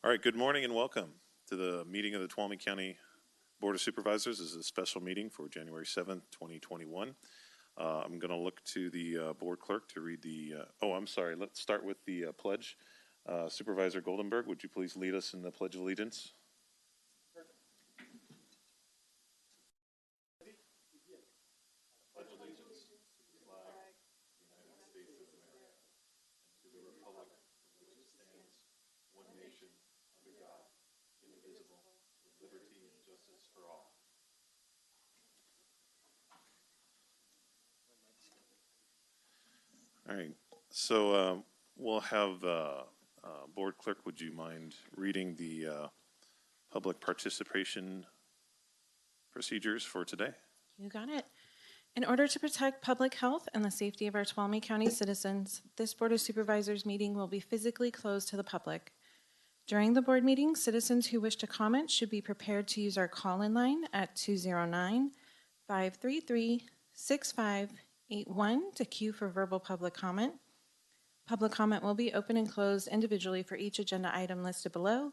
All right, good morning and welcome to the meeting of the Tuolumne County Board of Supervisors. This is a special meeting for January 7th, 2021. I'm going to look to the board clerk to read the, I'm sorry, let's start with the pledge. Supervisor Goldenberg, would you please lead us in the Pledge of Allegiance? Pledge allegiance to the flag of the United States of America and to the republic for which it stands, one nation, under God, indivisible, with liberty and justice for all. All right, so we'll have board clerk, would you mind reading the public participation procedures for today? You got it. In order to protect public health and the safety of our Tuolumne County citizens, this Board of Supervisors meeting will be physically closed to the public. During the board meeting, citizens who wish to comment should be prepared to use our call-in line at 209-533-6581 to queue for verbal public comment. Public comment will be open and closed individually for each agenda item listed below.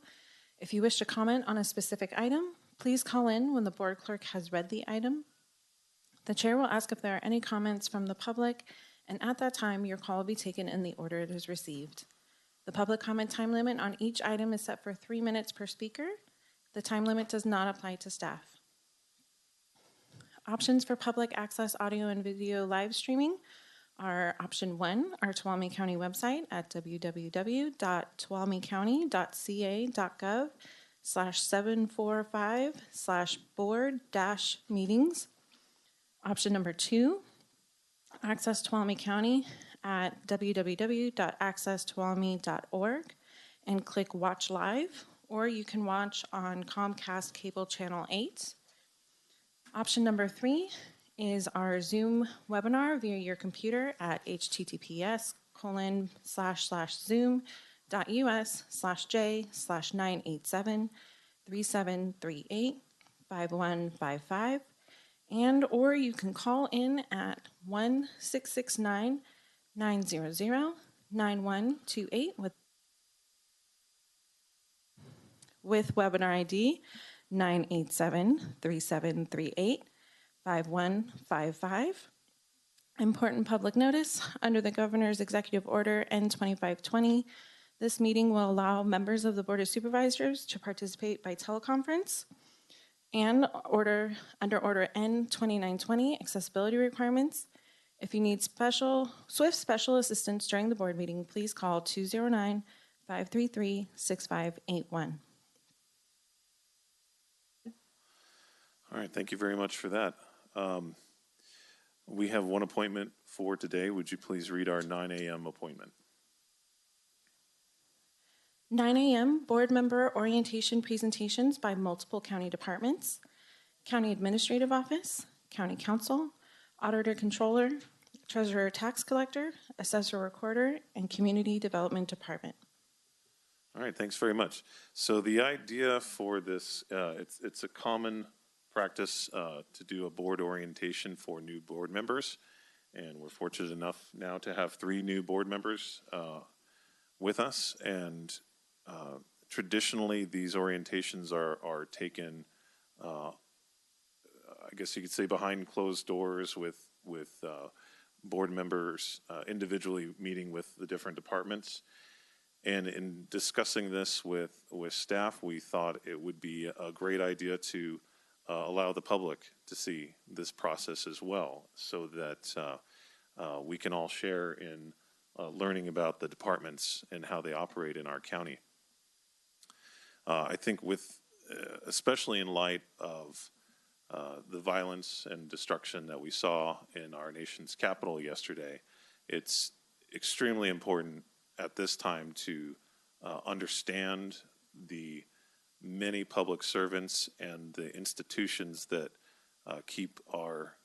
If you wish to comment on a specific item, please call in when the board clerk has read the item. The chair will ask if there are any comments from the public, and at that time, your call will be taken in the order it is received. The public comment time limit on each item is set for 3 minutes per speaker. The time limit does not apply to staff. Options for public access audio and video live streaming are option 1, our Tuolumne County website at www.tuolumnecounty.ca.gov/745/board-meetings. Option number 2, access Tuolumne County at www.accesstuolumne.org and click Watch Live, or you can watch on Comcast Cable Channel 8. Option number 3 is our Zoom webinar via your computer at https://zoom.us/j/987-3738-5155. And or you can call in at 1-669-900-9128 with webinar ID 987-3738-5155. Important public notice: under the Governor's Executive Order N2520, this meeting will allow members of the Board of Supervisors to participate by teleconference. And under Order N2920, accessibility requirements. If you need swift special assistance during the board meeting, please call 209-533-6581. All right, thank you very much for that. We have one appointment for today. Would you please read our 9 a.m. appointment? 9 a.m. board member orientation presentations by multiple county departments: County Administrative Office, County Council, Auditor Controller, Treasurer Tax Collector, Assessor Recorder, and Community Development Department. All right, thanks very much. So the idea for this, it's a common practice to do a board orientation for new board members, and we're fortunate enough now to have 3 new board members with us, and traditionally these orientations are taken, I guess you could say, behind closed doors with board members individually meeting with the different departments. And in discussing this with staff, we thought it would be a great idea to allow the public to see this process as well, so that we can all share in learning about the departments and how they operate in our county. I think especially in light of the violence and destruction that we saw in our nation's capital yesterday, it's extremely important at this time to understand the many public servants and the institutions that keep our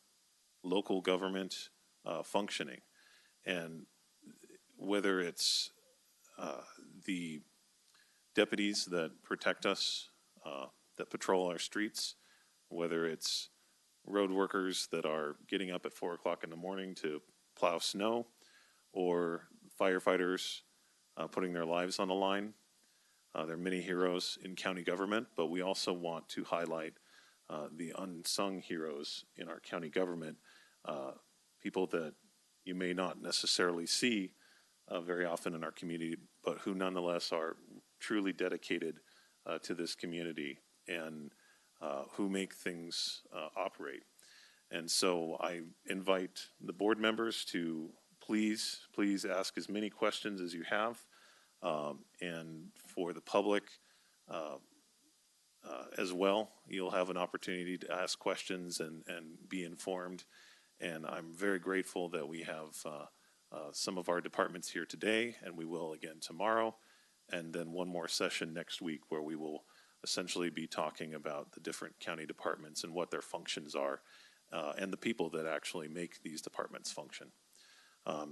local government functioning. And whether it's the deputies that protect us, that patrol our streets, whether it's road workers that are getting up at 4 o'clock in the morning to plow snow, or firefighters putting their lives on the line. There are many heroes in county government, but we also want to highlight the unsung heroes in our county government, people that you may not necessarily see very often in our community, but who nonetheless are truly dedicated to this community and who make things operate. And so I invite the board members to please ask as many questions as you have. And for the public as well, you'll have an opportunity to ask questions and be informed. And I'm very grateful that we have some of our departments here today, and we will again tomorrow, and then one more session next week where we will essentially be talking about the different county departments and what their functions are, and the people that actually make these departments function.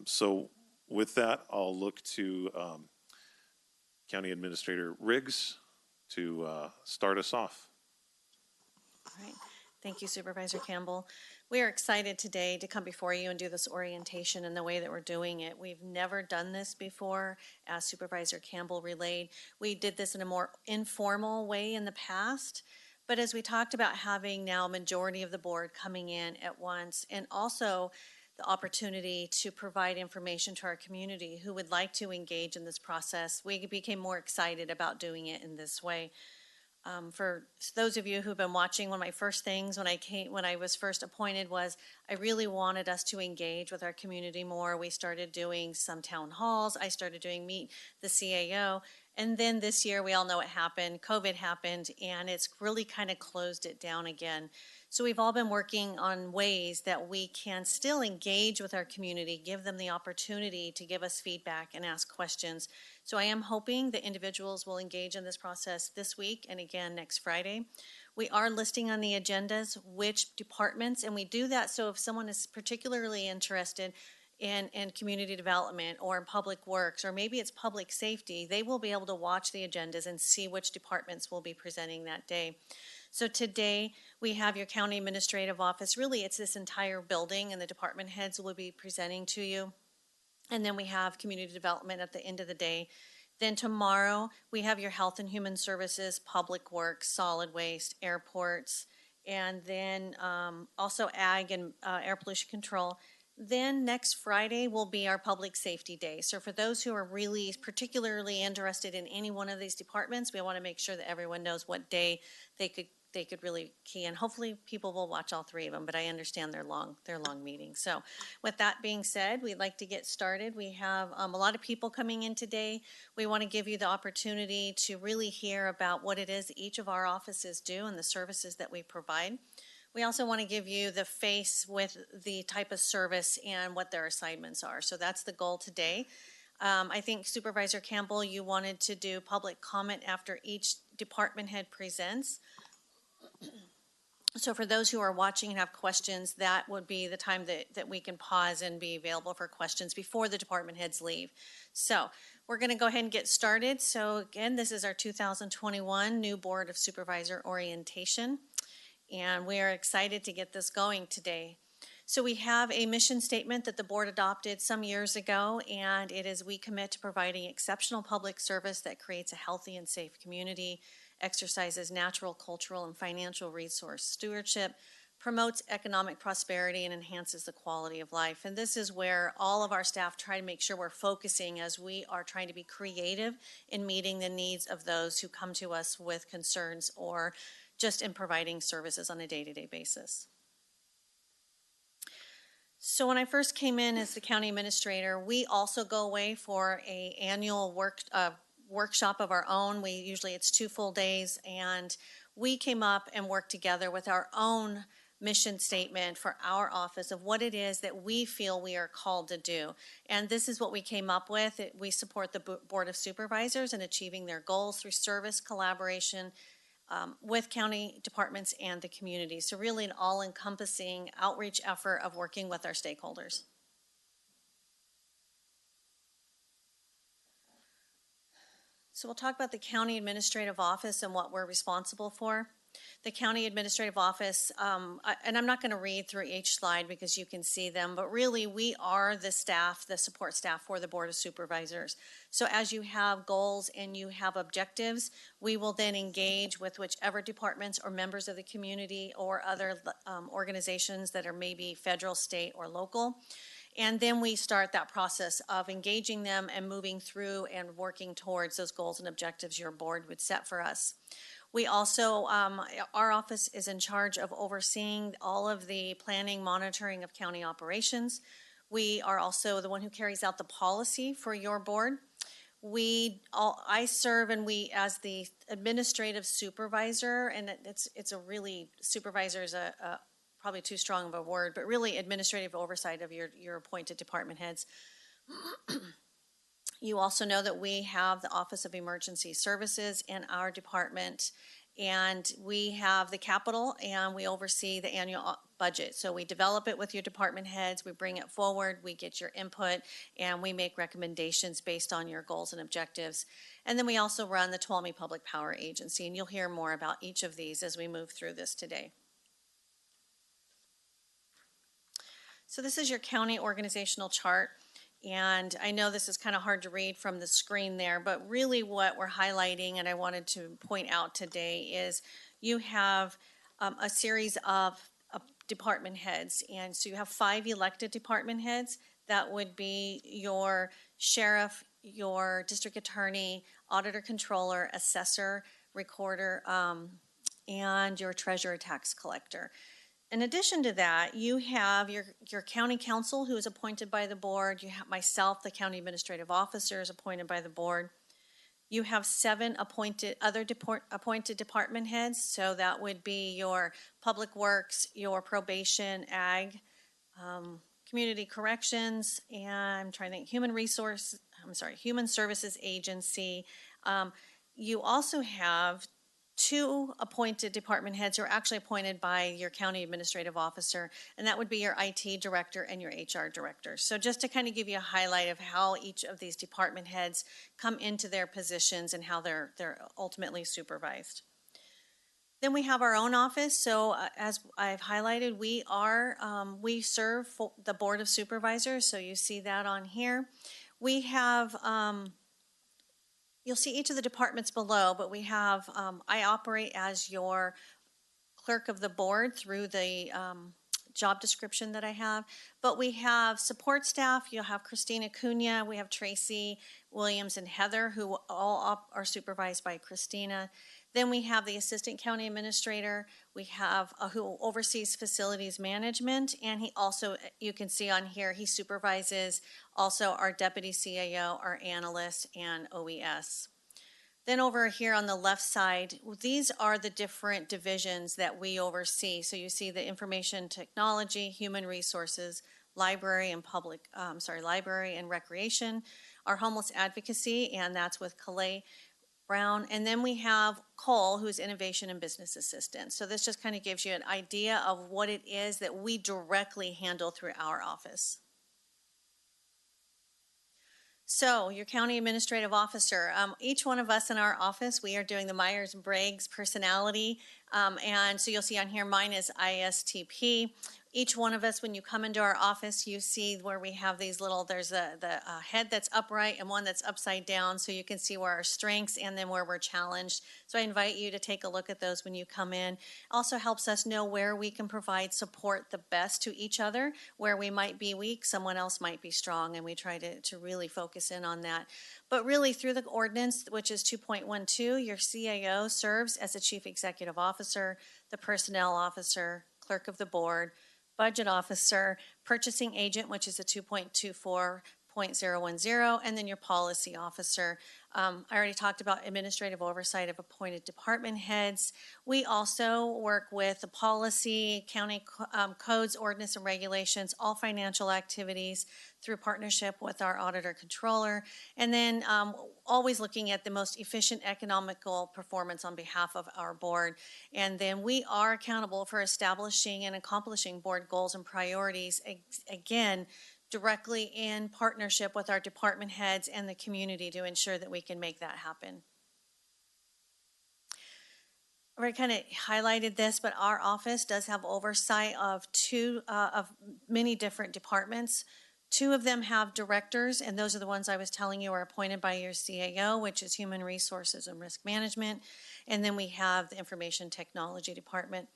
So with that, I'll look to County Administrator Riggs to start us off. All right. Thank you, Supervisor Campbell. We are excited today to come before you and do this orientation in the way that we're doing it. We've never done this before, as Supervisor Campbell relayed. We did this in a more informal way in the past, but as we talked about having now a majority of the board coming in at once, and also the opportunity to provide information to our community who would like to engage in this process, we became more excited about doing it in this way. For those of you who've been watching, one of my first things when I was first appointed was I really wanted us to engage with our community more. We started doing some town halls. I started doing Meet the CAO. And then this year, we all know what happened. COVID happened, and it's really kind of closed it down again. So we've all been working on ways that we can still engage with our community, give them the opportunity to give us feedback and ask questions. So I am hoping that individuals will engage in this process this week and again next Friday. We are listing on the agendas which departments, and we do that so if someone is particularly interested in community development or in public works, or maybe it's public safety, they will be able to watch the agendas and see which departments will be presenting that day. So today we have your county administrative office. Really, it's this entire building, and the department heads will be presenting to you. And then we have community development at the end of the day. Then tomorrow we have your health and human services, public works, solid waste, airports, and then also ag and air pollution control. Then next Friday will be our public safety day. So for those who are really particularly interested in any one of these departments, we want to make sure that everyone knows what day they could really key in. Hopefully people will watch all three of them, but I understand they're long meetings. So with that being said, we'd like to get started. We have a lot of people coming in today. We want to give you the opportunity to really hear about what it is each of our offices do and the services that we provide. We also want to give you the face with the type of service and what their assignments are. So that's the goal today. I think Supervisor Campbell, you wanted to do public comment after each department head presents. So for those who are watching and have questions, that would be the time that we can pause and be available for questions before the department heads leave. So we're going to go ahead and get started. So again, this is our 2021 new Board of Supervisor orientation, and we are excited to get this going today. So we have a mission statement that the board adopted some years ago, and it is: we commit to providing exceptional public service that creates a healthy and safe community, exercises natural, cultural, and financial resource stewardship, promotes economic prosperity, and enhances the quality of life. And this is where all of our staff try to make sure we're focusing as we are trying to be creative in meeting the needs of those who come to us with concerns or just in providing services on a day-to-day basis. So when I first came in as the county administrator, we also go away for an annual workshop of our own. It's 2 full days, and we came up and worked together with our own mission statement for our office of what it is that we feel we are called to do. And this is what we came up with. We support the Board of Supervisors in achieving their goals through service, collaboration, with county departments and the community. So really an all-encompassing outreach effort of working with our stakeholders. So we'll talk about the county administrative office and what we're responsible for. The county administrative office, and I'm not going to read through each slide because you can see them, but really we are the staff, the support staff for the Board of Supervisors. So as you have goals and you have objectives, we will then engage with whichever departments or members of the community or other organizations that are maybe federal, state, or local. And then we start that process of engaging them and moving through and working towards those goals and objectives your board would set for us. We also, our office is in charge of overseeing all of the planning, monitoring of county operations. We are also the one who carries out the policy for your board. I serve as the administrative supervisor, and it's a really, supervisor is probably too strong of a word, but really administrative oversight of your appointed department heads. You also know that we have the Office of Emergency Services in our department, and we have the capital, and we oversee the annual budget. So we develop it with your department heads, we bring it forward, we get your input, and we make recommendations based on your goals and objectives. And then we also run the Tuolumne Public Power Agency, and you'll hear more about each of these as we move through this today. So this is your county organizational chart. And I know this is kind of hard to read from the screen there, but really what we're highlighting and I wanted to point out today is you have a series of department heads. And so you have 5 elected department heads. That would be your sheriff, your district attorney, auditor controller, assessor, recorder, and your treasurer tax collector. In addition to that, you have your county council who is appointed by the board. You have myself, the county administrative officer, is appointed by the board. You have 7 appointed department heads. So that would be your public works, your probation, ag, community corrections, and I'm trying to think, human services agency. You also have 2 appointed department heads who are actually appointed by your county administrative officer, and that would be your IT director and your HR director. So just to kind of give you a highlight of how each of these department heads come into their positions and how they're ultimately supervised. Then we have our own office. So as I've highlighted, we serve the Board of Supervisors. So you see that on here. We have you'll see each of the departments below, but we have, I operate as your clerk of the board through the job description that I have. But we have support staff. You'll have Christina Cunha. We have Tracy Williams and Heather, who all are supervised by Christina. Then we have the assistant county administrator. We have who oversees facilities management, and he also, you can see on here, he supervises also our deputy CAO, our analyst, and OES. Then over here on the left side, these are the different divisions that we oversee. So you see the information technology, human resources, library and library and recreation, our homeless advocacy, and that's with Calais Brown. And then we have Cole, who's innovation and business assistant. So this just kind of gives you an idea of what it is that we directly handle through our office. So your county administrative officer, each one of us in our office, we are doing the Myers-Briggs personality. And so you'll see on here, mine is ISTP. Each one of us, when you come into our office, you see where we have these little, there's the head that's upright and one that's upside down, so you can see where our strengths and then where we're challenged. So I invite you to take a look at those when you come in. Also helps us know where we can provide support the best to each other. Where we might be weak, someone else might be strong, and we try to really focus in on that. But really through the ordinance, which is 2.12, your CAO serves as the chief executive officer, the personnel officer, clerk of the board, budget officer, purchasing agent, which is a 2.24.010, and then your policy officer. I already talked about administrative oversight of appointed department heads. We also work with the policy, county codes, ordinance, and regulations, all financial activities through partnership with our auditor controller, and then always looking at the most efficient economical performance on behalf of our board. And then we are accountable for establishing and accomplishing board goals and priorities, again, directly in partnership with our department heads and the community to ensure that we can make that happen. already kind of highlighted this, but our office does have oversight of many different departments. 2 of them have directors, and those are the ones I was telling you are appointed by your CAO, which is Human Resources and Risk Management. And then we have the Information Technology Department.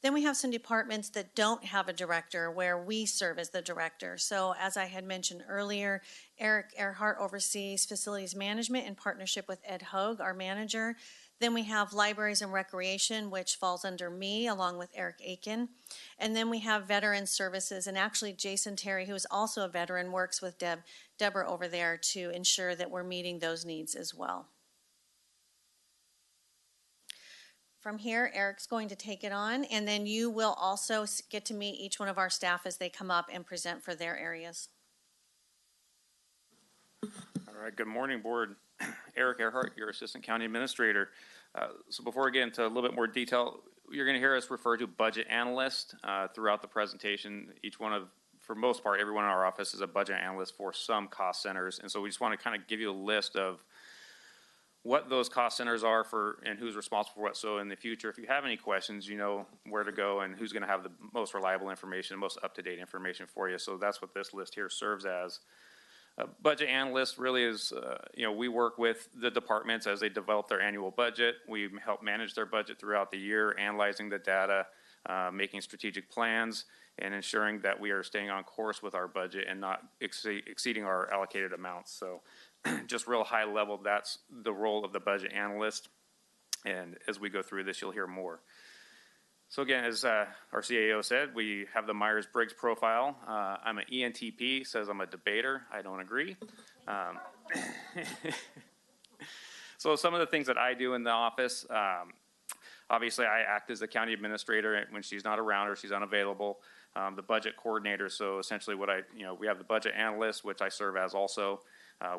Then we have some departments that don't have a director where we serve as the director. So as I had mentioned earlier, Eric Earhart oversees facilities management in partnership with Ed Hogue, our manager. Then we have libraries and recreation, which falls under me along with Eric Aiken. And then we have veteran services, and actually Jason Terry, who is also a veteran, works with Deborah over there to ensure that we're meeting those needs as well. From here, Eric's going to take it on, and then you will also get to meet each one of our staff as they come up and present for their areas. All right, good morning, Board. Eric Earhart, your Assistant County Administrator. So before we get into a little bit more detail, you're going to hear us refer to budget analyst throughout the presentation. For most part, everyone in our office is a budget analyst for some cost centers, and so we just want to kind of give you a list of what those cost centers are for and who's responsible for what. So in the future, if you have any questions, you know where to go and who's going to have the most reliable information, most up-to-date information for you. So that's what this list here serves as. Budget analyst really is, we work with the departments as they develop their annual budget. We help manage their budget throughout the year, analyzing the data, making strategic plans, and ensuring that we are staying on course with our budget and not exceeding our allocated amounts. So just real high level, that's the role of the budget analyst. And as we go through this, you'll hear more. So again, as our CAO said, we have the Myers-Briggs profile. I'm an ENTP, says I'm a debater. I don't agree. So some of the things that I do in the office, obviously I act as the county administrator when she's not around or she's unavailable. The budget coordinator, so essentially we have the budget analyst, which I serve as also.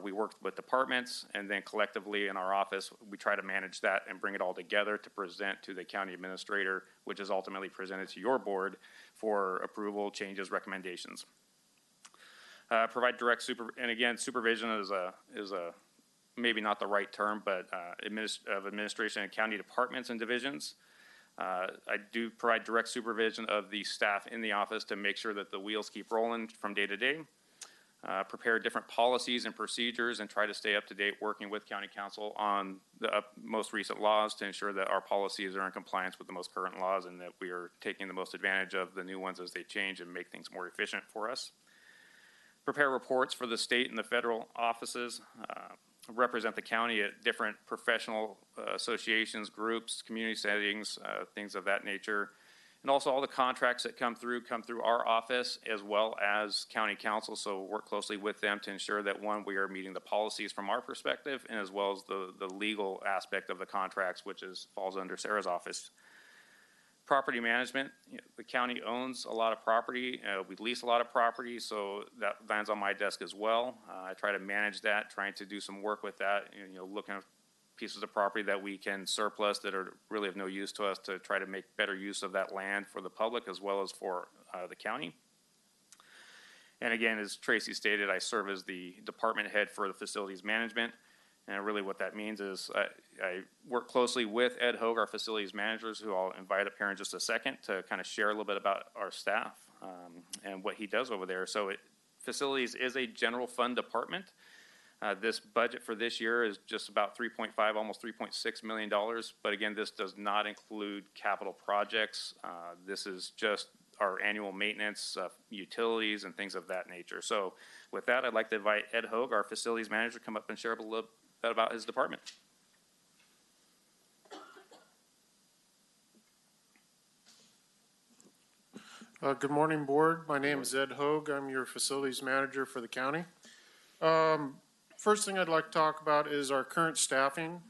We work with departments, and then collectively in our office, we try to manage that and bring it all together to present to the county administrator, which is ultimately presented to your board for approval, changes, recommendations. Provide direct supervision is a maybe not the right term, but of administration and county departments and divisions. I do provide direct supervision of the staff in the office to make sure that the wheels keep rolling from day to day. Prepare different policies and procedures and try to stay up to date working with county council on the most recent laws to ensure that our policies are in compliance with the most current laws and that we are taking the most advantage of the new ones as they change and make things more efficient for us. Prepare reports for the state and the federal offices. Represent the county at different professional associations, groups, community settings, things of that nature. And also all the contracts that come through our office as well as county council. So work closely with them to ensure that we are meeting the policies from our perspective and as well as the legal aspect of the contracts, which falls under Sarah's office. Property management, the county owns a lot of property. We lease a lot of property, so that lands on my desk as well. I try to manage that, trying to do some work with that, looking at pieces of property that we can surplus that are really of no use to us to try to make better use of that land for the public as well as for the county. And again, as Tracy stated, I serve as the department head for the facilities management. And really what that means is I work closely with Ed Hogue, our facilities managers, who I'll invite up here in just a second to kind of share a little bit about our staff and what he does over there. So facilities is a general fund department. This budget for this year is just about $3.5, almost $3.6 million. But again, this does not include capital projects. This is just our annual maintenance, utilities, and things of that nature. So with that, I'd like to invite Ed Hogue, our facilities manager, to come up and share a little bit about his department. Good morning, board. My name is Ed Hogue. I'm your facilities manager for the county. First thing I'd like to talk about is our current staffing.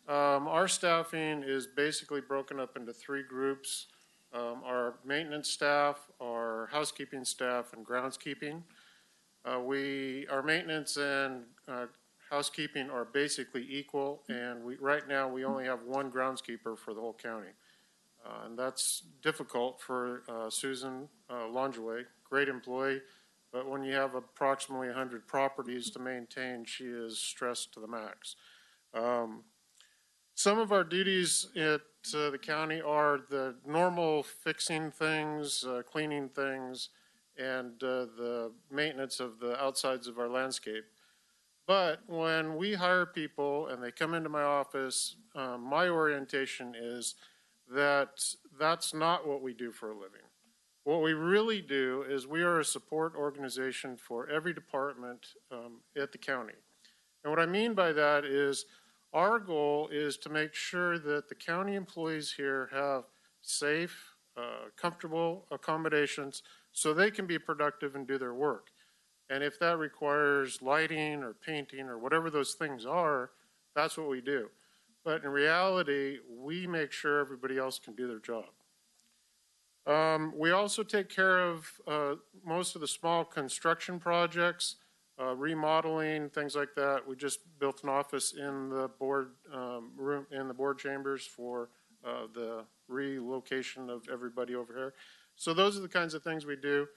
Our staffing is basically broken up into 3 groups. Our maintenance staff, our housekeeping staff, and groundskeeping. Our maintenance and housekeeping are basically equal, and right now we only have 1 groundskeeper for the whole county. And that's difficult for Susan Longeway, great employee, but when you have approximately 100 properties to maintain, she is stressed to the max. Some of our duties at the county are the normal fixing things, cleaning things, and the maintenance of the outsides of our landscape. But when we hire people and they come into my office, my orientation is that that's not what we do for a living. What we really do is we are a support organization for every department at the county. And what I mean by that is our goal is to make sure that the county employees here have safe, comfortable accommodations so they can be productive and do their work. And if that requires lighting or painting or whatever those things are, that's what we do. But in reality, we make sure everybody else can do their job. We also take care of most of the small construction projects, remodeling, things like that. We just built an office in the board room, in the board chambers for the relocation of everybody over here. So those are the kinds of things we do.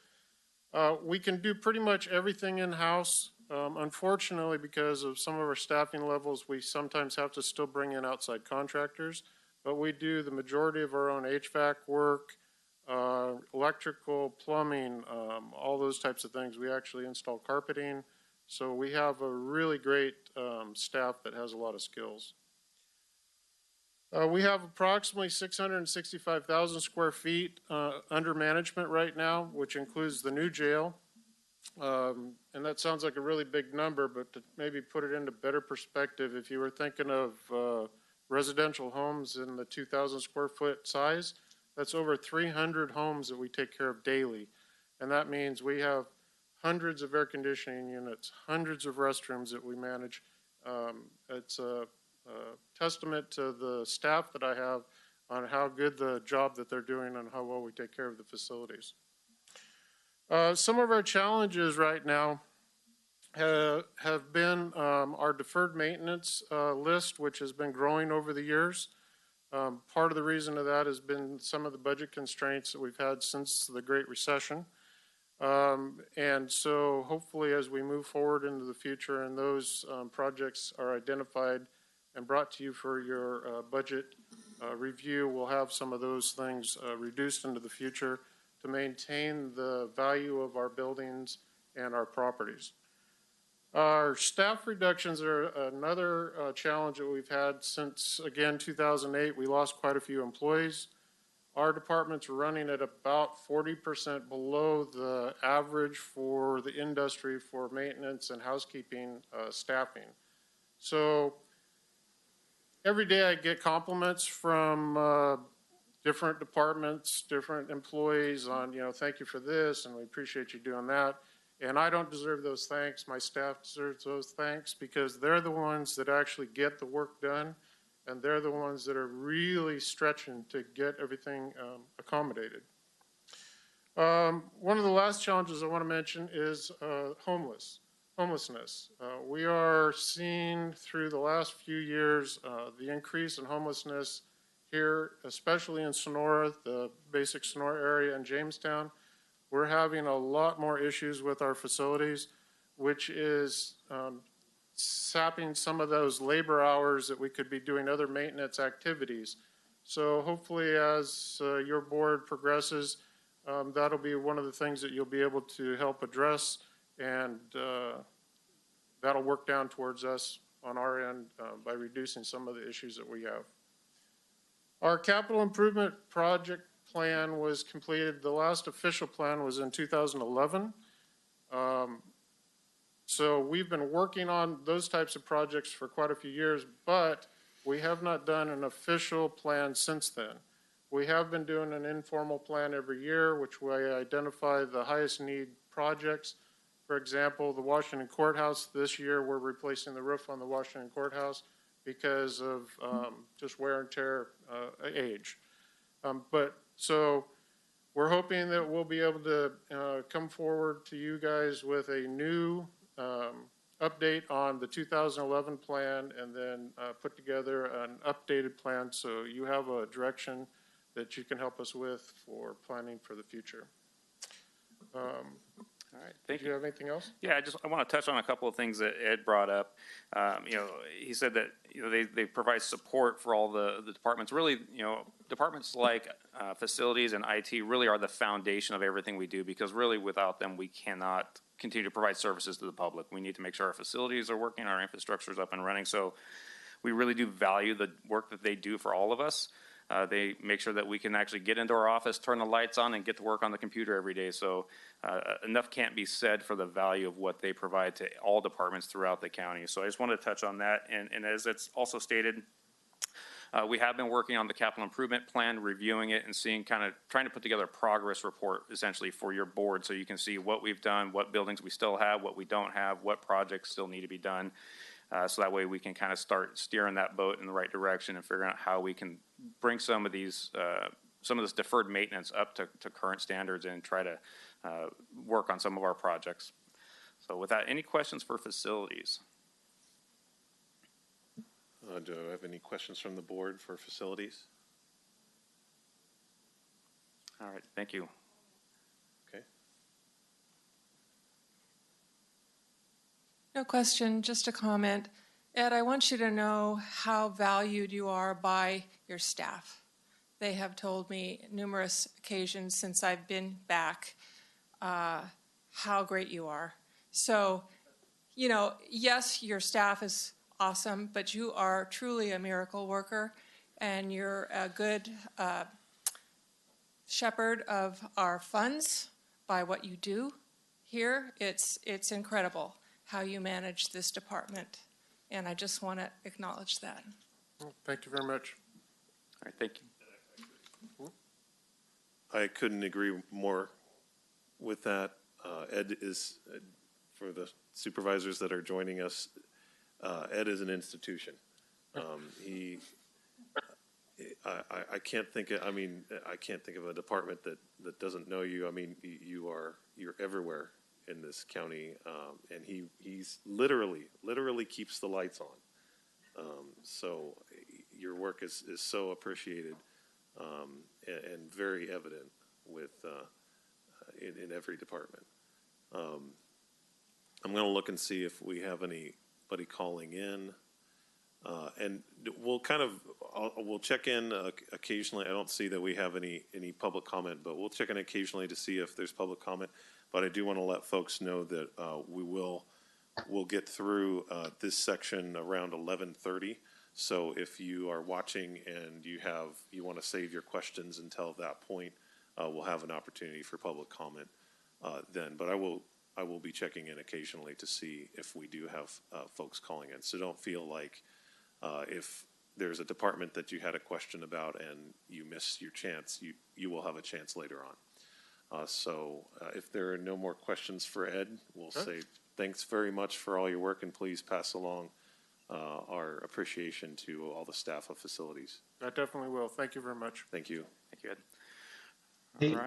We can do pretty much everything in-house. Unfortunately, because of some of our staffing levels, we sometimes have to still bring in outside contractors, but we do the majority of our own HVAC work, electrical, plumbing, all those types of things. We actually install carpeting. So we have a really great staff that has a lot of skills. We have approximately 665,000 square feet under management right now, which includes the new jail. And that sounds like a really big number, but to maybe put it into better perspective, if you were thinking of residential homes in the 2,000 square foot size, that's over 300 homes that we take care of daily. And that means we have hundreds of air conditioning units, hundreds of restrooms that we manage. It's a testament to the staff that I have on how good the job that they're doing and how well we take care of the facilities. Some of our challenges right now have been our deferred maintenance list, which has been growing over the years. Part of the reason of that has been some of the budget constraints that we've had since the Great Recession. And so hopefully as we move forward into the future and those projects are identified and brought to you for your budget review, we'll have some of those things reduced into the future to maintain the value of our buildings and our properties. Our staff reductions are another challenge that we've had since, again, 2008. We lost quite a few employees. Our department's running at about 40% below the average for the industry for maintenance and housekeeping staffing. So every day I get compliments from different departments, different employees on, thank you for this, and we appreciate you doing that. And I don't deserve those thanks. My staff deserves those thanks because they're the ones that actually get the work done, and they're the ones that are really stretching to get everything accommodated. One of the last challenges I want to mention is homelessness. We are seeing through the last few years the increase in homelessness here, especially in Sonora, the basic Sonora area and Jamestown. We're having a lot more issues with our facilities, which is sapping some of those labor hours that we could be doing other maintenance activities. So hopefully as your board progresses, that'll be one of the things that you'll be able to help address, and that'll work down towards us on our end by reducing some of the issues that we have. Our capital improvement project plan was completed. The last official plan was in 2011. So we've been working on those types of projects for quite a few years, but we have not done an official plan since then. We have been doing an informal plan every year, which we identify the highest need projects. For example, the Washington Courthouse, this year we're replacing the roof on the Washington Courthouse because of just wear and tear age. So we're hoping that we'll be able to come forward to you guys with a new update on the 2011 plan, and then put together an updated plan so you have a direction that you can help us with for planning for the future. All right, thank Do you. you have anything else? Yeah, I want to touch on a couple of things that Ed brought up. He said that, they provide support for all the departments. Really, departments like facilities and IT really are the foundation of everything we do, because really without them, we cannot continue to provide services to the public. We need to make sure our facilities are working, our infrastructure is up and running. So we really do value the work that they do for all of us. They make sure that we can actually get into our office, turn the lights on, and get to work on the computer every day. So enough can't be said for the value of what they provide to all departments throughout the county. So I just wanted to touch on that. And as it's also stated, we have been working on the capital improvement plan, reviewing it, and trying to put together a progress report essentially for your board, so you can see what we've done, what buildings we still have, what we don't have, what projects still need to be done. So that way we can kind of start steering that boat in the right direction and figuring out how we can bring some of this deferred maintenance up to current standards and try to work on some of our projects. So with that, any questions for facilities? Do I have any questions from the board for facilities? All right, thank you. Okay. No question, just a comment. Ed, I want you to know how valued you are by your staff. They have told me numerous occasions since I've been back how great you are. So, yes, your staff is awesome, but you are truly a miracle worker, and you're a good shepherd of our funds by what you do here. It's incredible how you manage this department, and I just want to acknowledge that. Well, thank you very much. All right, thank you. I couldn't agree more with that. Ed is, for the supervisors that are joining us, Ed is an institution. I can't think of, I can't think of a department that doesn't know you. I mean, you're everywhere in this county, and he's literally keeps the lights on. So your work is so appreciated, and very evident in every department. I'm going to look and see if we have anybody calling in, and we'll we'll check in occasionally. I don't see that we have any public comment, but we'll check in occasionally to see if there's public comment. But I do want to let folks know that we'll get through this section around 11:30. So if you are watching and you want to save your questions until that point, we'll have an opportunity for public comment then. But I will be checking in occasionally to see if we do have folks calling in. So don't feel like if there's a department that you had a question about and you missed your chance, you will have a chance later on. So if there are no more questions for Ed, we'll say thanks very much for all your work, and please pass along our appreciation to all the staff of facilities. I definitely will. Thank you very much. Thank you. Thank you, Ed. Hey, All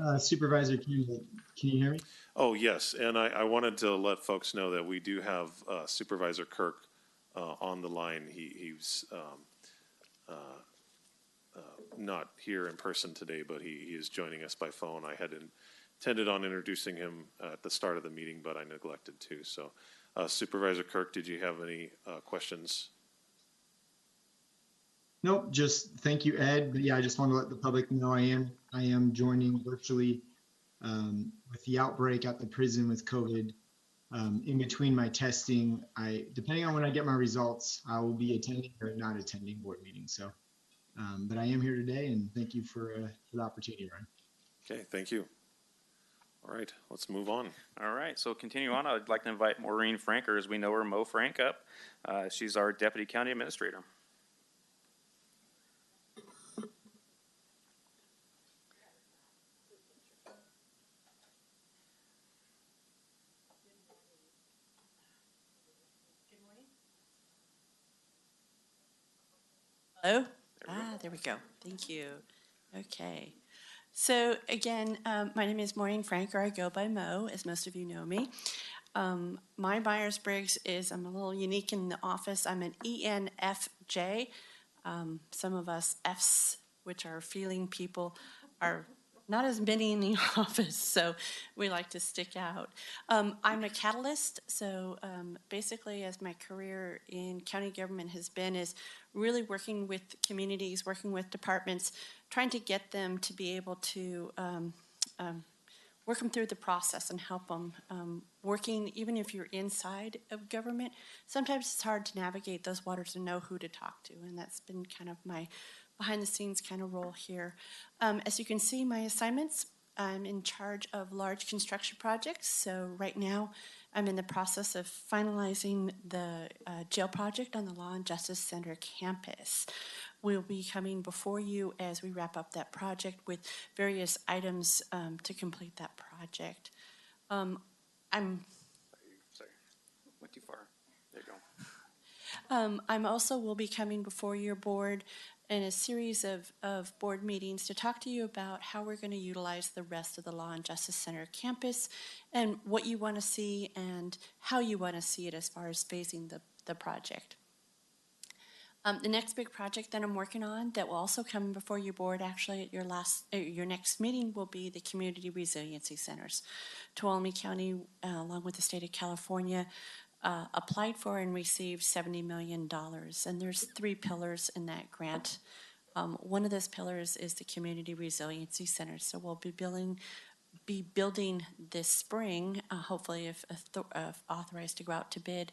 right. Supervisor, can you hear me? Oh, yes, and I wanted to let folks know that we do have Supervisor Kirk on the line. He's not here in person today, but he is joining us by phone. I had intended on introducing him at the start of the meeting, but I neglected to. So Supervisor Kirk, did you have any questions? Nope, just thank you, Ed. But yeah, I just want to let the public know I am joining virtually with the outbreak at the prison with COVID. In between my testing, depending on when I get my results, I will be attending or not attending board meetings. So, but I am here today, and thank you for the opportunity, Ryan. Okay, thank you. All right, let's move on. All right, so continue on. I'd like to invite Maureen Franker, as we know her, Mo Frank, up. She's our Deputy County Administrator. Hello? There we go. Thank you. Okay. So again, my name is Maureen Franker. I go by Mo, as most of you know me. My Myers-Briggs is, I'm a little unique in the office. I'm an ENFJ. Some of us Fs, which are feeling people, are not as many in the office, so we like to stick out. I'm a catalyst, so basically as my career in county government has been is really working with communities, working with departments, trying to get them to be able to work them through the process and help them working, even if you're inside of government. Sometimes it's hard to navigate those waters and know who to talk to, and that's been kind of my behind the scenes kind of role here. As you can see, my assignments, I'm in charge of large construction projects. So right now, I'm in the process of finalizing the jail project on the Law and Justice Center campus. We'll be coming before you as we wrap up that project with various items to complete that project. I'm Sorry, went too far. There you go. I'm also will be coming before your board in a series of board meetings to talk to you about how we're going to utilize the rest of the Law and Justice Center campus and what you want to see and how you want to see it as far as phasing the project. The next big project that I'm working on that will also come before your board actually at your next meeting will be the Community Resiliency Centers. Tuolumne County, along with the state of California, applied for and received $70 million. And there's 3 pillars in that grant. One of those pillars is the Community Resiliency Center. So we'll be building this spring, hopefully if authorized to go out to bid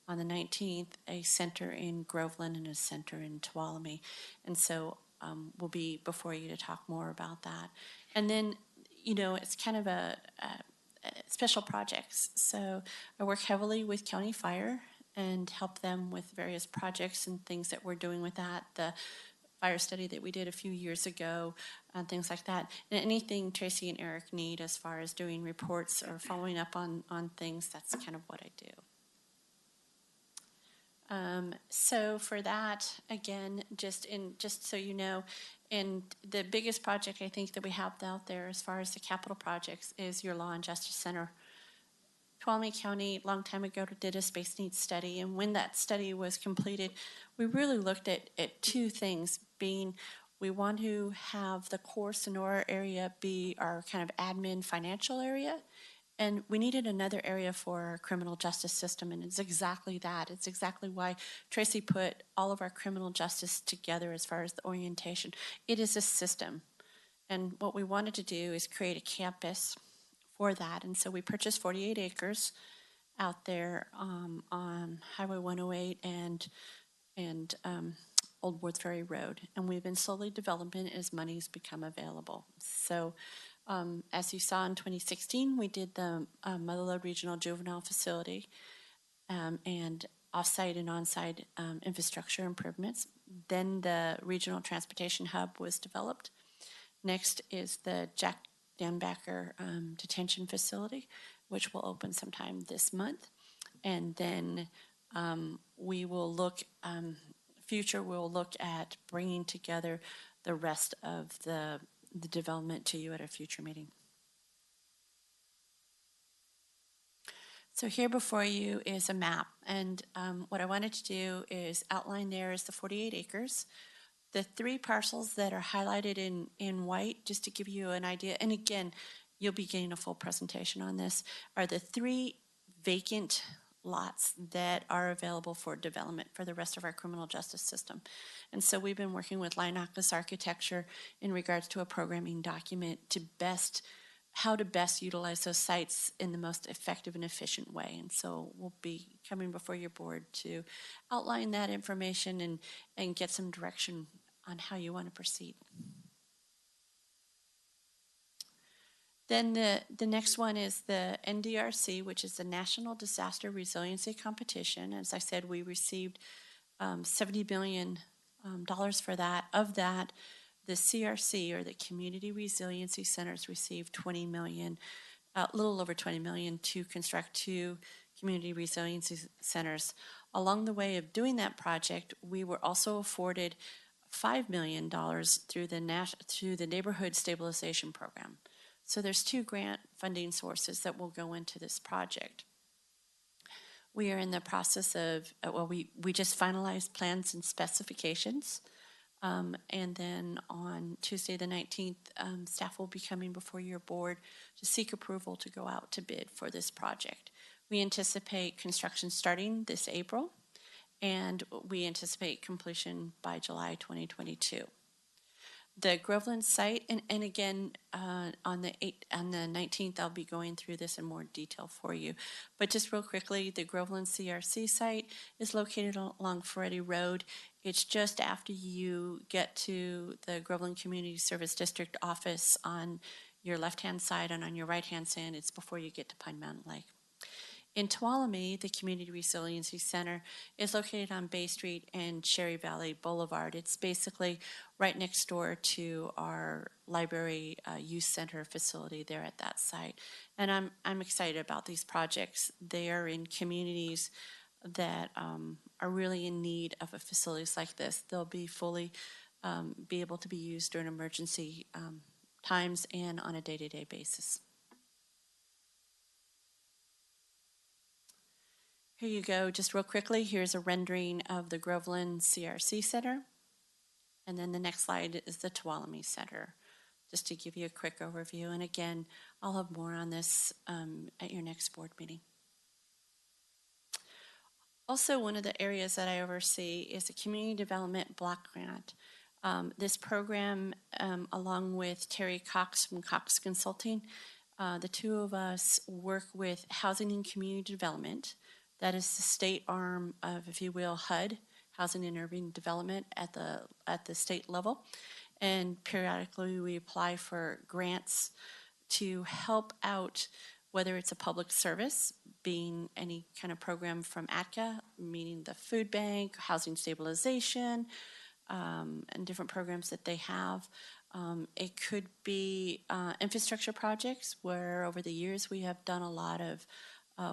on the 19th, a center in Groveland and a center in Tuolumne. And so we'll be before you to talk more about that. And then, it's kind of a special projects. So I work heavily with County Fire and help them with various projects and things that we're doing with that. The fire study that we did a few years ago, things like that. And anything Tracy and Eric need as far as doing reports or following up on things, that's kind of what I do. So for that, again, just so you know, and the biggest project I think that we have out there as far as the capital projects is your Law and Justice Center. Tuolumne County, a long time ago, did a space needs study, and when that study was completed, we really looked at 2 things, being we want to have the core Sonora area be our kind of admin financial area, and we needed another area for our criminal justice system, and it's exactly that. It's exactly why Tracy put all of our criminal justice together as far as the orientation. It is a system, and what we wanted to do is create a campus for that, and so we purchased 48 acres out there on Highway 108 and Old Worth Ferry Road, and we've been slowly developing as money's become available. So as you saw in 2016, we did the Motherlode Regional Juvenile Facility and off-site and on-site infrastructure improvements. Then the Regional Transportation Hub was developed. Next is the Jack Danbacker Detention Facility, which will open sometime this month. And then we will look, we'll look at bringing together the rest of the development to you at a future meeting. So here before you is a map, and what I wanted to do is outline there is the 48 acres. The 3 parcels that are highlighted in white, just to give you an idea, and again, you'll be getting a full presentation on this, are the 3 vacant lots that are available for development for the rest of our criminal justice system. And so we've been working with Linacus Architecture in regards to a programming document to how to best utilize those sites in the most effective and efficient way. And so we'll be coming before your board to outline that information and get some direction on how you want to proceed. Then the next one is the NDRC, which is the National Disaster Resiliency Competition. As I said, we received $70 million for that. Of that, the CRC, or the Community Resiliency Centers, received $20 million, a little over $20 million, to construct 2 community resiliency centers. Along the way of doing that project, we were also afforded $5 million through the Neighborhood Stabilization Program. So there's 2 grant funding sources that will go into this project. We are in the process of, we just finalized plans and specifications And then on Tuesday, the 19th, staff will be coming before your board to seek approval to go out to bid for this project. We anticipate construction starting this April, and we anticipate completion by July 2022. The Groveland site, and again, on the 19th, I'll be going through this in more detail for you. But just real quickly, the Groveland CRC site is located along Ferretti Road. It's just after you get to the Groveland Community Service District office on your left-hand side, and on your right-hand side, it's before you get to Pine Mountain Lake. In Tuolumne, the Community Resiliency Center is located on Bay Street and Cherry Valley Boulevard. It's basically right next door to our library youth center facility there at that site. And I'm excited about these projects. They are in communities that are really in need of a facilities like this. They'll be fully be able to be used during emergency times and on a day-to-day basis. Here you go, just real quickly, here's a rendering of the Groveland CRC Center. And then the next slide is the Tuolumne Center, just to give you a quick overview. And again, I'll have more on this at your next board meeting. Also, one of the areas that I oversee is a community development block grant. This program, along with Terry Cox from Cox Consulting, the two of us work with Housing and Community Development. That is the state arm of, if you will, HUD, Housing and Urban Development at the state level. And periodically we apply for grants to help out, whether it's a public service, being any kind of program from ATCA, meaning the food bank, housing stabilization, and different programs that they have. It could be infrastructure projects where over the years we have done a lot of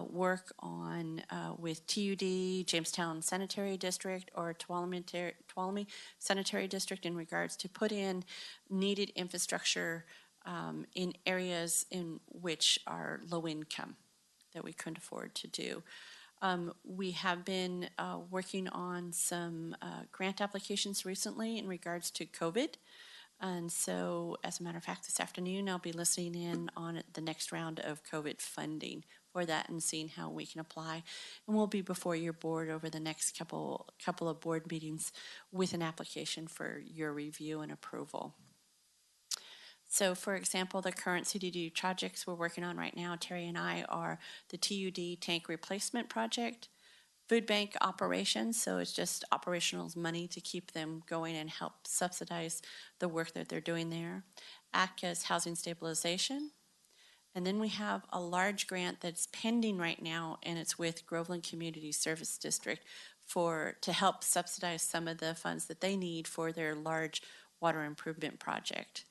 work on with TUD, Jamestown Sanitary District, or Tuolumne Sanitary District in regards to put in needed infrastructure in areas in which are low income that we couldn't afford to do. We have been working on some grant applications recently in regards to COVID. And so, as a matter of fact, this afternoon I'll be listening in on the next round of COVID funding for that and seeing how we can apply. And we'll be before your board over the next couple of board meetings with an application for your review and approval. So, for example, the current CDD projects we're working on right now, Terry and I, are the TUD tank replacement project, food bank operations, so it's just operational money to keep them going and help subsidize the work that they're doing there. ATCA's housing stabilization. And then we have a large grant that's pending right now, and it's with Groveland Community Service District to help subsidize some of the funds that they need for their large water improvement project.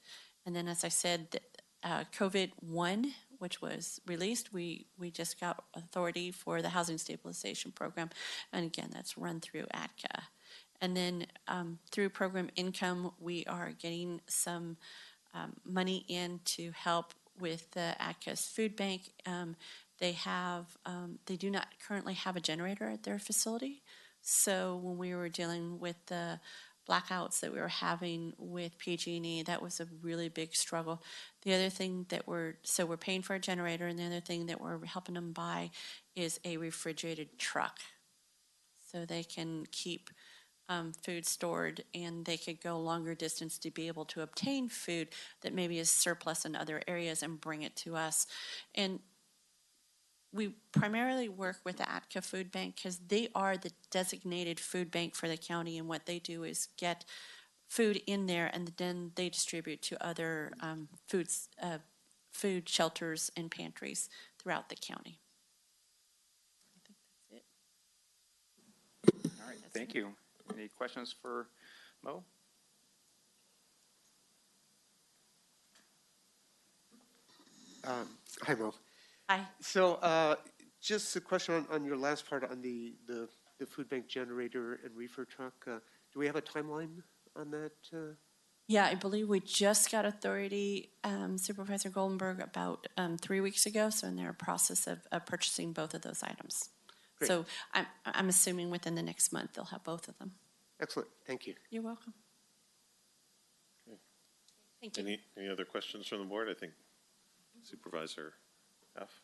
And then, as I said, COVID-1, which was released, we just got authority for the housing stabilization program. And again, that's run through ATCA. And then through program income, we are getting some money in to help with the ATCA's food bank. They do not currently have a generator at their facility. So when we were dealing with the blackouts that we were having with PG&E, that was a really big struggle. The other thing that we're paying for a generator, and the other thing that we're helping them buy is a refrigerated truck. So they can keep food stored, and they could go longer distance to be able to obtain food that maybe is surplus in other areas and bring it to us. And we primarily work with the ATCA Food Bank because they are the designated food bank for the county, and what they do is get food in there and then they distribute to other food shelters and pantries throughout the county. I think that's it. All right, thank you. Any questions for Mo? Hi, Mo. Hi. So just a question on your last part on the food bank generator and reefer truck. Do we have a timeline on that? Yeah, I believe we just got authority, Supervisor Goldenberg, about 3 weeks ago. So in their process of purchasing both of those items. Great. So I'm assuming within the next month they'll have both of them. Excellent. Thank you. You're welcome. Thank you. Any other questions from the board? I think Supervisor F.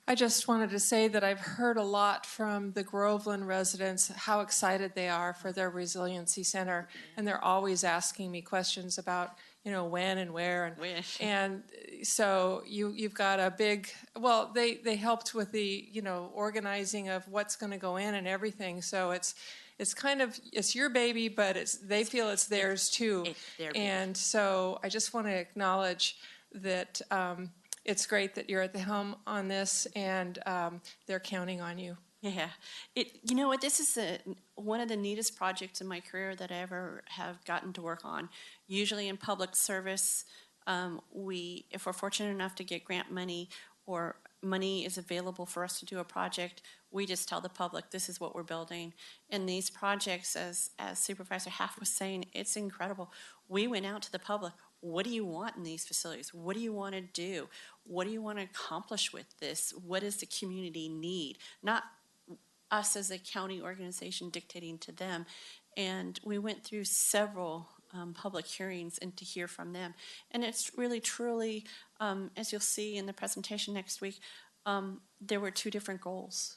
I just wanted to say that I've heard a lot from the Groveland residents, how excited they are for their resiliency center. And they're always asking me questions about, when and where. And so you've got a big, well, they helped with the, organizing of what's going to go in and everything. So it's kind of, it's your baby, but they feel it's theirs too. It's their baby. And so I just want to acknowledge that it's great that you're at the helm on this, and they're counting on you. Yeah, you know what? This is one of the neatest projects in my career that I ever have gotten to work on. Usually in public service, if we're fortunate enough to get grant money or money is available for us to do a project, we just tell the public this is what we're building. And these projects, as Supervisor Half was saying, it's incredible. We went out to the public. What do you want in these facilities? What do you want to do? What do you want to accomplish with this? What does the community need? Not us as a county organization dictating to them. And we went through several public hearings and to hear from them. And it's really, truly, as you'll see in the presentation next week, there were two different goals.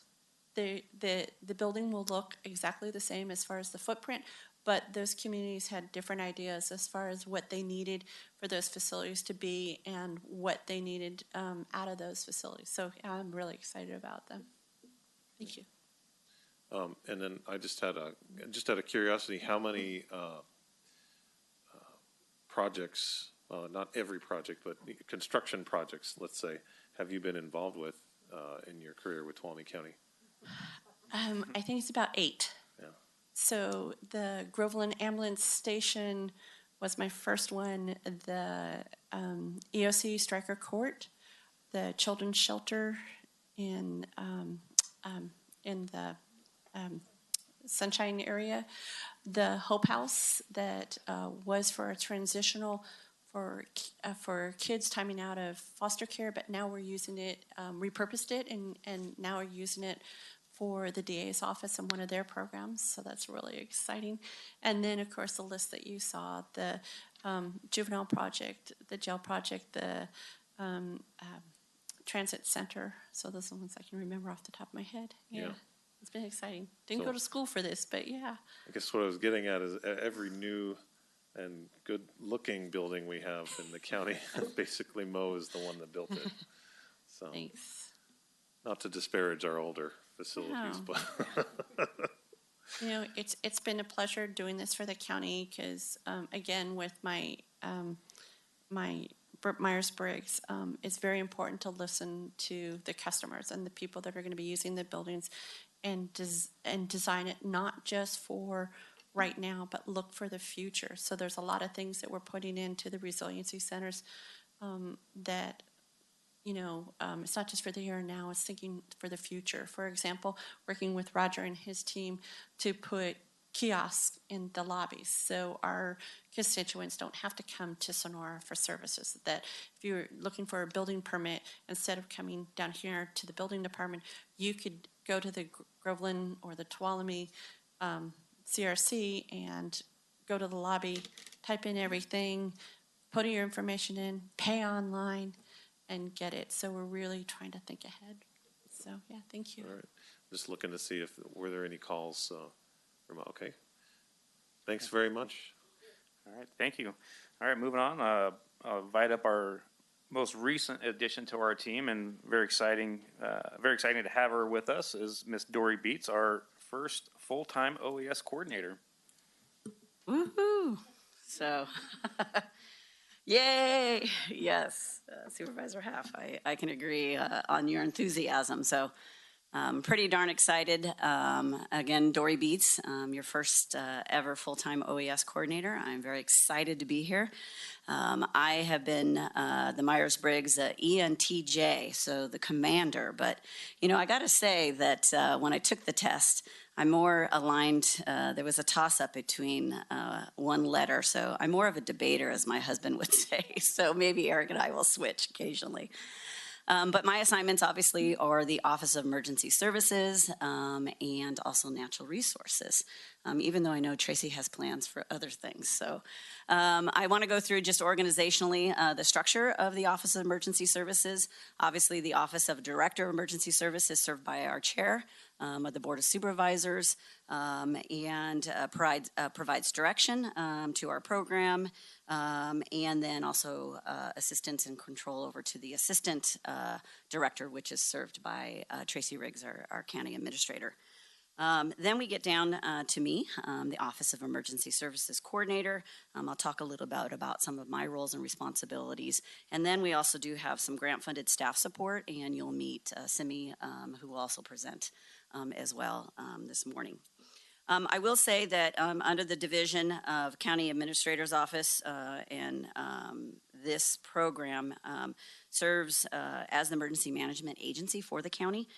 The building will look exactly the same as far as the footprint, but those communities had different ideas as far as what they needed for those facilities to be and what they needed out of those facilities. So I'm really excited about them. Thank you. And then I just out of curiosity, how many projects, not every project, but construction projects, let's say, have you been involved with in your career with Tuolumne County? I think it's about 8. Yeah. So the Groveland Ambulance Station was my first one. The EOC Stryker Court, the Children's Shelter in the Sunshine area, the Hope House that was for a transitional for kids timing out of foster care, but now we're using it, repurposed it, and now we're using it for the DA's office and one of their programs, so that's really exciting. And then, of course, the list that you saw, the juvenile project, the jail project, the transit center, so those are the ones I can remember off the top of my head. Yeah. It's been exciting. Didn't go to school for this, but yeah. I guess what I was getting at is every new and good-looking building we have in the county, basically Mo is the one that built it. So, thanks. Not to disparage our older facilities, No. but it's been a pleasure doing this for the county because, again, with my Myers-Briggs, it's very important to listen to the customers and the people that are going to be using the buildings and design it not just for right now, but look for the future. So there's a lot of things that we're putting into the resiliency centers that, it's not just for the here and now, it's thinking for the future. For example, working with Roger and his team to put kiosks in the lobbies so our constituents don't have to come to Sonora for services. That if you're looking for a building permit, instead of coming down here to the building department, you could go to the Groveland or the Tuolumne CRC and go to the lobby, type in everything, put your information in, pay online, and get it. So we're really trying to think ahead. So yeah, thank you. all right. Just looking to see if were there any calls from, okay. Thanks very much. All right, thank you. All right, moving on. I'll invite up our most recent addition to our team, and very exciting to have her with us is Miss Dory Beats, our first full-time OES coordinator. Woohoo! So, yay! Yes, Supervisor Half, I can agree on your enthusiasm. So, pretty darn excited. Again, Dory Beats, your first ever full-time OES coordinator. I'm very excited to be here. I have been the Myers-Briggs ENTJ, so the commander. But, I got to say that when I took the test, I'm more aligned. There was a toss-up between one letter, so I'm more of a debater, as my husband would say. So maybe Eric and I will switch occasionally. But my assignments obviously are the Office of Emergency Services and also Natural Resources. even though I know Tracy has plans for other things. So I want to go through just organizationally the structure of the Office of Emergency Services. Obviously, the Office of Director of Emergency Services is served by our chair of the Board of Supervisors, and provides direction to our program, and then also assistance and control over to the Assistant Director, which is served by Tracy Riggs, our County Administrator. Then we get down to me, the Office of Emergency Services Coordinator. I'll talk a little bit about some of my roles and responsibilities. And then we also do have some grant-funded staff support, and you'll meet Simi, who will also present as well this morning. I will say that under the Division of County Administrator's Office and this program serves as the emergency management agency for the county.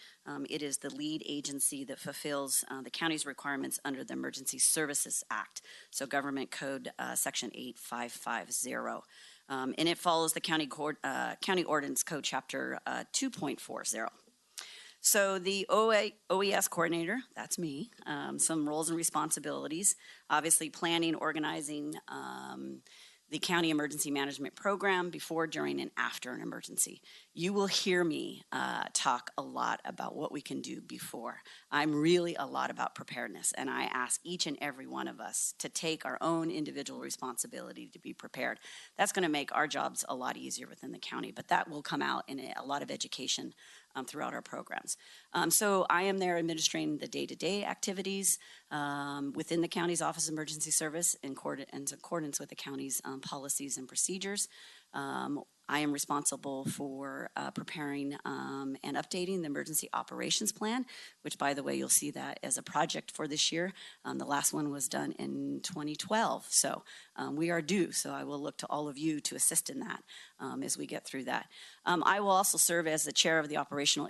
It is the lead agency that fulfills the county's requirements under the Emergency Services Act, so Government Code Section 8550. And it follows the County Ordinance Code Chapter 2.40. So the OES coordinator, that's me, some roles and responsibilities, obviously planning, organizing the county emergency management program before, during, and after an emergency. You will hear me talk a lot about what we can do before. I'm really a lot about preparedness, and I ask each and every one of us to take our own individual responsibility to be prepared. That's going to make our jobs a lot easier within the county, but that will come out in a lot of education throughout our programs. So I am there administering the day-to-day activities within the county's Office of Emergency Service in accordance with the county's policies and procedures. I am responsible for preparing and updating the emergency operations plan, which, by the way, you'll see that as a project for this year. The last one was done in 2012, so we are due. So I will look to all of you to assist in that as we get through that. I will also serve as the chair of the operational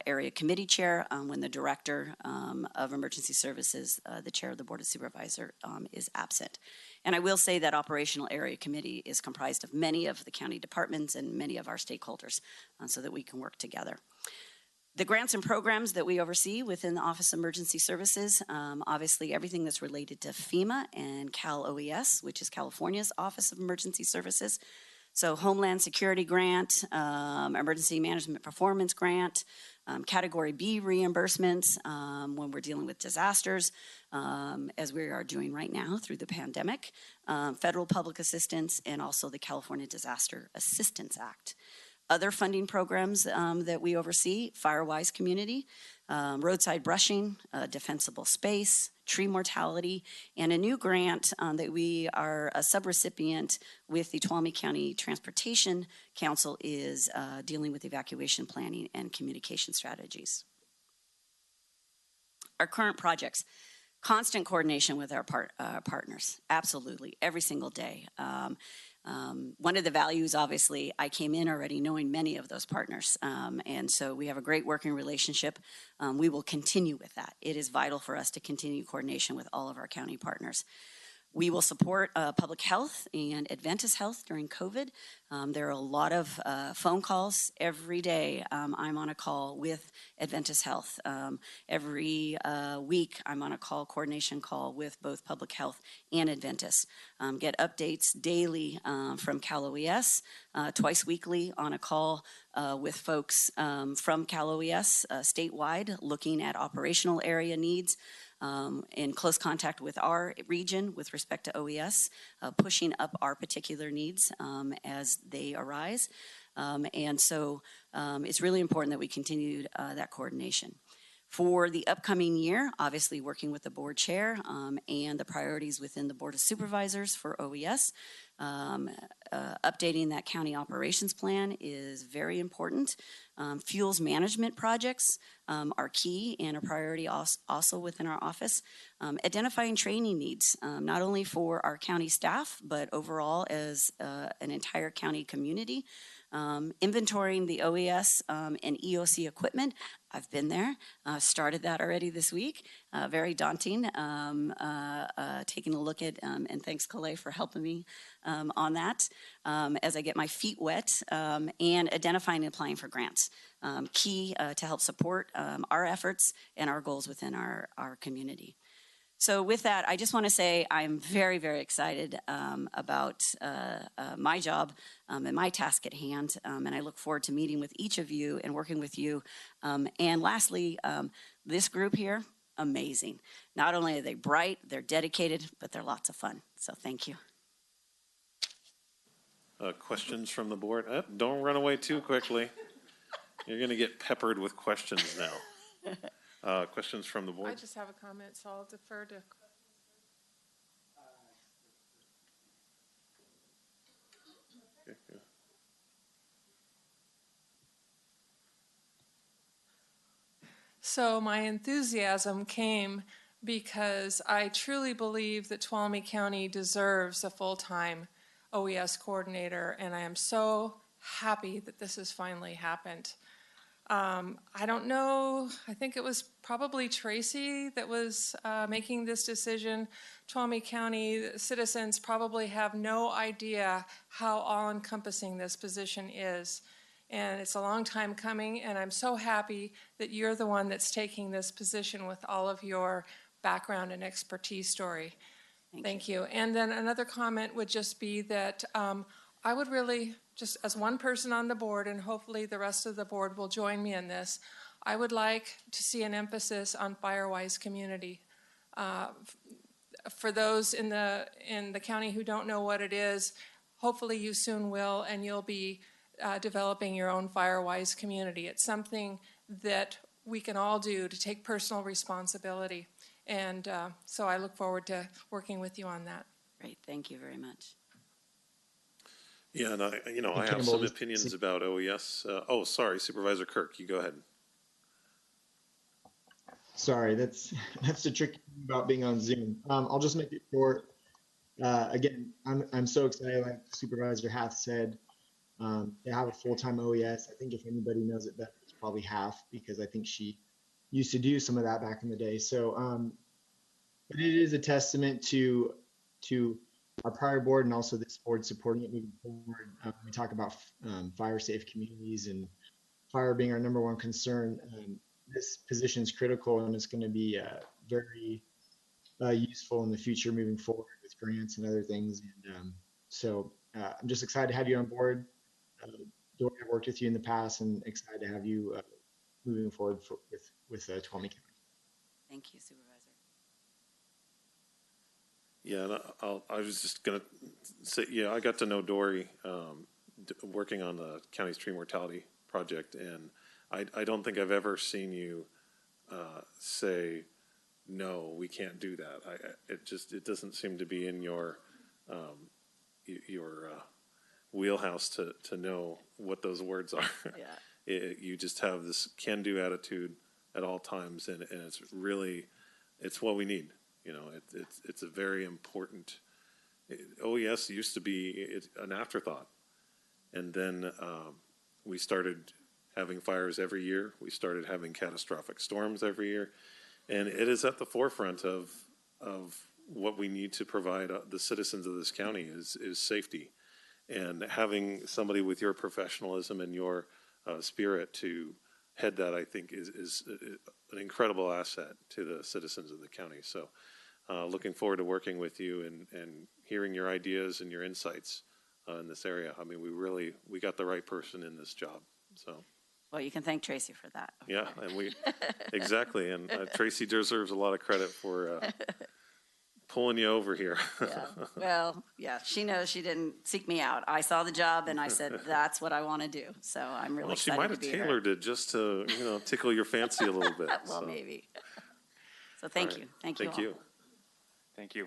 area committee chair when the director of emergency services, the chair of the Board of Supervisors, is absent. And I will say that operational area committee is comprised of many of the county departments and many of our stakeholders so that we can work together. The grants and programs that we oversee within the Office of Emergency Services, obviously everything that's related to FEMA and Cal OES, which is California's Office of Emergency Services. So Homeland Security Grant, Emergency Management Performance Grant, Category B reimbursements when we're dealing with disasters, as we are doing right now through the pandemic, federal public assistance, and also the California Disaster Assistance Act. Other funding programs that we oversee, Firewise Community, roadside brushing, defensible space, tree mortality, and a new grant that we are a subrecipient with the Tuolumne County Transportation Council is dealing with evacuation planning and communication strategies. Our current projects, constant coordination with our partners, absolutely, every single day. One of the values, obviously, I came in already knowing many of those partners, and so we have a great working relationship. We will continue with that. It is vital for us to continue coordination with all of our county partners. We will support public health and Adventist health during COVID. There are a lot of phone calls every day. I'm on a call with Adventist health. Every week, I'm on a coordination call with both public health and Adventist. Get updates daily from Cal OES, twice weekly on a call with folks from Cal OES statewide, looking at operational area needs. In close contact with our region with respect to OES, pushing up our particular needs as they arise. And so it's really important that we continue that coordination. For the upcoming year, obviously working with the board chair and the priorities within the Board of Supervisors for OES, updating that county operations plan is very important. Fuels management projects are key and a priority also within our office. Identifying training needs, not only for our county staff, but overall as an entire county community. Inventorying the OES and EOC equipment. I've been there, started that already this week. Very daunting, taking a look at, and thanks Calais for helping me on that, as I get my feet wet, and identifying and applying for grants. Key to help support our efforts and our goals within our community. So with that, I just want to say I'm very, very excited about my job and my task at hand, and I look forward to meeting with each of you and working with you. And lastly, this group here, amazing. Not only are they bright, they're dedicated, but they're lots of fun. So thank you. Questions from the board? Don't run away too quickly. You're going to get peppered with questions now. Questions from the board? I just have a comment, so I'll defer to. Okay, yeah. So my enthusiasm came because I truly believe that Tuolumne County deserves a full-time OES coordinator, and I am so happy that this has finally happened. I don't know, I think it was probably Tracy that was making this decision. Tuolumne County citizens probably have no idea how all-encompassing this position is. And it's a long time coming, and I'm so happy that you're the one that's taking this position with all of your background and expertise, Dory. Thank you. And then another comment would just be that I would really, just as one person on the board, and hopefully the rest of the board will join me in this, I would like to see an emphasis on Firewise community. For those in the county who don't know what it is, hopefully you soon will, and you'll be developing your own Firewise community. It's something that we can all do to take personal responsibility. And so I look forward to working with you on that. Great, thank you very much. Yeah, and I have some opinions about OES. Sorry, Supervisor Kirk, you go ahead. Sorry, that's the tricky thing about being on Zoom. I'll just make it short. Again, I'm so excited, like Supervisor Hath said, to have a full-time OES. I think if anybody knows it better, it's probably Hath, because I think she used to do some of that back in the day. So, but it is a testament to our prior board and also this board supporting it moving forward. We talk about fire-safe communities and fire being our number one concern. This position is critical, and it's going to be very useful in the future moving forward with grants and other things. And so I'm just excited to have you on board. Dory, I've worked with you in the past, and excited to have you moving forward with Tuolumne County. Thank you, Supervisor. Yeah, and I was just going to say, yeah, I got to know Dory working on the county stream mortality project, and I don't think I've ever seen you say, no, we can't do that. It doesn't seem to be in your wheelhouse to know what those words are. Yeah. You just have this can-do attitude at all times, and it's really, it's what we need. You know, it's a very important. OES used to be an afterthought, and then we started having fires every year. We started having catastrophic storms every year, and it is at the forefront of what we need to provide the citizens of this county is safety, and having somebody with your professionalism and your spirit to head that, I think, is an incredible asset to the citizens of the county. So looking forward to working with you and hearing your ideas and your insights in this area. I mean, we got the right person in this job. So. Well, you can thank Tracy for that. Yeah, and exactly. And Tracy deserves a lot of credit for pulling you over here. Yeah. Well, yeah, she knows she didn't seek me out. I saw the job and I said, that's what I want to do. So I'm really excited to be here. She might have tailored it just to, tickle your fancy a little bit. Well, so. Maybe. So thank you. Thank you all. Thank you. Thank you.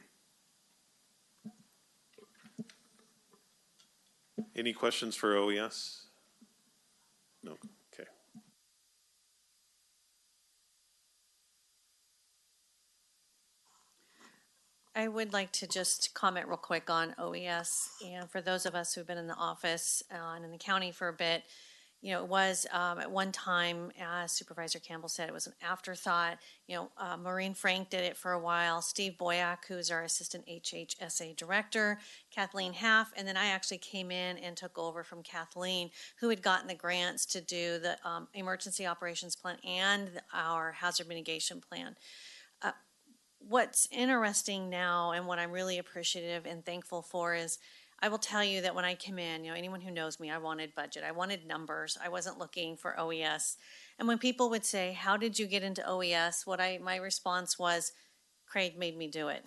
Any questions for OES? No. Okay. I would like to just comment real quick on OES. And for those of us who've been in the office and in the county for a bit, it was at one time, as Supervisor Campbell said, it was an afterthought. Maureen Frank did it for a while. Steve Boyack, who's our assistant HHSA director, Kathleen Haff, and then I actually came in and took over from Kathleen, who had gotten the grants to do the emergency operations plan and our hazard mitigation plan. what's interesting now and what I'm really appreciative and thankful for is I will tell you that when I came in, anyone who knows me, I wanted budget. I wanted numbers. I wasn't looking for OES. And when people would say, "How did you get into OES?" my response was, Craig made me do it.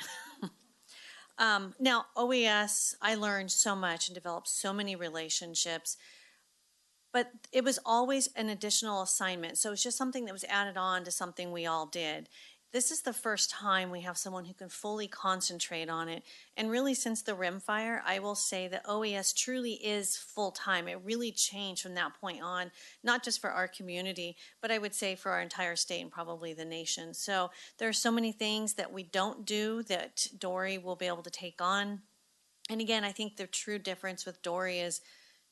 Now, OES, I learned so much and developed so many relationships, but it was always an additional assignment. So it's just something that was added on to something we all did. This is the first time we have someone who can fully concentrate on it. And really, since the rim fire, I will say that OES truly is full-time. It really changed from that point on, not just for our community, but I would say for our entire state and probably the nation. So there are so many things that we don't do that Dory will be able to take on. And again, I think the true difference with Dory is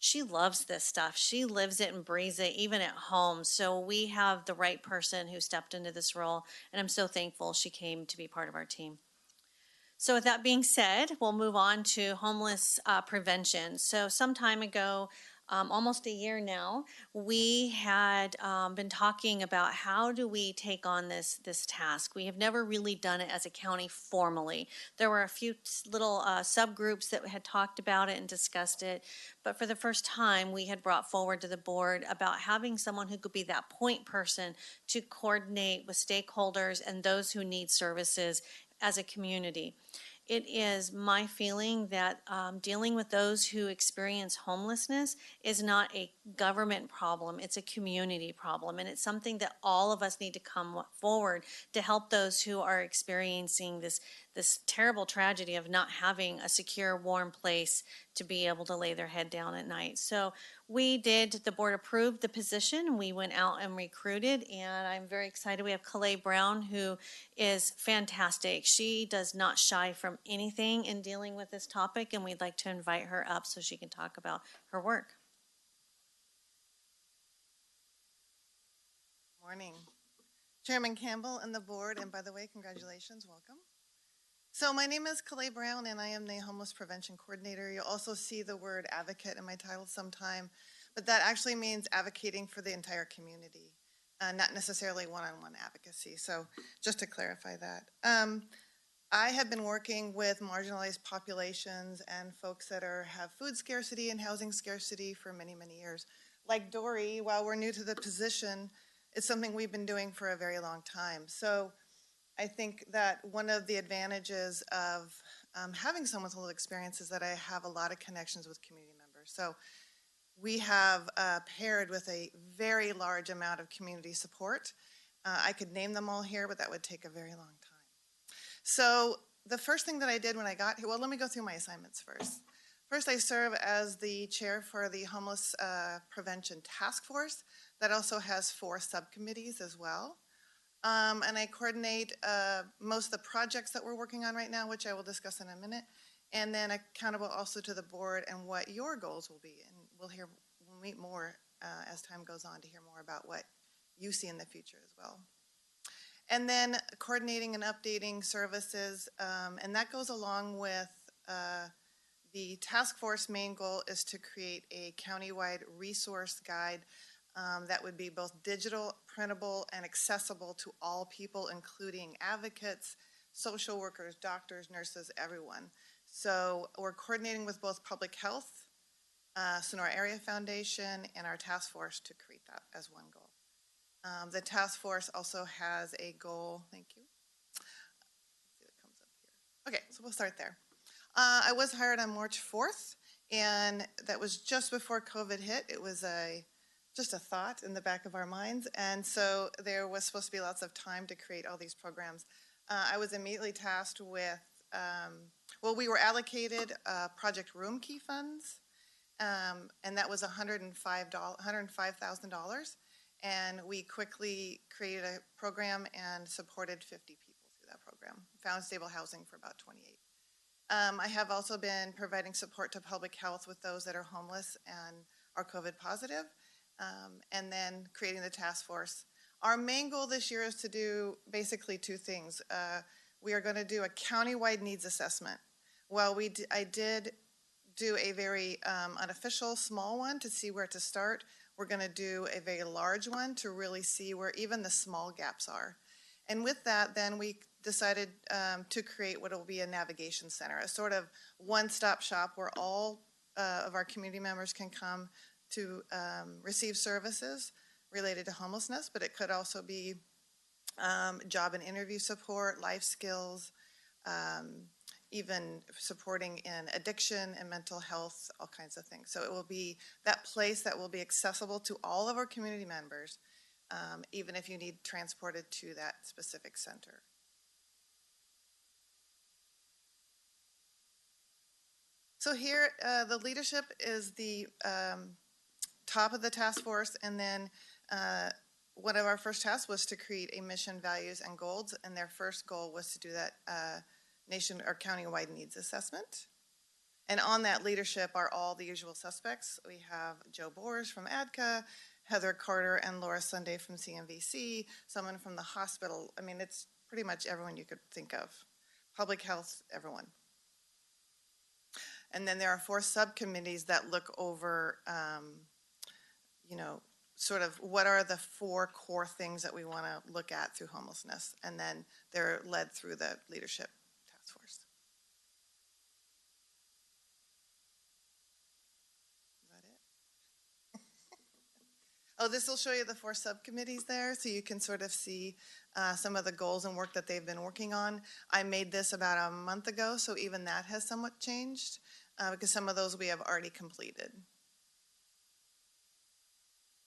she loves this stuff. She lives it and breathes it, even at home. So we have the right person who stepped into this role, and I'm so thankful she came to be part of our team. So with that being said, we'll move on to homeless prevention. So some time ago, almost a year now, we had been talking about how do we take on this task. We have never really done it as a county formally. There were a few little subgroups that had talked about it and discussed it, but for the first time, we had brought forward to the board about having someone who could be that point person to coordinate with stakeholders and those who need services as a community. It is my feeling that dealing with those who experience homelessness is not a government problem, it's a community problem, and it's something that all of us need to come forward to help those who are experiencing this terrible tragedy of not having a secure, warm place to be able to lay their head down at night. So the board approved the position. We went out and recruited, and I'm very excited. We have Calais Brown, who is fantastic. She does not shy from anything in dealing with this topic, and we'd like to invite her up so she can talk about her work. Morning. Chairman Campbell and the board, and by the way, congratulations, welcome. So my name is Calais Brown, and I am the Homeless Prevention Coordinator. You'll also see the word advocate in my title sometime, but that actually means advocating for the entire community, not necessarily one-on-one advocacy. So just to clarify that. I have been working with marginalized populations and folks that have food scarcity and housing scarcity for many, many years. Like Dory, while we're new to the position, it's something we've been doing for a very long time. So I think that one of the advantages of having someone with a little experience is that I have a lot of connections with community members. So we have paired with a very large amount of community support. I could name them all here, but that would take a very long time. So the first thing that I did when I got here, well, let me go through my assignments first. First, I serve as the chair for the Homeless Prevention Task Force. That also has 4 subcommittees as well. And I coordinate most of the projects that we're working on right now, which I will discuss in a minute, and then accountable also to the board and what your goals will be. And we'll meet more as time goes on to hear more about what you see in the future as well. And then coordinating and updating services, and that goes along with the task force main goal is to create a countywide resource guide that would be both digital, printable, and accessible to all people, including advocates, social workers, doctors, nurses, everyone. So we're coordinating with both public health, Sonora Area Foundation, and our task force to create that as one goal. The task force also has a goal, thank you. Let's see what comes up here. Okay, so we'll start there. I was hired on March 4th, and that was just before COVID hit. It was just a thought in the back of our minds, and so there was supposed to be lots of time to create all these programs. I was immediately tasked with, we were allocated Project Room Key funds, and that was $105,000, and we quickly created a program and supported 50 people through that program, found stable housing for about 28. I have also been providing support to public health with those that are homeless and are COVID positive, and then creating the task force. Our main goal this year is to do basically 2 things. We are going to do a countywide needs assessment. Well, I did do a very unofficial small one to see where to start. We're going to do a very large one to really see where even the small gaps are. And with that, then we decided to create what will be a navigation center, a sort of one-stop shop where all of our community members can come to receive services related to homelessness, but it could also be job and interview support, life skills, even supporting in addiction and mental health, all kinds of things. So it will be that place that will be accessible to all of our community members, even if you need transported to that specific center. So here, the leadership is the top of the task force, and then one of our first tasks was to create a mission, values, and goals, and their first goal was to do that nation or county-wide needs assessment. And on that leadership are all the usual suspects. We have Joe Bors from ADCA, Heather Carter and Laura Sunday from CMVC, someone from the hospital. I mean, it's pretty much everyone you could think of. Public health, everyone. And then there are 4 subcommittees that look over, you know, sort of what are the 4 core things that we want to look at through homelessness. And then they're led through the leadership task force. Is that it? Oh, this will show you the 4 subcommittees there, so you can sort of see some of the goals and work that they've been working on. I made this about a month ago, so even that has somewhat changed because some of those we have already completed.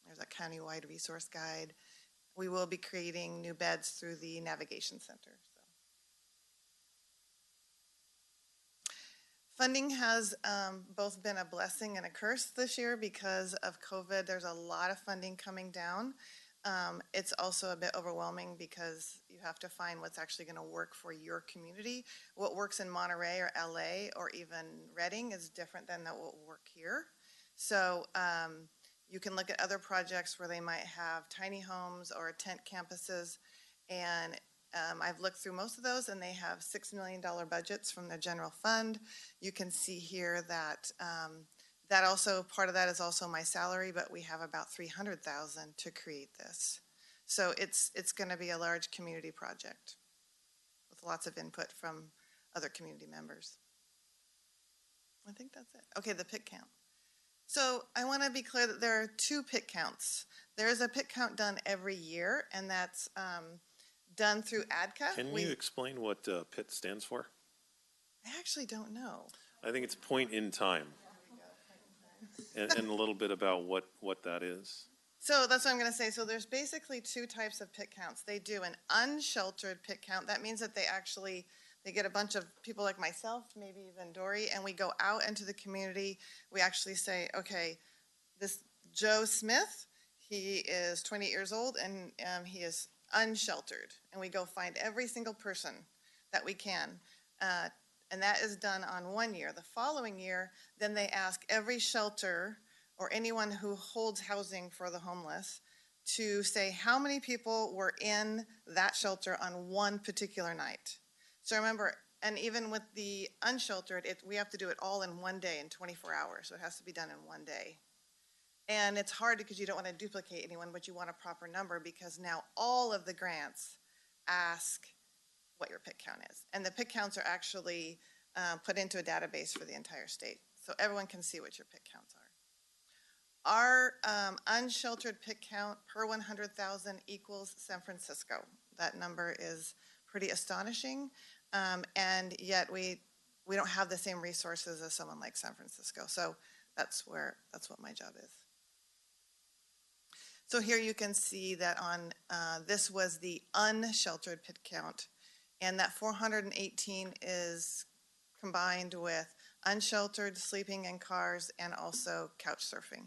There's a county-wide resource guide. We will be creating new beds through the navigation center. So. Funding has both been a blessing and a curse this year because of COVID. There's a lot of funding coming down. It's also a bit overwhelming because you have to find what's actually going to work for your community. What works in Monterey or LA or even Redding is different than what will work here. So you can look at other projects where they might have tiny homes or tent campuses, and I've looked through most of those, and they have $6 million budgets from their general fund. You can see here that that also, part of that is also my salary, but we have about $300,000 to create this. So it's going to be a large community project with lots of input from other community members. I think that's it. Okay, the pit count. So I want to be clear that there are 2 pit counts. There is a pit count done every year, and that's done through ADCA. Can you explain what PIT stands for? I actually don't know. I think it's point in time. And a little bit about what that is. So that's what I'm going to say. So there's basically 2 types of pit counts. They do an unsheltered pit count. That means that they get a bunch of people like myself, maybe even Dory, and we go out into the community. We actually say, okay, this Joe Smith, he is 28 years old and he is unsheltered. And we go find every single person that we can. And that is done on 1 year. The following year, then they ask every shelter or anyone who holds housing for the homeless to say how many people were in that shelter on one particular night. So remember, and even with the unsheltered, we have to do it all in 1 day in 24 hours. So it has to be done in 1 day. And it's hard because you don't want to duplicate anyone, but you want a proper number because now all of the grants ask what your pit count is. And the pit counts are actually put into a database for the entire state. So everyone can see what your pit counts are. Our unsheltered pit count per 100,000 equals San Francisco. That number is pretty astonishing. And yet we don't have the same resources as someone like San Francisco. So that's what my job is. So here you can see that on, this was the unsheltered pit count, and that 418 is combined with unsheltered, sleeping in cars, and also couch surfing.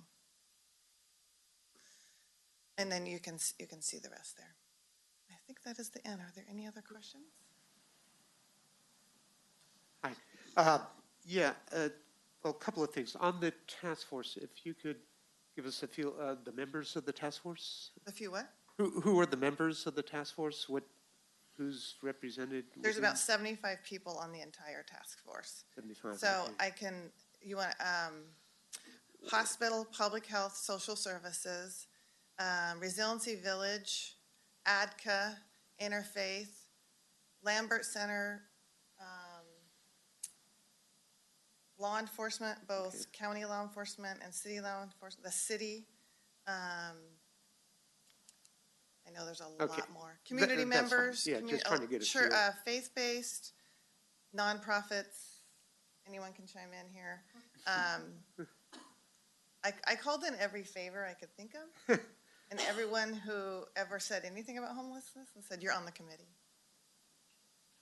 And then you can see the rest there. I think that is the end. Are there any other questions? Hi. Well, a couple of things. On the task force, if you could give us a few, the members of the task force? A few what? Who are the members of the task force? Who's represented? There's about 75 people on the entire task force. 75. So okay. you want hospital, public health, social services, Resiliency Village, ADCA, Interfaith, Lambert Center, law enforcement, both county law enforcement and city law enforcement, the city. I know there's a Okay. lot more. Community That's fine. members. Yeah, just trying to get a Sure, feel. faith-based, nonprofits, anyone can chime in here. I called in every favor I could think of, and everyone who ever said anything about homelessness and said, you're on the committee.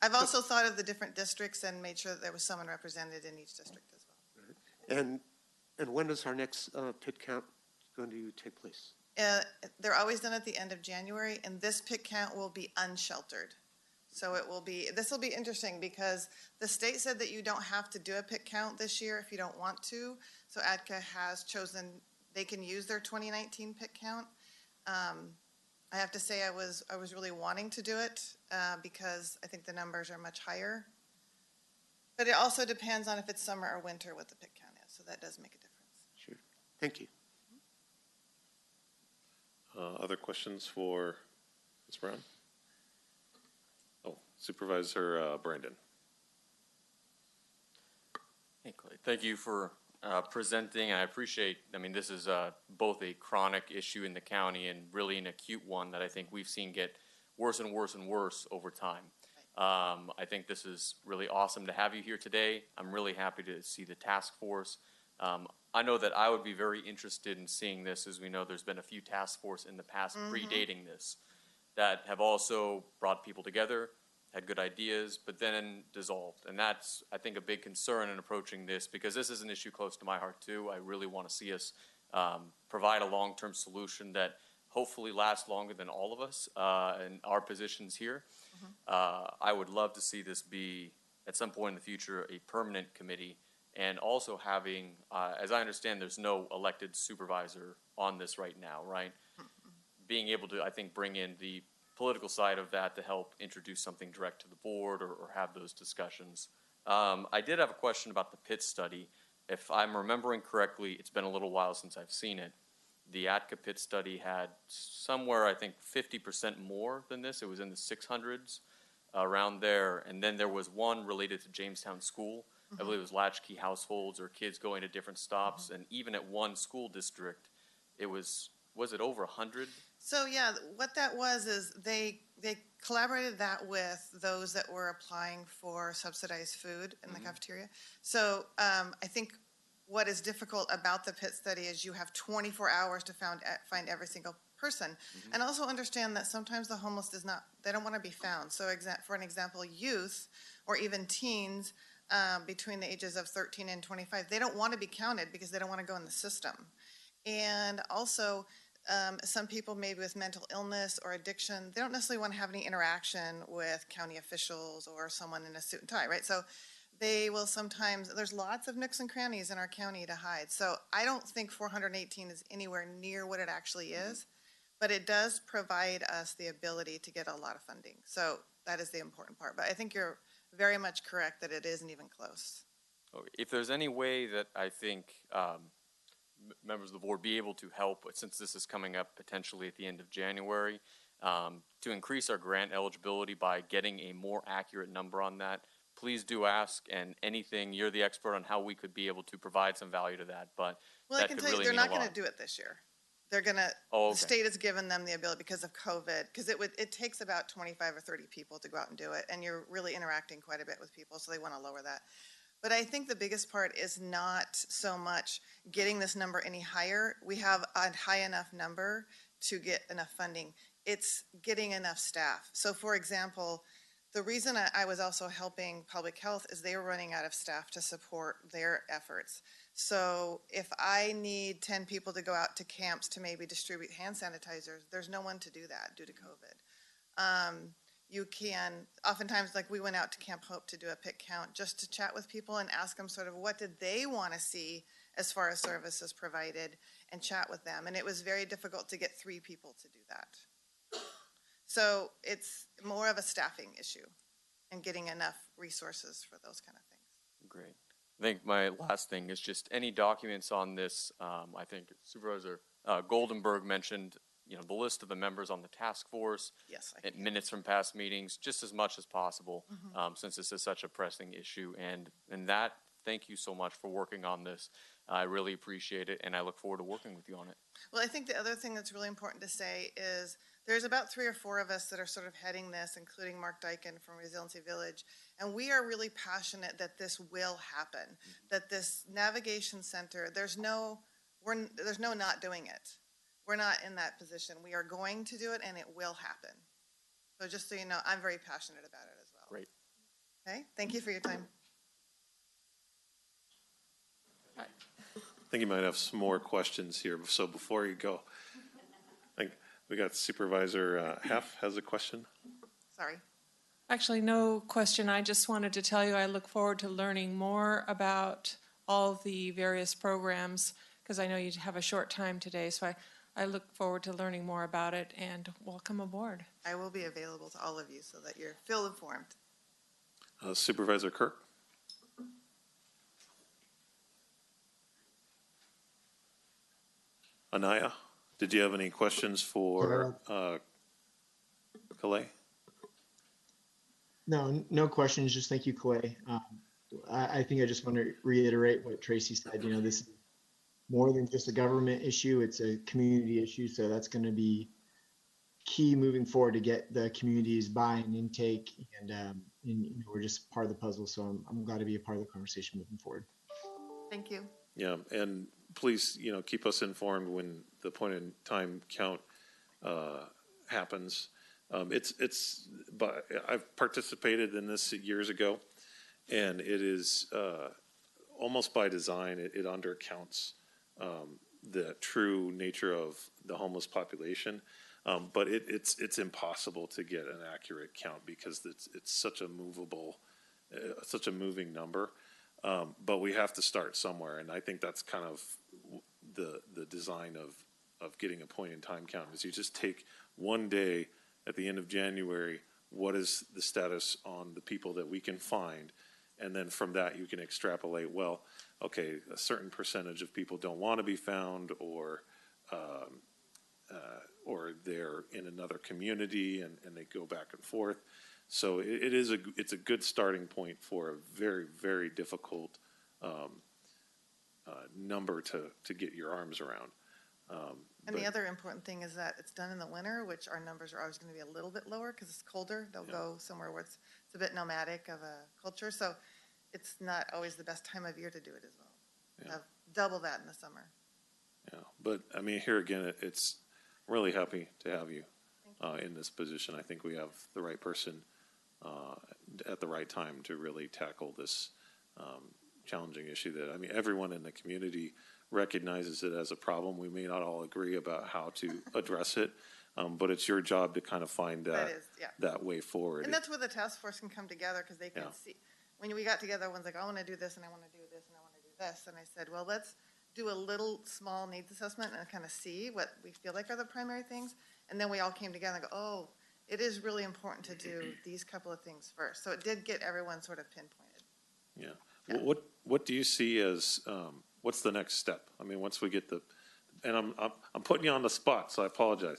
I've also thought of the different districts and made sure that there was someone represented in each district as well. And when is our next pit count going to take place? They're always done at the end of January, and this pit count will be unsheltered. So this will be interesting because the state said that you don't have to do a pit count this year if you don't want to. So ADCA has chosen, they can use their 2019 pit count. I have to say I was really wanting to do it because I think the numbers are much higher. But it also depends on if it's summer or winter what the pit count is. So that does make a difference. Sure. Thank you. Other questions for Ms. Brown? Oh, Supervisor Brandon. Hey, Clay. Thank you for presenting, and I appreciate, this is both a chronic issue in the county and really an acute one that I think we've seen get worse and worse and worse over time. I think this is really awesome to have you here today. I'm really happy to see the task force. I know that I would be very interested in seeing this, as we know there's been a few task force in the past predating this that have also brought people together, had good ideas, but then dissolved. And that's, I think, a big concern in approaching this, because this is an issue close to my heart too. I really want to see us provide a long-term solution that hopefully lasts longer than all of us in our positions here. I would love to see this be, at some point in the future, a permanent committee, and also having, as I understand, there's no elected supervisor on this right now, right? Being able to, I think, bring in the political side of that to help introduce something direct to the board or have those discussions. I did have a question about the PIT study. If I'm remembering correctly, it's been a little while since I've seen it. The ATCA PIT study had somewhere, I think, 50% more than this. It was in the 600s, around there. And then there was one related to Jamestown School. I believe it was latchkey households or kids going to different stops. And even at one school district, it was it over 100? So yeah, what that was is they collaborated that with those that were applying for subsidized food in the cafeteria. So I think what is difficult about the PIT study is you have 24 hours to find every single person. And also understand that sometimes the homeless they don't want to be found. So for an example, youth or even teens between the ages of 13 and 25, they don't want to be counted because they don't want to go in the system. And also, some people maybe with mental illness or addiction, they don't necessarily want to have any interaction with county officials or someone in a suit and tie, right? So they will sometimes, there's lots of nooks and crannies in our county to hide. So I don't think 418 is anywhere near what it actually is, but it does provide us the ability to get a lot of funding. So that is the important part. But I think you're very much correct that it isn't even close. If there's any way that I think members of the board be able to help, since this is coming up potentially at the end of January, to increase our grant eligibility by getting a more accurate number on that, please do ask, and anything, you're the expert on how we could be able to provide some value to that, but well, that I can could tell you, really they're mean a not going lot. to do it this year. They're going to, Oh, okay. The state has given them the ability because of COVID, because it takes about 25 or 30 people to go out and do it, and you're really interacting quite a bit with people, so they want to lower that. But I think the biggest part is not so much getting this number any higher. We have a high enough number to get enough funding. It's getting enough staff. So for example, the reason I was also helping public health is they were running out of staff to support their efforts. So if I need 10 people to go out to camps to maybe distribute hand sanitizers, there's no one to do that due to COVID. You can, oftentimes, like we went out to Camp Hope to do a pit count just to chat with people and ask them sort of what did they want to see as far as services provided and chat with them. And it was very difficult to get 3 people to do that. So it's more of a staffing issue and getting enough resources for those kind of things. Great. I think my last thing is just any documents on this. I think Supervisor Goldenberg mentioned the list of the members on the task force, Yes, minutes from past meetings, just as much as possible, since this is such a pressing issue. And that, thank you so much for working on this. I really appreciate it, and I look forward to working with you on it. Well, I think the other thing that's really important to say is there's about 3 or 4 of us that are sort of heading this, including Mark Dyken from Resiliency Village. And we are really passionate that this will happen, that this navigation center, there's no not doing it. We're not in that position. We are going to do it, and it will happen. So just so you know, I'm very passionate about it as well. Great. Okay, thank you for your time. I think you might have some more questions here. So before you go, I think we got Supervisor Heff has a question. Sorry. Actually, no question. I just wanted to tell you I look forward to learning more about all the various programs because I know you have a short time today. So I look forward to learning more about it and welcome aboard. I will be available to all of you so that you're fully informed. Supervisor Kirk. Anaya, did you have any questions for Calais? No questions. Just thank you, Clay. I think I just want to reiterate what Tracy said. This is more than just a government issue. It's a community issue. So that's going to be key moving forward to get the community's buy-in intake. And we're just part of the puzzle. So I'm glad to be a part of the conversation moving forward. Thank you. Yeah, and please, keep us informed when the point in time count happens. But I've participated in this years ago, and it is almost by design. It undercounts the true nature of the homeless population, but it's impossible to get an accurate count because it's such a moving number. But we have to start somewhere, and I think that's kind of the design of getting a point in time count is you just take one day at the end of January, what is the status on the people that we can find, and then from that you can extrapolate, well, okay, a certain percentage of people don't want to be found, or they're in another community and they go back and forth. So it's a good starting point for a very, very difficult number to get your arms around. And the other important thing is that it's done in the winter, which our numbers are always going to be a little bit lower because it's colder. They'll go somewhere where it's a bit nomadic of a culture. So it's not always the best time of year to do it as well. Yeah. Have double that in the summer. Yeah, but I mean, here again, it's really happy to have you in this position. I think we have the right person at the right time to really tackle this challenging issue that, I mean, everyone in the community recognizes it as a problem. We may not all agree about how to address it, but it's your job to kind of find that way forward. And that's where the task force can come together because they can see. When we got together, everyone's like, I want to do this and I want to do this and I want to do this. And I said, well, let's do a little small needs assessment and kind of see what we feel like are the primary things. And then we all came together and go, oh, it is really important to do these couple of things first. So it did get everyone sort of pinpointed. Yeah. What do you see as what's the next step? I mean, once we get and I'm putting you on the spot, so I apologize.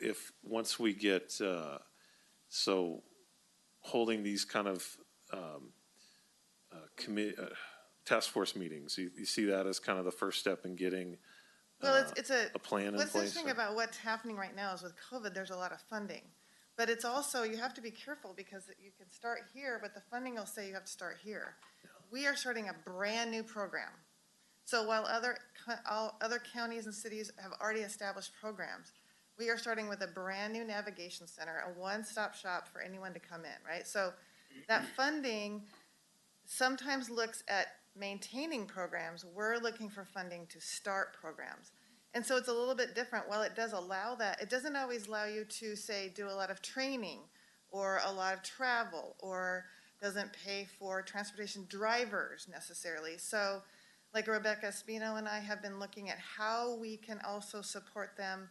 If once we get holding these kind of task force meetings, you see that as kind of the first step in getting a plan in place? What's interesting about what's happening right now is with COVID, there's a lot of funding. But it's also, you have to be careful because you can start here, but the funding will say you have to start here. Yeah. We are starting a brand new program. So while other counties and cities have already established programs, we are starting with a brand new navigation center, a one-stop shop for anyone to come in, right? So that funding sometimes looks at maintaining programs. We're looking for funding to start programs. And so it's a little bit different. While it does allow that, it doesn't always allow you to, say, do a lot of training or a lot of travel, or doesn't pay for transportation drivers necessarily. So like Rebecca Espino and I have been looking at how we can also support them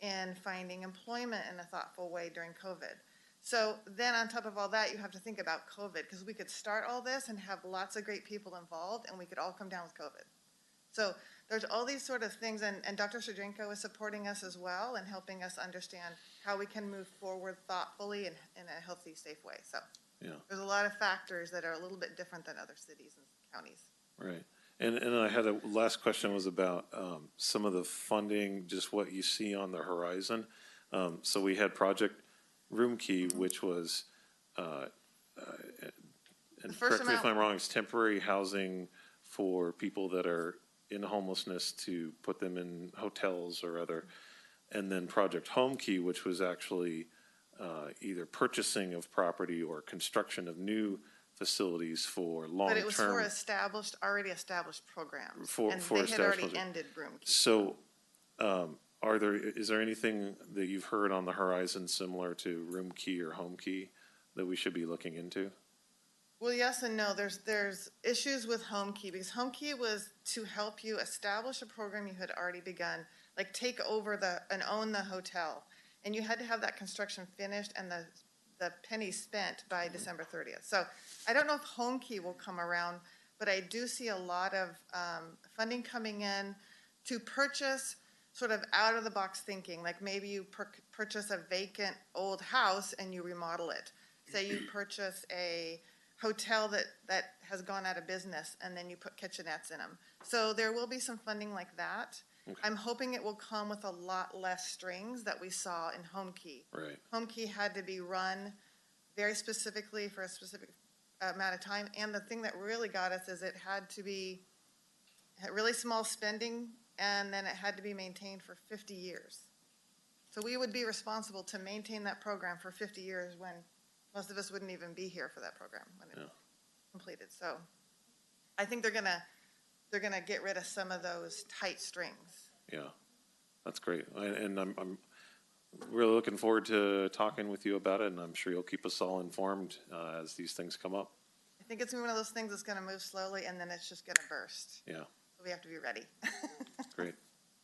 in finding employment in a thoughtful way during COVID. So then on top of all that, you have to think about COVID, because we could start all this and have lots of great people involved and we could all come down with COVID. So there's all these sort of things, and Dr. Shadrenko is supporting us as well and helping us understand how we can move forward thoughtfully and in a healthy, safe way. So Yeah. there's a lot of factors that are a little bit different than other cities and counties. Right. And I had a last question was about some of the funding, just what you see on the horizon. So we had Project Room Key, which was, and first correct me if amount- I'm wrong, it's temporary housing for people that are in homelessness to put them in hotels or other. And then Project Home Key, which was actually either purchasing of property or construction of new facilities for long-term. But it was for already established programs. For And they had established already programs. ended Room Key. So, is there anything that you've heard on the horizon similar to Room Key or Home Key that we should be looking into? Well, yes and no. There's issues with Home Key because Home Key was to help you establish a program you had already begun, like take over and own the hotel. And you had to have that construction finished and the penny spent by December 30th. So I don't know if Home Key will come around, but I do see a lot of funding coming in to purchase sort of out of the box thinking. Like maybe you purchase a vacant old house and you remodel it. Say you purchase a hotel that has gone out of business and then you put kitchenettes in them. So there will be some funding like that. Okay. I'm hoping it will come with a lot less strings that we saw in Home Key. Right. Home Key had to be run very specifically for a specific amount of time. And the thing that really got us is it had to be really small spending and then it had to be maintained for 50 years. So we would be responsible to maintain that program for 50 years when most of us wouldn't even be here for that program when it's completed. So I think they're gonna get rid of some of those tight strings. Yeah, that's great. And I'm really looking forward to talking with you about it, and I'm sure you'll keep us all informed as these things come up. I think it's one of those things that's gonna move slowly and then it's just gonna burst. Yeah. So we have to be ready. Great.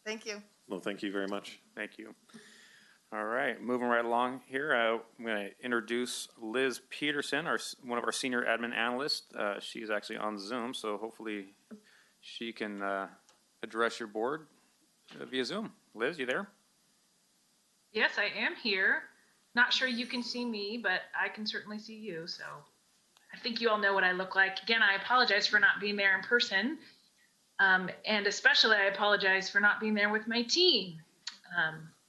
Thank you. Well, thank you very much. Thank you. All right, moving right along here, I'm going to introduce Liz Peterson, one of our senior admin analysts. She's actually on Zoom, so hopefully she can address your board via Zoom. Liz, you there? Yes, I am here. Not sure you can see me, but I can certainly see you. So I think you all know what I look like. Again, I apologize for not being there in person. And especially I apologize for not being there with my team.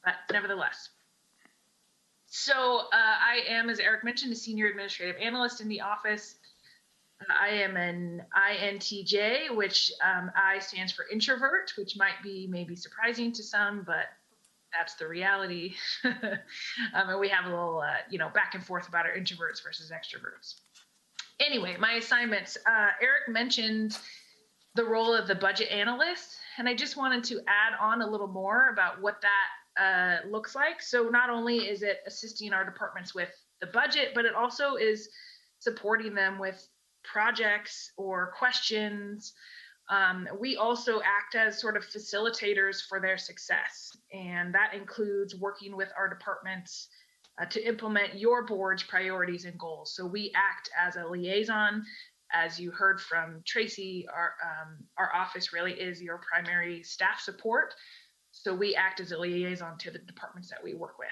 But nevertheless. So I am, as Eric mentioned, a senior administrative analyst in the office. I am an INTJ, which I stands for introvert, which might be maybe surprising to some, but that's the reality. And we have a little, back and forth about our introverts versus extroverts. Anyway, my assignments. Eric mentioned the role of the budget analyst, and I just wanted to add on a little more about what that looks like. So not only is it assisting our departments with the budget, but it also is supporting them with projects or questions. We also act as sort of facilitators for their success. And that includes working with our departments to implement your board's priorities and goals. So we act as a liaison. As you heard from Tracy, our office really is your primary staff support. So we act as a liaison to the departments that we work with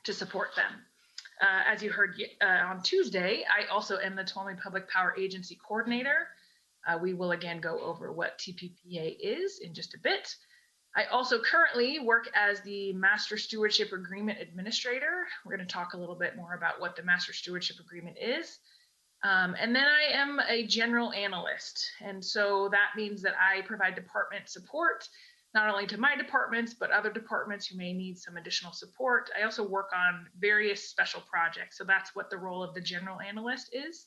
to support them. As you heard on Tuesday, I also am the Tuolumne Public Power Agency Coordinator. We will again go over what TPPA is in just a bit. I also currently work as the Master Stewardship Agreement Administrator. We're going to talk a little bit more about what the Master Stewardship Agreement is. And then I am a general analyst. And so that means that I provide department support, not only to my departments, but other departments who may need some additional support. I also work on various special projects. So that's what the role of the general analyst is,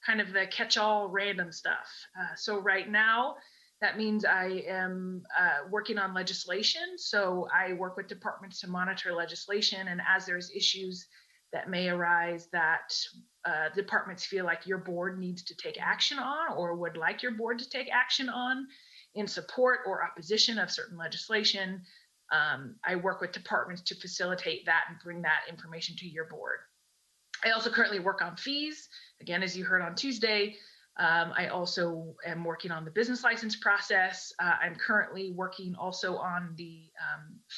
kind of the catch-all random stuff. So right now, that means I am working on legislation. So I work with departments to monitor legislation. And as there's issues that may arise that departments feel like your board needs to take action on or would like your board to take action on in support or opposition of certain legislation, I work with departments to facilitate that and bring that information to your board. I also currently work on fees. Again, as you heard on Tuesday, I also am working on the business license process. I'm currently working also on the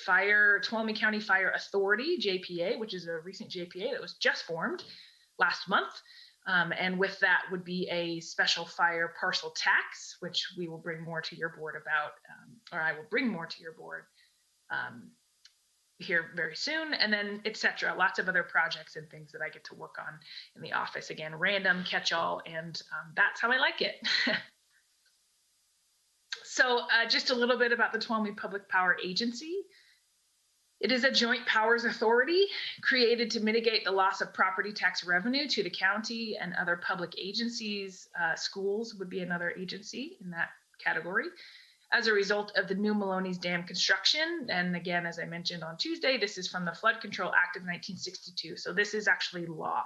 Tuolumne County Fire Authority, JPA, which is a recent JPA that was just formed last month. And with that would be a special fire parcel tax, which we will bring more to your board about, or I will bring more to your board here very soon, and then etc. Lots of other projects and things that I get to work on in the office. Again, random catch-all, and that's how I like it. So just a little bit about the Tuolumne Public Power Agency. It is a joint powers authority created to mitigate the loss of property tax revenue to the county and other public agencies. Schools would be another agency in that category, as a result of the new Maloney's Dam construction. And again, as I mentioned on Tuesday, this is from the Flood Control Act of 1962. So this is actually law.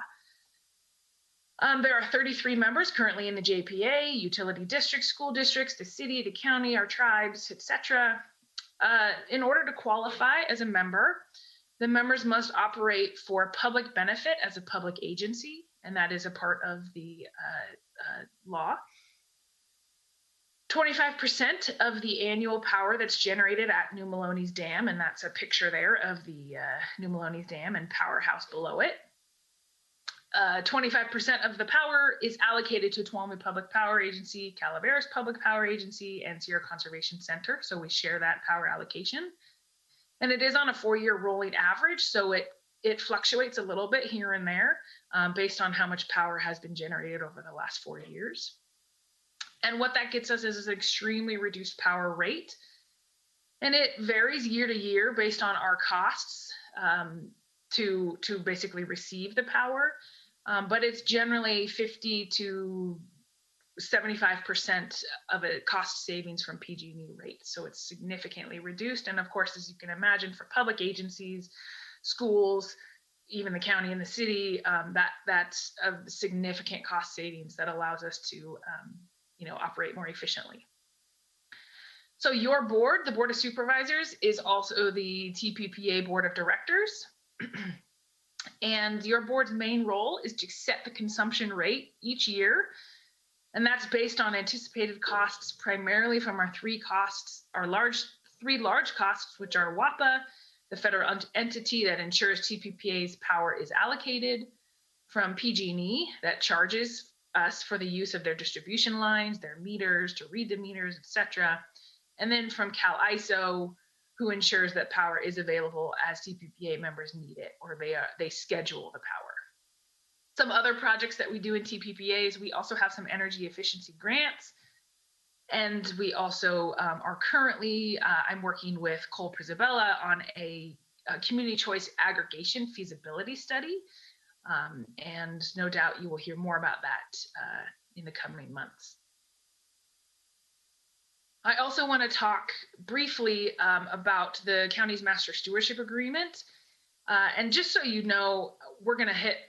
There are 33 members currently in the JPA, utility districts, school districts, the city, the county, our tribes, etc. In order to qualify as a member, the members must operate for public benefit as a public agency, and that is a part of the law. 25% of the annual power that's generated at New Maloney's Dam, and that's a picture there of the New Maloney's Dam and powerhouse below it. 25% of the power is allocated to Tuolumne Public Power Agency, Calaveras Public Power Agency, and Sierra Conservation Center. So we share that power allocation. And it is on a 4-year rolling average, so it fluctuates a little bit here and there based on how much power has been generated over the last 4 years. And what that gets us is an extremely reduced power rate. And it varies year to year based on our costs to basically receive the power. But it's generally 50 to 75% of a cost savings from PG&E rates. So it's significantly reduced. And of course, as you can imagine, for public agencies, schools, even the county and the city, that's a significant cost savings that allows us to operate more efficiently. So your board, the Board of Supervisors, is also the TPPA Board of Directors. And your board's main role is to set the consumption rate each year. And that's based on anticipated costs, primarily from our three large costs, which are WAPA, the federal entity that ensures TPPA's power is allocated, from PG&E that charges us for the use of their distribution lines, their meters, to read the meters, etc. And then from CalISO, who ensures that power is available as TPPA members need it, or they schedule the power. Some other projects that we do in TPPAs, we also have some energy efficiency grants. And we also are currently, I'm working with Cole Prisabella on a community choice aggregation feasibility study. And no doubt you will hear more about that in the coming months. I also want to talk briefly about the county's master stewardship agreement. And just so you know,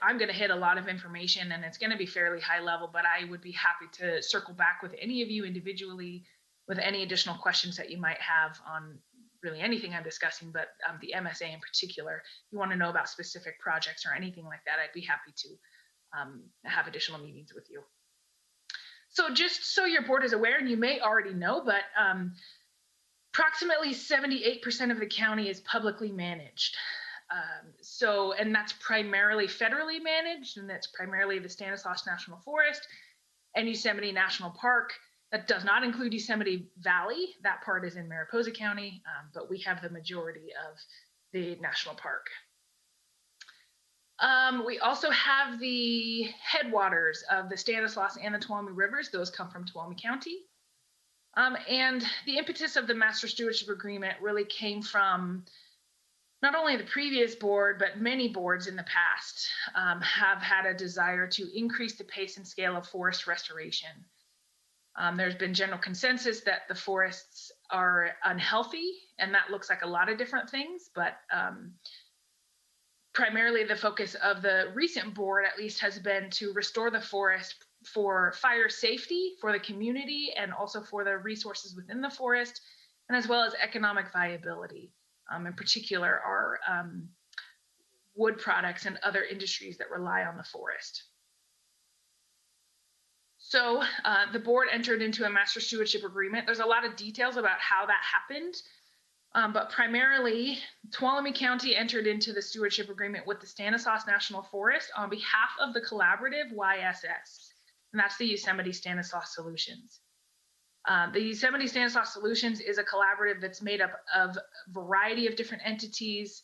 I'm going to hit a lot of information, and it's going to be fairly high level, but I would be happy to circle back with any of you individually with any additional questions that you might have on really anything I'm discussing, but the MSA in particular. If you want to know about specific projects or anything like that, I'd be happy to have additional meetings with you. So just so your board is aware, and you may already know, but approximately 78% of the county is publicly managed. And that's primarily federally managed, and that's primarily the Stanislaus National Forest and Yosemite National Park. That does not include Yosemite Valley. That part is in Mariposa County, but we have the majority of the national park. We also have the headwaters of the Stanislaus and the Tuolumne Rivers. Those come from Tuolumne County. And the impetus of the Master Stewardship Agreement really came from not only the previous board, but many boards in the past have had a desire to increase the pace and scale of forest restoration. There's been general consensus that the forests are unhealthy, and that looks like a lot of different things, but primarily the focus of the recent board, at least, has been to restore the forest for fire safety, for the community, and also for the resources within the forest, and as well as economic viability. In particular, our wood products and other industries that rely on the forest. So the board entered into a master stewardship agreement. There's a lot of details about how that happened, but primarily Tuolumne County entered into the stewardship agreement with the Stanislaus National Forest on behalf of the collaborative YSS, and that's the Yosemite Stanislaus Solutions. The Yosemite Stanislaus Solutions is a collaborative that's made up of a variety of different entities,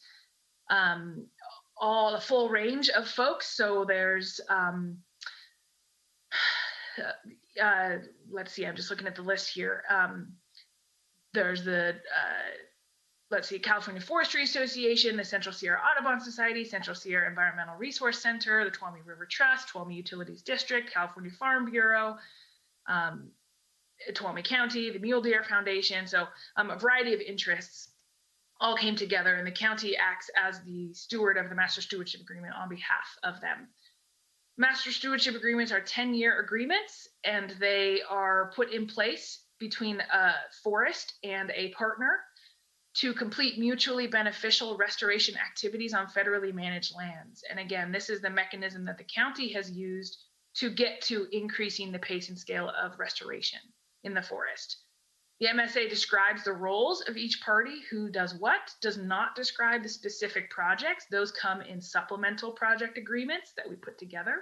all a full range of folks. So there's let's see, I'm just looking at the list here. There's the, let's see, California Forestry Association, the Central Sierra Audubon Society, Central Sierra Environmental Resource Center, the Tuolumne River Trust, Tuolumne Utilities District, California Farm Bureau, Tuolumne County, the Mule Deer Foundation. So a variety of interests all came together, and the county acts as the steward of the Master Stewardship Agreement on behalf of them. Master Stewardship Agreements are 10-year agreements, and they are put in place between a forest and a partner to complete mutually beneficial restoration activities on federally managed lands. And again, this is the mechanism that the county has used to get to increasing the pace and scale of restoration in the forest. The MSA describes the roles of each party who does what, does not describe the specific projects. Those come in supplemental project agreements that we put together.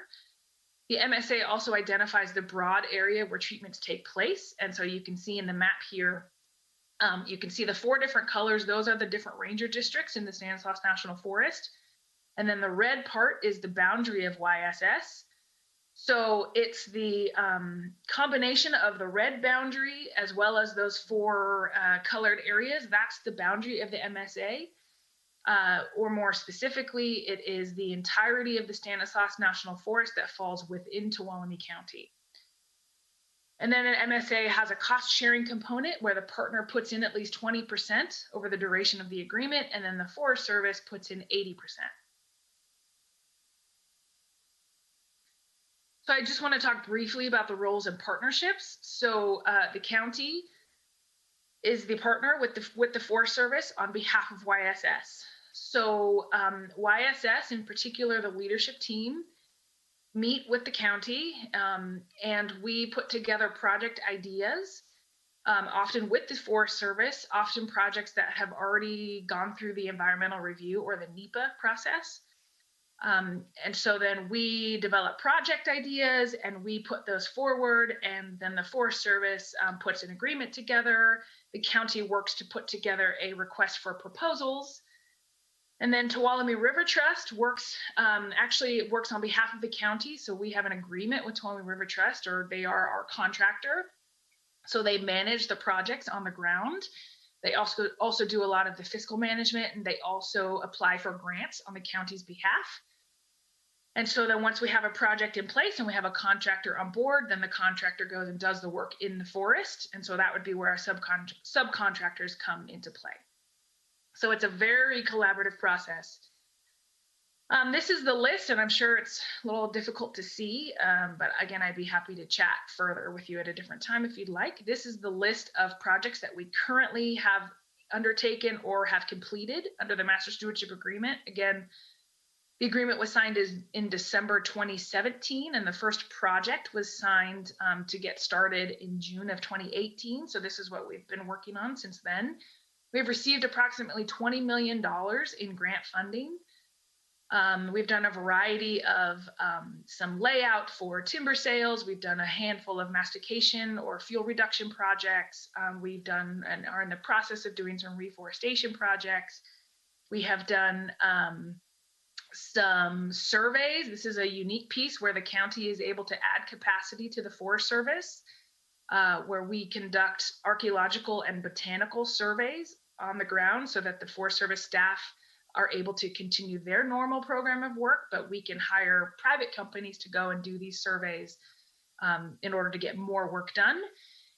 The MSA also identifies the broad area where treatments take place. And so you can see in the map here, you can see the 4 different colors. Those are the different ranger districts in the Stanislaus National Forest. And then the red part is the boundary of YSS. So it's the combination of the red boundary as well as those 4 colored areas. That's the boundary of the MSA. Or more specifically, it is the entirety of the Stanislaus National Forest that falls within Tuolumne County. And then an MSA has a cost sharing component where the partner puts in at least 20% over the duration of the agreement, and then the Forest Service puts in 80%. So I just want to talk briefly about the roles and partnerships. So the county is the partner with the Forest Service on behalf of YSS. So YSS, in particular, the leadership team, meet with the county, and we put together project ideas, often with the Forest Service, often projects that have already gone through the environmental review or the NEPA process. And so then we develop project ideas and we put those forward, and then the Forest Service puts an agreement together. The county works to put together a request for proposals. And then Tuolumne River Trust works on behalf of the county. So we have an agreement with Tuolumne River Trust, or they are our contractor. So they manage the projects on the ground. They also do a lot of the fiscal management, and they also apply for grants on the county's behalf. And so then once we have a project in place and we have a contractor on board, then the contractor goes and does the work in the forest. And so that would be where our subcontractors come into play. So it's a very collaborative process. This is the list, and I'm sure it's a little difficult to see, but again, I'd be happy to chat further with you at a different time if you'd like. This is the list of projects that we currently have undertaken or have completed under the Master Stewardship Agreement. Again, the agreement was signed in December 2017, and the first project was signed to get started in June of 2018. So this is what we've been working on since then. We've received approximately $20 million in grant funding. We've done a variety of some layout for timber sales. We've done a handful of mastication or fuel reduction projects. We've done and are in the process of doing some reforestation projects. We have done some surveys. This is a unique piece where the county is able to add capacity to the Forest Service, where we conduct archaeological and botanical surveys on the ground so that the Forest Service staff are able to continue their normal program of work, but we can hire private companies to go and do these surveys in order to get more work done.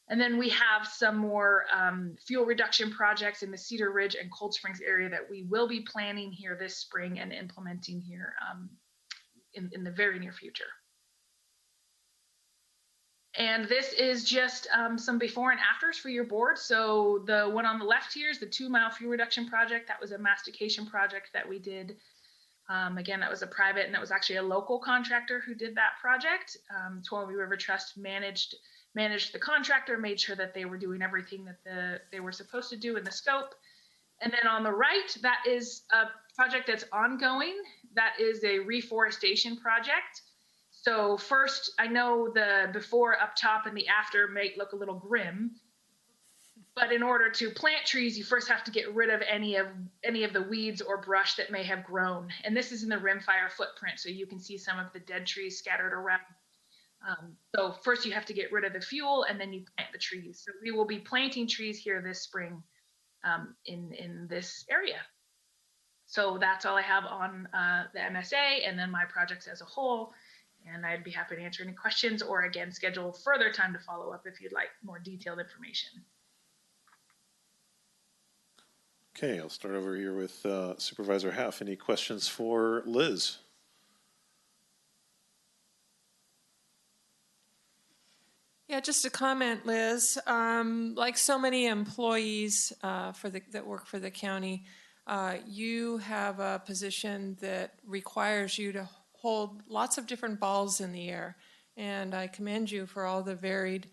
And then we have some more fuel reduction projects in the Cedar Ridge and Cold Springs area that we will be planning here this spring and implementing here in the very near future. And this is just some before and afters for your board. So the one on the left here is the 2-mile fuel reduction project. That was a mastication project that we did Again, that was a private, and it was actually a local contractor who did that project. Tuolumne River Trust managed the contractor, made sure that they were doing everything that they were supposed to do in the scope. And then on the right, that is a project that's ongoing. That is a reforestation project. So first, I know the before up top and the after may look a little grim, but in order to plant trees, you first have to get rid of any of the weeds or brush that may have grown. And this is in the rimfire footprint, so you can see some of the dead trees scattered around. So first you have to get rid of the fuel, and then you plant the trees. So we will be planting trees here this spring in this area. So that's all I have on the MSA and then my projects as a whole. And I'd be happy to answer any questions, or again, schedule further time to follow up if you'd like more detailed information. Okay, I'll start over here with Supervisor Half. Any questions for Liz? Yeah, just a comment, Liz. Like so many employees that work for the county, you have a position that requires you to hold lots of different balls in the air. And I commend you for all the varied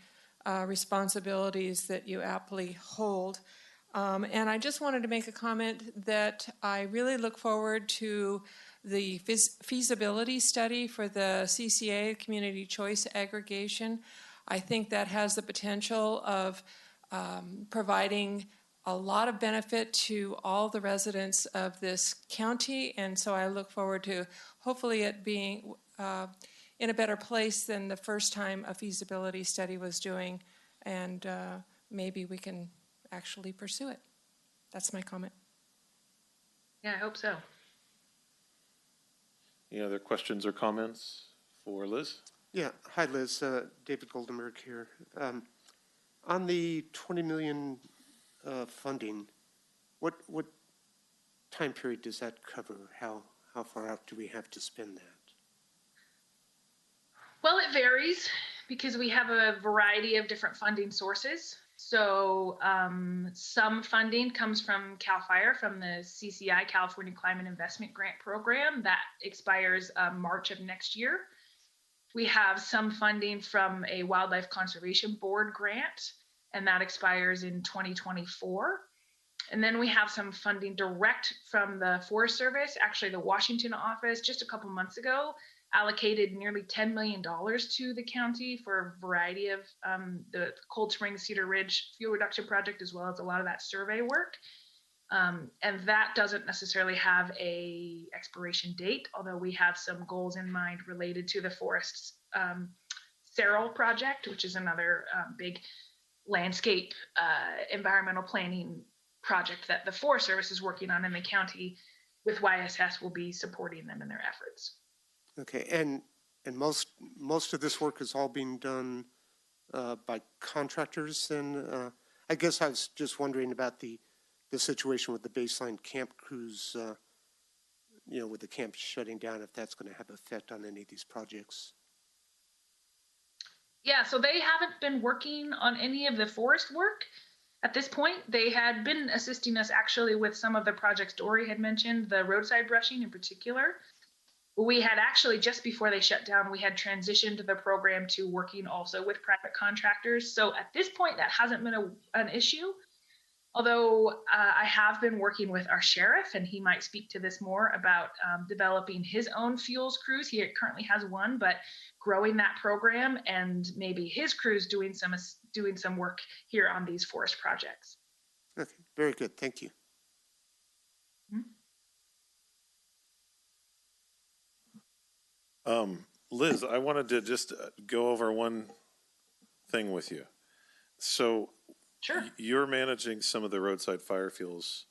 responsibilities that you aptly hold. And I just wanted to make a comment that I really look forward to the feasibility study for the CCA, Community Choice Aggregation. I think that has the potential of providing a lot of benefit to all the residents of this county, and so I look forward to hopefully it being in a better place than the first time a feasibility study was doing, and maybe we can actually pursue it. That's my comment. Yeah, I hope so. Any other questions or comments for Liz? Yeah, hi Liz, David Goldenberg here. On the 20 million funding, what time period does that cover? How far out do we have to spend that? Well, it varies because we have a variety of different funding sources. So some funding comes from CAL FIRE, from the CCI, California Climate Investment Grant Program, that expires March of next year. We have some funding from a Wildlife Conservation Board grant, and that expires in 2024. And then we have some funding direct from the Forest Service. Actually, the Washington office just a couple months ago allocated nearly $10 million to the county for a variety of the Cold Spring Cedar Ridge fuel reduction project, as well as a lot of that survey work. And that doesn't necessarily have a expiration date, although we have some goals in mind related to the Forest's Cerro project, which is another big landscape environmental planning project that the Forest Service is working on in the county. With YSS, will be supporting them in their efforts. Okay, and most of this work is all being done by contractors. Then I guess I was just wondering about the situation with the baseline camp crews, with the camp shutting down, if that's going to have effect on any of these projects. Yeah, so they haven't been working on any of the forest work at this point. They had been assisting us actually with some of the projects Dory had mentioned, the roadside brushing in particular. We had actually, just before they shut down, we had transitioned the program to working also with private contractors. So at this point, that hasn't been an issue. Although I have been working with our sheriff, and he might speak to this more about developing his own fuels crews. He currently has one, but growing that program, and maybe his crews doing some work here on these forest projects. Okay, very good. Thank you. Liz, I wanted to just go over one thing with you. So sure. You're managing some of the roadside fire fuels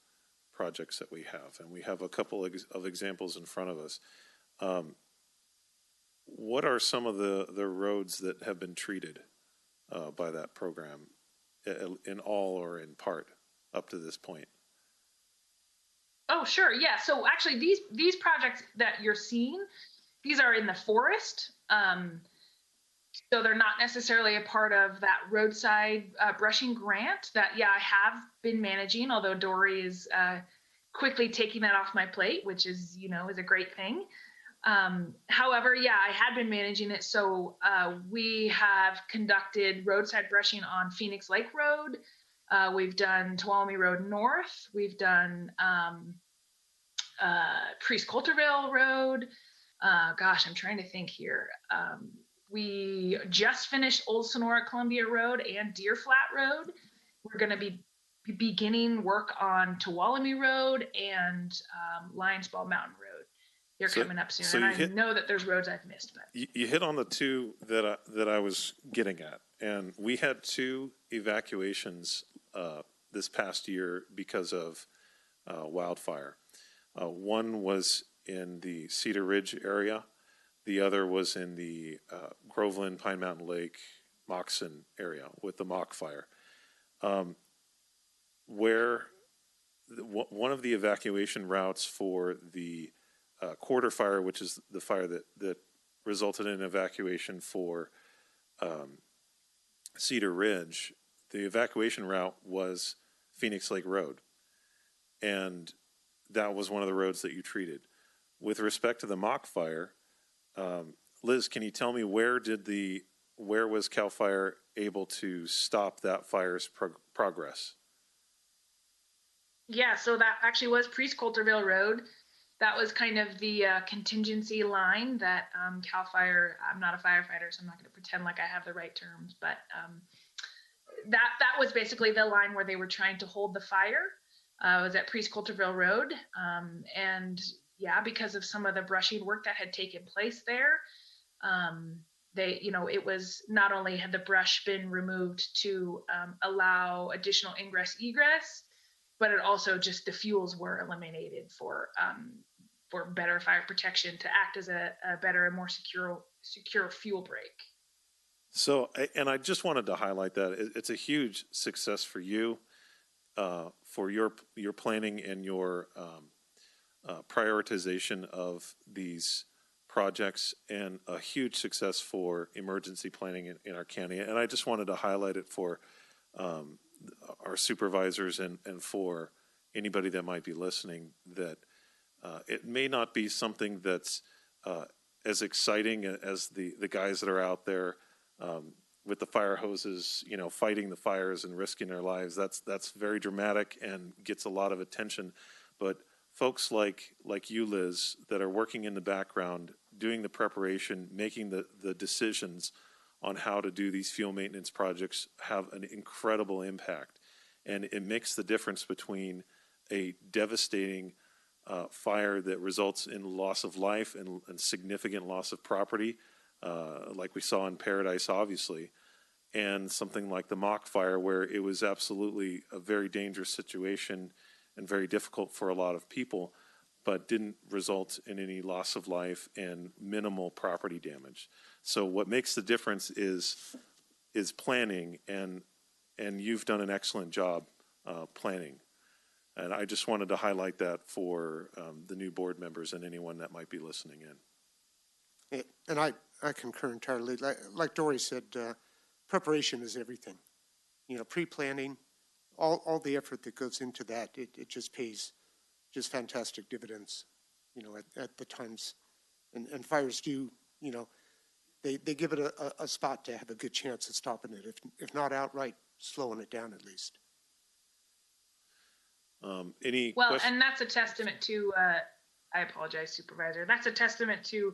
projects that we have, and we have a couple of examples in front of us. What are some of the roads that have been treated by that program, in all or in part, up to this point? Oh, sure. Yeah. So actually, these projects that you're seeing, these are in the forest. So they're not necessarily a part of that roadside brushing grant that, I have been managing, although Dory is quickly taking that off my plate, which is, is a great thing. However, yeah, I had been managing it. So we have conducted roadside brushing on Phoenix Lake Road. We've done Tuolumne Road North. We've done Priest Coulterville Road. Gosh, I'm trying to think here. We just finished Old Sonora Columbia Road and Deer Flat Road. We're going to be beginning work on Tuolumne Road and Lions Ball Mountain Road. They're coming up soon. And I know that there's roads I've missed. But You hit on the two that I was getting at. And we had 2 evacuations this past year because of wildfire. One was in the Cedar Ridge area. The other was in the Groveland, Pine Mountain Lake, Moxon area with the mock fire. Where one of the evacuation routes for the quarter fire, which is the fire that resulted in evacuation for Cedar Ridge, the evacuation route was Phoenix Lake Road. And that was one of the roads that you treated. With respect to the mock fire, Liz, can you tell me where was CAL FIRE able to stop that fire's progress? Yeah, so that actually was Priest Coulterville Road. That was kind of the contingency line that CAL FIRE, I'm not a firefighter, so I'm not going to pretend like I have the right terms, but that was basically the line where they were trying to hold the fire. It was at Priest Coulterville Road. And yeah, because of some of the brushing work that had taken place there, it was not only had the brush been removed to allow additional ingress egress, but it also just the fuels were eliminated for better fire protection to act as a better and more secure fuel break. So, and I just wanted to highlight that it's a huge success for you, for your planning and your prioritization of these projects, and a huge success for emergency planning in our county. And I just wanted to highlight it for our supervisors and for anybody that might be listening, that it may not be something that's as exciting as the guys that are out there with the fire hoses, fighting the fires and risking their lives. That's very dramatic and gets a lot of attention. But folks like you, Liz, that are working in the background, doing the preparation, making the decisions on how to do these fuel maintenance projects have an incredible impact. And it makes the difference between a devastating fire that results in loss of life and significant loss of property, like we saw in Paradise, obviously, and something like the mock fire, where it was absolutely a very dangerous situation and very difficult for a lot of people, but didn't result in any loss of life and minimal property damage. So what makes the difference is planning, and you've done an excellent job planning. And I just wanted to highlight that for the new board members and anyone that might be listening in. And I concur entirely. Like Dory said, preparation is everything. Pre-planning, all the effort that goes into that, it just pays just fantastic dividends, at the times. And fires do, they give it a spot to have a good chance of stopping it, if not outright slowing it down at least. Any well, questions? And that's a testament to, I apologize, Supervisor, that's a testament to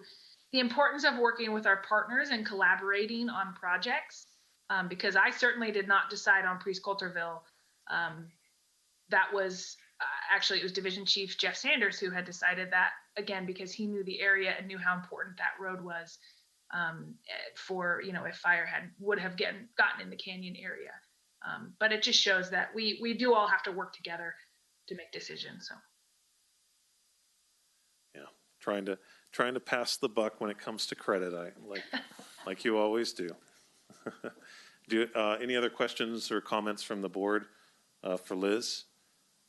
the importance of working with our partners and collaborating on projects, because I certainly did not decide on Priest Coulterville. That was actually, it was Division Chief Jeff Sanders who had decided that, again, because he knew the area and knew how important that road was for, if fire would have gotten in the canyon area. But it just shows that we do all have to work together to make decisions. So. Yeah, trying to pass the buck when it comes to credit, like you always do. Any other questions or comments from the board for Liz?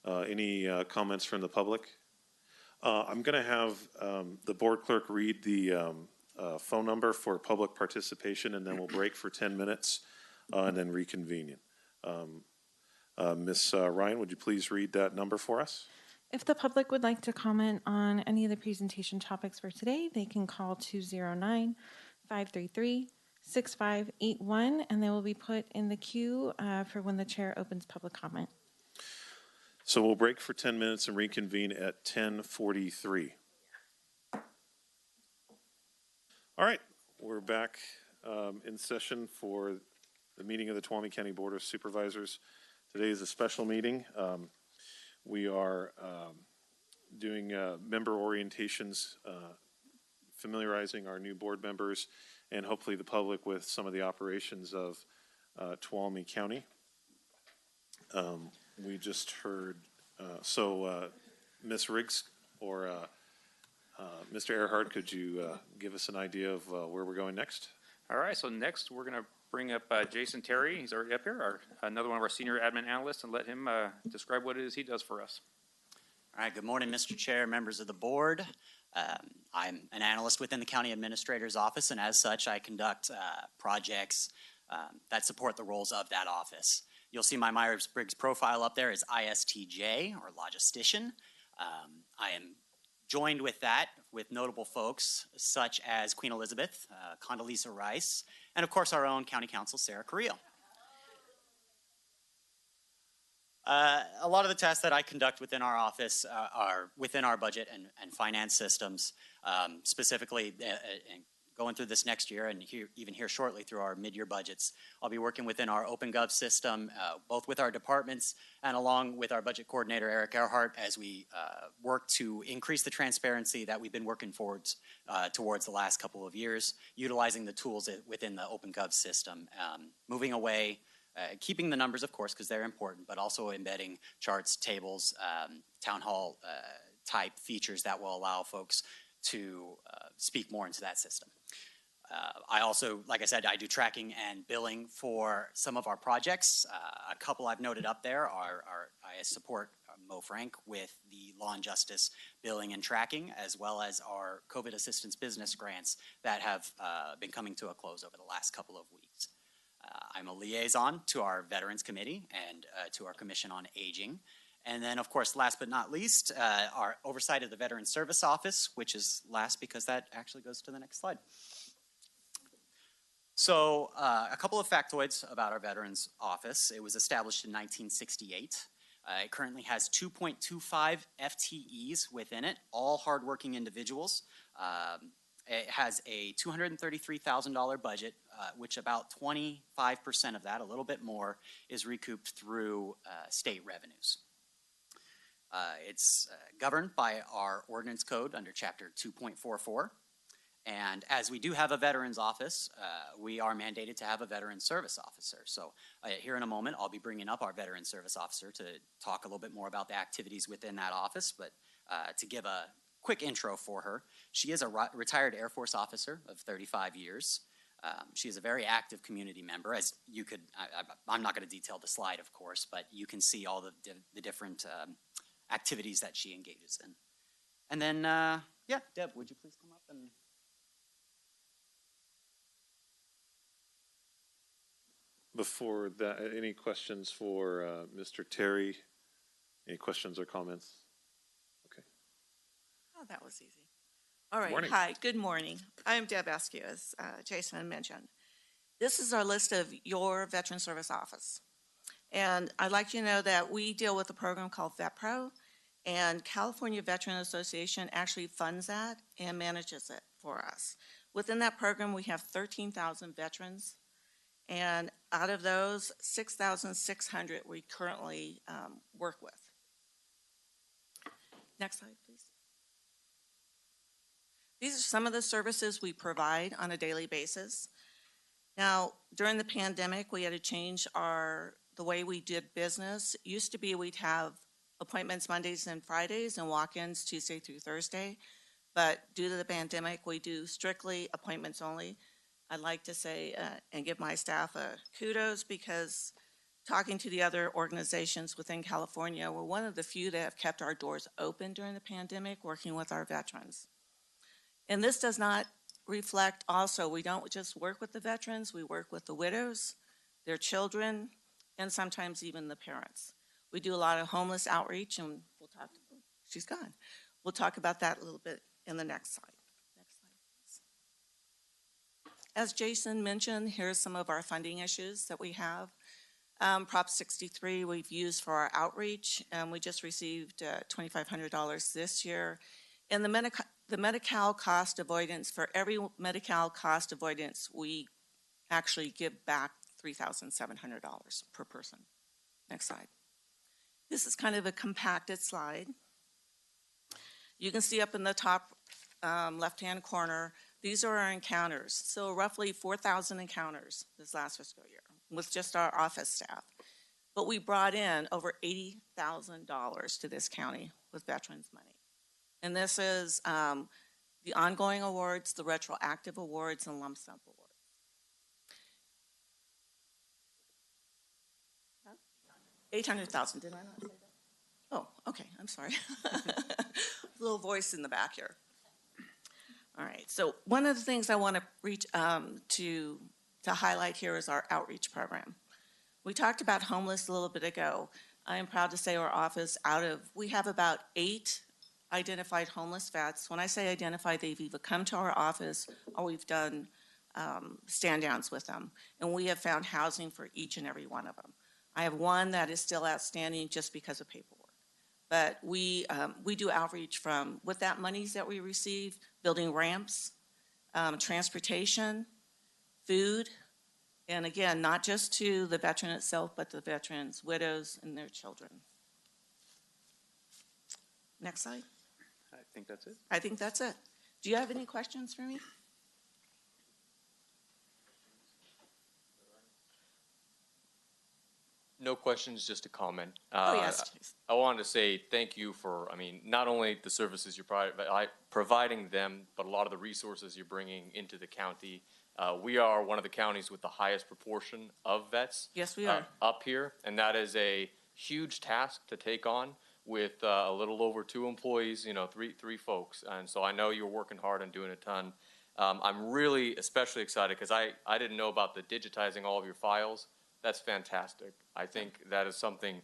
Any comments from the public? I'm going to have the board clerk read the phone number for public participation, and then we'll break for 10 minutes and then reconvene. Ms. Ryan, would you please read that number for us? If the public would like to comment on any of the presentation topics for today, they can call 209-533-6581, and they will be put in the queue for when the chair opens public comment. So we'll break for 10 minutes and reconvene at 10:43. All right, we're back in session for the meeting of the Tuolumne County Board of Supervisors. Today is a special meeting. We are doing member orientations, familiarizing our new board members and hopefully the public with some of the operations of Tuolumne County. We just heard, Ms. Riggs or Mr. Earhart, could you give us an idea of where we're going next? All right, so next we're going to bring up Jason Terry. He's already up here, another one of our senior admin analysts, and let him describe what it is he does for us. All right, good morning, Mr. Chair, members of the board. I'm an analyst within the County Administrator's Office, and as such, I conduct projects that support the roles of that office. You'll see my Myers-Briggs profile up there is ISTJ, or logistician. I am joined with that with notable folks such as Queen Elizabeth, Condoleezza Rice, and of course our own County Counsel, Sarah Carrillo. A lot of the tasks that I conduct within our office are within our budget and finance systems, specifically going through this next year and even here shortly through our mid-year budgets. I'll be working within our OpenGov system, both with our departments and along with our budget coordinator, Eric Earhart, as we work to increase the transparency that we've been working towards the last couple of years, utilizing the tools within the OpenGov system, moving away, keeping the numbers, of course, because they're important, but also embedding charts, tables, town hall type features that will allow folks to speak more into that system. I also, like I said, I do tracking and billing for some of our projects. A couple I've noted up there are I support Mo Frank with the law and justice billing and tracking, as well as our COVID assistance business grants that have been coming to a close over the last couple of weeks. I'm a liaison to our Veterans Committee and to our Commission on Aging. And then, of course, last but not least, our oversight of the Veterans Service Office, which is last because that actually goes to the next slide. So a couple of factoids about our Veterans Office. It was established in 1968. It currently has 2.25 FTEs within it, all hardworking individuals. It has a $233,000 budget, which about 25% of that, a little bit more, is recouped through state revenues. It's governed by our ordinance code under Chapter 2.44. And as we do have a Veterans Office, we are mandated to have a Veterans Service Officer. So here in a moment, I'll be bringing up our Veterans Service Officer to talk a little bit more about the activities within that office. But to give a quick intro for her, she is a retired Air Force officer of 35 years. She is a very active community member, as you could, I'm not going to detail the slide, of course, but you can see all the different activities that she engages in. And then, yeah, Deb, would you please come up and... Before that, any questions for Mr. Terry? Any questions or comments? Okay. Oh, that was easy. All right. Morning. Hi, good morning. I'm Deb Askew, as Jason mentioned. This is our list of your Veteran Service Office. And I'd like you to know that we deal with a program called VetPro, and California Veteran Association actually funds that and manages it for us. Within that program, we have 13,000 veterans. And out of those, 6,600 we currently work with. Next slide, please. These are some of the services we provide on a daily basis. Now, during the pandemic, we had to change the way we did business. It used to be we'd have appointments Mondays and Fridays and walk-ins Tuesday through Thursday. But due to the pandemic, we do strictly appointments only. I'd like to say and give my staff kudos, because talking to the other organizations within California, we're one of the few that have kept our doors open during the pandemic, working with our veterans. And this does not reflect also, we don't just work with the veterans, we work with the widows, their children, and sometimes even the parents. We do a lot of homeless outreach, and we'll talk she's gone. We'll talk about that a little bit in the next slide. Next slide, please. As Jason mentioned, here's some of our funding issues that we have. Prop 63 we've used for our outreach, and we just received $2,500 this year. And the Medi-Cal cost avoidance, for every Medi-Cal cost avoidance, we actually give back $3,700 per person. Next slide. This is kind of a compacted slide. You can see up in the top left-hand corner, these are our encounters. So roughly 4,000 encounters this last fiscal year with just our office staff. But we brought in over $80,000 to this county with veterans money. And this is the ongoing awards, the retroactive awards, and lump sum awards. 800,000, did I not say that? Oh, okay, I'm sorry. Little voice in the back here. All right, so one of the things I want to reach to highlight here is our outreach program. We talked about homeless a little bit ago. I am proud to say our office we have about 8 identified homeless vets. When I say identified, they've either come to our office or we've done stand downs with them. And we have found housing for each and every one of them. I have one that is still outstanding just because of paperwork. But we do outreach from, with that monies that we receive, building ramps, transportation, food, and again, not just to the veteran itself, but the veterans' widows and their children. Next slide. I think that's it. I think that's it. Do you have any questions for me? No questions, just a comment. Oh, yes, please. I wanted to say thank you for, not only the services you're providing them, but a lot of the resources you're bringing into the county. We are one of the counties with the highest proportion of vets. Yes, we are. Up here, and that is a huge task to take on with a little over 2 employees, three folks. And so I know you're working hard and doing a ton. I'm really especially excited because I didn't know about the digitizing all of your files. That's fantastic. I think that is something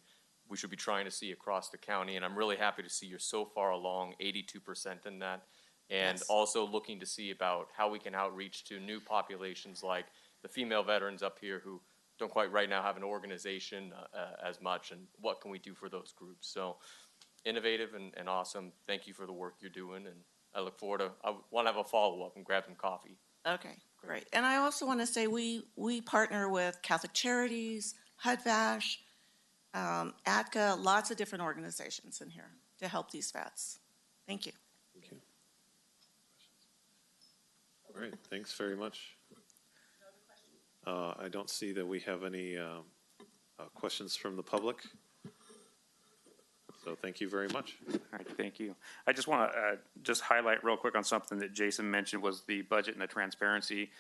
we should be trying to see across the county, and I'm really happy to see you're so far along, 82% in that, and also looking to see about how we can outreach to new populations like the female veterans up here who don't quite right now have an organization as much, and what can we do for those groups. So innovative and awesome. Thank you for the work you're doing, and I look forward to, I want to have a follow-up and grab some coffee. Okay, great. And I also want to say we partner with Catholic Charities, HUD-VASH, ATCA, lots of different organizations in here to help these vets. Thank you. Thank you. All right, thanks very much. I don't see that we have any questions from the public. So thank you very much. All right, thank you. I just want to just highlight real quick on something that Jason mentioned was the budget and the transparency.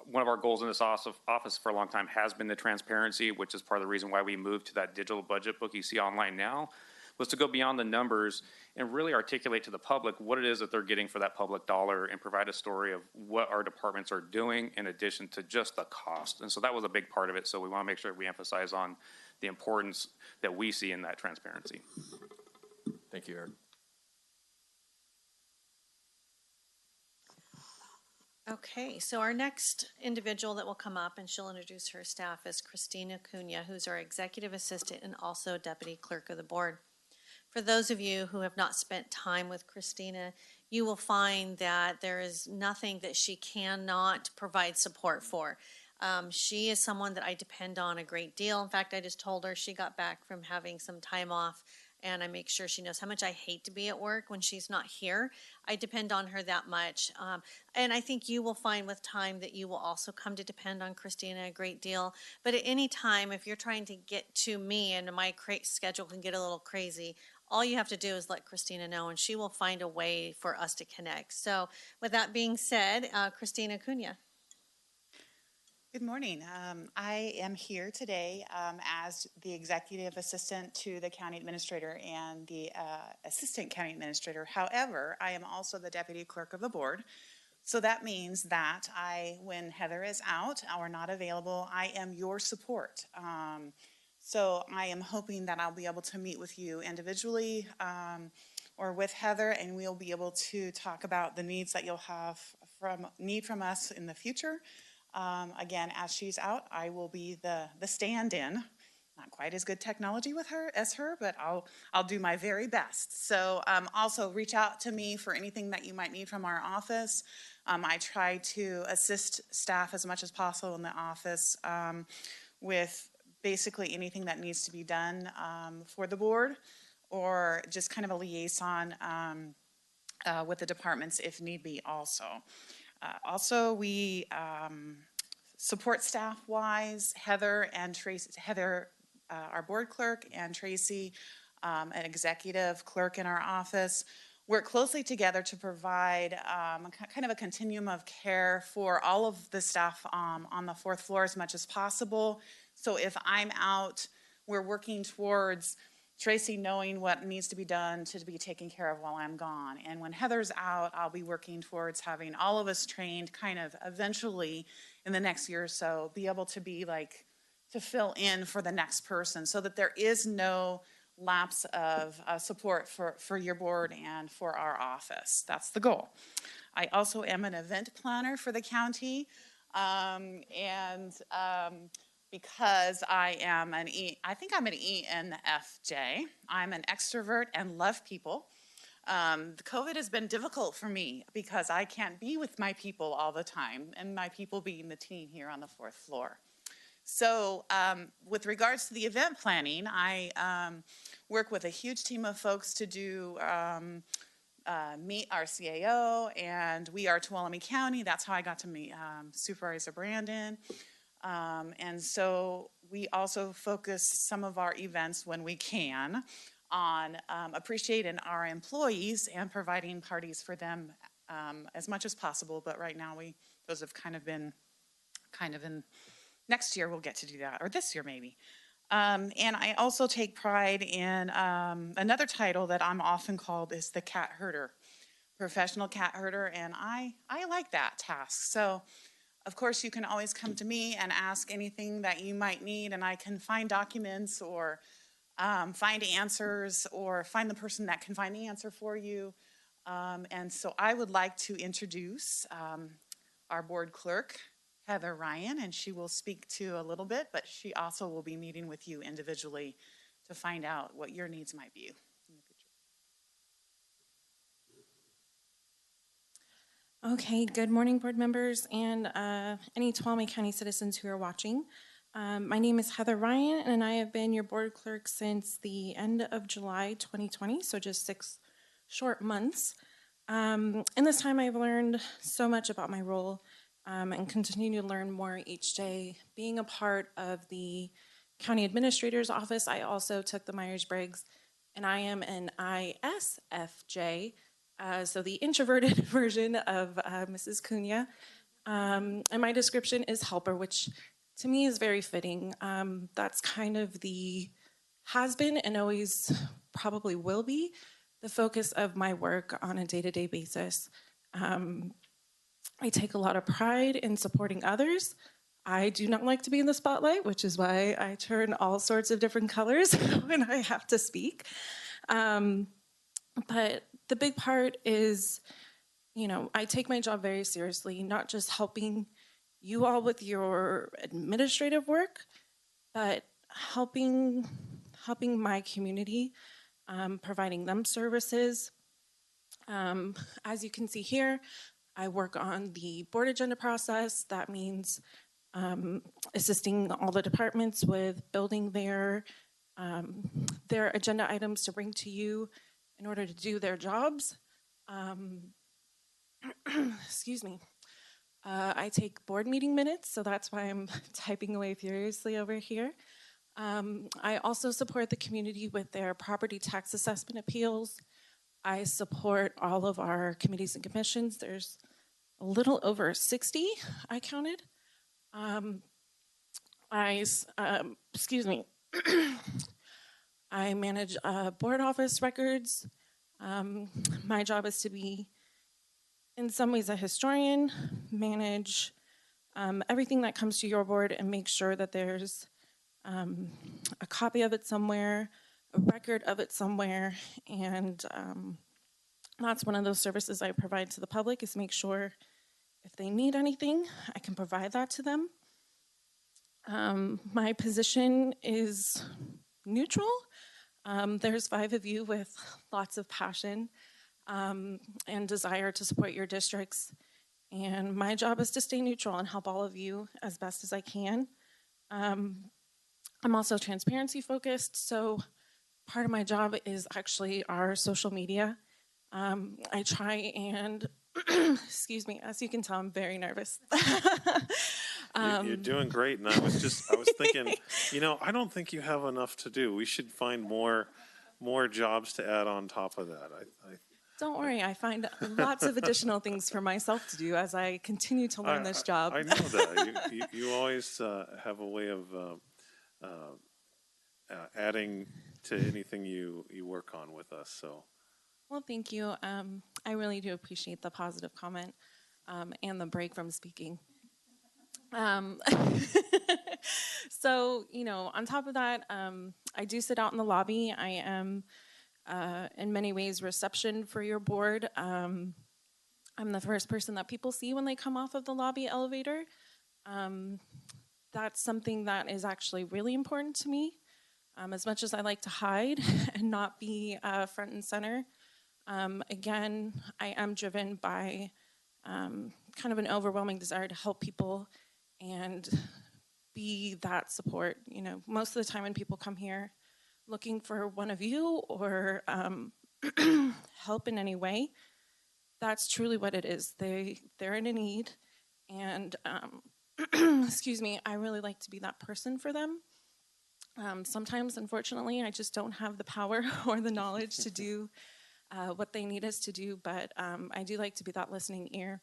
One of our goals in this office for a long time has been the transparency, which is part of the reason why we moved to that digital budget book you see online now, was to go beyond the numbers and really articulate to the public what it is that they're getting for that public dollar and provide a story of what our departments are doing in addition to just the cost. And so that was a big part of it. So we want to make sure we emphasize on the importance that we see in that transparency. Thank you, Eric. Okay, so our next individual that will come up, and she'll introduce her staff, is Christina Cunha, who's our executive assistant and also deputy clerk of the board. For those of you who have not spent time with Christina, you will find that there is nothing that she cannot provide support for. She is someone that I depend on a great deal. In fact, I just told her she got back from having some time off, and I make sure she knows how much I hate to be at work when she's not here. I depend on her that much. And I think you will find with time that you will also come to depend on Christina a great deal. But at any time, if you're trying to get to me and my schedule can get a little crazy, all you have to do is let Christina know, and she will find a way for us to connect. So with that being said, Christina Cunha. Good morning. I am here today as the executive assistant to the county administrator and the assistant county administrator. However, I am also the deputy clerk of the board. So that means that when Heather is out or not available, I am your support. So I am hoping that I'll be able to meet with you individually or with Heather, and we'll be able to talk about the needs that you'll have from us in the future. Again, as she's out, I will be the stand-in. Not quite as good technology with her as her, but I'll do my very best. So also reach out to me for anything that you might need from our office. I try to assist staff as much as possible in the office with basically anything that needs to be done for the board, or just kind of a liaison with the departments if need be also. Also, we support staff-wise, Heather and Tracy, our board clerk, and Tracy, an executive clerk in our office, work closely together to provide kind of a continuum of care for all of the staff on the fourth floor as much as possible. So if I'm out, we're working towards Tracy knowing what needs to be done to be taken care of while I'm gone. And when Heather's out, I'll be working towards having all of us trained kind of eventually in the next year or so, be able to be like, to fill in for the next person so that there is no lapse of support for your board and for our office. That's the goal. I also am an event planner for the county, because I am I think I'm an ENFJ. I'm an extrovert and love people. COVID has been difficult for me because I can't be with my people all the time, and my people being the team here on the fourth floor. So with regards to the event planning, I work with a huge team of folks to do meet our CAO, and we are Tuolumne County. That's how I got to meet Supervisor Brandon. And so we also focus some of our events when we can on appreciating our employees and providing parties for them as much as possible. But right now those have kind of in next year we'll get to do that, or this year maybe. And I also take pride in another title that I'm often called is the cat herder, professional cat herder, and I like that task. So of course, you can always come to me and ask anything that you might need, and I can find documents or find answers or find the person that can find the answer for you. And so I would like to introduce our board clerk, Heather Ryan, and she will speak to a little bit, but she also will be meeting with you individually to find out what your needs might be. Okay, good morning, board members and any Tuolumne County citizens who are watching. My name is Heather Ryan, and I have been your board clerk since the end of July 2020, so just 6 short months. In this time, I've learned so much about my role and continue to learn more each day. Being a part of the county administrator's office, I also took the Myers-Briggs, and I am an ISFJ, so the introverted version of Mrs. Cunha. And my description is helper, which to me is very fitting. That's kind of has been and always probably will be the focus of my work on a day-to-day basis. I take a lot of pride in supporting others. I do not like to be in the spotlight, which is why I turn all sorts of different colors when I have to speak. But the big part is, I take my job very seriously, not just helping you all with your administrative work, but helping my community, providing them services. As you can see here, I work on the board agenda process. That means assisting all the departments with building their agenda items to bring to you in order to do their jobs. Excuse me. I take board meeting minutes, so that's why I'm typing away furiously over here. I also support the community with their property tax assessment appeals. I support all of our committees and commissions. There's a little over 60, I counted. Excuse me. I manage board office records. My job is to be, in some ways, a historian, manage everything that comes to your board and make sure that there's a copy of it somewhere, a record of it somewhere, and that's one of those services I provide to the public, is make sure if they need anything, I can provide that to them. My position is neutral. There's 5 of you with lots of passion and desire to support your districts. And my job is to stay neutral and help all of you as best as I can. I'm also transparency focused, so part of my job is actually our social media. I try and, excuse me, as you can tell, I'm very nervous. You're doing great, and I was thinking, I don't think you have enough to do. We should find more jobs to add on top of that. Don't worry, I find lots of additional things for myself to do as I continue to learn this job. I know that. You always have a way of adding to anything you work on with us. So, well, thank you. I really do appreciate the positive comment and the break from speaking. So, on top of that, I do sit out in the lobby. I am, in many ways, reception for your board. I'm the first person that people see when they come off of the lobby elevator. That's something that is actually really important to me. As much as I like to hide and not be front and center, again, I am driven by kind of an overwhelming desire to help people and be that support. Most of the time when people come here looking for one of you or help in any way, that's truly what it is. They're in a need, and excuse me, I really like to be that person for them. Sometimes, unfortunately, I just don't have the power or the knowledge to do what they need us to do, but I do like to be that listening ear.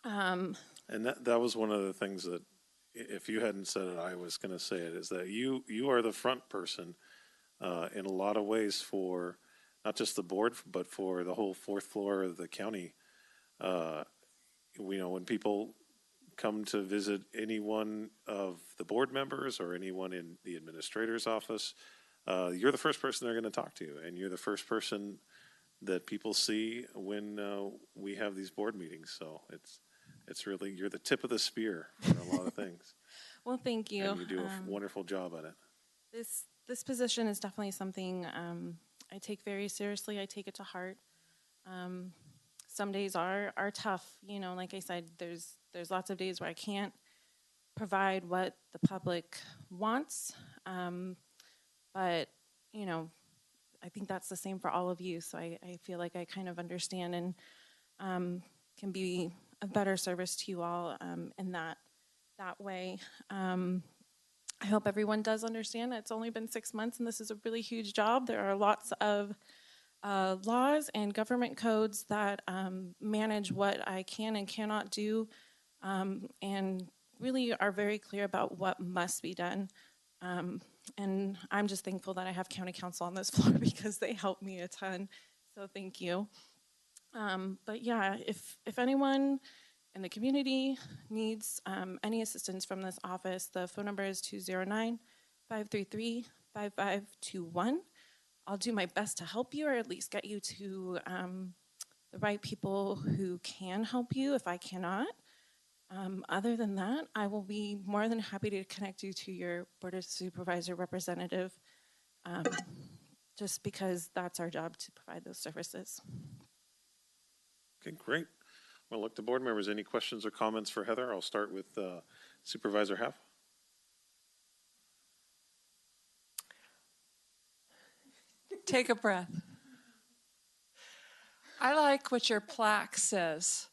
And that was one of the things that, if you hadn't said it, I was going to say it, is that you are the front person in a lot of ways for not just the board, but for the whole 4th floor of the county. When people come to visit any one of the board members or anyone in the administrator's office, you're the first person they're going to talk to, and you're the first person that people see when we have these board meetings. So it's really, you're the tip of the spear for a lot of things. Well, thank you. And you do a wonderful job at it. This position is definitely something I take very seriously. I take it to heart. Some days are tough. Like I said, there's lots of days where I can't provide what the public wants. But, I think that's the same for all of you. So I feel like I kind of understand and can be a better service to you all in that way. I hope everyone does understand that it's only been 6 months and this is a really huge job. There are lots of laws and government codes that manage what I can and cannot do, and really are very clear about what must be done. And I'm just thankful that I have county council on this floor because they help me a ton. So thank you. But yeah, if anyone in the community needs any assistance from this office, the phone number is 209-533-5521. I'll do my best to help you, or at least get you to the right people who can help you if I cannot. Other than that, I will be more than happy to connect you to your Board of Supervisor representative, just because that's our job, to provide those services. Okay, great. Well, look to board members. Any questions or comments for Heather? I'll start with Supervisor Haff. Take a breath. I like what your plaque says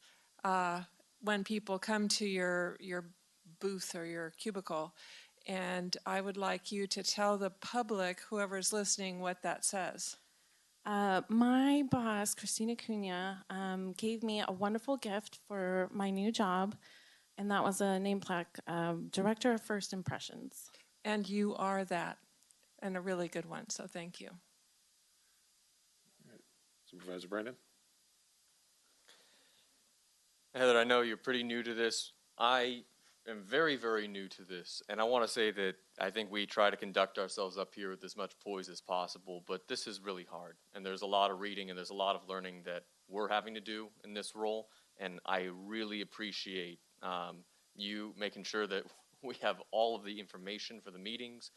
when people come to your booth or your cubicle, and I would like you to tell the public, whoever's listening, what that says. My boss, Christina Cunha, gave me a wonderful gift for my new job, and that was a name plaque, Director of First Impressions. And you are that, and a really good one, so thank you. Supervisor Brandon? Heather, I know you're pretty new to this. I am very, very new to this, and I want to say that I think we try to conduct ourselves up here with as much poise as possible, but this is really hard, and there's a lot of reading and there's a lot of learning that we're having to do in this role, and I really appreciate you making sure that we have all of the information for the meetings,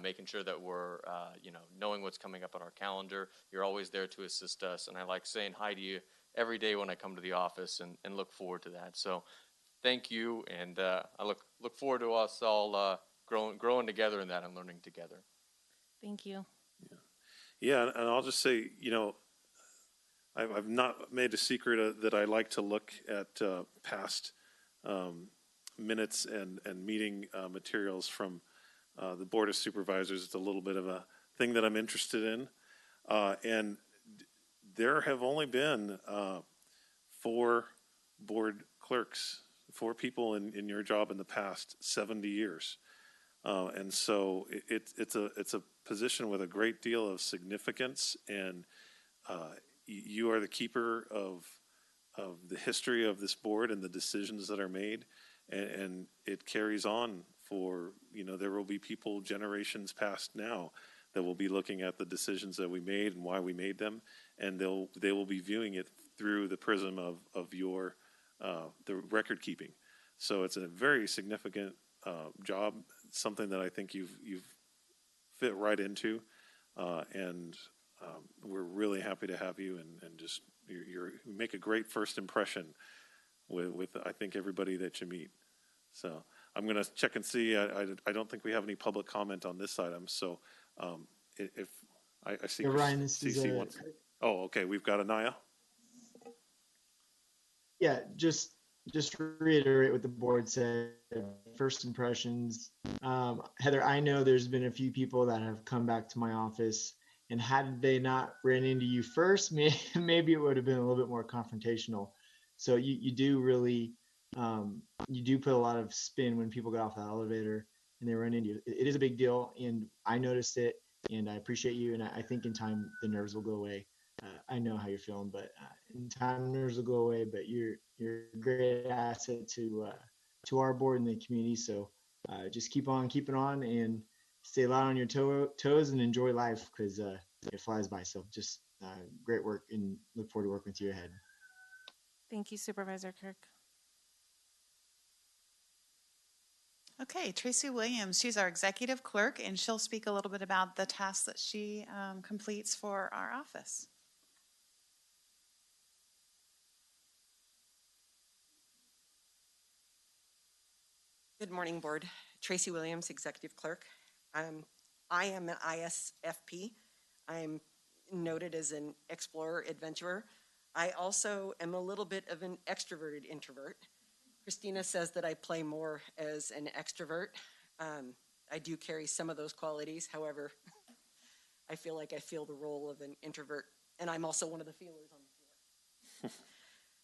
making sure that we're, knowing what's coming up on our calendar. You're always there to assist us, and I like saying hi to you every day when I come to the office, and look forward to that. So thank you, and I look forward to us all growing together in that and learning together. Thank you. Yeah, and I'll just say, I've not made a secret that I like to look at past minutes and meeting materials from the Board of Supervisors. It's a little bit of a thing that I'm interested in. And there have only been 4 board clerks, 4 people in your job in the past 70 years. And so it's a position with a great deal of significance, and you are the keeper of the history of this board and the decisions that are made, and it carries on for, there will be people generations past now that will be looking at the decisions that we made and why we made them, and they will be viewing it through the prism of your the record keeping. So it's a very significant job, something that I think you've fit right into, and we're really happy to have you, and just you make a great first impression with I think everybody that you meet. So I'm going to check and see. I don't think we have any public comment on this item. So if I see Ryan, this is CC wants. Oh, okay. We've got Anaya. Yeah, just to reiterate what the board said, first impressions. Heather, I know there's been a few people that have come back to my office, and had they not ran into you first, maybe it would have been a little bit more confrontational. So you do really, you do put a lot of spin when people get off the elevator and they run into you. It is a big deal, and I noticed it, and I appreciate you, and I think in time the nerves will go away. I know how you're feeling, but in time nerves will go away. But you're a great asset to our board and the community. So just keep on keeping on and stay light on your toes and enjoy life, because it flies by. So just great work, and look forward to working with you ahead. Thank you, Supervisor Kirk. Okay, Tracy Williams, she's our executive clerk, and she'll speak a little bit about the tasks that she completes for our office. Good morning, Board. Tracy Williams, Executive Clerk. I am an ISFP. I'm noted as an explorer, adventurer. I also am a little bit of an extroverted introvert. Christina says that I play more as an extrovert. I do carry some of those qualities. However, I feel like I feel the role of an introvert, and I'm also one of the feelers on the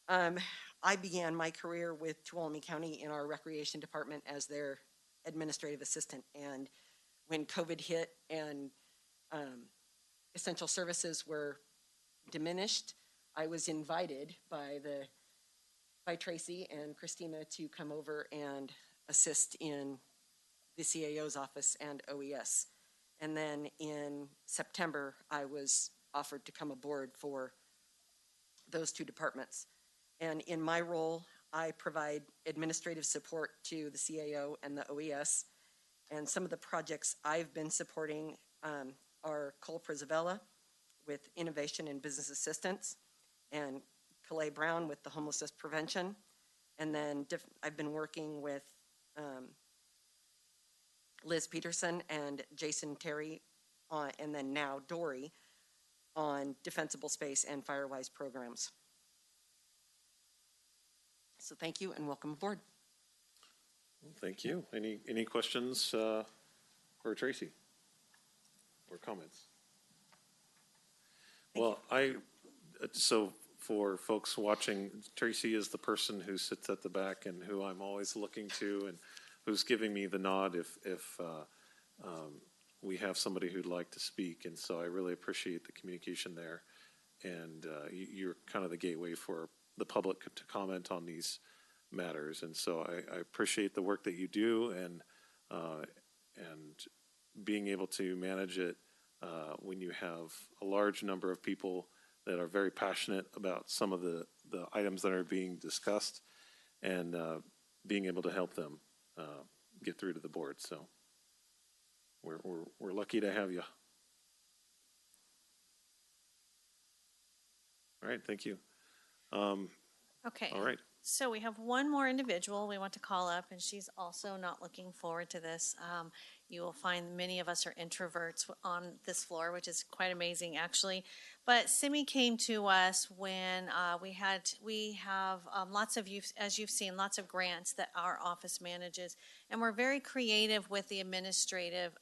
floor. I began my career with Tuolumne County in our recreation department as their administrative assistant. And when COVID hit and essential services were diminished, I was invited by Tracy and Christina to come over and assist in the CAO's office and OES. And then in September, I was offered to come aboard for those 2 departments. And in my role, I provide administrative support to the CAO and the OES. And some of the projects I've been supporting are Cole Prisavella with Innovation and Business Assistance, and Calais Brown with the Homelessness Prevention. And then I've been working with Liz Peterson and Jason Terry, and then now Dory, on defensible space and Firewise programs. So thank you and welcome aboard. Well, thank you. Any questions for Tracy or comments? Well, so for folks watching, Tracy is the person who sits at the back and who I'm always looking to, and who's giving me the nod if we have somebody who'd like to speak. And so I really appreciate the communication there. And you're kind of the gateway for the public to comment on these matters. And so I appreciate the work that you do, and being able to manage it when you have a large number of people that are very passionate about some of the items that are being discussed, and being able to help them get through to the board. So we're lucky to have you. All right, thank you. Okay. All right. So we have one more individual we want to call up, and she's also not looking forward to this. You will find many of us are introverts on this floor, which is quite amazing, actually. But Simi came to us when we have lots of, as you've seen, lots of grants that our office manages, and we're very creative with the administrative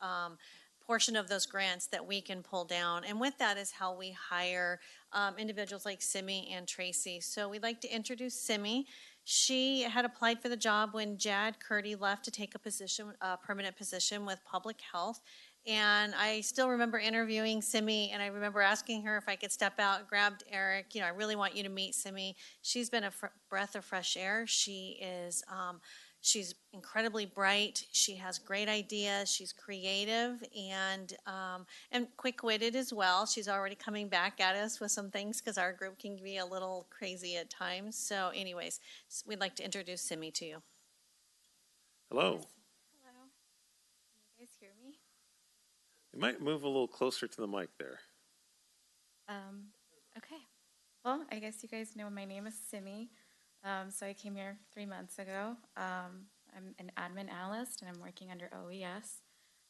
portion of those grants that we can pull down. And with that is how we hire individuals like Simi and Tracy. So we'd like to introduce Simi. She had applied for the job when Jad Curdy left to take a position, a permanent position with public health. And I still remember interviewing Simi, and I remember asking her if I could step out, grabbed Eric. I really want you to meet Simi. She's been a breath of fresh air. She is, she's incredibly bright. She has great ideas. She's creative and quick-witted as well. She's already coming back at us with some things because our group can be a little crazy at times. So anyways, we'd like to introduce Simi to you. Hello. Hello. Can you guys hear me? You might move a little closer to the mic there. Okay. Well, I guess you guys know my name is Simi. So I came here 3 months ago. I'm an admin analyst, and I'm working under OES.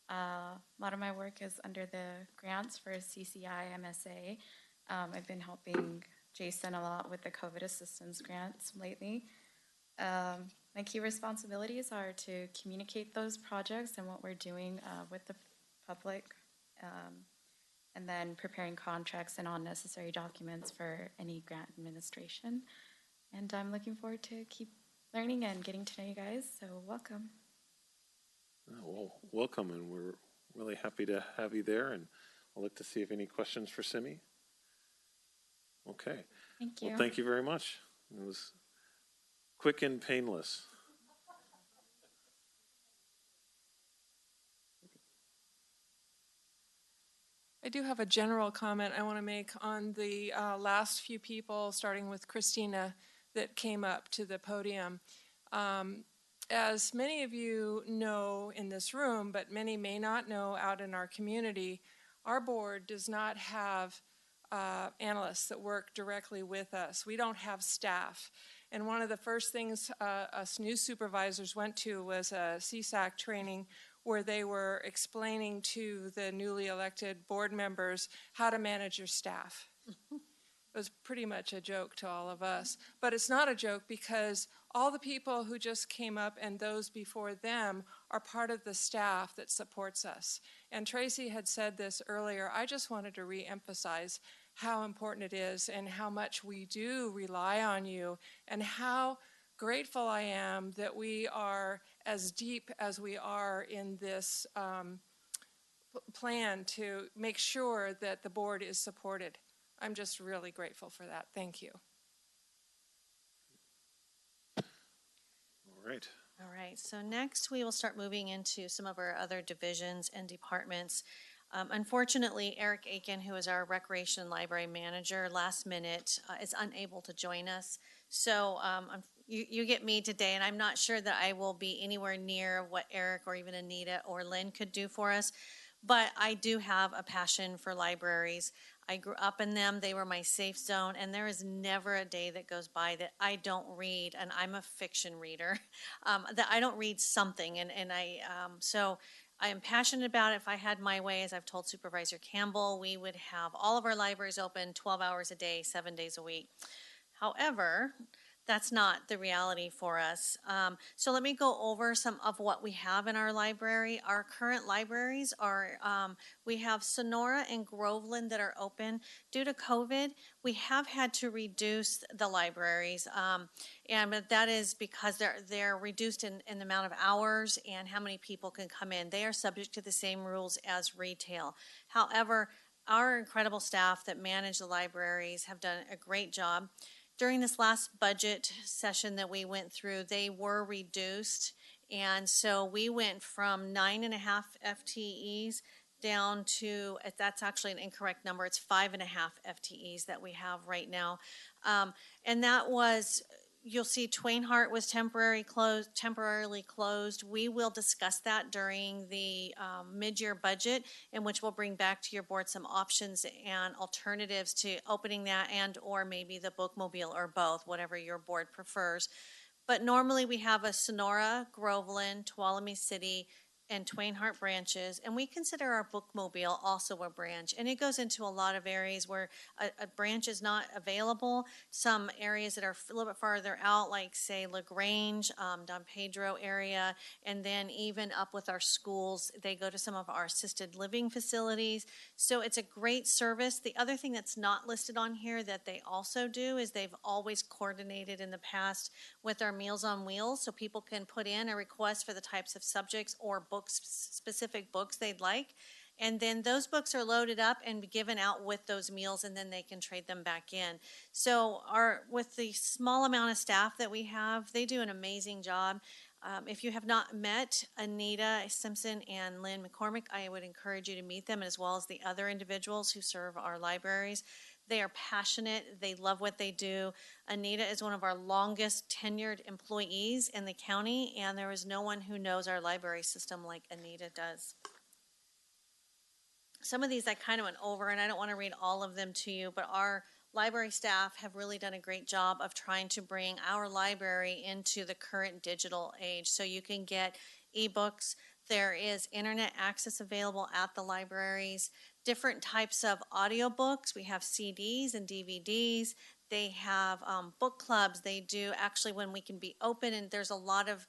A lot of my work is under the grants for CCI MSA. I've been helping Jason a lot with the COVID assistance grants lately. My key responsibilities are to communicate those projects and what we're doing with the public, and then preparing contracts and all necessary documents for any grant administration. And I'm looking forward to keep learning and getting to know you guys, so welcome. Well, welcome, and we're really happy to have you there, and I'll look to see if any questions for Simi. Okay. Thank you. Well, thank you very much. It was quick and painless. I do have a general comment I want to make on the last few people, starting with Christina, that came up to the podium. As many of you know in this room, but many may not know out in our community, our board does not have analysts that work directly with us. We don't have staff. And one of the first things us new supervisors went to was a CSAC training where they were explaining to the newly elected board members how to manage your staff. It was pretty much a joke to all of us. But it's not a joke because all the people who just came up and those before them are part of the staff that supports us. And Tracy had said this earlier. I just wanted to reemphasize how important it is and how much we do rely on you, and how grateful I am that we are as deep as we are in this plan to make sure that the board is supported. I'm just really grateful for that. Thank you. All right. All right, so next we will start moving into some of our other divisions and departments. Unfortunately, Eric Aiken, who is our Recreation Library Manager, last minute is unable to join us. So you get me today, and I'm not sure that I will be anywhere near what Eric or even Anita or Lynn could do for us. But I do have a passion for libraries. I grew up in them. They were my safe zone, and there is never a day that goes by that I don't read, and I'm a fiction reader, that I don't read something. So I am passionate about it. If I had my way, as I've told Supervisor Campbell, we would have all of our libraries open 12 hours a day, 7 days a week. However, that's not the reality for us. So let me go over some of what we have in our library. Our current libraries are, we have Sonora and Groveland that are open. Due to COVID, we have had to reduce the libraries, and that is because they're reduced in the amount of hours and how many people can come in. They are subject to the same rules as retail. However, our incredible staff that manage the libraries have done a great job. During this last budget session that we went through, they were reduced. And so we went from 9.5 FTEs down to, that's actually an incorrect number, it's 5.5 FTEs that we have right now. And that was, you'll see Twain-Hart was temporarily closed. We will discuss that during the mid-year budget, in which we'll bring back to your board some options and alternatives to opening that, and or maybe the bookmobile, or both, whatever your board prefers. But normally we have a Sonora, Groveland, Tuolumne City, and Twain-Hart branches, and we consider our bookmobile also a branch. And it goes into a lot of areas where a branch is not available. Some areas that are a little bit farther out, like say LaGrange, Don Pedro area, and then even up with our schools, they go to some of our assisted living facilities. So it's a great service. The other thing that's not listed on here that they also do is they've always coordinated in the past with our Meals on Wheels, so people can put in a request for the types of subjects or books, specific books they'd like, and then those books are loaded up and given out with those meals, and then they can trade them back in. So with the small amount of staff that we have, they do an amazing job. If you have not met Anita Simpson and Lynn McCormick, I would encourage you to meet them, as well as the other individuals who serve our libraries. They are passionate. They love what they do. Anita is one of our longest tenured employees in the county, and there is no one who knows our library system like Anita does. Some of these I kind of went over, and I don't want to read all of them to you, but our library staff have really done a great job of trying to bring our library into the current digital age. So you can get ebooks. There is internet access available at the libraries. Different types of audiobooks. We have CDs and DVDs. They have book clubs. They do actually when we can be open, and there's a lot of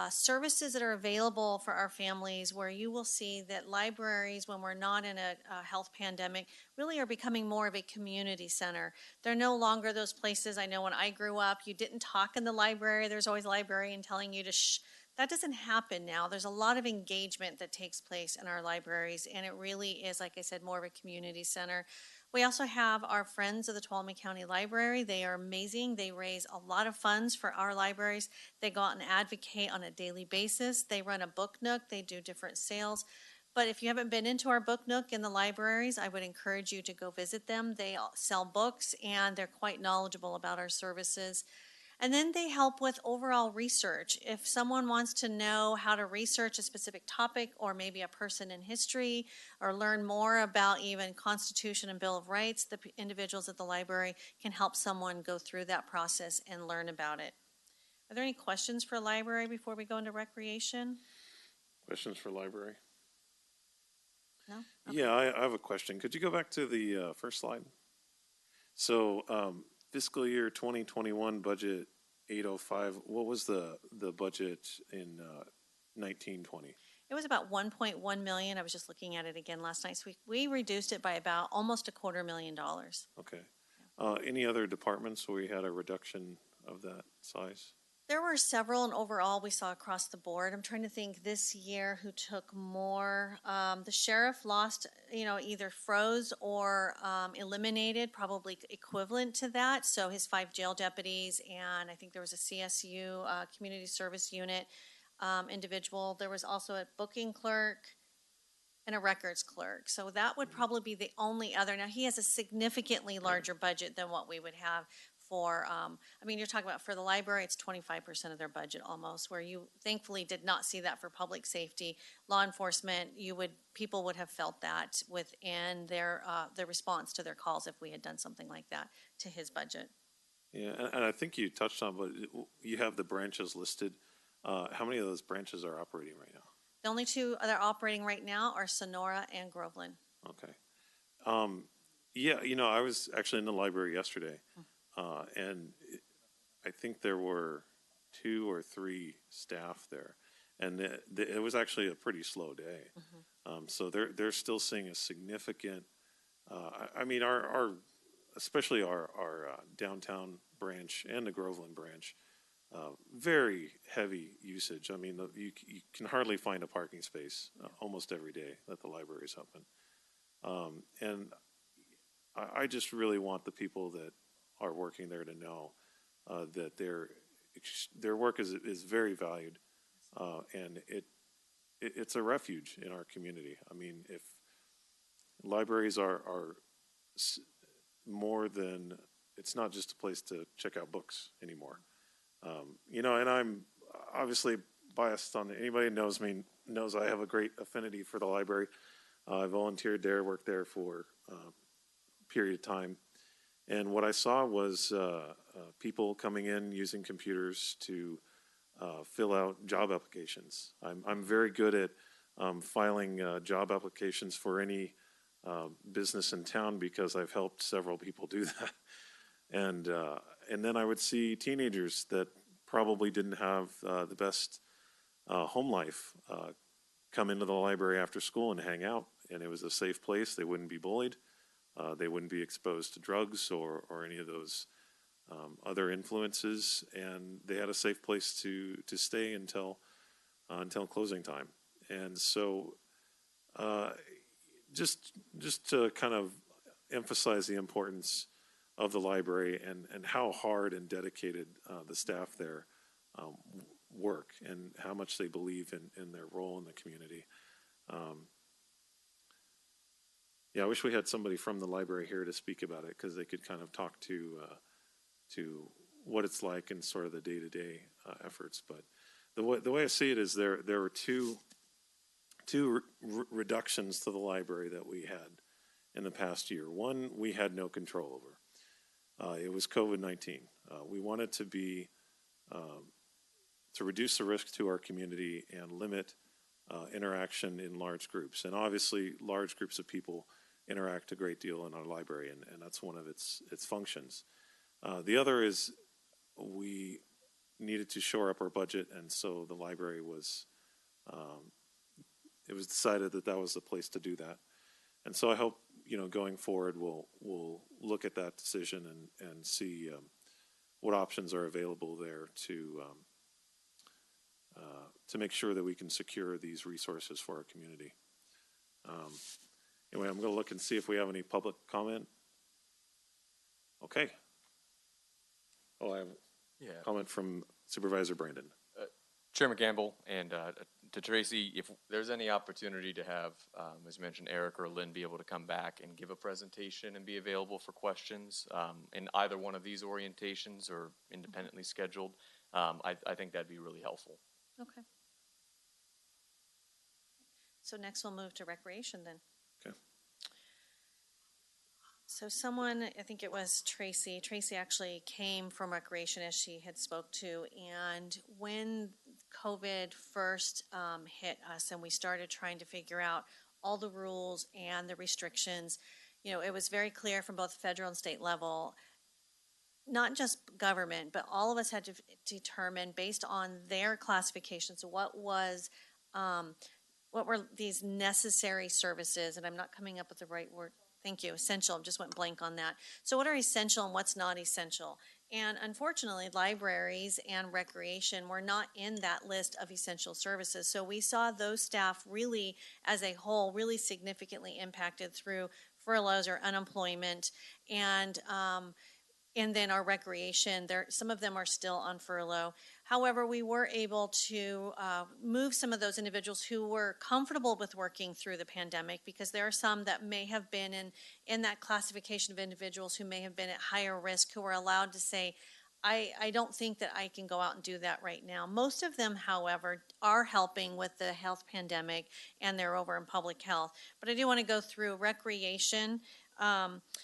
services that are available for our families, where you will see that libraries, when we're not in a health pandemic, really are becoming more of a community center. They're no longer those places. I know when I grew up, you didn't talk in the library. There's always a librarian telling you to shh. That doesn't happen now. There's a lot of engagement that takes place in our libraries, and it really is, like I said, more of a community center. We also have our friends of the Tuolumne County Library. They are amazing. They raise a lot of funds for our libraries. They go out and advocate on a daily basis. They run a book nook. They do different sales. But if you haven't been into our book nook in the libraries, I would encourage you to go visit them. They sell books, and they're quite knowledgeable about our services. And then they help with overall research. If someone wants to know how to research a specific topic, or maybe a person in history, or learn more about even Constitution and Bill of Rights, the individuals at the library can help someone go through that process and learn about it. Are there any questions for library before we go into recreation? Questions for library? No? Okay. Yeah, I have a question. Could you go back to the first slide? So fiscal year 2021 budget 805, what was the budget in 1920? It was about 1.1 million. I was just looking at it again last night. So we reduced it by about almost $250,000. Okay. Any other departments where we had a reduction of that size? There were several, and overall we saw across the board. I'm trying to think this year who took more. The sheriff lost, either froze or eliminated, probably equivalent to that. So his 5 jail deputies, and I think there was a CSU, community service unit individual. There was also a booking clerk and a records clerk. So that would probably be the only other. Now, he has a significantly larger budget than what we would have for, you're talking about for the library, it's 25% of their budget almost, where you thankfully did not see that for public safety. Law enforcement, people would have felt that within their response to their calls if we had done something like that to his budget. Yeah, and I think you touched on, but you have the branches listed. How many of those branches are operating right now? The only 2 that are operating right now are Sonora and Groveland. Okay. I was actually in the library yesterday, and I think there were 2 or 3 staff there, and it was actually a pretty slow day. Mm-hmm. So they're still seeing a significant. Especially our downtown branch and the Groveland branch, very heavy usage. You can hardly find a parking space almost every day that the library is open. And I just really want the people that are working there to know that their work is very valued, and it's a refuge in our community. I mean, if libraries are more than, it's not just a place to check out books anymore. You know, and I'm obviously biased on anybody who knows me knows I have a great affinity for the library. I volunteered there, worked there for a period of time. And what I saw was people coming in using computers to fill out job applications. I'm very good at filing job applications for any business in town because I've helped several people do that. And then I would see teenagers that probably didn't have the best home life come into the library after school and hang out. And it was a safe place. They wouldn't be bullied. They wouldn't be exposed to drugs or any of those other influences. And they had a safe place to stay until closing time. And so just to kind of emphasize the importance of the library and how hard and dedicated the staff there work and how much they believe in their role in the community. Yeah, I wish we had somebody from the library here to speak about it because they could kind of talk to what it's like and sort of the day-to-day efforts. But the way I see it is there were two reductions to the library that we had in the past year. One we had no control over. It was COVID-19. We wanted to be to reduce the risk to our community and limit interaction in large groups. And obviously, large groups of people interact a great deal in our library, and that's one of its functions. The other is we needed to shore up our budget, and so the library was, it was decided that was the place to do that. And so I hope, going forward, we'll look at that decision and see what options are available there to make sure that we can secure these resources for our community. Anyway, I'm going to look and see if we have any public comment. Okay. Oh, I have a comment from Supervisor Brandon. Chairman Campbell and to Tracy, if there's any opportunity to have, as you mentioned, Eric or Lynn be able to come back and give a presentation and be available for questions in either one of these orientations or independently scheduled, I think that'd be really helpful. Okay. So next we'll move to recreation then. Okay. So someone, I think it was Tracy actually came from recreation as she had spoke to, and when COVID first hit us and we started trying to figure out all the rules and the restrictions, it was very clear from both federal and state level, not just government, but all of us had to determine based on their classifications what were these necessary services, and I'm not coming up with the right word. Thank you. Essential. Just went blank on that. So what are essential and what's not essential? And unfortunately, libraries and recreation were not in that list of essential services. So we saw those staff really, as a whole, really significantly impacted through furloughs or unemployment. And then our recreation, some of them are still on furlough. However, we were able to move some of those individuals who were comfortable with working through the pandemic, because there are some that may have been in that classification of individuals who may have been at higher risk, who were allowed to say, I don't think that I can go out and do that right now. Most of them, however, are helping with the health pandemic, and they're over in public health. But I do want to go through recreation.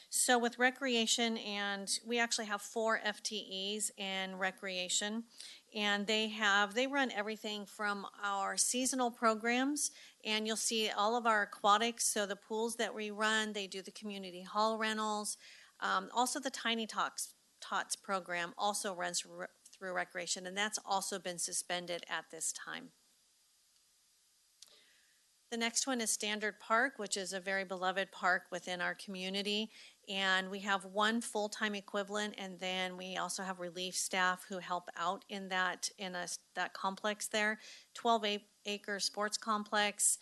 So with recreation, and we actually have 4 FTEs in recreation, and they run everything from our seasonal programs, and you'll see all of our aquatics, so the pools that we run, they do the community hall rentals. Also the Tiny Tots program also runs through recreation, and that's also been suspended at this time. The next one is Standard Park, which is a very beloved park within our community. And we have 1 full-time equivalent, and then we also have relief staff who help out in that complex there. 12-acre sports complex.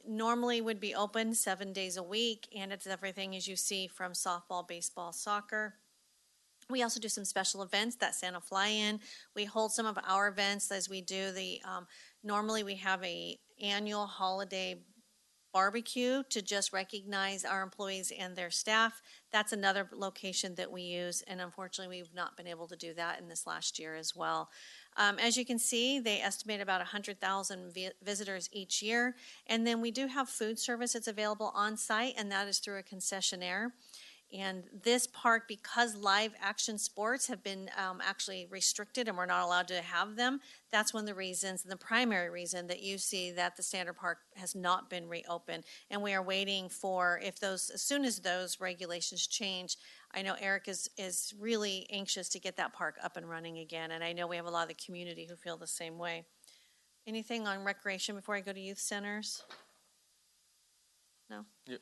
Normally would be open 7 days a week, and it's everything as you see from softball, baseball, soccer. We also do some special events, that Santa Fly-In. We hold some of our events as we do the, normally we have a annual holiday barbecue to just recognize our employees and their staff. That's another location that we use, and unfortunately, we've not been able to do that in this last year as well. As you can see, they estimate about 100,000 visitors each year, and then we do have food service that's available on site, and that is through a concessionaire. And this park, because live action sports have been actually restricted and we're not allowed to have them, that's one of the reasons, the primary reason that you see that the Standard Park has not been reopened. And we are waiting for, if those, as soon as those regulations change, I know Eric is really anxious to get that park up and running again. And I know we have a lot of the community who feel the same way. Anything on recreation before I go to youth centers? No? Yeah.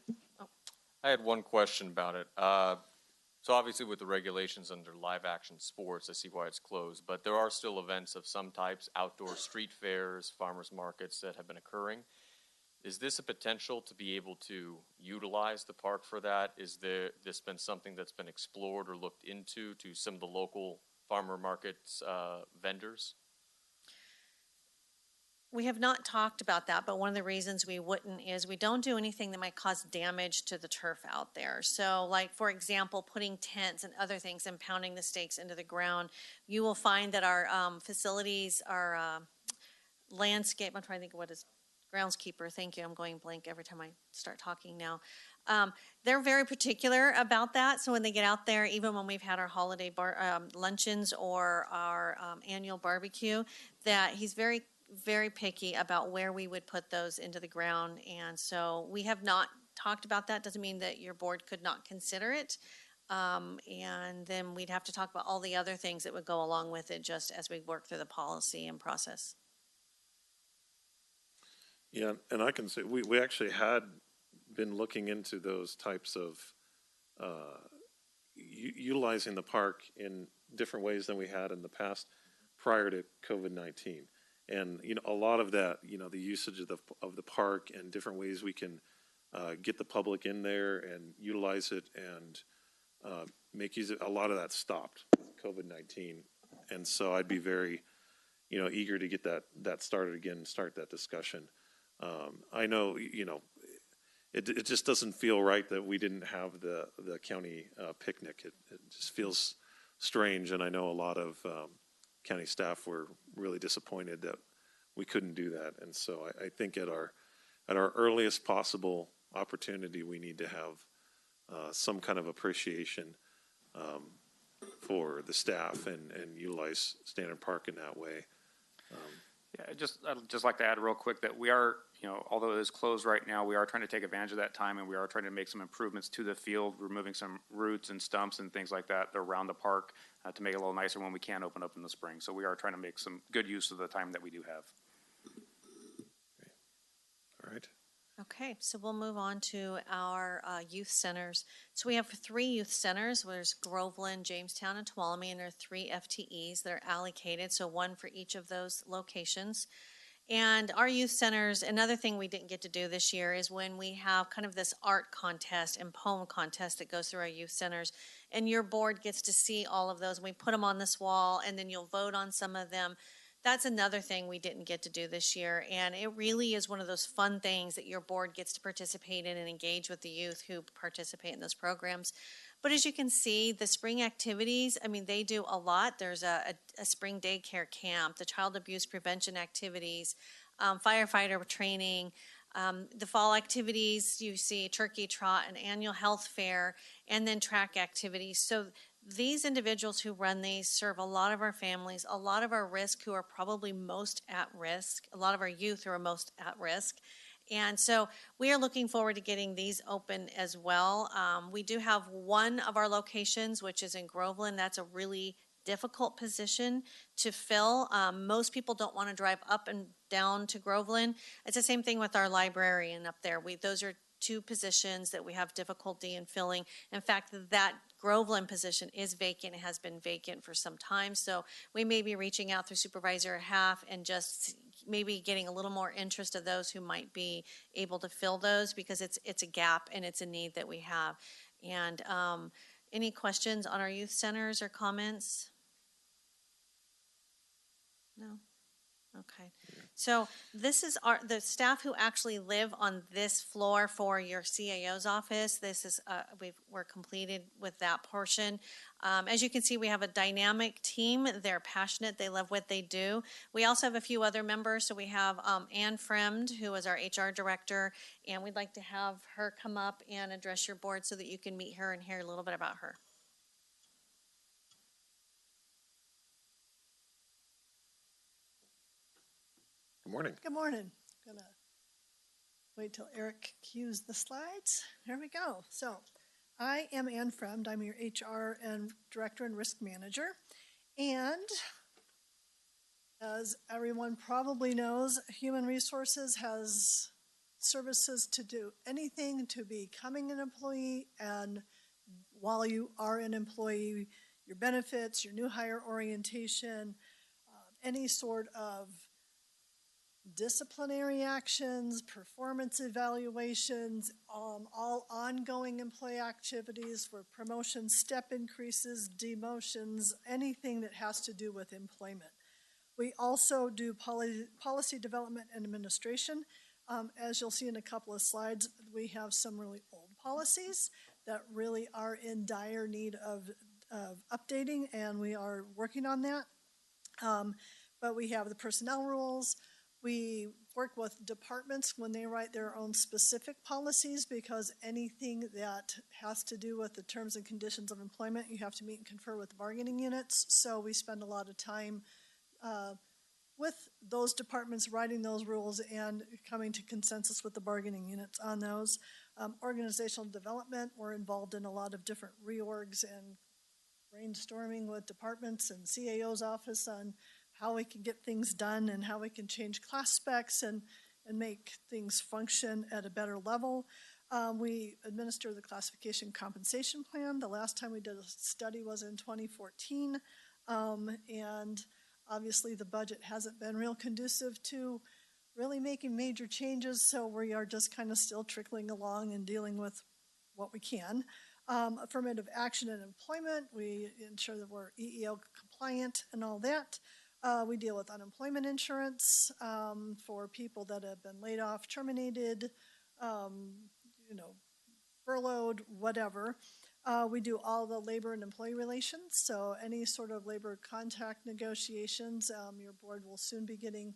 I had one question about it. So obviously with the regulations under live action sports, I see why it's closed, but there are still events of some types, outdoor street fairs, farmers markets that have been occurring. Is this a potential to be able to utilize the park for that? Is this been something that's been explored or looked into to some of the local farmer markets vendors? We have not talked about that, but one of the reasons we wouldn't is we don't do anything that might cause damage to the turf out there. So like, for example, putting tents and other things and pounding the stakes into the ground. You will find that our facilities, our landscape, I'm trying to think of what is groundskeeper, thank you, I'm going blank every time I start talking now. They're very particular about that. So when they get out there, even when we've had our holiday luncheons or our annual barbecue, that he's very picky about where we would put those into the ground. And so we have not talked about that. Doesn't mean that your board could not consider it. And then we'd have to talk about all the other things that would go along with it just as we work through the policy and process. Yeah, and I can say we actually had been looking into those types of utilizing the park in different ways than we had in the past prior to COVID-19. And, you know, a lot of that, you know, the usage of the park and different ways we can get the public in there and utilize it and make use of, a lot of that stopped with COVID-19. And so I'd be very, you know, eager to get that started again and start that discussion. I know, you know, it just doesn't feel right that we didn't have the county picnic. It just feels strange, and I know a lot of county staff were really disappointed that we couldn't do that. And so I think at our earliest possible opportunity, we need to have some kind of appreciation for the staff and utilize Standard Park in that way. Yeah, I'd just like to add real quick that we are, you know, although it is closed right now, we are trying to take advantage of that time, and we are trying to make some improvements to the field, removing some roots and stumps and things like that around the park to make it a little nicer when we can open up in the spring. So we are trying to make some good use of the time that we do have. All right. Okay, so we'll move on to our youth centers. So we have 3 youth centers. There's Groveland, Jamestown, and Tuolumne, and there are 3 FTEs that are allocated, so 1 for each of those locations. And our youth centers, another thing we didn't get to do this year is when we have kind of this art contest and poem contest that goes through our youth centers, and your board gets to see all of those, and we put them on this wall, and then you'll vote on some of them. That's another thing we didn't get to do this year, and it really is one of those fun things that your board gets to participate in and engage with the youth who participate in those programs. But as you can see, the spring activities, I mean, they do a lot. There's a spring daycare camp, the child abuse prevention activities, firefighter training, the fall activities, you see turkey trot, an annual health fair, and then track activities. So these individuals who run these serve a lot of our families, a lot of our risk who are probably most at risk, a lot of our youth who are most at risk. And so we are looking forward to getting these open as well. We do have one of our locations, which is in Groveland. That's a really difficult position to fill. Most people don't want to drive up and down to Groveland. It's the same thing with our librarian up there. Those are 2 positions that we have difficulty in filling. In fact, that Groveland position is vacant. It has been vacant for some time. So we may be reaching out through Supervisor Half and just maybe getting a little more interest of those who might be able to fill those, because it's a gap and it's a need that we have. And Any questions on our youth centers or comments? No? Okay. So this is the staff who actually live on this floor for your CAO's office. This is, we're completed with that portion. As you can see, we have a dynamic team. They're passionate. They love what they do. We also have a few other members. So we have Ann Fremd, who is our HR director, and we'd like to have her come up and address your board so that you can meet her and hear a little bit about her. Good morning. Good morning. Gonna wait till Eric cues the slides. There we go. So I am Ann Fremd. I'm your HR and Director and Risk Manager. And as everyone probably knows, Human Resources has services to do anything to becoming an employee, and while you are an employee, your benefits, your new hire orientation, any sort of disciplinary actions, performance evaluations, all ongoing employee activities for promotions, step increases, demotions, anything that has to do with employment. We also do policy development and administration. As you'll see in a couple of slides, we have some really old policies that really are in dire need of updating, and we are working on that. But we have the personnel rules. We work with departments when they write their own specific policies, because anything that has to do with the terms and conditions of employment, you have to meet and confer with the bargaining units. So we spend a lot of time with those departments writing those rules and coming to consensus with the bargaining units on those. Organizational development, we're involved in a lot of different reorgs and brainstorming with departments and CAO's office on how we can get things done and how we can change class specs and make things function at a better level. We administer the classification compensation plan. The last time we did a study was in 2014. And obviously the budget hasn't been real conducive to really making major changes, so we are just kind of still trickling along and dealing with what we can. Affirmative action and employment, we ensure that we're EEO compliant and all that. We deal with unemployment insurance for people that have been laid off, terminated, furloughed, whatever. We do all the labor and employee relations, so any sort of labor contract negotiations, your board will soon be getting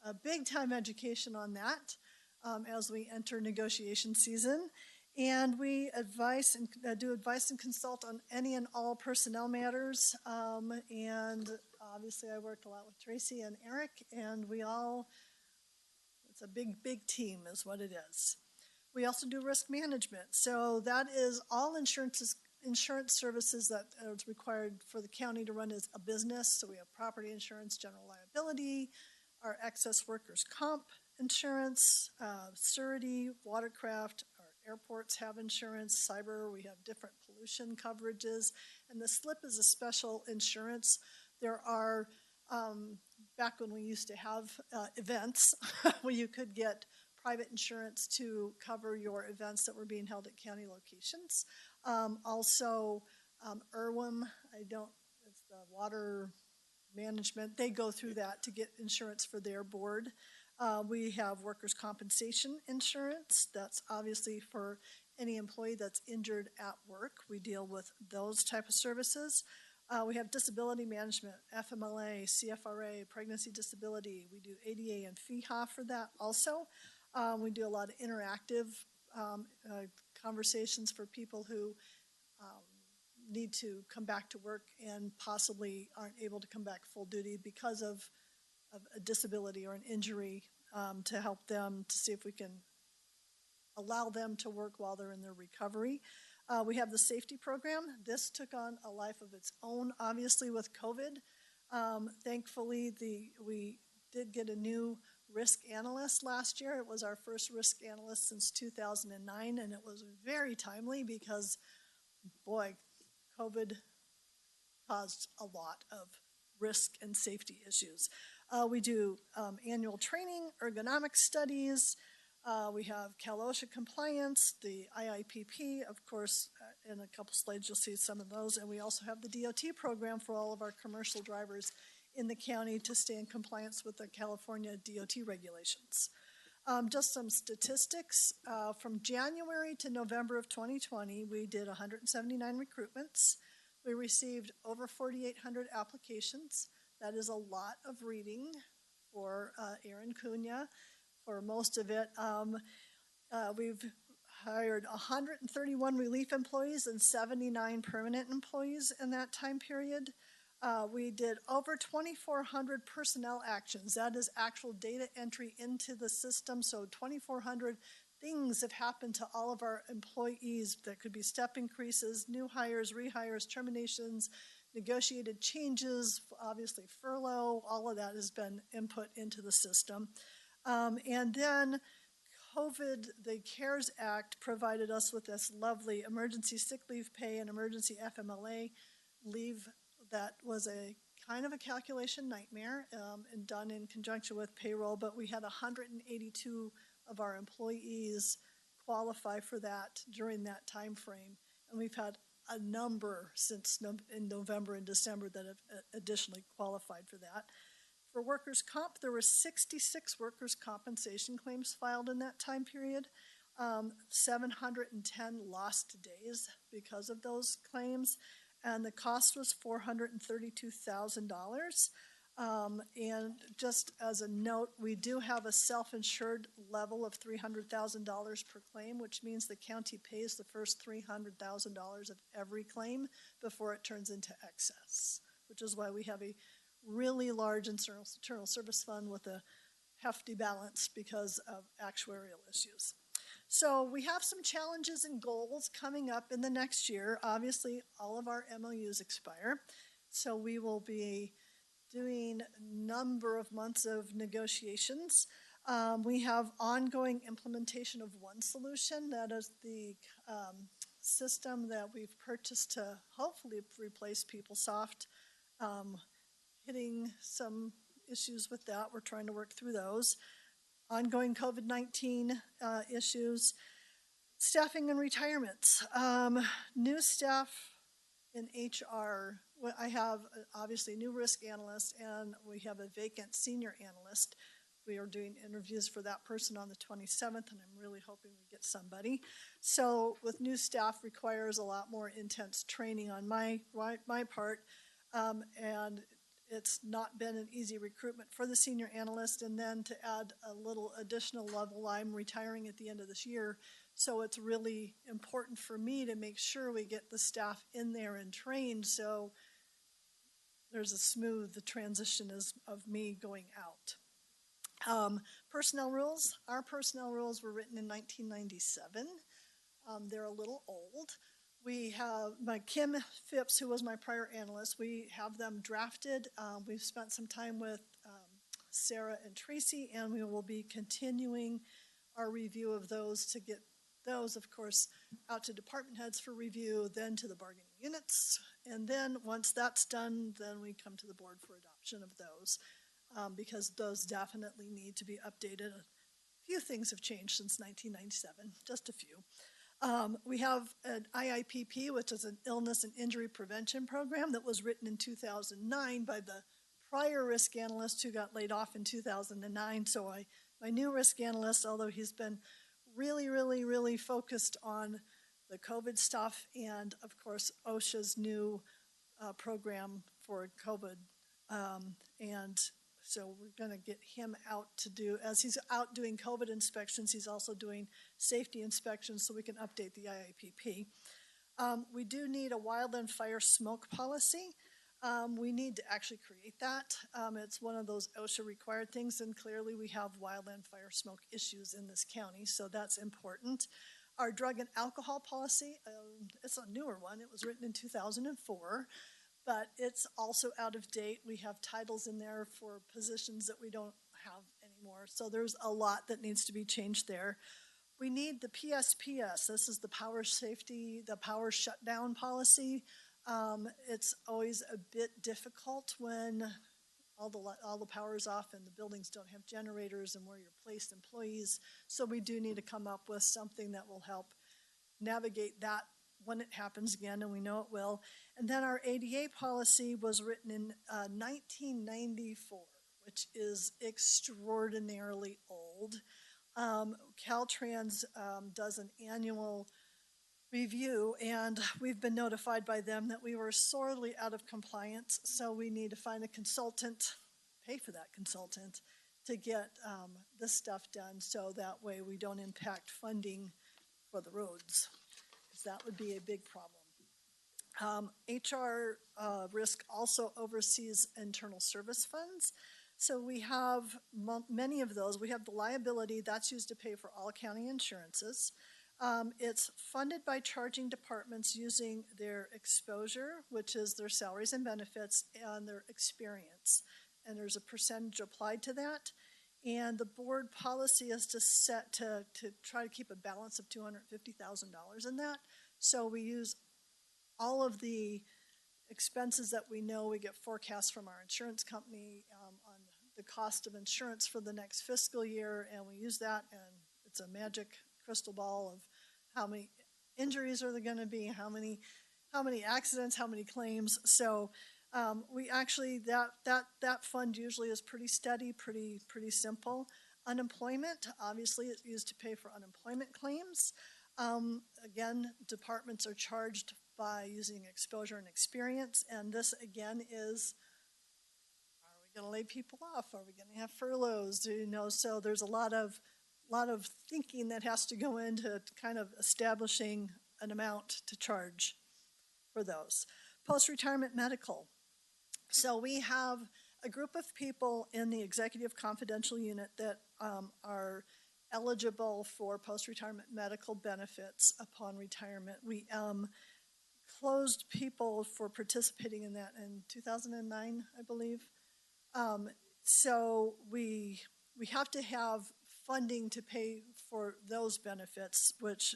a big time education on that as we enter negotiation season. And we advise and do advice and consult on any and all personnel matters. And obviously I worked a lot with Tracy and Eric, and it's a big team is what it is. We also do risk management. So that is all insurance services that is required for the county to run as a business. So we have property insurance, general liability, our excess workers' comp insurance, surety, watercraft, airports have insurance, cyber, we have different pollution coverages, and the SLIP is a special insurance. There are, back when we used to have events, where you could get private insurance to cover your events that were being held at county locations. Also, IRWIM, it's the water management, they go through that to get insurance for their board. We have workers' compensation insurance. That's obviously for any employee that's injured at work. We deal with those type of services. We have disability management, FMLA, CFRA, pregnancy disability. We do ADA and FEHA for that also. We do a lot of interactive conversations for people who need to come back to work and possibly aren't able to come back full duty because of a disability or an injury, to help them to see if we can allow them to work while they're in their recovery. We have the safety program. This took on a life of its own, obviously, with COVID. Thankfully, we did get a new risk analyst last year. It was our first risk analyst since 2009, and it was very timely because, boy, COVID caused a lot of risk and safety issues. We do annual training, ergonomic studies, We have Cal OSHA compliance, the IIPP, of course, in a couple slides you'll see some of those, and we also have the DOT program for all of our commercial drivers in the county to stay in compliance with the California DOT regulations. Just some statistics. From January to November of 2020, we did 179 recruitments. We received over 4,800 applications. That is a lot of reading for Aaron Cunha. For most of it, we've hired 131 relief employees and 79 permanent employees in that time period. We did over 2,400 personnel actions. That is actual data entry into the system. So 2,400 things have happened to all of our employees. That could be step increases, new hires, rehires, terminations, negotiated changes, obviously furlough. All of that has been input into the system. And then COVID, the CARES Act provided us with this lovely emergency sick leave pay and emergency FMLA leave. That was a kind of a calculation nightmare and done in conjunction with payroll, but we had 182 of our employees qualify for that during that time frame. And we've had a number since in November and December that have additionally qualified for that. For workers' comp, there were 66 workers' compensation claims filed in that time period, 710 lost days because of those claims, and the cost was $432,000. And just as a note, we do have a self-insured level of $300,000 per claim, which means the county pays the first $300,000 of every claim before it turns into excess, which is why we have a really large internal service fund with a hefty balance because of actuarial issues. So we have some challenges and goals coming up in the next year. Obviously, all of our MOUs expire, so we will be doing a number of months of negotiations. We have ongoing implementation of one solution. That is the system that we've purchased to hopefully replace PeopleSoft. Hitting some issues with that. We're trying to work through those. Ongoing COVID-19 issues, staffing and retirements. New staff in HR. I have obviously new risk analyst and we have a vacant senior analyst. We are doing interviews for that person on the 27th and I'm really hoping we get somebody. So with new staff requires a lot more intense training on my part and it's not been an easy recruitment for the senior analyst, and then to add a little additional level, I'm retiring at the end of this year, so it's really important for me to make sure we get the staff in there and trained so there's a smooth transition of me going out. Personnel rules. Our personnel rules were written in 1997. They're a little old. We have Kim Phipps, who was my prior analyst. We have them drafted. We've spent some time with Sarah and Tracy, and we will be continuing our review of those to get those, of course, out to department heads for review, then to the bargaining units. And then once that's done, then we come to the board for adoption of those because those definitely need to be updated. A few things have changed since 1997, just a few. We have an IIPP, which is an illness and injury prevention program that was written in 2009 by the prior risk analyst who got laid off in 2009. So my new risk analyst, although he's been really focused on the COVID stuff and, of course, OSHA's new program for COVID. And so we're going to get him out to do, as he's out doing COVID inspections, he's also doing safety inspections so we can update the IIPP. We do need a wildland fire smoke policy. We need to actually create that. It's one of those OSHA required things, and clearly we have wildland fire smoke issues in this county, so that's important. Our drug and alcohol policy, it's a newer one. It was written in 2004. But it's also out of date. We have titles in there for positions that we don't have anymore. So there's a lot that needs to be changed there. We need the PSPS. This is the power safety, the power shutdown policy. It's always a bit difficult when all the power's off and the buildings don't have generators and where you're placed employees. So we do need to come up with something that will help navigate that when it happens again, and we know it will. And then our ADA policy was written in 1994, which is extraordinarily old. Caltrans does an annual review, and we've been notified by them that we were sorely out of compliance, so we need to find a consultant, pay for that consultant, to get this stuff done, so that way we don't impact funding for the roads, because that would be a big problem. HR risk also oversees internal service funds. So we have many of those. We have the liability, that's used to pay for all county insurances. It's funded by charging departments using their exposure, which is their salaries and benefits, and their experience. And there's a percentage applied to that. And the board policy is to try to keep a balance of $250,000 in that. So we use all of the expenses that we know. We get forecasts from our insurance company on the cost of insurance for the next fiscal year, and we use that, and it's a magic crystal ball of how many injuries are there going to be, how many accidents, how many claims. So we actually, that fund usually is pretty steady, pretty simple. Unemployment, obviously, is used to pay for unemployment claims. Again, departments are charged by using exposure and experience, and this again is, are we going to lay people off? Are we going to have furloughs? So there's a lot of thinking that has to go into kind of establishing an amount to charge for those. Post-retirement medical. So we have a group of people in the executive confidential unit that are eligible for post-retirement medical benefits upon retirement. We closed people for participating in that in 2009, I believe. So we have to have funding to pay for those benefits, which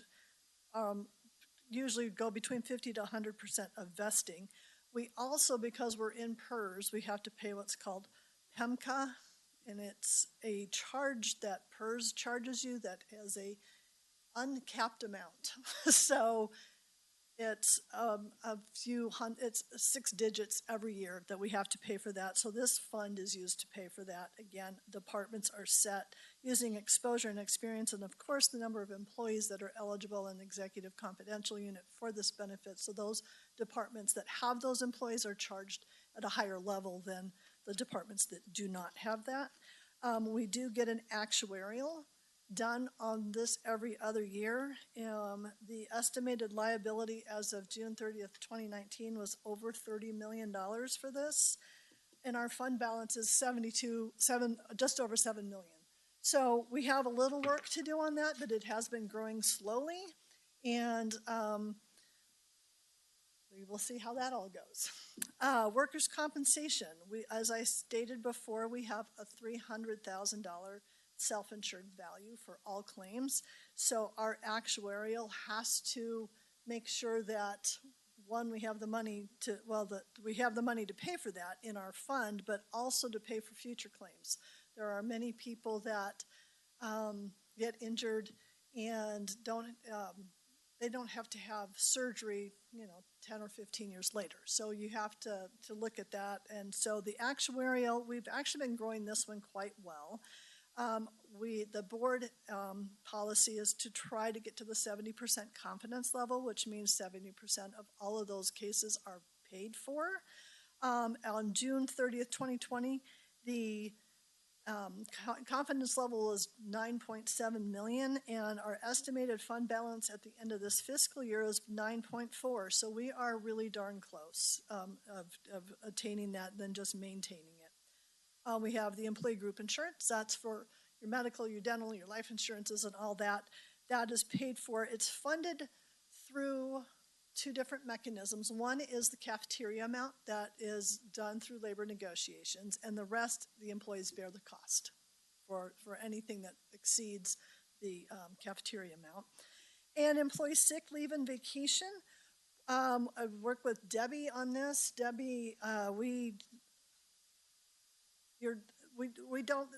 usually go between 50 to 100% of vesting. We also, because we're in PERS, we have to pay what's called PEMCA, and it's a charge that PERS charges you that is a uncapped amount. So it's it's 6 digits every year that we have to pay for that. So this fund is used to pay for that. Again, departments are set using exposure and experience, and of course the number of employees that are eligible in the executive confidential unit for this benefit. So those departments that have those employees are charged at a higher level than the departments that do not have that. We do get an actuarial done on this every other year. The estimated liability as of June 30th, 2019 was over $30 million for this. And our fund balance is just over $7 million. So we have a little work to do on that, but it has been growing slowly. And we will see how that all goes. Workers' compensation. As I stated before, we have a $300,000 self-insured value for all claims. So our actuarial has to make sure that, one, we have the money to, we have the money to pay for that in our fund, but also to pay for future claims. There are many people that get injured and they don't have to have surgery, 10 or 15 years later. So you have to look at that. And so the actuarial, we've actually been growing this one quite well. The board policy is to try to get to the 70% confidence level, which means 70% of all of those cases are paid for. On June 30th, 2020, the confidence level is 9.7 million, and our estimated fund balance at the end of this fiscal year is 9.4. So we are really darn close of attaining that and then just maintaining it. We have the employee group insurance. That's for your medical, your dental, your life insurances, and all that. That is paid for. It's funded through 2 different mechanisms. One is the cafeteria amount that is done through labor negotiations, and the rest, the employees bear the cost for anything that exceeds the cafeteria amount. And employee sick leave and vacation. I've worked with Debbie on this. Debbie, we we don't,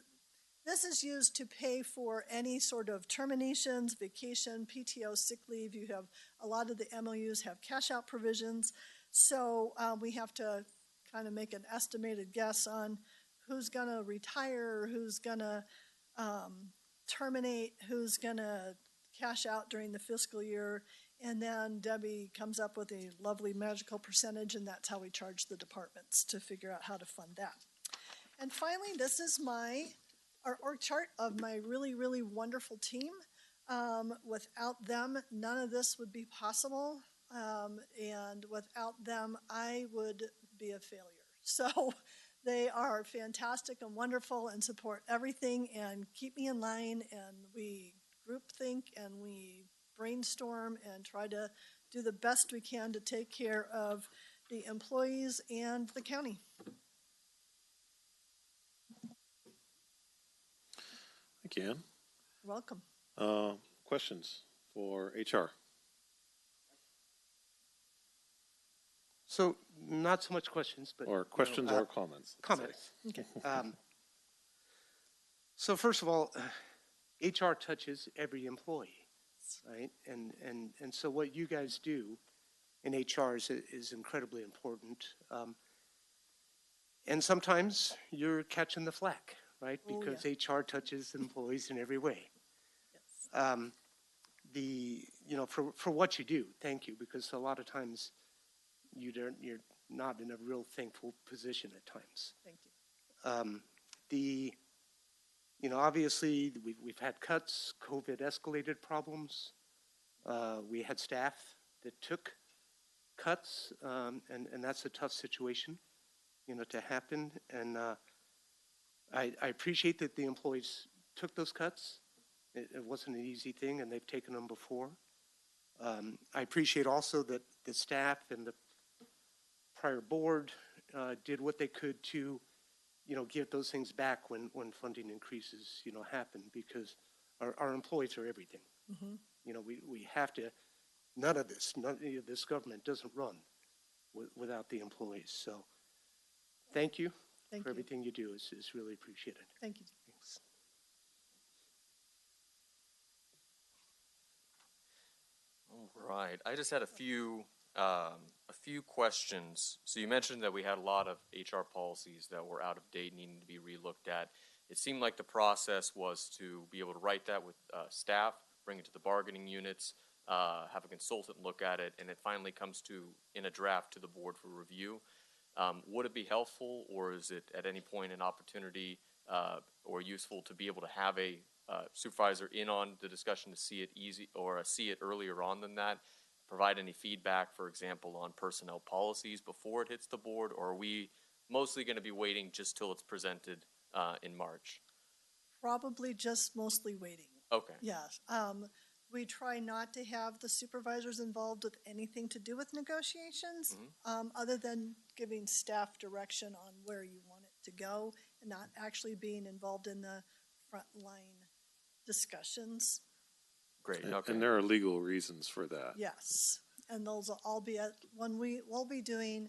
this is used to pay for any sort of terminations, vacation, PTO, sick leave. You have, a lot of the MOUs have cash out provisions. So we have to kind of make an estimated guess on who's going to retire, who's going to terminate, who's going to cash out during the fiscal year. And then Debbie comes up with a lovely magical percentage, and that's how we charge the departments to figure out how to fund that. And finally, this is our org chart of my really, really wonderful team. Without them, none of this would be possible. And without them, I would be a failure. So they are fantastic and wonderful and support everything and keep me in line. And we group think and we brainstorm and try to do the best we can to take care of the employees and the county. Thank you, Ann. You're welcome. Questions for HR? So not so much questions, but. Or questions or comments? Comments. Okay. So first of all, HR touches every employee, right? And so what you guys do in HR is incredibly important. And sometimes you're catching the flack, right? Because HR touches employees in every way. Yes. For what you do, thank you, because a lot of times you're not in a real thankful position at times. Thank you. Obviously we've had cuts, COVID escalated problems. We had staff that took cuts, and that's a tough situation, to happen. And I appreciate that the employees took those cuts. It wasn't an easy thing, and they've taken them before. I appreciate also that the staff and the prior board did what they could to, get those things back when funding increases, happen, because our employees are everything. Mm-hmm. We have to, none of this government doesn't run without the employees. So thank you for everything you do. It's really appreciated. Thank you. Thanks. All right. I just had a few questions. So you mentioned that we had a lot of HR policies that were out of date, needing to be relooked at. It seemed like the process was to be able to write that with staff, bring it to the bargaining units, have a consultant look at it, and it finally comes in a draft to the board for review. Would it be helpful, or is it at any point an opportunity or useful to be able to have a supervisor in on the discussion to see it see it earlier on than that? Provide any feedback, for example, on personnel policies before it hits the board, or are we mostly going to be waiting just till it's presented in March? Probably just mostly waiting. Okay. Yes. We try not to have the supervisors involved with anything to do with negotiations, other than giving staff direction on where you want it to go and not actually being involved in the front line discussions. Great. Okay. And there are legal reasons for that. Yes. And those will all be when we'll be doing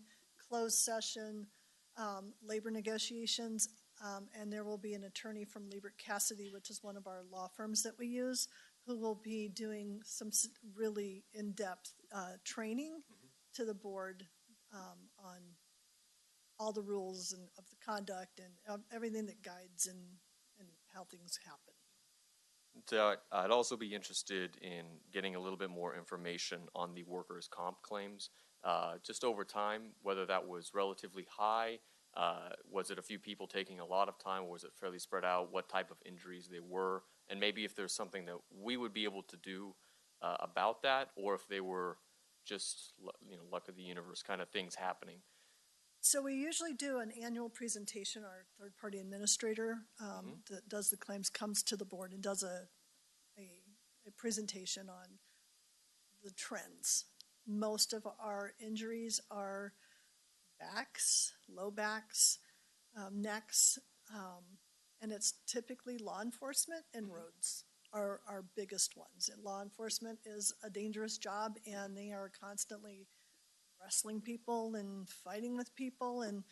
closed session labor negotiations, and there will be an attorney from Liebert Cassidy, which is one of our law firms that we use, who will be doing some really in-depth training to the board on all the rules of the conduct and everything that guides and how things happen. So I'd also be interested in getting a little bit more information on the workers' comp claims, just over time, whether that was relatively high, was it a few people taking a lot of time, or was it fairly spread out, what type of injuries they were, and maybe if there's something that we would be able to do about that, or if they were just, luck of the universe kind of things happening. So we usually do an annual presentation. Our third-party administrator that does the claims comes to the board and does a presentation on the trends. Most of our injuries are backs, low backs, necks, and it's typically law enforcement and roads are our biggest ones. And law enforcement is a dangerous job, and they are constantly wrestling people and fighting with people, and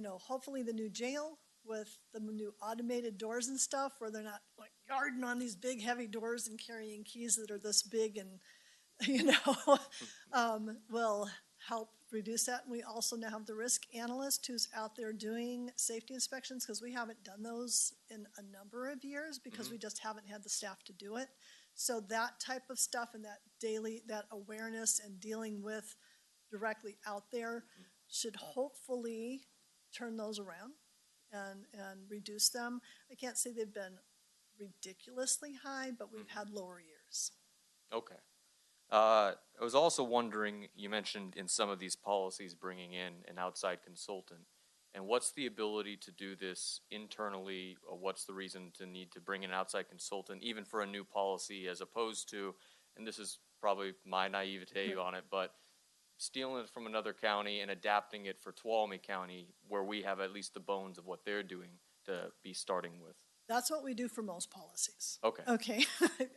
hopefully the new jail with the new automated doors and stuff, where they're not like guarding on these big heavy doors and carrying keys that are this big and, will help reduce that. And we also now have the risk analyst who's out there doing safety inspections, because we haven't done those in a number of years because we just haven't had the staff to do it. So that type of stuff and that awareness and dealing with directly out there should hopefully turn those around and reduce them. I can't say they've been ridiculously high, but we've had lower years. Okay. I was also wondering, you mentioned in some of these policies bringing in an outside consultant. And what's the ability to do this internally, or what's the reason to need to bring in an outside consultant, even for a new policy, as opposed to, and this is probably my naivete on it, but stealing it from another county and adapting it for Tuolumne County, where we have at least the bones of what they're doing to be starting with? That's what we do for most policies. Okay. Okay.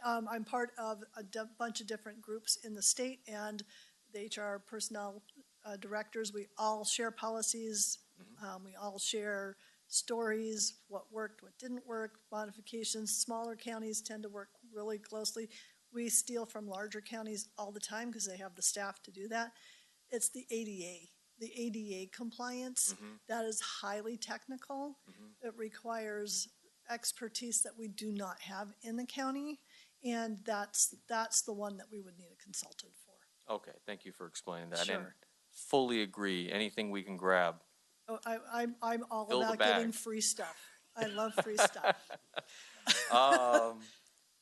I'm part of a bunch of different groups in the state, and the HR personnel directors. We all share policies. We all share stories, what worked, what didn't work, modifications. Smaller counties tend to work really closely. We steal from larger counties all the time because they have the staff to do that. It's the ADA compliance. That is highly technical. It requires expertise that we do not have in the county, and that's the one that we would need a consultant for. Okay, thank you for explaining that. Sure. And fully agree. Anything we can grab. Oh, I'm all Fill the about bag. getting free stuff. I love free stuff.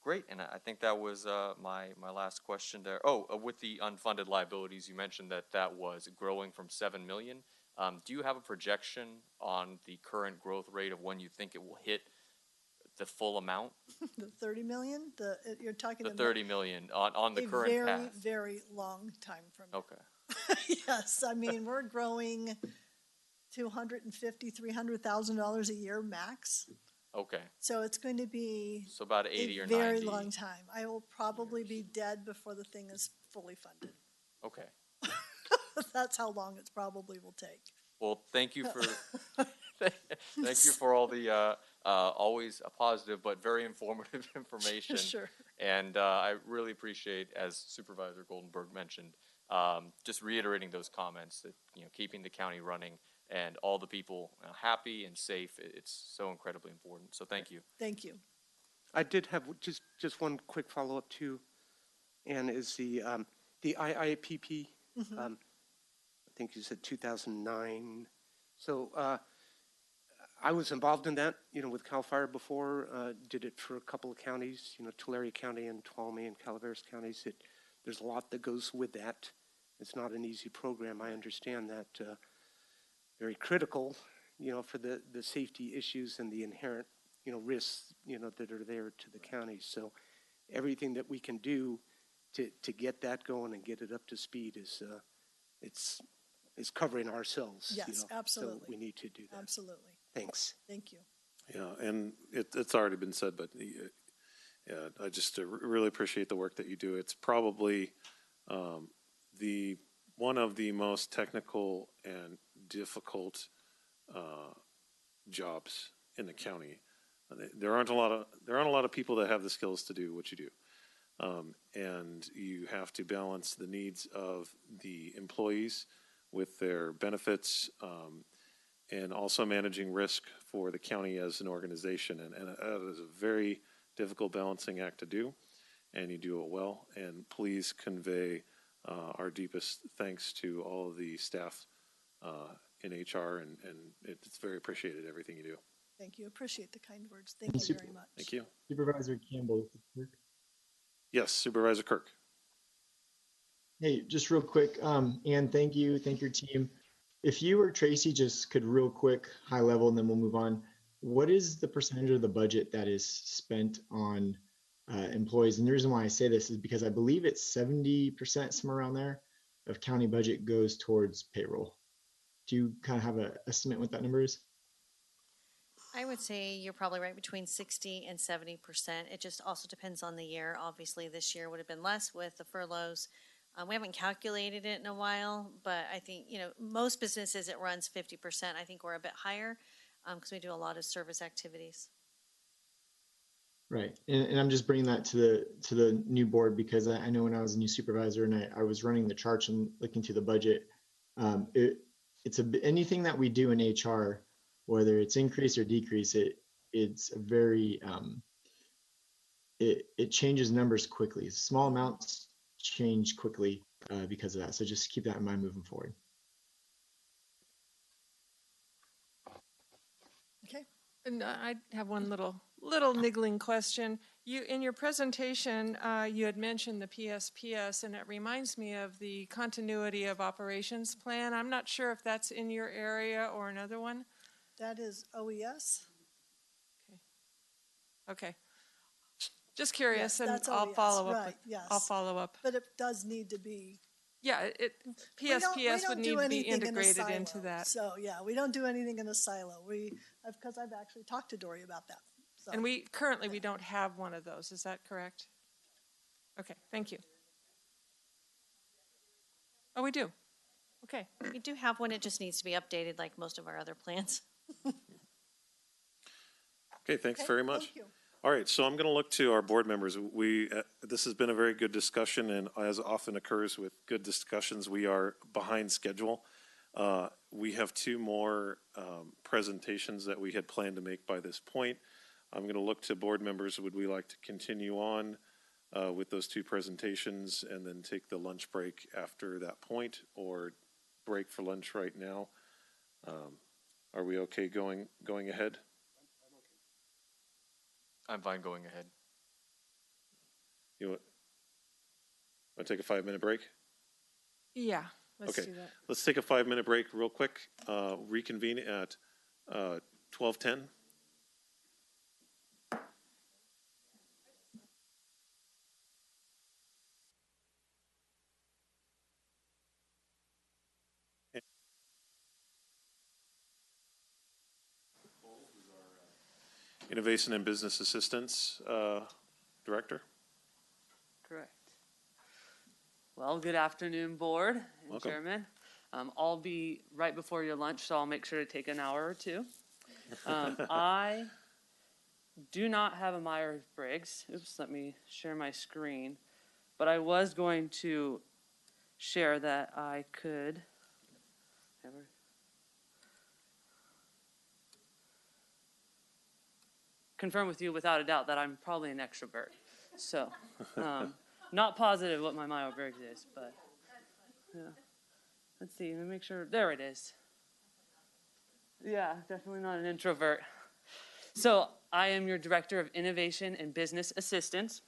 Great, and I think that was my last question there. Oh, with the unfunded liabilities, you mentioned that was growing from 7 million. Do you have a projection on the current growth rate of when you think it will hit the full amount? The 30 million? You're talking The about 30 million on the current very, path. very long time from now. Okay. Yes, I mean, we're growing $250,000, $300,000 a year max. Okay. So it's going to be So about 80 or a 90. very long time. I will probably be dead before the thing is fully funded. Okay. That's how long it probably will take. Well, thank you for thank you for all the always a positive but very informative information. Sure. And I really appreciate, as Supervisor Goldenberg mentioned, just reiterating those comments that keeping the county running and all the people happy and safe. It's so incredibly important. So thank you. Thank you. I did have just one quick follow-up too, and is the IIPP. I think you said 2009. So I was involved in that, with CAL FIRE before. Did it for a couple of counties, Tulare County and Tuolumne and Calaveras counties. There's a lot that goes with that. It's not an easy program. I understand that. Very critical, for the safety issues and the inherent, risks, that are there to the county. So everything that we can do to get that going and get it up to speed is covering ourselves. Yes, absolutely. So we need to do that. Absolutely. Thanks. Thank you. Yeah, and it's already been said, but yeah, I just really appreciate the work that you do. It's probably one of the most technical and difficult jobs in the county. There aren't a lot of people that have the skills to do what you do, and you have to balance the needs of the employees with their benefits, and also managing risk for the county as an organization. And that is a very difficult balancing act to do, and you do it well. And please convey our deepest thanks to all of the staff in HR, and it's very appreciated, everything you do. Thank you. Appreciate the kind words. Thank you very much. Thank you. Supervisor Campbell. Yes, Supervisor Kirk. Hey, just real quick, Ann, thank you. Thank your team. If you or Tracy just could real quick, high level, and then we'll move on. What is the percentage of the budget that is spent on employees? And the reason why I say this is because I believe it's 70%, somewhere around there, of county budget goes towards payroll. Do you kind of have an estimate what that number is? I would say you're probably right between 60 and 70%. It just also depends on the year. Obviously, this year would have been less with the furloughs. We haven't calculated it in a while, but I think, most businesses it runs 50%. I think we're a bit higher. because we do a lot of service activities. Right, and I'm just bringing that to the new board because I know when I was a new supervisor and I was running the charts and looking through the budget, anything that we do in HR, whether it's increase or decrease, it's a very it changes numbers quickly. Small amounts change quickly because of that. So just keep that in mind moving forward. Okay. And I have one little niggling question. In your presentation, you had mentioned the PSPS, and it reminds me of the Continuity of Operations Plan. I'm not sure if that's in your area or another one. That is OES. Okay. Just curious, Yes, and that's I'll OES, follow up. right, yes. I'll follow up. But it does need to be. Yeah, PSPS would need to be integrated into that. So, yeah, we don't do anything in a silo. Because I've actually talked to Dory about that. So. And we don't have one of those. Is that correct? Okay, thank you. Oh, we do. Okay. We do have one. It just needs to be updated like most of our other plans. Okay, thanks very much. Thank you. All right, so I'm going to look to our board members. This has been a very good discussion, and as often occurs with good discussions, we are behind schedule. We have two more presentations that we had planned to make by this point. I'm going to look to board members. Would we like to continue on with those two presentations and then take the lunch break after that point, or break for lunch right now? Are we okay going ahead? I'm fine going ahead. You want to take a 5-minute break? Yeah, let's Okay, do that. let's take a 5-minute break real quick. Reconvene at 12:10. Innovation and Business Assistance Director. Correct. Well, good afternoon, Board and Welcome. Chairman. I'll be right before your lunch, so I'll make sure to take an hour or two. I do not have a Myers-Briggs. Oops, let me share my screen. But I was going to share that I could. Confirm with you without a doubt that I'm probably an extrovert. So, not positive what my Myers-Briggs is, but yeah. Let's see, let me make sure. There it is. Yeah, definitely not an introvert. So, I am your Director of Innovation and Business Assistance,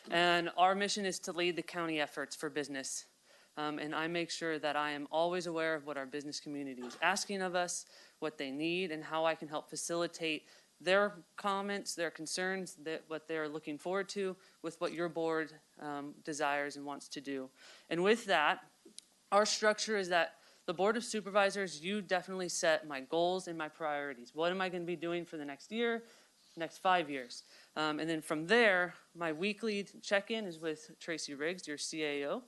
and our mission is to lead the county efforts for business. And I make sure that I am always aware of what our business community is asking of us, what they need, and how I can help facilitate their comments, their concerns, what they're looking forward to with what your board desires and wants to do. And with that, our structure is that the Board of Supervisors, you definitely set my goals and my priorities. What am I going to be doing for the next year, next 5 years? And then from there, my weekly check-in is with Tracy Riggs, your CAO.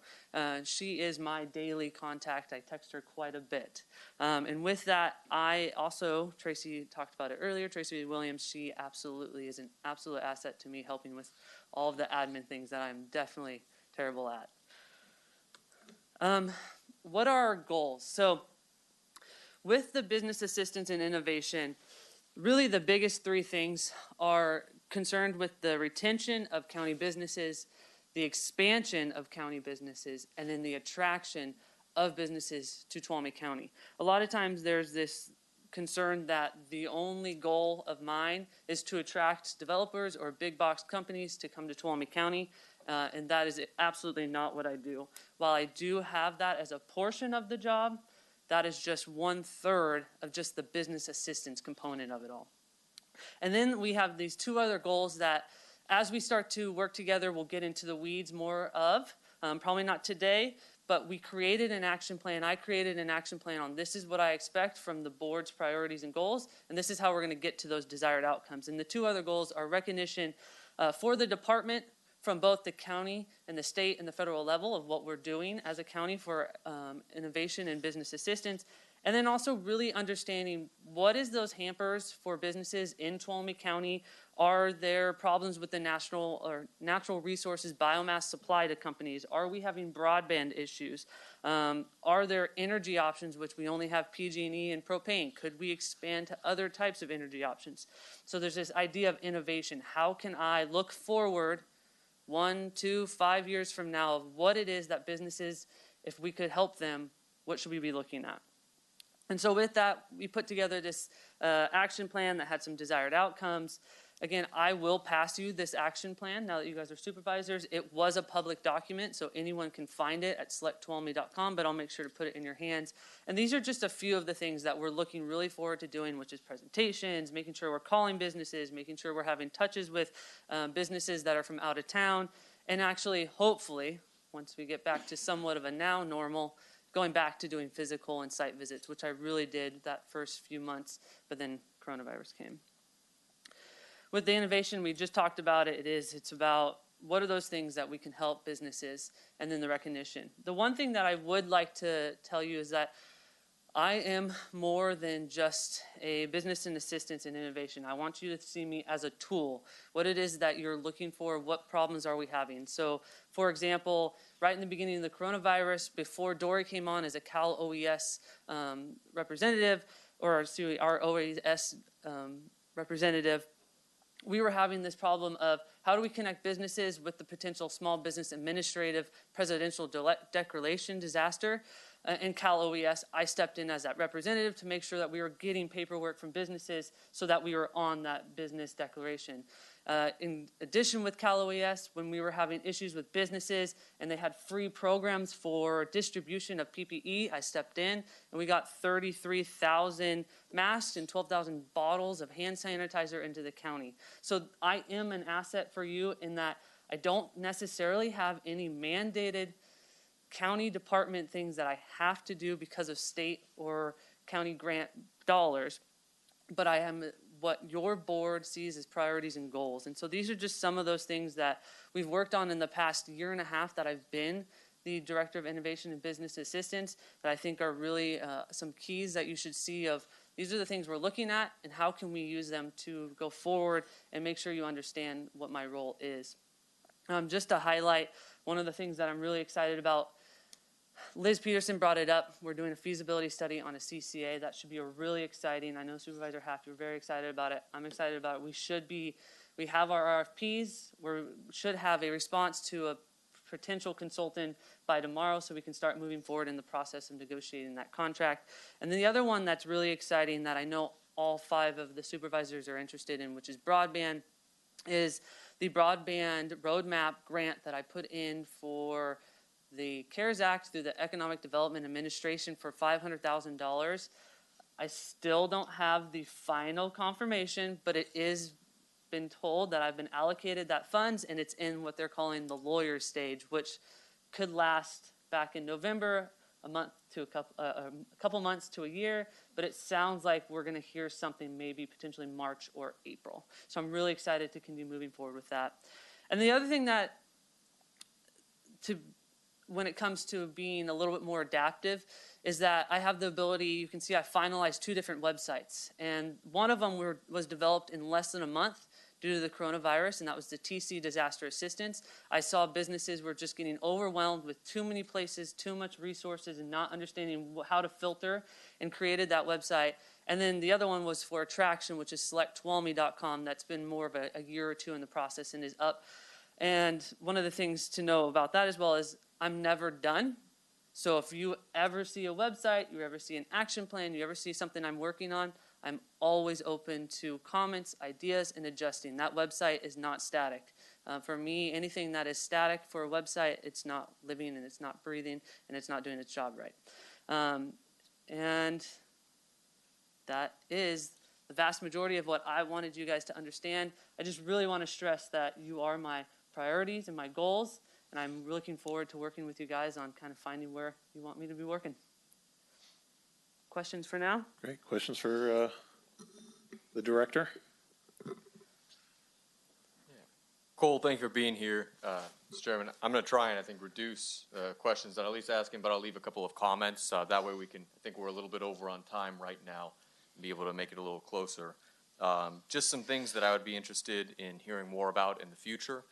She is my daily contact. I text her quite a bit. And with that, I also, Tracy talked about it earlier, Tracy Williams, she absolutely is an absolute asset to me, helping with all of the admin things that I'm definitely terrible at. What are our goals? So with the business assistance and innovation, really the biggest three things are concerned with the retention of county businesses, the expansion of county businesses, and then the attraction of businesses to Tuolumne County. A lot of times there's this concern that the only goal of mine is to attract developers or big box companies to come to Tuolumne County, and that is absolutely not what I do. While I do have that as a portion of the job, that is just 1/3 of just the business assistance component of it all. And then we have these two other goals that as we start to work together, we'll get into the weeds more of, probably not today, but we created an action plan. I created an action plan on this is what I expect from the board's priorities and goals, and this is how we're going to get to those desired outcomes. And the two other goals are recognition for the department from both the county and the state and the federal level of what we're doing as a county for innovation and business assistance, And then also really understanding what is those hampers for businesses in Tuolumne County. Are there problems with the natural resources biomass supply to companies? Are we having broadband issues? Are there energy options, which we only have PG&E and propane? Could we expand to other types of energy options? So there's this idea of innovation. How can I look forward 1, 2, 5 years from now of what it is that businesses, if we could help them, what should we be looking at? And so with that, we put together this action plan that had some desired outcomes. Again, I will pass you this action plan now that you guys are supervisors. It was a public document, so anyone can find it at selecttuolumne.com, but I'll make sure to put it in your hands. And these are just a few of the things that we're looking really forward to doing, which is presentations, making sure we're calling businesses, making sure we're having touches with businesses that are from out of town, and actually, hopefully, once we get back to somewhat of a now normal, going back to doing physical and site visits, which I really did that first few months, but then coronavirus came. With the innovation, we just talked about it. It's about what are those things that we can help businesses, and then the recognition. The one thing that I would like to tell you is that I am more than just a business and assistance in innovation. I want you to see me as a tool, what it is that you're looking for, what problems are we having. So, for example, right in the beginning of the coronavirus, before Dory came on as a Cal OES representative, or excuse me, our OES representative, we were having this problem of how do we connect businesses with the potential small business administrative presidential declaration disaster. In Cal OES, I stepped in as that representative to make sure that we were getting paperwork from businesses so that we were on that business declaration. In addition with Cal OES, when we were having issues with businesses and they had free programs for distribution of PPE, I stepped in and we got 33,000 masks and 12,000 bottles of hand sanitizer into the county. So I am an asset for you in that I don't necessarily have any mandated county department things that I have to do because of state or county grant dollars, but I am what your board sees as priorities and goals. And so these are just some of those things that we've worked on in the past year and a half that I've been the Director of Innovation and Business Assistance that I think are really some keys that you should see of these are the things we're looking at and how can we use them to go forward and make sure you understand what my role is. Just to highlight one of the things that I'm really excited about, Liz Peterson brought it up. We're doing a feasibility study on a CCA. That should be a really exciting. I know Supervisor Haft, you're very excited about it. I'm excited about it. We have our RFPs. We should have a response to a potential consultant by tomorrow so we can start moving forward in the process of negotiating that contract. And then the other one that's really exciting that I know all 5 of the supervisors are interested in, which is broadband, is the broadband roadmap grant that I put in for the CARES Act through the Economic Development Administration for $500,000. I still don't have the final confirmation, but it is been told that I've been allocated that funds and it's in what they're calling the lawyer stage, which could last back in November, a couple months to a year, but it sounds like we're going to hear something maybe potentially March or April. So I'm really excited to continue moving forward with that. And the other thing that when it comes to being a little bit more adaptive is that I have the ability, you can see I finalized 2 different websites. And one of them was developed in less than a month due to the coronavirus, and that was the TC Disaster Assistance. I saw businesses were just getting overwhelmed with too many places, too much resources, and not understanding how to filter, and created that website. And then the other one was for Attraction, which is selecttuolumne.com. That's been more of a year or 2 in the process and is up. And one of the things to know about that as well is I'm never done. So if you ever see a website, you ever see an action plan, you ever see something I'm working on, I'm always open to comments, ideas, and adjusting. That website is not static. For me, anything that is static for a website, it's not living and it's not breathing and it's not doing its job right. And that is the vast majority of what I wanted you guys to understand. I just really want to stress that you are my priorities and my goals, and I'm looking forward to working with you guys on kind of finding where you want me to be working. Questions for now? Great. Questions for the director? Cole, thank you for being here. Mr. Chairman, I'm going to try and I think reduce questions that I'm at least asking, but I'll leave a couple of comments. That way we can, I think we're a little bit over on time right now, and be able to make it a little closer. Just some things that I would be interested in hearing more about in the future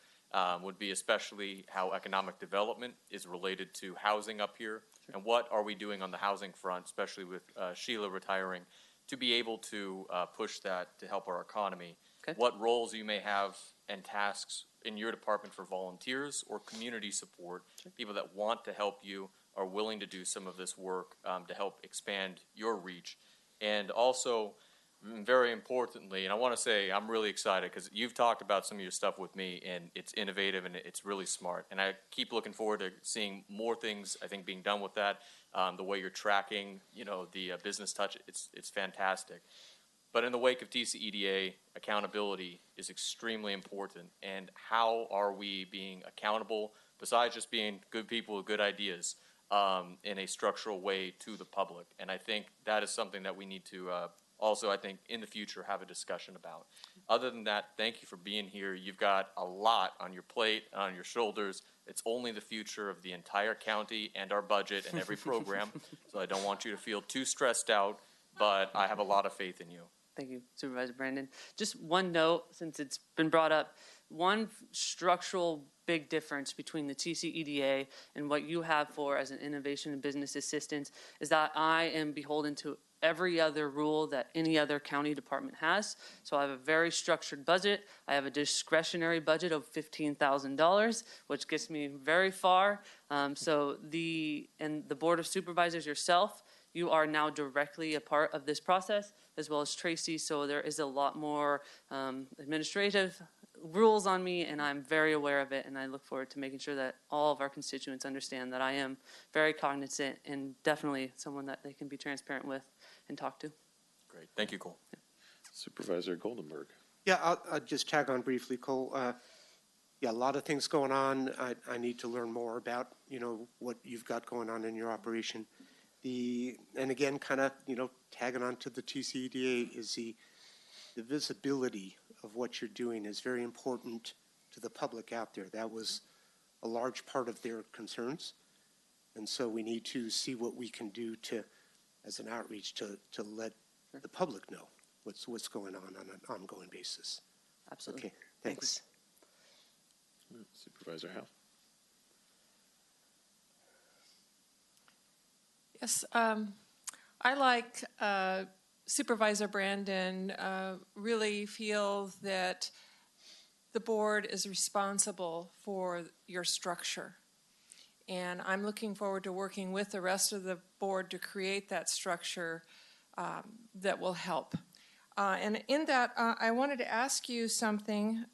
would be especially how economic development is related to housing up here, and what are we doing on the housing front, especially with Sheila retiring, to be able to push that to help our economy. Okay. What roles you may have and tasks in your department for volunteers or community support, people that want to help you, are willing to do some of this work to help expand your reach. And also, very importantly, and I want to say I'm really excited because you've talked about some of your stuff with me, and it's innovative and it's really smart. And I keep looking forward to seeing more things, I think, being done with that. The way you're tracking, the business touch, it's fantastic. But in the wake of TCEDA, accountability is extremely important. And how are we being accountable, besides just being good people with good ideas, in a structural way to the public? And I think that is something that we need to also, I think, in the future, have a discussion about. Other than that, thank you for being here. You've got a lot on your plate, on your shoulders. It's only the future of the entire county and our budget and every program. So I don't want you to feel too stressed out, but I have a lot of faith in you. Thank you, Supervisor Brandon. Just one note, since it's been brought up, one structural big difference between the TCEDA and what you have for as an innovation and business assistant is that I am beholden to every other rule that any other county department has. So I have a very structured budget. I have a discretionary budget of $15,000, which gets me very far. And the Board of Supervisors yourself, you are now directly a part of this process, as well as Tracy. So there is a lot more administrative rules on me, and I'm very aware of it. And I look forward to making sure that all of our constituents understand that I am very cognizant and definitely someone that they can be transparent with and talk to. Great. Thank you, Cole. Supervisor Goldenberg. Yeah, I'll just tag on briefly, Cole. Yeah, a lot of things going on. I need to learn more about, what you've got going on in your operation. And again, kind of, tagging on to the TCEDA is the visibility of what you're doing is very important to the public out there. That was a large part of their concerns. And so we need to see what we can do as an outreach to let the public know what's going on an ongoing basis. Absolutely. Okay, thanks. Supervisor Howe. Yes, I like Supervisor Brandon really feel that the board is responsible for your structure. And I'm looking forward to working with the rest of the board to create that structure that will help. And in that, I wanted to ask you something.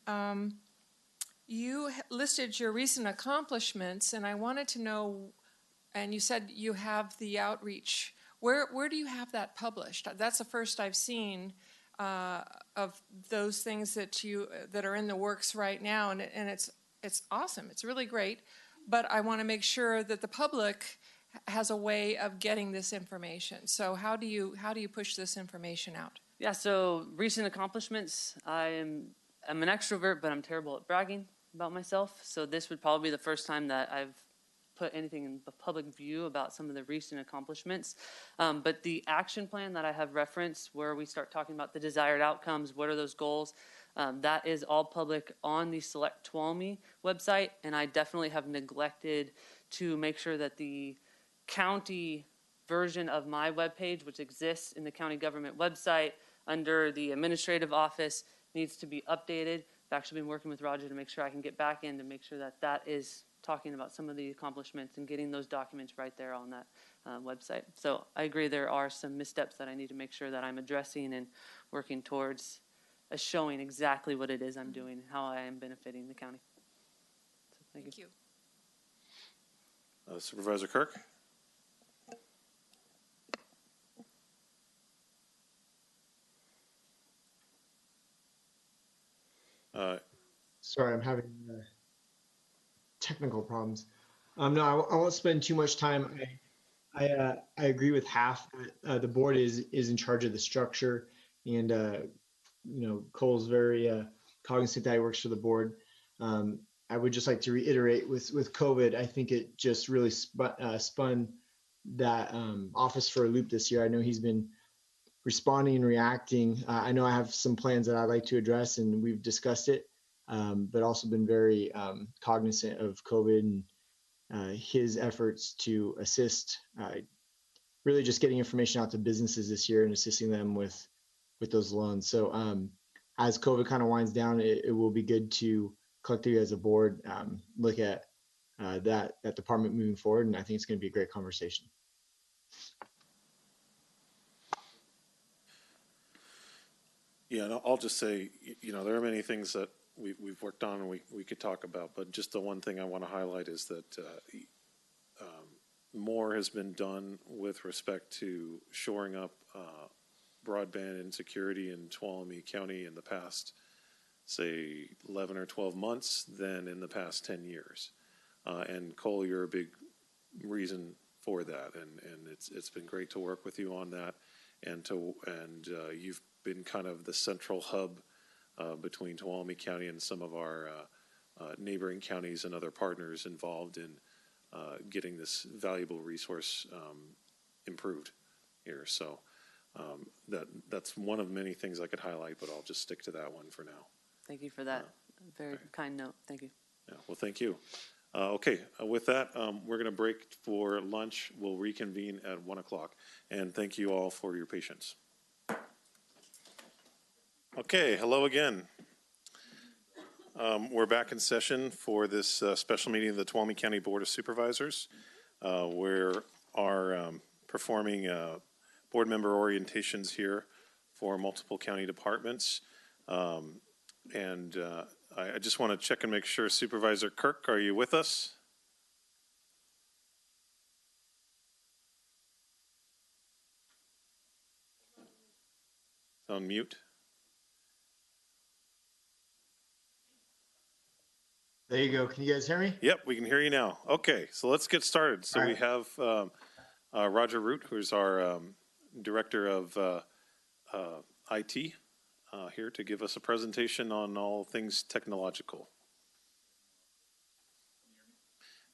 You listed your recent accomplishments, and I wanted to know, and you said you have the outreach. Where do you have that published? That's the first I've seen of those things that are in the works right now, and it's awesome. It's really great, but I want to make sure that the public has a way of getting this information. So how do you push this information out? Yeah. So recent accomplishments. I'm an extrovert, but I'm terrible at bragging about myself. So this would probably be the first time that I've put anything in the public view about some of the recent accomplishments. But the action plan that I have referenced, where we start talking about the desired outcomes, what are those goals, that is all public on the Select Tuolumne website. And I definitely have neglected to make sure that the county version of my webpage, which exists in the county government website under the administrative office, needs to be updated. I've actually been working with Roger to make sure I can get back in to make sure that that is talking about some of the accomplishments and getting those documents right there on that website. So I agree there are some missteps that I need to make sure that I'm addressing and working towards showing exactly what it is I'm doing and how I am benefiting the county. So thank you. Supervisor Kirk. Sorry, I'm having technical problems. No, I won't spend too much time. I agree with half. The board is in charge of the structure, and Cole's very cognizant that he works for the board. I would just like to reiterate with COVID, I think it just really spun that office for a loop this year. I know he's been responding and reacting. I know I have some plans that I'd like to address, and we've discussed it, but also been very cognizant of COVID and his efforts to assist, really just getting information out to businesses this year and assisting them with those loans. So as COVID kind of winds down, it will be good to collectively as a board look at that department moving forward, and I think it's going to be a great conversation. Yeah, and I'll just say, there are many things that we've worked on and we could talk about, but just the one thing I want to highlight is that more has been done with respect to shoring up broadband and security in Tuolumne County in the past, say, 11 or 12 months than in the past 10 years. And Cole, you're a big reason for that, and it's been great to work with you on that, and you've been kind of the central hub between Tuolumne County and some of our neighboring counties and other partners involved in getting this valuable resource improved here. So that's one of many things I could highlight, but I'll just stick to that one for now. Thank you for that very kind note. Thank you. Yeah, well, thank you. Okay, with that, we're going to break for lunch. We'll reconvene at 1 o'clock. And thank you all for your patience. Okay, hello again. We're back in session for this special meeting of the Tuolumne County Board of Supervisors. We are performing board member orientations here for multiple county departments. I just want to check and make sure, Supervisor Kirk, are you with us? On mute. There you go. Can you guys hear me? Yep, we can hear you now. Okay, so let's get started. So All we right. have Roger Root, who's our Director of IT, here to give us a presentation on all things technological.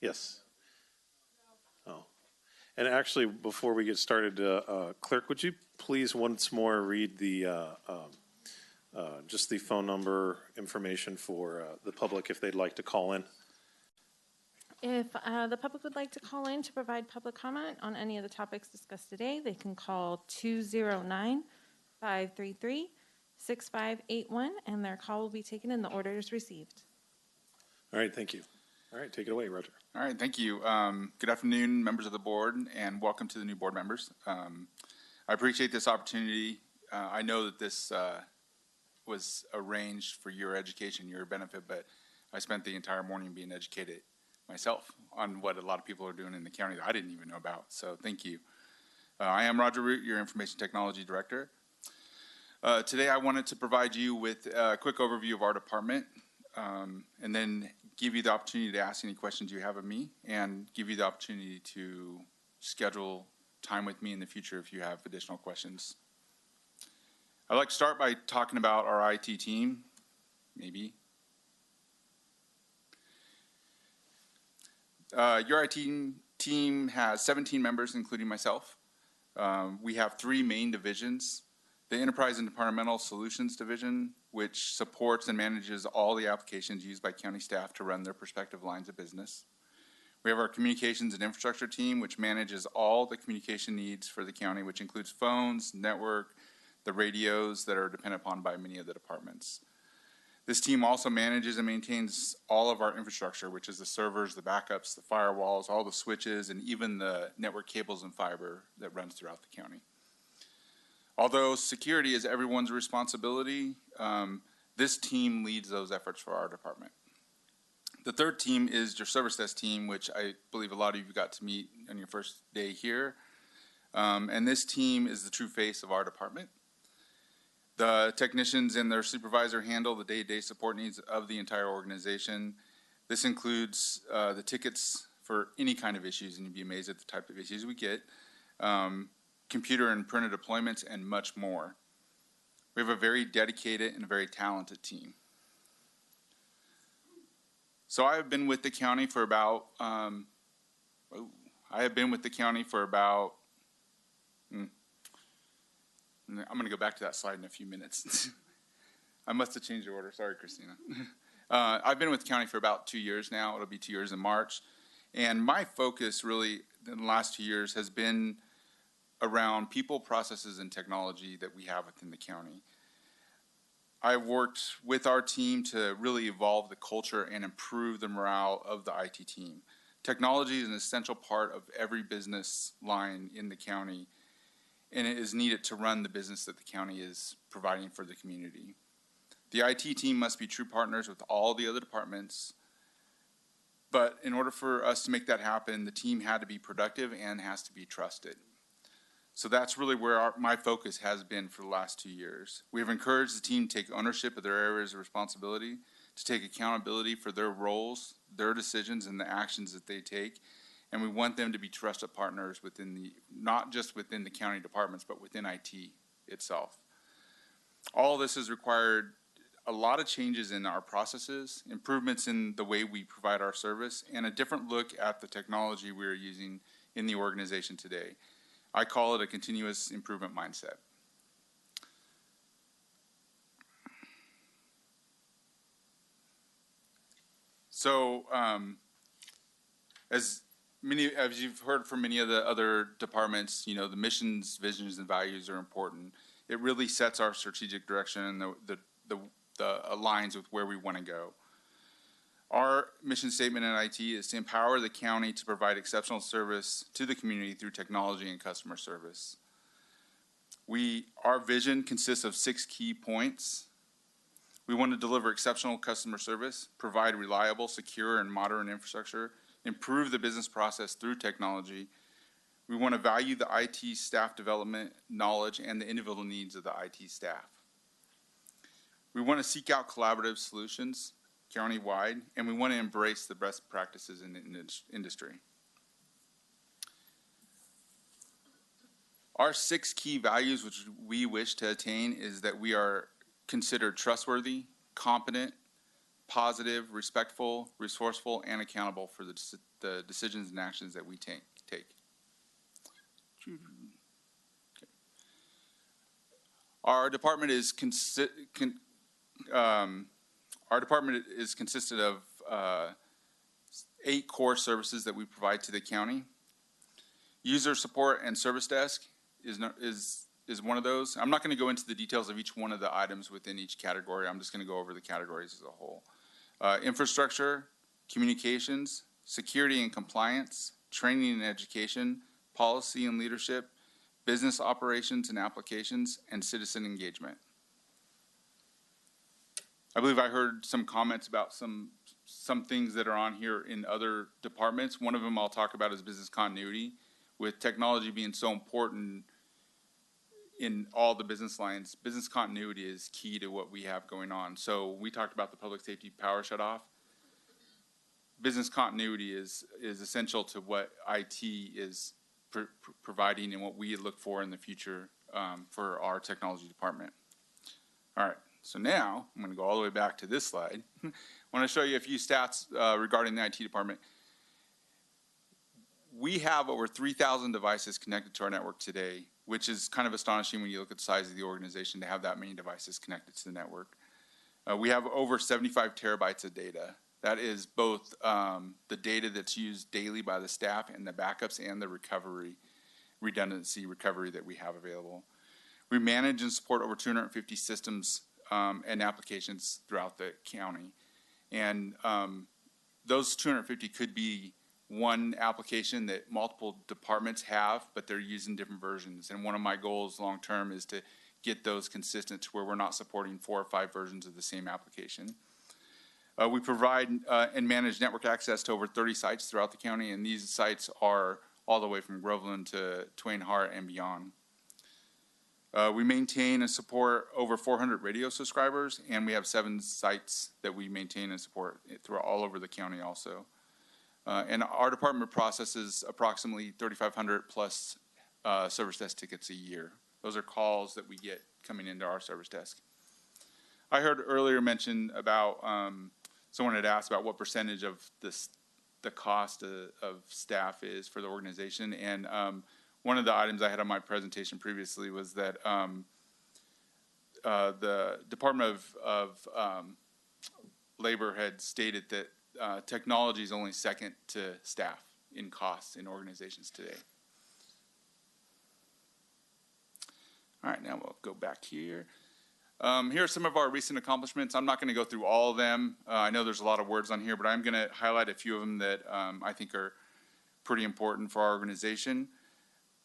Yes. Oh, and actually, before we get started, Clerk, would you please once more read the just the phone number information for the public if they'd like to call in? If the public would like to call in to provide public comment on any of the topics discussed today, they can call 209-533-6581, and their call will be taken in the orders received. All right, thank you. All right, take it away, Roger. All right, thank you. Good afternoon, members of the board, and welcome to the new board members. I appreciate this opportunity. I know that this was arranged for your education, your benefit, but I spent the entire morning being educated myself on what a lot of people are doing in the county that I didn't even know about. So thank you. I am Roger Root, your Information Technology Director. Today I wanted to provide you with a quick overview of our department, and then give you the opportunity to ask any questions you have of me, and give you the opportunity to schedule time with me in the future if you have additional questions. I'd like to start by talking about our IT team, maybe. Your IT team has 17 members, including myself. We have 3 main divisions. The Enterprise and Departmental Solutions Division, which supports and manages all the applications used by county staff to run their respective lines of business. We have our Communications and Infrastructure team, which manages all the communication needs for the county, which includes phones, network, the radios that are depended upon by many of the departments. This team also manages and maintains all of our infrastructure, which is the servers, the backups, the firewalls, all the switches, and even the network cables and fiber that runs throughout the county. Although security is everyone's responsibility, this team leads those efforts for our department. The third team is your service desk team, which I believe a lot of you got to meet on your first day here. And this team is the true face of our department. The technicians and their supervisor handle the day-to-day support needs of the entire organization. This includes the tickets for any kind of issues, and you'd be amazed at the type of issues we get, computer and printer deployments, and much more. We have a very dedicated and a very talented team. So I have been with the county for about, I'm going to go back to that slide in a few minutes. I must have changed the order. Sorry, Christina. I've been with the county for about 2 years now. It'll be 2 years in March. And my focus really in the last 2 years has been around people, processes, and technology that we have within the county. I've worked with our team to really evolve the culture and improve the morale of the IT team. Technology is an essential part of every business line in the county, and it is needed to run the business that the county is providing for the community. The IT team must be true partners with all the other departments, but in order for us to make that happen, the team had to be productive and has to be trusted. So that's really where my focus has been for the last 2 years. We have encouraged the team to take ownership of their areas of responsibility, to take accountability for their roles, their decisions, and the actions that they take. And we want them to be trusted partners within not just within the county departments, but within IT itself. All this has required a lot of changes in our processes, improvements in the way we provide our service, and a different look at the technology we are using in the organization today. I call it a continuous improvement mindset. So, as you've heard from many of the other departments, you know, the missions, visions, and values are important. It really sets our strategic direction and the aligns with where we want to go. Our mission statement in IT is to empower the county to provide exceptional service to the community through technology and customer service. Our vision consists of 6 key points. We want to deliver exceptional customer service, provide reliable, secure, and modern infrastructure, improve the business process through technology. We want to value the IT staff development, knowledge, and the individual needs of the IT staff. We want to seek out collaborative solutions county-wide, and we want to embrace the best practices in the industry. Our 6 key values which we wish to attain is that we are considered trustworthy, competent, positive, respectful, resourceful, and accountable for the decisions and actions that we take. Okay. Our department is consisted of 8 core services that we provide to the county. User support and service desk is one of those. I'm not going to go into the details of each one of the items within each category. I'm just going to go over the categories as a whole. Infrastructure, communications, security and compliance, training and education, policy and leadership, business operations and applications, and citizen engagement. I believe I heard some comments about some things that are on here in other departments. One of them I'll talk about is business continuity. With technology being so important in all the business lines, business continuity is key to what we have going on. So we talked about the public safety power shutoff. Business continuity is essential to what IT is providing and what we look for in the future for our technology department. All right. So now, I'm going to go all the way back to this slide. I want to show you a few stats regarding the IT department. We have over 3,000 devices connected to our network today, which is kind of astonishing when you look at the size of the organization to have that many devices connected to the network. We have over 75 terabytes of data. That is both the data that's used daily by the staff and the backups and the redundancy recovery that we have available. We manage and support over 250 systems and applications throughout the county. And those 250 could be one application that multiple departments have, but they're using different versions. And one of my goals long-term is to get those consistent to where we're not supporting 4 or 5 versions of the same application. We provide and manage network access to over 30 sites throughout the county, and these sites are all the way from Groveland to Twain Harte and beyond. We maintain and support over 400 radio subscribers, and we have 7 sites that we maintain and support throughout all over the county also. And our department processes approximately 3,500 plus service desk tickets a year. Those are calls that we get coming into our service desk. I heard earlier mention about someone had asked about what percentage of the cost of staff is for the organization. And one of the items I had on my presentation previously was that the Department of Labor had stated that technology is only second to staff in costs in organizations today. All right, now we'll go back here. Here are some of our recent accomplishments. I'm not going to go through all of them. I know there's a lot of words on here, but I'm going to highlight a few of them that I think are pretty important for our organization.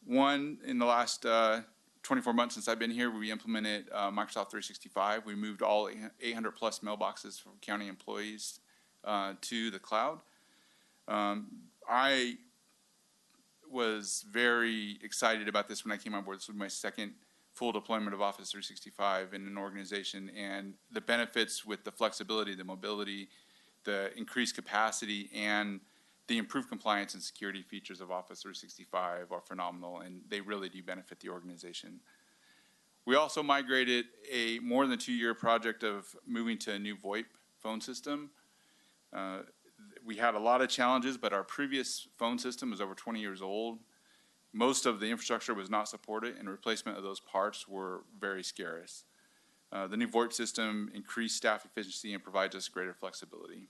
One, in the last 24 months since I've been here, we implemented Microsoft 365. We moved all 800 plus mailboxes from county employees to the cloud. I was very excited about this when I came on board. This was my second full deployment of Office 365 in an organization, and the benefits with the flexibility, the mobility, the increased capacity, and the improved compliance and security features of Office 365 are phenomenal, and they really do benefit the organization. We also migrated a more than 2-year project of moving to a new VoIP phone system. We had a lot of challenges, but our previous phone system was over 20 years old. Most of the infrastructure was not supported, and replacement of those parts were very scarce. The new VoIP system increased staff efficiency and provides us greater flexibility.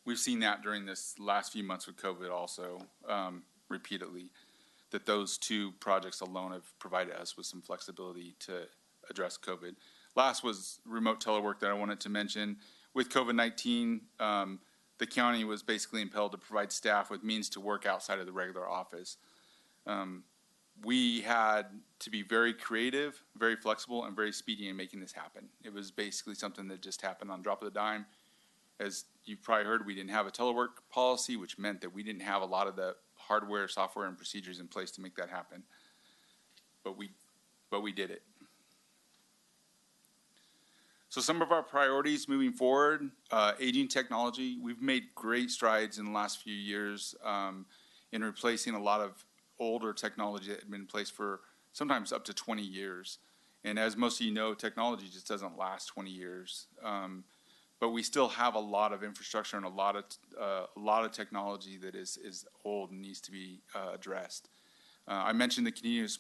We've seen that during this last few months with COVID also, repeatedly, that those two projects alone have provided us with some flexibility to address COVID. Last was remote telework that I wanted to mention. With COVID-19, the county was basically impelled to provide staff with means to work outside of the regular office. We had to be very creative, very flexible, and very speedy in making this happen. It was basically something that just happened on the drop of the dime. As you've probably heard, we didn't have a telework policy, which meant that we didn't have a lot of the hardware, software, and procedures in place to make that happen. But we did it. So some of our priorities moving forward, aging technology. We've made great strides in the last few years in replacing a lot of older technology that had been in place for sometimes up to 20 years. And as most of you know, technology just doesn't last 20 years. But we still have a lot of infrastructure and a lot of technology that is old and needs to be addressed. I mentioned the continuous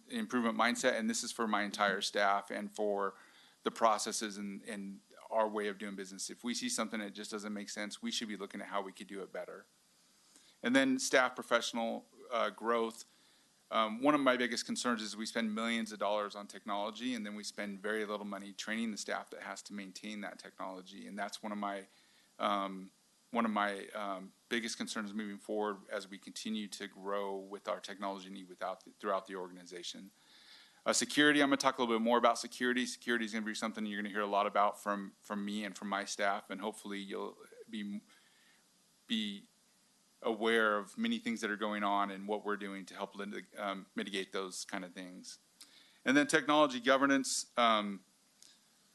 improvement mindset, and this is for my entire staff and for the processes and our way of doing business. If we see something that just doesn't make sense, we should be looking at how we could do it better. And then staff professional growth. One of my biggest concerns is we spend millions of dollars on technology, and then we spend very little money training the staff that has to maintain that technology. And that's one of my biggest concerns moving forward as we continue to grow with our technology need throughout the organization. Security, I'm going to talk a little bit more about security. Security is going to be something you're going to hear a lot about from me and from my staff, and hopefully you'll be aware of many things that are going on and what we're doing to help mitigate those kind of things. And then technology governance.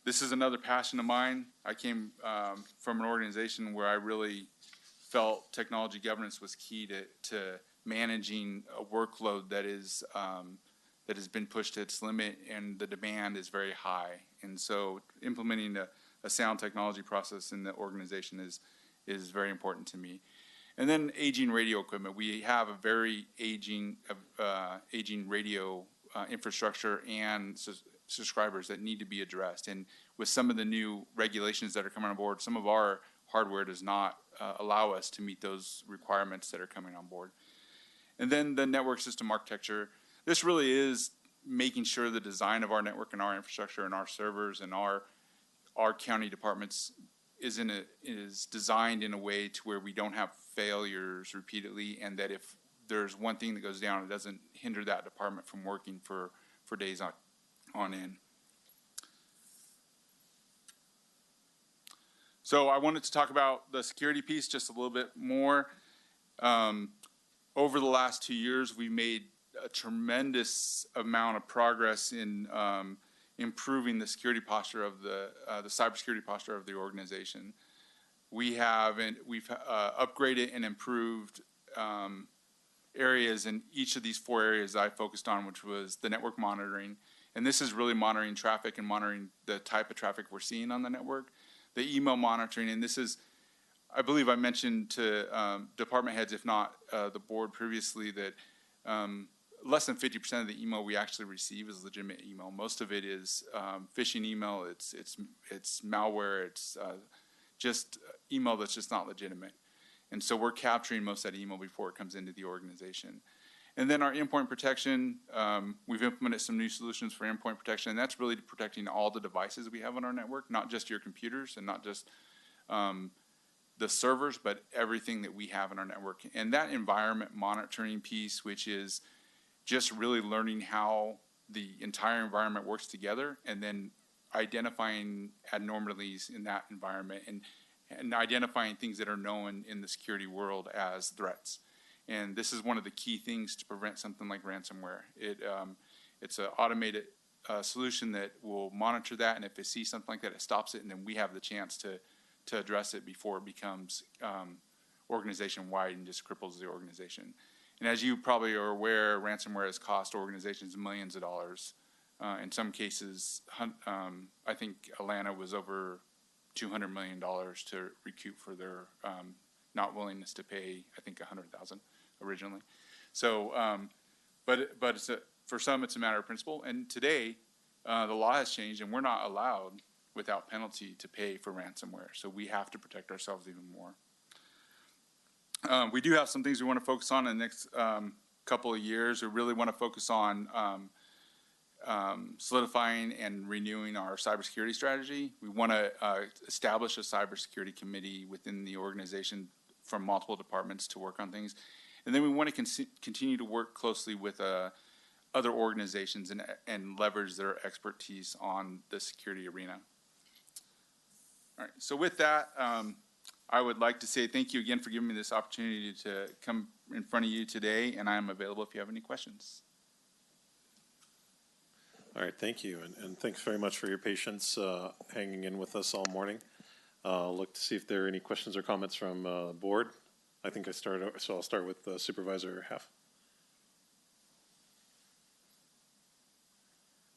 This is another passion of mine. I came from an organization where I really felt technology governance was key to managing a workload that has been pushed to its limit, and the demand is very high. And so implementing a sound technology process in the organization is very important to me. And then aging radio equipment. We have a very aging radio infrastructure and subscribers that need to be addressed. And with some of the new regulations that are coming on board, some of our hardware does not allow us to meet those requirements that are coming on board. And then the network system architecture. This really is making sure the design of our network and our infrastructure and our servers and our county departments is designed in a way to where we don't have failures repeatedly, and that if there's one thing that goes down, it doesn't hinder that department from working for days on end. So I wanted to talk about the security piece just a little bit more. Over the last 2 years, we made a tremendous amount of progress in improving the security posture of the cybersecurity posture of the organization. We've upgraded and improved areas in each of these 4 areas I focused on, which was the network monitoring. And this is really monitoring traffic and monitoring the type of traffic we're seeing on the network. the email monitoring, and this is, I believe I mentioned to department heads, if not the board previously, that less than 50% of the email we actually receive is legitimate email. Most of it is phishing email. It's malware. It's just email that's just not legitimate. And so we're capturing most of that email before it comes into the organization. And then our endpoint protection, we've implemented some new solutions for endpoint protection, and that's really protecting all the devices we have on our network, not just your computers and not just the servers, but everything that we have in our network. And that environment monitoring piece, which is just really learning how the entire environment works together, and then identifying abnormalities in that environment and identifying things that are known in the security world as threats. And this is one of the key things to prevent something like ransomware. It's an automated solution that will monitor that, and if it sees something like that, it stops it, and then we have the chance to address it before it becomes organization-wide and just cripples the organization. And as you probably are aware, ransomware has cost organizations millions of dollars. In some cases, I think Atlanta was over $200 million to recoup for their not willingness to pay, I think, $100,000 originally. So, but for some, it's a matter of principle. And today, the law has changed, and we're not allowed without penalty to pay for ransomware. So we have to protect ourselves even more. We do have some things we want to focus on in the next couple of years. We really want to focus on solidifying and renewing our cybersecurity strategy. We want to establish a cybersecurity committee within the organization from multiple departments to work on things. And then we want to continue to work closely with other organizations and leverage their expertise on the security arena. All right, so with that, I would like to say thank you again for giving me this opportunity to come in front of you today, and I am available if you have any questions. All right, thank you, and thanks very much for your patience hanging in with us all morning. I'll look to see if there are any questions or comments from the board. I think so I'll start with Supervisor Half.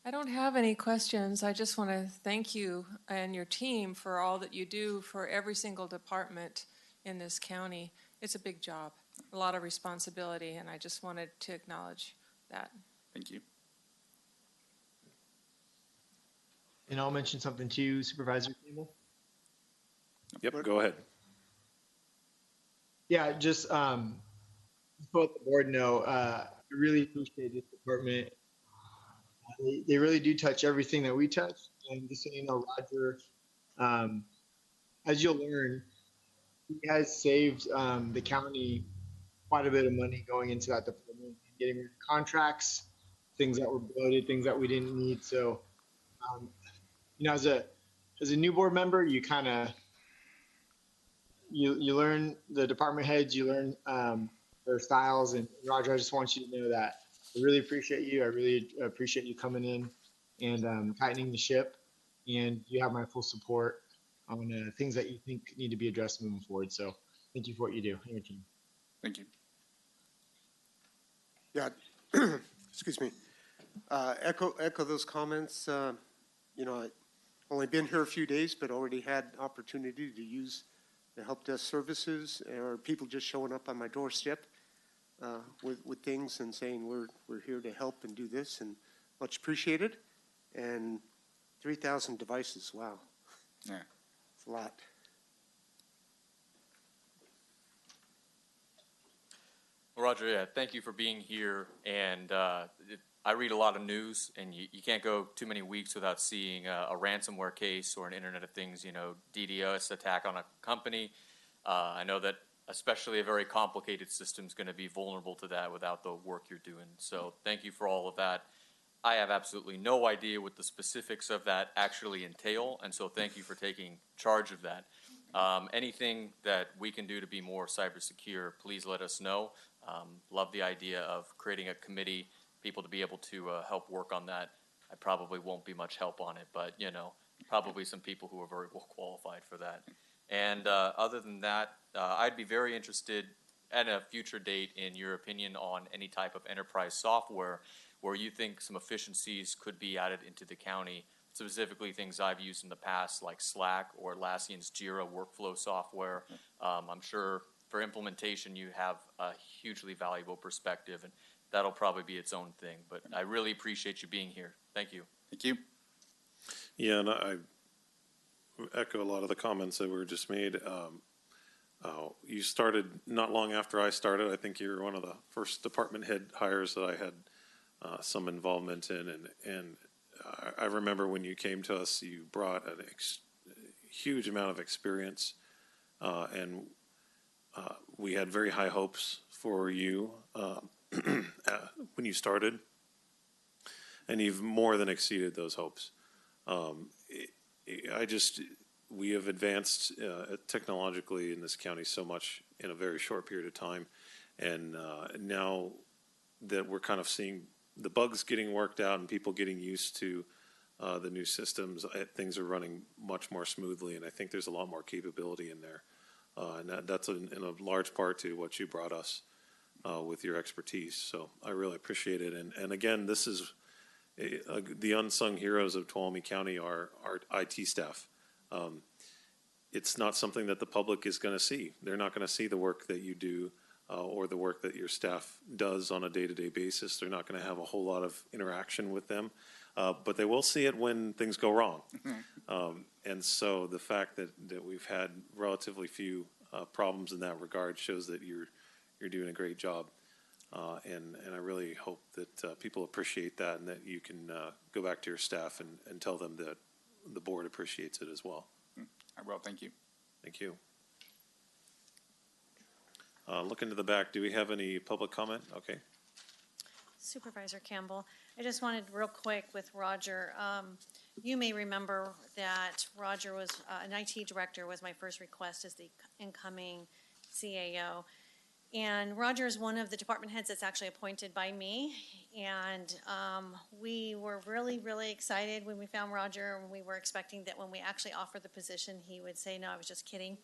I don't have any questions. I just want to thank you and your team for all that you do for every single department in this county. It's a big job, a lot of responsibility, and I just wanted to acknowledge that. Thank you. And I'll mention something too, Supervisor Campbell. Yep, go ahead. Yeah, just to let the board know, I really appreciate this department. They really do touch everything that we touch. And just so you know, Roger, as you'll learn, he has saved the county quite a bit of money going into that department, getting rid of contracts, things that were bloated, things that we didn't need. So, you know, as a new board member, you kind of you learn the department heads, you learn their styles. And Roger, I just want you to know that I really appreciate you. I really appreciate you coming in and tightening the ship. And you have my full support on things that you think need to be addressed moving forward. So thank you for what you do and your team. Thank you. Yeah, excuse me. Echo those comments. You know, I've only been here a few days, but already had opportunity to use the help desk services, or people just showing up on my doorstep with things and saying we're here to help and do this, and much appreciated. And 3,000 devices, wow. Yeah. It's a lot. Well, Roger, yeah, thank you for being here. And I read a lot of news, and you can't go too many weeks without seeing a ransomware case or an Internet of Things, DDoS attack on a company. I know that especially a very complicated system is going to be vulnerable to that without the work you're doing. So thank you for all of that. I have absolutely no idea what the specifics of that actually entail, and so thank you for taking charge of that. Anything that we can do to be more cyber secure, please let us know. Love the idea of creating a committee, people to be able to help work on that. I probably won't be much help on it, but probably some people who are very well qualified for that. And other than that, I'd be very interested at a future date in your opinion on any type of enterprise software where you think some efficiencies could be added into the county specifically things I've used in the past, like Slack or Atlassian's Jira workflow software. I'm sure for implementation, you have a hugely valuable perspective, and that'll probably be its own thing. But I really appreciate you being here. Thank you. Thank you. Yeah, and I echo a lot of the comments that were just made. You started not long after I started. I think you were one of the first department head hires that I had some involvement in, and I remember when you came to us, you brought a huge amount of experience, and we had very high hopes for you when you started, and you've more than exceeded those hopes. We have advanced technologically in this county so much in a very short period of time, and now that we're kind of seeing the bugs getting worked out and people getting used to the new systems, things are running much more smoothly, and I think there's a lot more capability in there. And that's in a large part to what you brought us with your expertise. So I really appreciate it. And again, this is the unsung heroes of Tuolumne County are our IT staff. It's not something that the public is going to see. They're not going to see the work that you do or the work that your staff does on a day-to-day basis. They're not going to have a whole lot of interaction with them, but they will see it when things go wrong. And so the fact that we've had relatively few problems in that regard shows that you're doing a great job. And I really hope that people appreciate that, and that you can go back to your staff and tell them that the board appreciates it as well. I will. Thank you. Thank you. Look into the back. Do we have any public comment? Okay. Supervisor Campbell, I just wanted real quick with Roger. You may remember that Roger was an IT director was my first request as the incoming CAO. And Roger is one of the department heads that's actually appointed by me. And we were really, really excited when we found Roger, and we were expecting that when we actually offered the position, he would say, no, I was just kidding.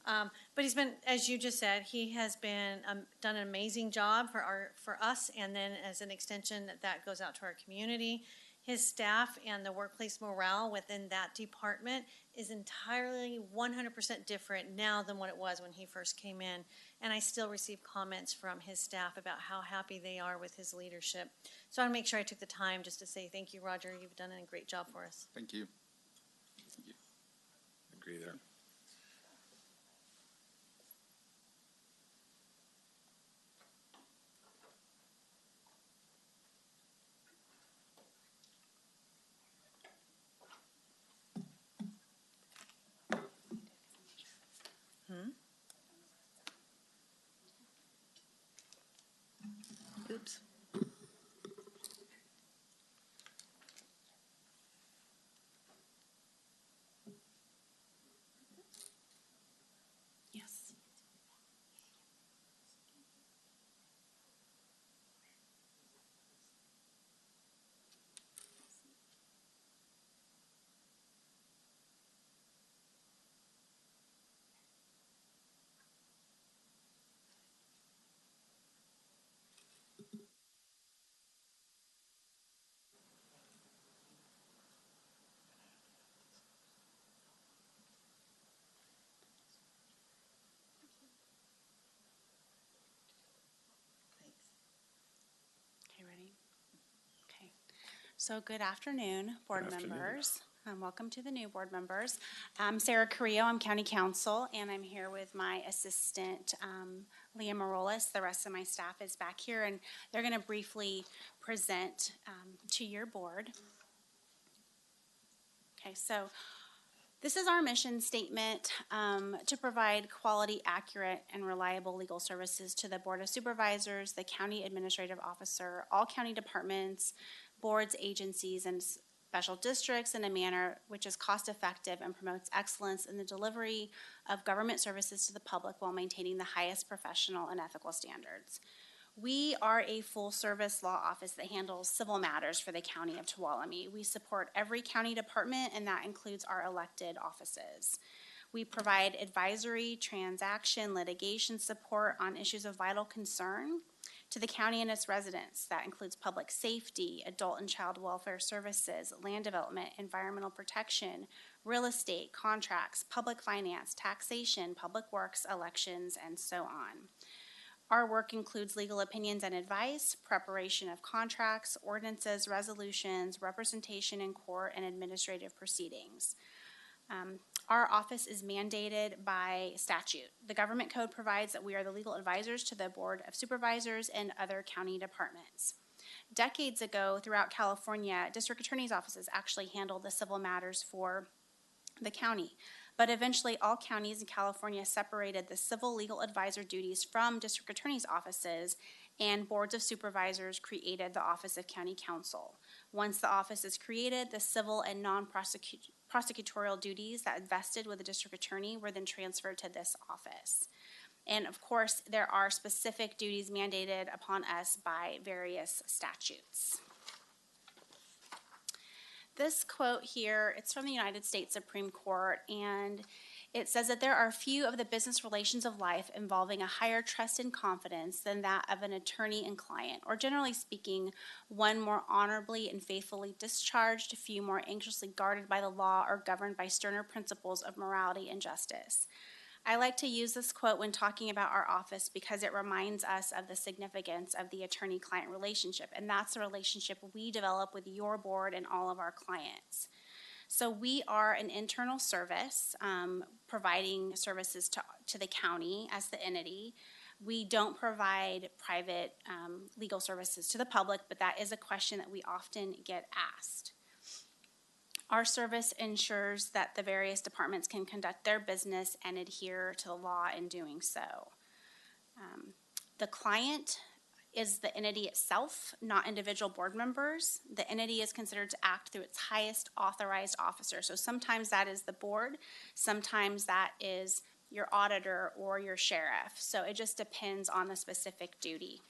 But he's been, as you just said, he has been done an amazing job for us, and then as an extension, that goes out to our community. His staff and the workplace morale within that department is entirely 100% different now than what it was when he first came in. And I still receive comments from his staff about how happy they are with his leadership. So I want to make sure I took the time just to say thank you, Roger. You've done a great job for us. Thank you. Thank you. Agree there. Oops. Yes. Okay, ready? Okay. So good afternoon, board members. Welcome to the new board members. I'm Sarah Carrillo. I'm county counsel, and I'm here with my assistant, Leah Marolis. The rest of my staff is back here, and they're going to briefly present to your board. Okay, so this is our mission statement to provide quality, accurate, and reliable legal services to the Board of Supervisors, the County Administrative Officer, all county departments, boards, agencies, and special districts in a manner which is cost-effective and promotes excellence in the delivery of government services to the public while maintaining the highest professional and ethical standards. We are a full-service law office that handles civil matters for the County of Tuolumne. We support every county department, and that includes our elected offices. We provide advisory, transaction, litigation support on issues of vital concern to the county and its residents. That includes public safety, adult and child welfare services, land development, environmental protection, real estate, contracts, public finance, taxation, public works, elections, and so on. Our work includes legal opinions and advice, preparation of contracts, ordinances, resolutions, representation in court, and administrative proceedings. Our office is mandated by statute. The government code provides that we are the legal advisors to the Board of Supervisors and other county departments. Decades ago, throughout California, district attorney's offices actually handled the civil matters for the county. But eventually, all counties in California separated the civil legal advisor duties from district attorney's offices, and boards of supervisors created the Office of County Counsel. Once the office is created, the civil and non-prosecutorial duties that vested with the district attorney were then transferred to this office. And of course, there are specific duties mandated upon us by various statutes. This quote here, it's from the United States Supreme Court, and it says that there are few of the business relations of life involving a higher trust and confidence than that of an attorney and client, or generally speaking, one more honorably and faithfully discharged, few more anxiously guarded by the law or governed by sterner principles of morality and justice. I like to use this quote when talking about our office because it reminds us of the significance of the attorney-client relationship, and that's the relationship we develop with your board and all of our clients. So we are an internal service providing services to the county as the entity. We don't provide private legal services to the public, but that is a question that we often get asked. Our service ensures that the various departments can conduct their business and adhere to the law in doing so. The client is the entity itself, not individual board members. The entity is considered to act through its highest authorized officer. So sometimes that is the board, sometimes that is your auditor or your sheriff. So it just depends on the specific duty.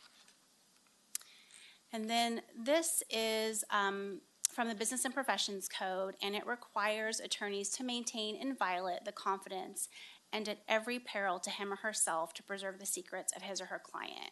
And then this is from the Business and Professions Code, and it requires attorneys to maintain inviolate the confidence and at every peril to him or herself to preserve the secrets of his or her client.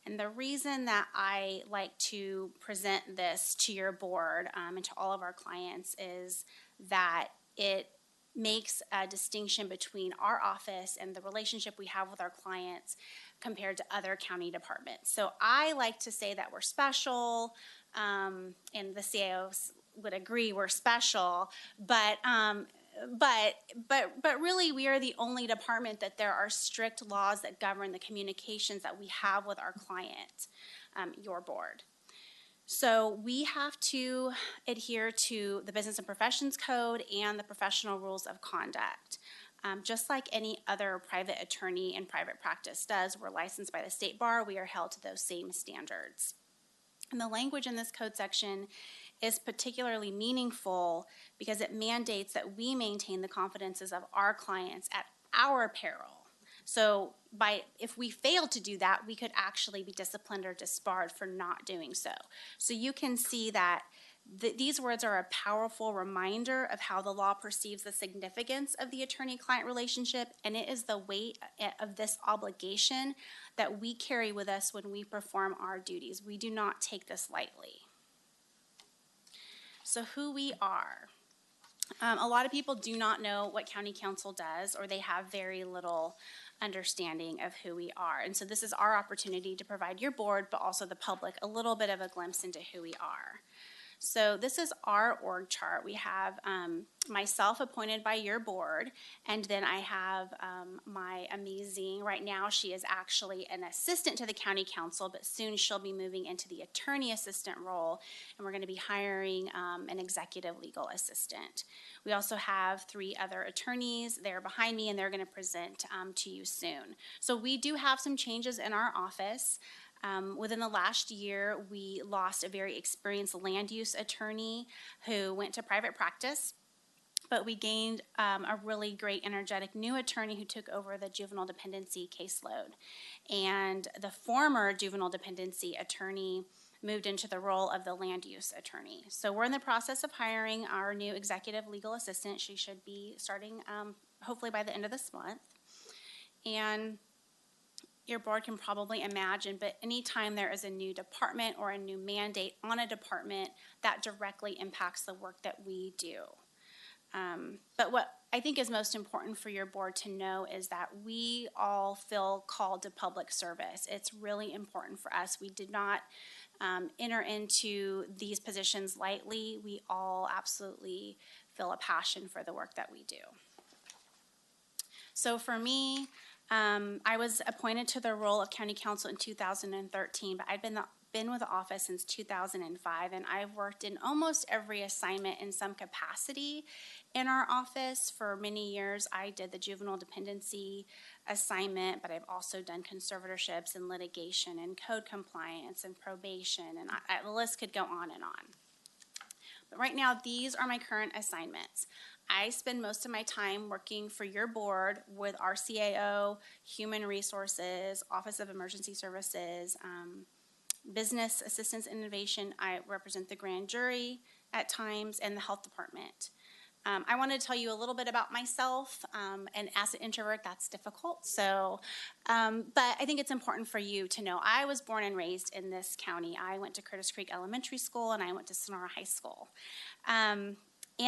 And the reason that I like to present this to your board and to all of our clients is that it makes a distinction between our office and the relationship we have with our clients compared to other county departments. So I like to say that we're special, and the CIOs would agree we're special, but really we are the only department that there are strict laws that govern the communications that we have with our client, your board. So we have to adhere to the Business and Professions Code and the professional rules of conduct. Just like any other private attorney in private practice does, we're licensed by the State Bar, we are held to those same standards. And the language in this code section is particularly meaningful because it mandates that we maintain the confidences of our clients at our peril. So if we fail to do that, we could actually be disciplined or disbarred for not doing so. So you can see that these words are a powerful reminder of how the law perceives the significance of the attorney-client relationship, and it is the weight of this obligation that we carry with us when we perform our duties. We do not take this lightly. So who we are. A lot of people do not know what county council does, or they have very little understanding of who we are. And so this is our opportunity to provide your board, but also the public, a little bit of a glimpse into who we are. So this is our org chart. We have myself appointed by your board, and then I have my amazing, right now she is actually an assistant to the county council, but soon she'll be moving into the attorney assistant role, and we're going to be hiring an executive legal assistant. We also have 3 other attorneys. They're behind me, and they're going to present to you soon. So we do have some changes in our office. Within the last year, we lost a very experienced land use attorney who went to private practice, but we gained a really great, energetic new attorney who took over the juvenile dependency caseload. And the former juvenile dependency attorney moved into the role of the land use attorney. So we're in the process of hiring our new executive legal assistant. She should be starting hopefully by the end of this month. And your board can probably imagine, but anytime there is a new department or a new mandate on a department, that directly impacts the work that we do. But what I think is most important for your board to know is that we all feel called to public service. It's really important for us. We did not enter into these positions lightly. We all absolutely feel a passion for the work that we do. So for me, I was appointed to the role of county council in 2013, but I've been with the office since 2005, and I've worked in almost every assignment in some capacity in our office. For many years, I did the juvenile dependency assignment, but I've also done conservatorships and litigation and code compliance and probation, and the list could go on and on. But right now, these are my current assignments. I spend most of my time working for your board with our CAO, Human Resources, Office of Emergency Services, Business Assistance and Innovation. I represent the grand jury at times and the health department. I want to tell you a little bit about myself, and as an introvert, that's difficult. So, but I think it's important for you to know I was born and raised in this county. I went to Curtis Creek Elementary School, and I went to Sonora High School. And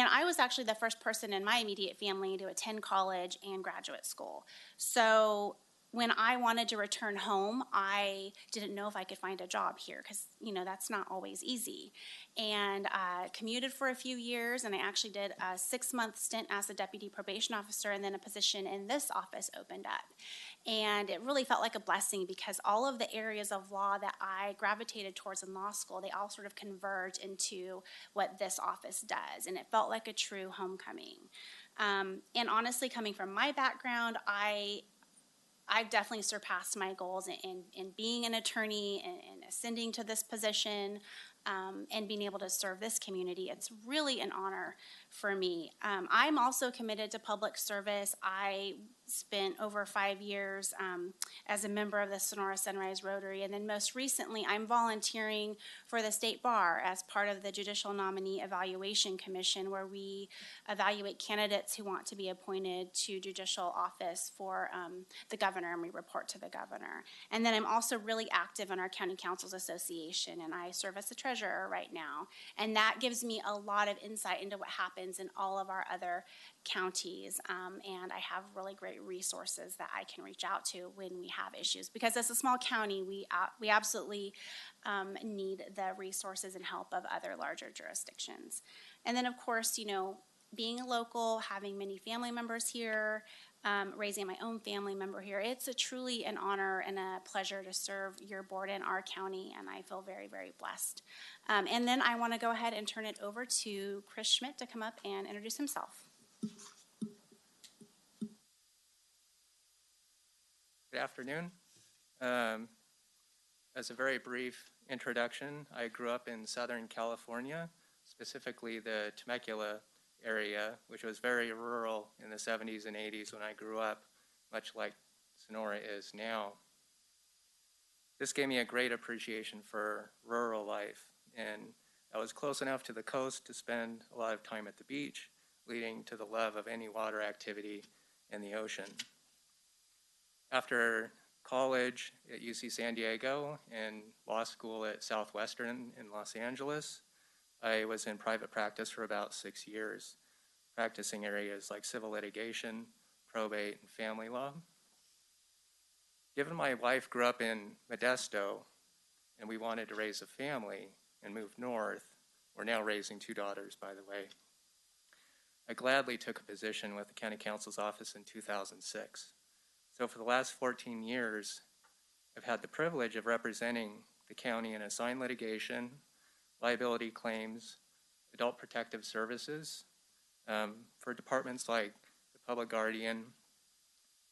I was actually the first person in my immediate family to attend college and graduate school. So when I wanted to return home, I didn't know if I could find a job here because, you know, that's not always easy. And I commuted for a few years, and I actually did a 6-month stint as a deputy probation officer, and then a position in this office opened up. And it really felt like a blessing because all of the areas of law that I gravitated towards in law school, they all sort of converge into what this office does. And it felt like a true homecoming. And honestly, coming from my background, I've definitely surpassed my goals in being an attorney and ascending to this position and being able to serve this community. It's really an honor for me. I'm also committed to public service. I spent over 5 years as a member of the Sonora Sunrise Rotary, and then most recently I'm volunteering for the State Bar as part of the Judicial Nominee Evaluation Commission, where we evaluate candidates who want to be appointed to judicial office for the governor, and we report to the governor. And then I'm also really active in our County Councils Association, and I serve as the treasurer right now, and that gives me a lot of insight into what happens in all of our other counties, and I have really great resources that I can reach out to when we have issues, because as a small county, we absolutely need the resources and help of other larger jurisdictions. And then, of course, you know, being a local, having many family members here, raising my own family member here, it's truly an honor and a pleasure to serve your board in our county, and I feel very, very blessed. And then I want to go ahead and turn it over to Chris Schmidt to come up and introduce himself. Good afternoon. As a very brief introduction, I grew up in Southern California, specifically the Temecula area, which was very rural in the 70s and 80s when I grew up, much like Sonora is now. This gave me a great appreciation for rural life, and I was close enough to the coast to spend a lot of time at the beach, leading to the love of any water activity in the ocean. After college at UC San Diego and law school at Southwestern in Los Angeles, I was in private practice for about 6 years, practicing areas like civil litigation, probate, and family law. Given my wife grew up in Modesto and we wanted to raise a family and move north, we're now raising 2 daughters, by the way, I gladly took a position with the County Council's office in 2006. So for the last 14 years, I've had the privilege of representing the county in assigned litigation, liability claims, adult protective services, for departments like the Public Guardian,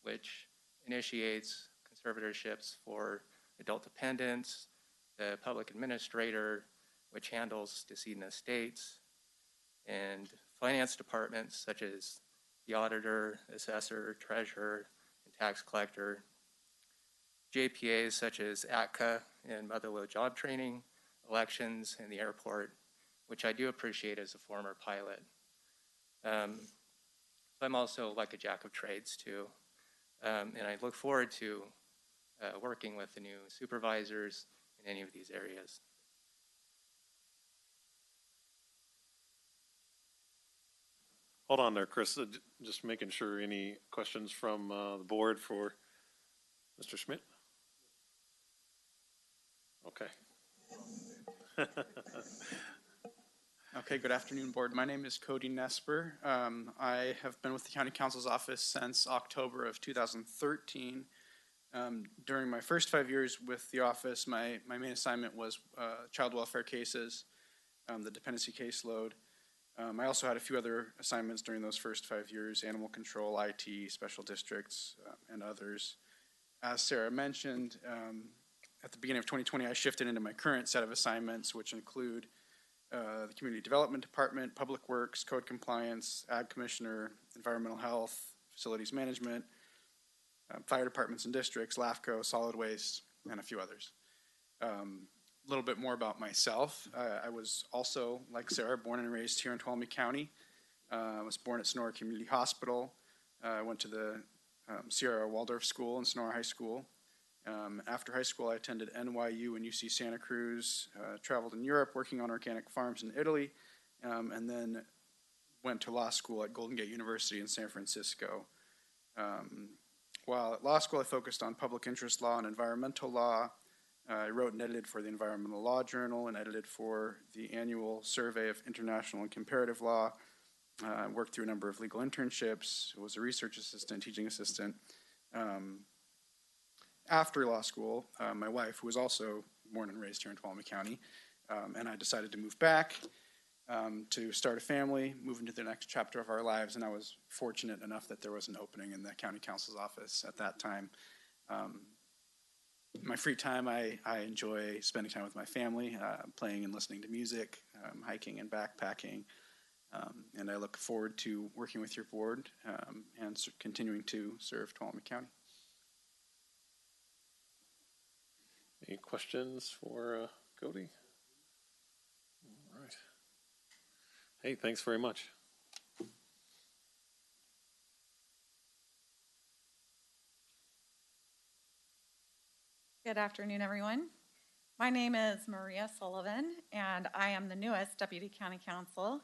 which initiates conservatorships for adult dependents, the Public Administrator, which handles decedent estates, and finance departments such as the auditor, assessor, treasurer, and tax collector, JPAs such as ATCA and Motherload Job Training, elections, and the airport, which I do appreciate as a former pilot. So I'm also like a jack of trades too, and I look forward to working with the new supervisors in any of these areas. Hold on there, Chris. Just making sure, any questions from the board for Mr. Schmidt? Okay. Okay, good afternoon, Board. My name is Cody Nesper. I have been with the County Council's office since October of 2013. During my first 5 years with the office, my main assignment was child welfare cases, the dependency caseload. I also had a few other assignments during those first 5 years: animal control, IT, special districts, and others. As Sarah mentioned, at the beginning of 2020, I shifted into my current set of assignments, which include the Community Development Department, Public Works, Code Compliance, Ag Commissioner, Environmental Health, Facilities Management, Fire Departments and Districts, LAFCO, Solid Waste, and a few others. A little bit more about myself. I was also, like Sarah, born and raised here in Tuolumne County. I was born at Sonora Community Hospital. I went to the Sierra Waldorf School and Sonora High School. After high school, I attended NYU and UC Santa Cruz, traveled in Europe working on organic farms in Italy, and then went to law school at Golden Gate University in San Francisco. While at law school, I focused on public interest law and environmental law. I wrote and edited for the Environmental Law Journal and edited for the annual survey of international and comparative law. I worked through a number of legal internships, was a research assistant, teaching assistant. After law school, my wife, who was also born and raised here in Tuolumne County, and I decided to move back to start a family, move into the next chapter of our lives, and I was fortunate enough that there was an opening in the county council's office at that time. My free time, I enjoy spending time with my family, playing and listening to music, hiking and backpacking, and I look forward to working with your board and continuing to serve Tuolumne County. Any questions for Cody? All right. Hey, thanks very much. Good afternoon, everyone. My name is Maria Sullivan, and I am the newest Deputy County Counsel.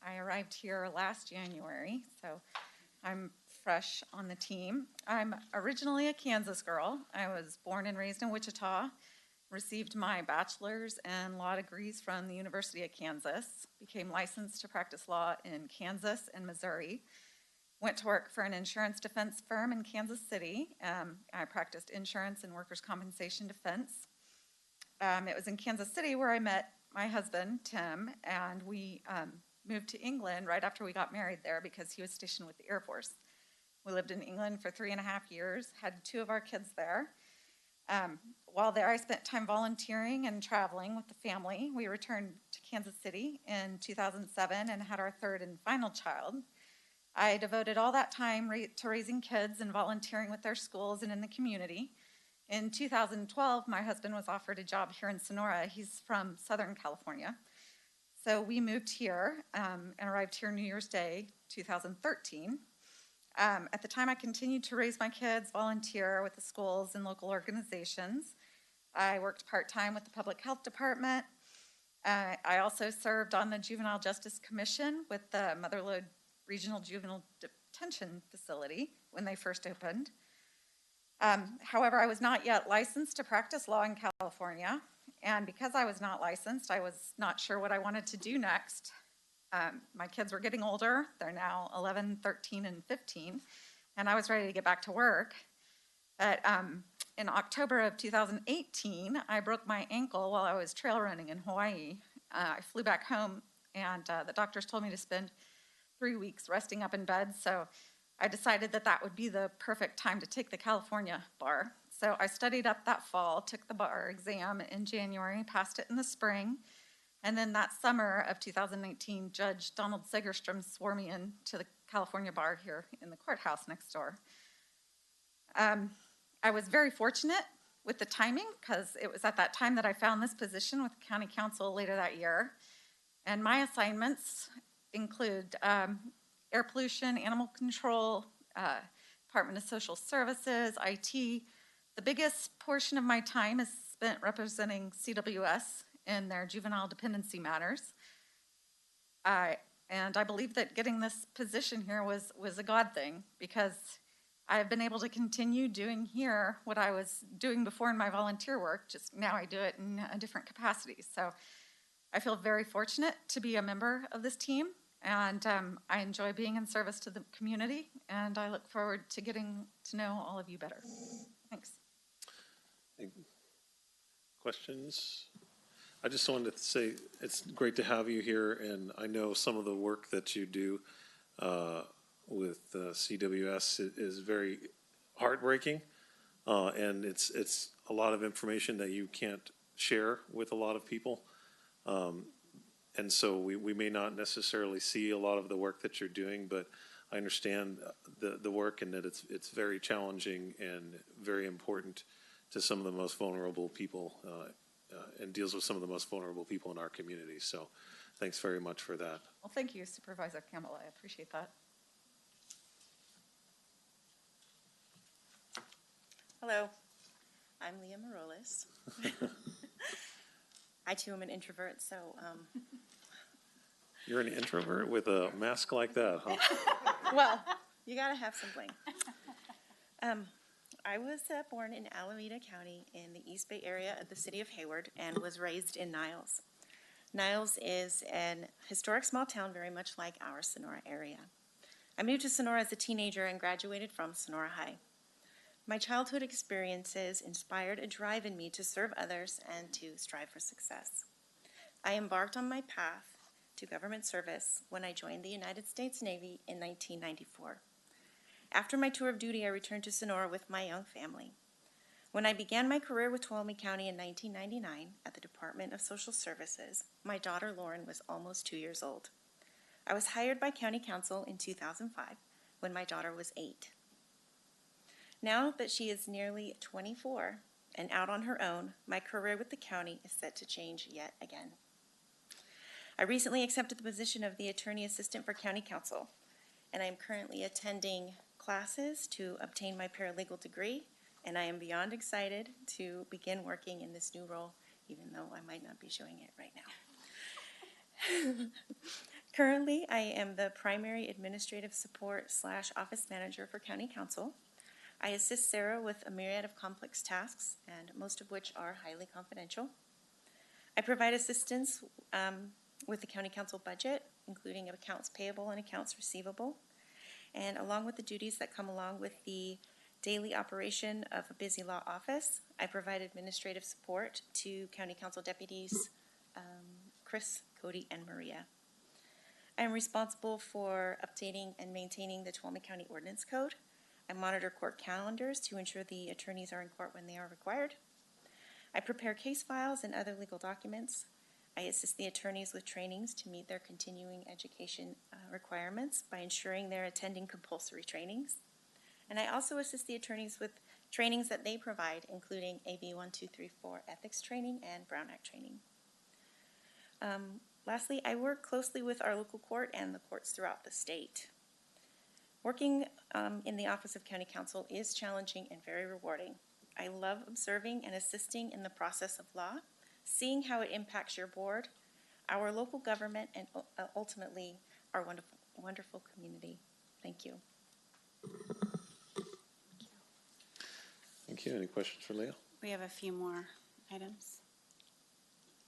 I arrived here last January, so I'm fresh on the team. I'm originally a Kansas girl. I was born and raised in Wichita, received my bachelor's and law degrees from the University of Kansas, became licensed to practice law in Kansas and Missouri, went to work for an insurance defense firm in Kansas City. I practiced insurance and workers' compensation defense. It was in Kansas City where I met my husband, Tim, and we moved to England right after we got married there because he was stationed with the Air Force. We lived in England for 3.5 years, had 2 of our kids there. While there, I spent time volunteering and traveling with the family. We returned to Kansas City in 2007 and had our 3rd and final child. I devoted all that time to raising kids and volunteering with their schools and in the community. In 2012, my husband was offered a job here in Sonora. He's from Southern California. So we moved here and arrived here New Year's Day, 2013. At the time, I continued to raise my kids, volunteer with the schools and local organizations. I worked part-time with the Public Health Department. I also served on the Juvenile Justice Commission with the Motherlode Regional Juvenile Detention Facility when they first opened. However, I was not yet licensed to practice law in California, and because I was not licensed, I was not sure what I wanted to do next. My kids were getting older. They're now 11, 13, and 15, and I was ready to get back to work. But in October of 2018, I broke my ankle while I was trail running in Hawaii. I flew back home, and the doctors told me to spend 3 weeks resting up in bed, so I decided that that would be the perfect time to take the California bar. So I studied up that fall, took the bar exam in January, passed it in the spring, and then that summer of 2019, Judge Donald Segerstrom swore me in to the California bar here in the courthouse next door. I was very fortunate with the timing because it was at that time that I found this position with the County Council later that year. And my assignments include air pollution, animal control, Department of Social Services, IT, The biggest portion of my time is spent representing CWS in their juvenile dependency matters. And I believe that getting this position here was a God thing, because I've been able to continue doing here what I was doing before in my volunteer work, just now I do it in a different capacity. So I feel very fortunate to be a member of this team, and I enjoy being in service to the community, and I look forward to getting to know all of you better. Thanks. Questions? I just wanted to say it's great to have you here, and I know some of the work that you do with CWS is very heartbreaking, and it's a lot of information that you can't share with a lot of people, and so we may not necessarily see a lot of the work that you're doing, but I understand the work, and that it's very challenging and very important to some of the most vulnerable people, and deals with some of the most vulnerable people in our community. So thanks very much for that. Well, thank you, Supervisor Campbell. I appreciate that. Hello, I'm Leah Morales. I too am an introvert, so. You're an introvert with a mask like that, huh? Well, you gotta have some bling. I was born in Alameda County in the East Bay area of the city of Hayward and was raised in Niles. Niles is an historic small town very much like our Sonora area. I moved to Sonora as a teenager and graduated from Sonora High. My childhood experiences inspired a drive in me to serve others and to strive for success. I embarked on my path to government service when I joined the United States Navy in 1994. After my tour of duty, I returned to Sonora with my young family. When I began my career with Tuolumne County in 1999 at the Department of Social Services, my daughter Lauren was almost 2 years old. I was hired by County Council in 2005 when my daughter was 8. Now that she is nearly 24 and out on her own, my career with the county is set to change yet again. I recently accepted the position of the Attorney Assistant for County Council, and I am currently attending classes to obtain my paralegal degree, and I am beyond excited to begin working in this new role, even though I might not be showing it right now. Currently, I am the primary administrative support / office manager for County Council. I assist Sarah with a myriad of complex tasks, and most of which are highly confidential. I provide assistance with the County Council budget, including accounts payable and accounts receivable, and along with the duties that come along with the daily operation of a busy law office, I provide administrative support to County Council deputies Chris, Cody, and Maria. I am responsible for updating and maintaining the Tuolumne County Ordinance Code. I monitor court calendars to ensure the attorneys are in court when they are required. I prepare case files and other legal documents. I assist the attorneys with trainings to meet their continuing education requirements by ensuring they're attending compulsory trainings. And I also assist the attorneys with trainings that they provide, including AB 1234 ethics training and Brown Act training. Lastly, I work closely with our local court and the courts throughout the state. Working in the Office of County Council is challenging and very rewarding. I love observing and assisting in the process of law, seeing how it impacts your board, our local government, and ultimately our wonderful, wonderful community. Thank you. Thank you. Any questions for Leah? We have a few more items.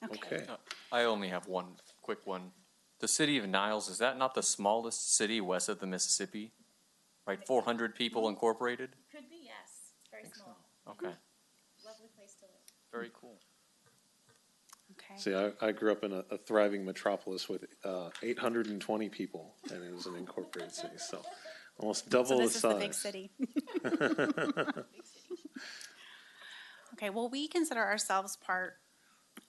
Okay. I only have one quick one. The city of Niles, is that not the smallest city west of the Mississippi? Right, 400 people incorporated? Could be, yes. It's very small. Okay, Lovely place to live. very cool. Okay. See, I grew up in a thriving metropolis with 820 people, and it was an incorporated city, so almost double the size. So this is the big city. Okay, well, we consider ourselves part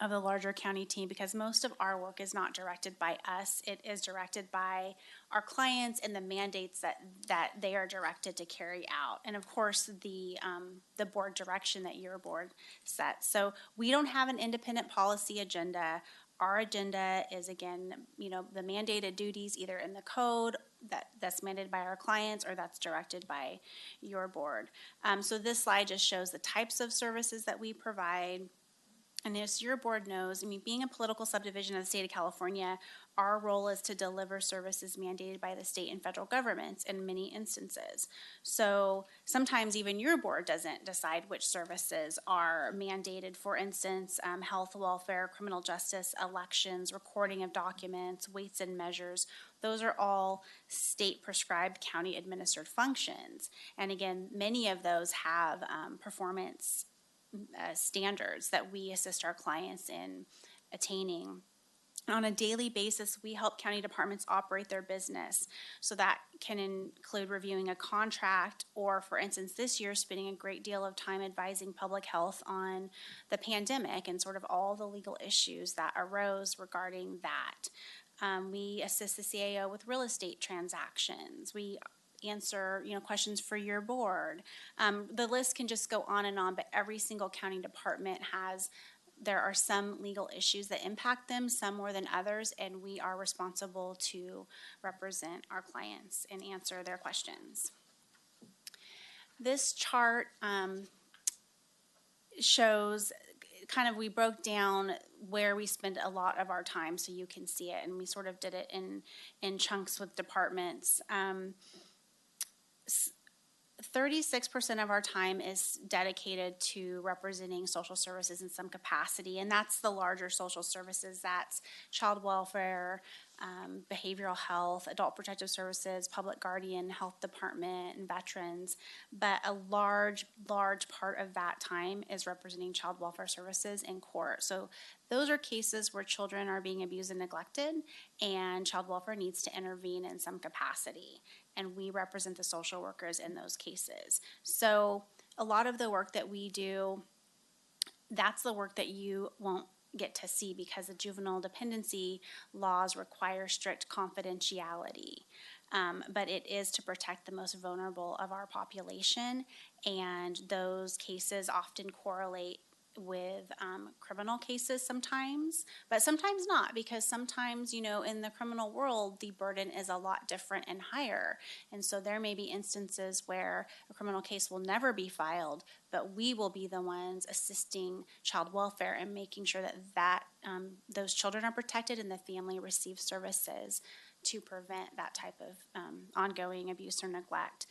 of the larger county team because most of our work is not directed by us. It is directed by our clients and the mandates that they are directed to carry out. And of course, the board direction that your board sets. So we don't have an independent policy agenda. our agenda is, again, the mandated duties either in the code that's mandated by our clients or that's directed by your board. So this slide just shows the types of services that we provide. And as your board knows, being a political subdivision of the state of California, our role is to deliver services mandated by the state and federal governments in many instances. So sometimes even your board doesn't decide which services are mandated. For instance, health, welfare, criminal justice, elections, recording of documents, weights and measures. Those are all state prescribed, county administered functions. And again, many of those have performance standards that we assist our clients in attaining. On a daily basis, we help county departments operate their business. So that can include reviewing a contract or, for instance, this year, spending a great deal of time advising public health on the pandemic and sort of all the legal issues that arose regarding that. We assist the CAO with real estate transactions. We answer questions for your board. The list can just go on, but every single county department there are some legal issues that impact them, some more than others, and we are responsible to represent our clients and answer their questions. This chart shows we broke down where we spend a lot of our time so you can see it, and we sort of did it in chunks with departments. 36% of our time is dedicated to representing social services in some capacity, and that's the larger social services. That's child welfare, behavioral health, adult protective services, public guardian, health department, and veterans. But a large part of that time is representing child welfare services in court. So those are cases where children are being abused and neglected, and child welfare needs to intervene in some capacity. And we represent the social workers in those cases. So a lot of the work that we do, that's the work that you won't get to see because the juvenile dependency laws require strict confidentiality. But it is to protect the most vulnerable of our population, and those cases often correlate with criminal cases sometimes, but sometimes not, because sometimes, in the criminal world, the burden is a lot different and higher. And so there may be instances where a criminal case will never be filed, but we will be the ones assisting child welfare and making sure that those children are protected and the family receives services to prevent that type of ongoing abuse or neglect.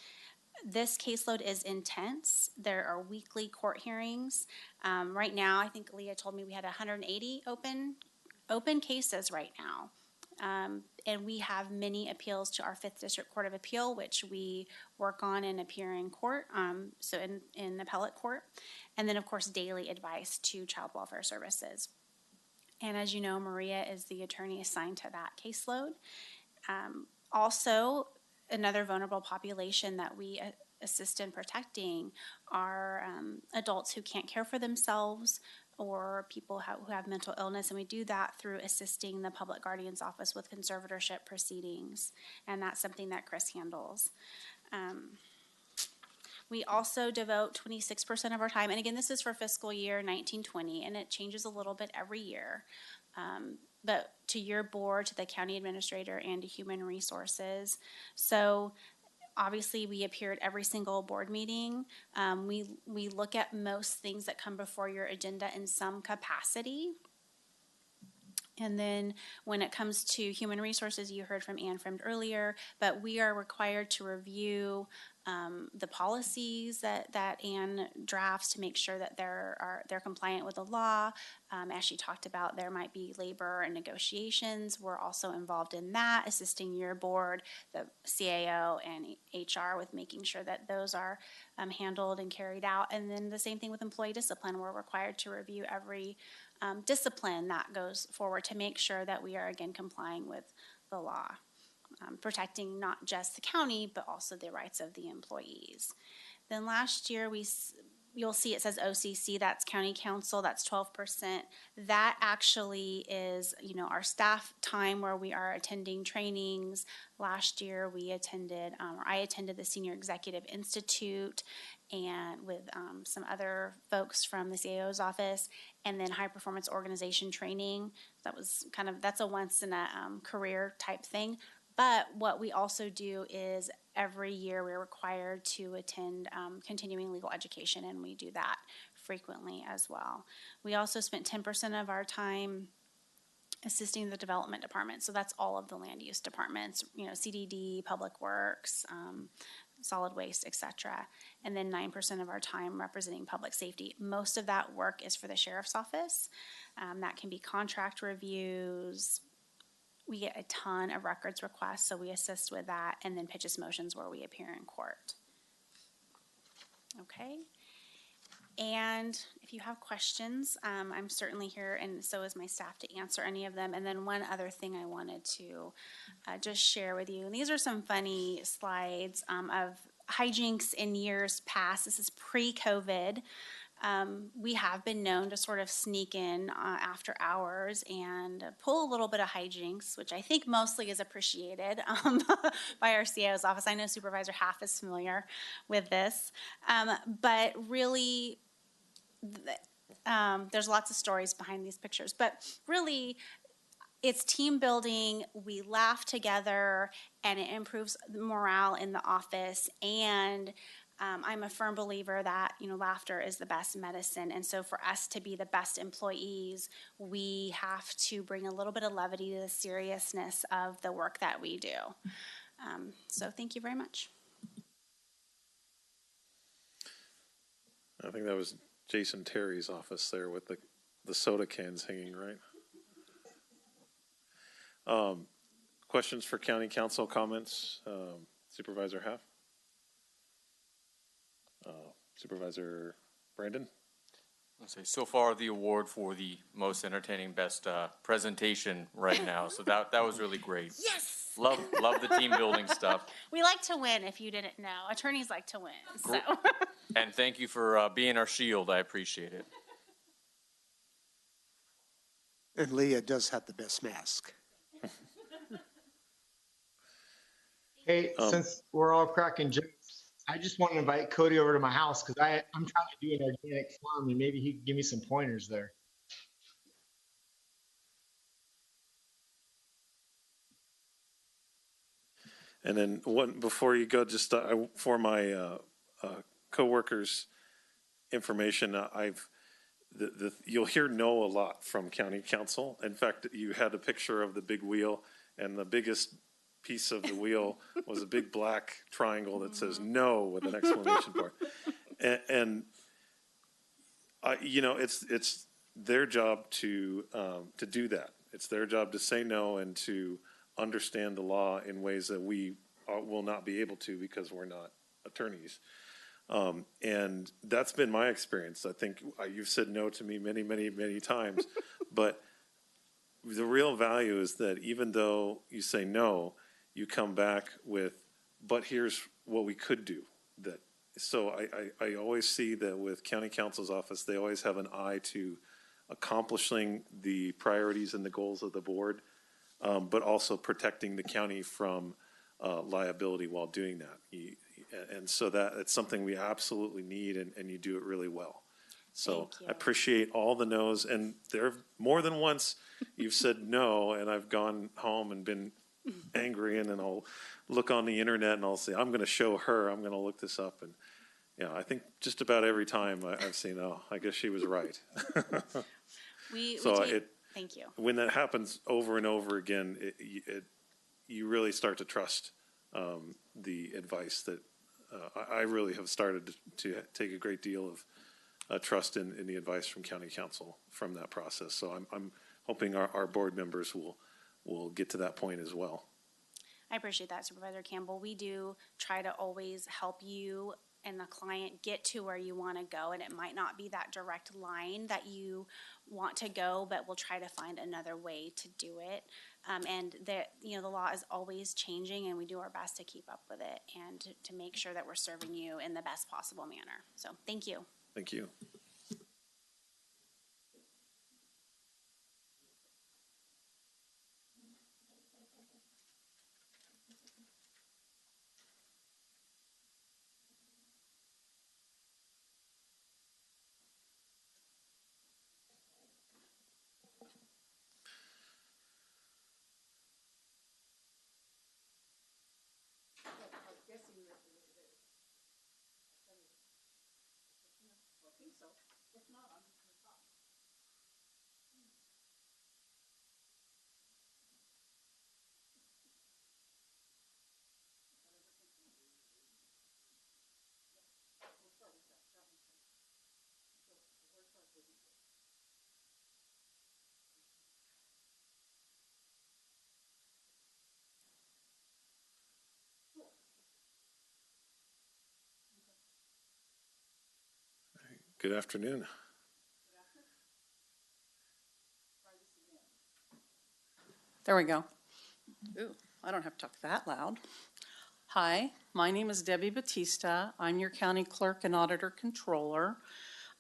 This caseload is intense. There are weekly court hearings. Right now, I think Leah told me we had 180 open cases right now. And we have many appeals to our 5th District Court of Appeal, which we work on and appear in court, so in appellate court. And then, of course, daily advice to child welfare services. And as you know, Maria is the attorney assigned to that caseload. Also, another vulnerable population that we assist in protecting are adults who can't care for themselves or people who have mental illness, and we do that through assisting the Public Guardian's Office with conservatorship proceedings, and that's something that Chris handles. We also devote 26% of our time, and again, this is for fiscal year 1920, and it changes a little bit every year. But to your board, to the county administrator, and to human resources. So obviously we appear at every single board meeting. We look at most things that come before your agenda in some capacity. And then when it comes to human resources, you heard from Ann Fremd earlier, but we are required to review the policies that Ann drafts to make sure that they're compliant with the law. As she talked about, there might be labor and negotiations. We're also involved in that, assisting your board, the CAO, and HR with making sure that those are handled and carried out. And then the same thing with employee discipline. We're required to review every discipline that goes forward to make sure that we are, again, complying with the law. Protecting not just the county, but also the rights of the employees. Then last year, you'll see it says OCC, that's county council, that's 12%. That actually is, our staff time where we are attending trainings. Last year, I attended the Senior Executive Institute, and with some other folks from the CAO's office, and then high performance organization training. That's a once in a career type thing. But what we also do is every year we're required to attend continuing legal education, and we do that frequently as well. We also spent 10% of our time assisting the development department. So that's all of the land use departments, CDD, Public Works, solid waste, etc. And then 9% of our time representing public safety. Most of that work is for the sheriff's office. That can be contract reviews. We get a ton of records requests, so we assist with that, and then pitches motions where we appear in court. Okay. And if you have questions, I'm certainly here, and so is my staff, to answer any of them. And then one other thing I wanted to just share with you, and these are some funny slides of hijinks in years past. This is pre-COVID. We have been known to sort of sneak in after hours and pull a little bit of hijinks, which I think mostly is appreciated by our CAO's office. I know Supervisor Half is familiar with this, but really, there's lots of stories behind these pictures, but really it's team building. We laugh together and it improves the morale in the office. And I'm a firm believer that, laughter is the best medicine. And so for us to be the best employees, we have to bring a little bit of levity to the seriousness of the work that we do. So thank you very much. I think that was Jason Terry's office there with the soda cans hanging, right? Questions for county council, comments? Supervisor Half? Supervisor Brandon? I'll say so far the award for the most entertaining best presentation right now. So that was really great. Yes. Love the team building stuff. We like to win, if you didn't know. Attorneys like to win. So. And thank you for being our shield. I appreciate it. And Leah does have the best mask. Hey, since we're all cracking jokes, I just want to invite Cody over to my house because I'm trying to do an organic farm and maybe he can give me some pointers there. And then before you go, just for my coworkers' information, you'll hear no a lot from county council. In fact, you had a picture of the big wheel, and the biggest piece of the wheel was a big black triangle that says no with an exclamation mark. And it's their job to do that. It's their job to say no and to understand the law in ways that we will not be able to because we're not attorneys. And that's been my experience. I think you've said no to me many, many, many times, but the real value is that even though you say no, you come back with, but here's what we could do. So I always see that with county counsel's office, they always have an eye to accomplishing the priorities and the goals of the board, but also protecting the county from liability while doing that. And so it's something we absolutely need, and you do it really well. So I appreciate all the no's, and there more than once you've said no, and I've gone home and been angry, and then I'll look on the internet and I'll say, I'm going to show her, I'm going to look this up. And I think just about every time I've seen, oh, I guess she was right. Thank you. When that happens over and over again, you really start to trust the advice that I really have started to take a great deal of trust in the advice from county council from that process. So I'm hoping our board members will get to that point as well. I appreciate that, Supervisor Campbell. We do try to always help you and the client get to where you want to go, and it might not be that direct line that you want to go, but we'll try to find another way to do it. And the law is always changing, and we do our best to keep up with it and to make sure that we're serving you in the best possible manner. So thank you. Thank you. Good afternoon. There we go. Ooh, I don't have to talk that loud. Hi, my name is Debbie Batista. I'm your county clerk and auditor controller.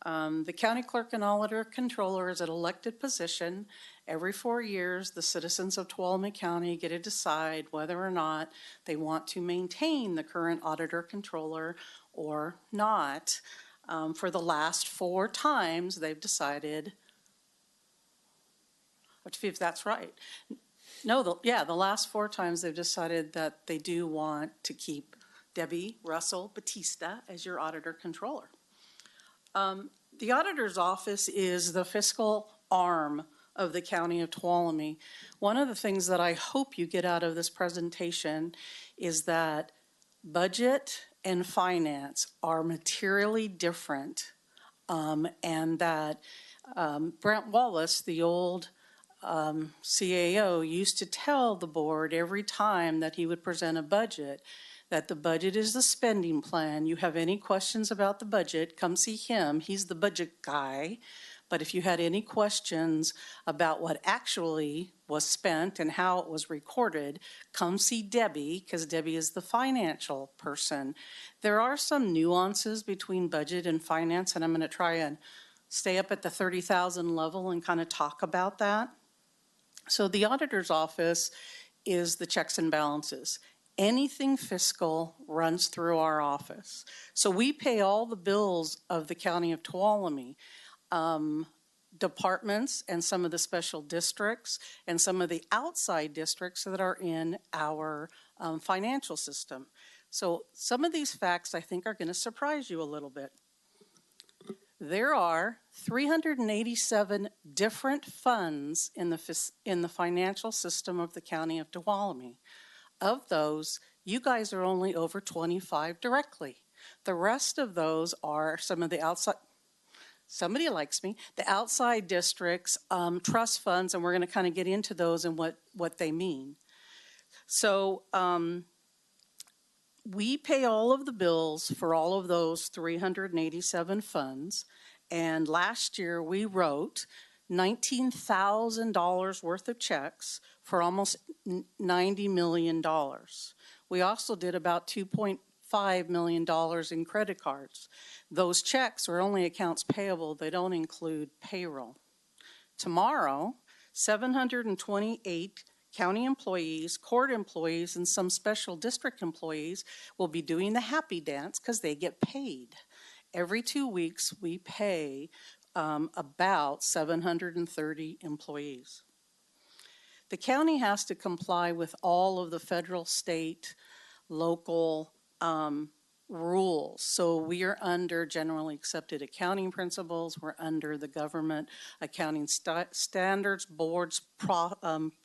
The county clerk and auditor controller is an elected position. Every 4 years, the citizens of Tuolumne County get to decide whether or not they want to maintain the current auditor controller or not. For the last 4 times, they've decided, if that's right. No, the last 4 times they've decided that they do want to keep Debbie Russell Batista as your auditor controller. The auditor's office is the fiscal arm of the county of Tuolumne. One of the things that I hope you get out of this presentation is that budget and finance are materially different, and that Brent Wallace, the old CAO, used to tell the board every time that he would present a budget that the budget is the spending plan. You have any questions about the budget, come see him. He's the budget guy. But if you had any questions about what actually was spent and how it was recorded, come see Debbie, because Debbie is the financial person. There are some nuances between budget and finance, and I'm going to try and stay up at the 30,000 level and kind of talk about that. So the auditor's office is the checks and balances. Anything fiscal runs through our office. So we pay all the bills of the county of Tuolumne, departments and some of the special districts and some of the outside districts that are in our financial system. So some of these facts I think are going to surprise you a little bit. There are 387 different funds in the financial system of the county of Tuolumne. Of those, you guys are only over 25 directly. The rest of those are some of the outside, somebody likes me, the outside districts, trust funds, and we're going to kind of get into those and what they mean. So we pay all of the bills for all of those 387 funds, and last year we wrote $19,000 worth of checks for almost $90 million. We also did about $2.5 million in credit cards. Those checks are only accounts payable. They don't include payroll. Tomorrow, 728 county employees, court employees, and some special district employees will be doing the happy dance because they get paid. Every 2 weeks, we pay about 730 employees. The county has to comply with all of the federal, state, local rules. So we are under generally accepted accounting principles. We're under the government accounting standards, boards,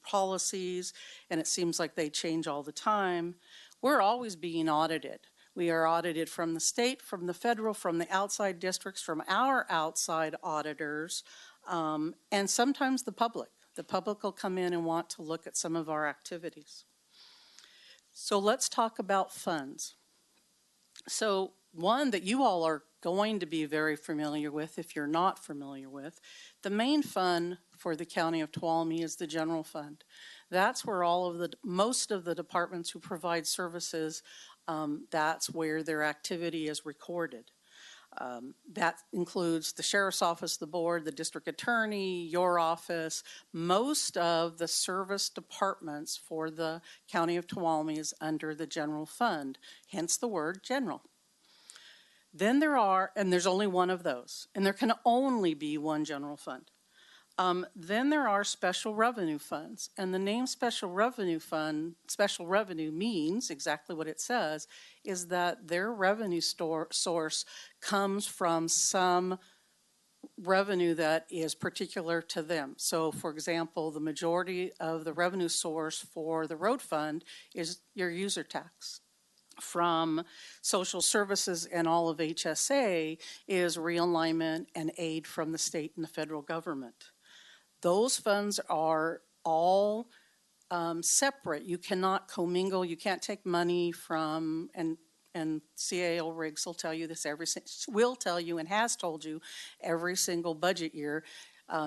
policies, and it seems like they change all the time. We're always being audited. We are audited from the state, from the federal, from the outside districts, from our outside auditors, and sometimes the public. The public will come in and want to look at some of our activities. So let's talk about funds. So one that you all are going to be very familiar with, if you're not familiar with, the main fund for the county of Tuolumne is the general fund. That's where most of the departments who provide services, that's where their activity is recorded. That includes the sheriff's office, the board, the district attorney, your office. Most of the service departments for the county of Tuolumne is under the general fund, hence the word general. Then there's only one of those, and there can only be one general fund. Then there are special revenue funds, and the name special revenue fund, special revenue means exactly what it says, is that their revenue source comes from some revenue that is particular to them. So for example, the majority of the revenue source for the road fund is your user tax. From social services and all of HSA is realignment and aid from the state and the federal government. Those funds are all separate. You cannot commingle. You can't take money from, and CAO Riggs will tell you this will tell you and has told you every single budget year.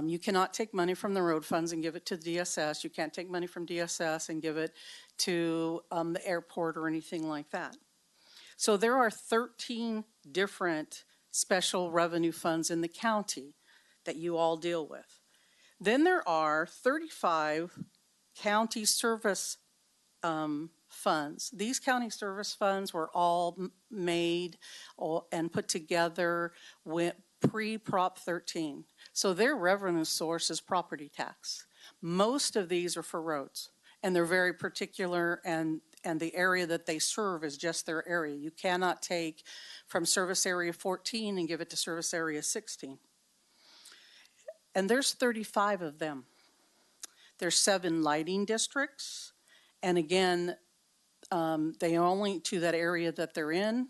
You cannot take money from the road funds and give it to DSS. You can't take money from DSS and give it to the airport or anything like that. So there are 13 different special revenue funds in the county that you all deal with. Then there are 35 county service funds. These county service funds were all made and put together with pre-Prop 13. So their revenue source is property tax. Most of these are for roads, and they're very particular, and the area that they serve is just their area. You cannot take from service area 14 and give it to service area 16. And there's 35 of them. There's 7 lighting districts, and again, they only to that area that they're in.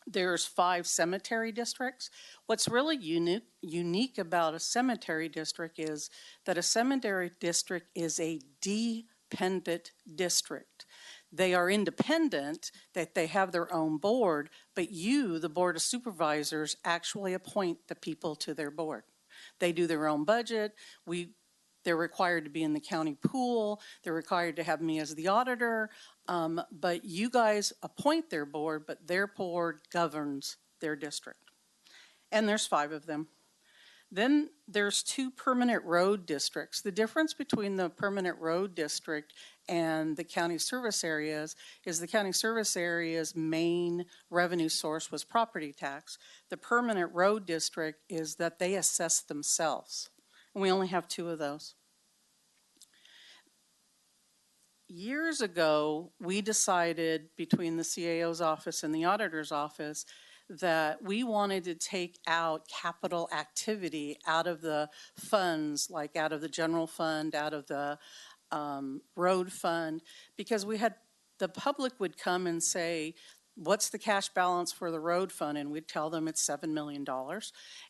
There's 5 cemetery districts. What's really unique about a cemetery district is that a cemetery district is a dependent district. They are independent, that they have their own board, but you, the Board of Supervisors, actually appoint the people to their board. They do their own budget. They're required to be in the county pool. They're required to have me as the auditor. But you guys appoint their board, but their board governs their district. And there's 5 of them. Then there's 2 permanent road districts. The difference between the permanent road district and the county service areas is the county service area's main revenue source was property tax. The permanent road district is that they assess themselves. And we only have 2 of those. Years ago, we decided between the CAO's office and the auditor's office that we wanted to take out capital activity out of the funds, like out of the general fund, out of the road fund, because the public would come and say, what's the cash balance for the road fund? And we'd tell them it's $7 million.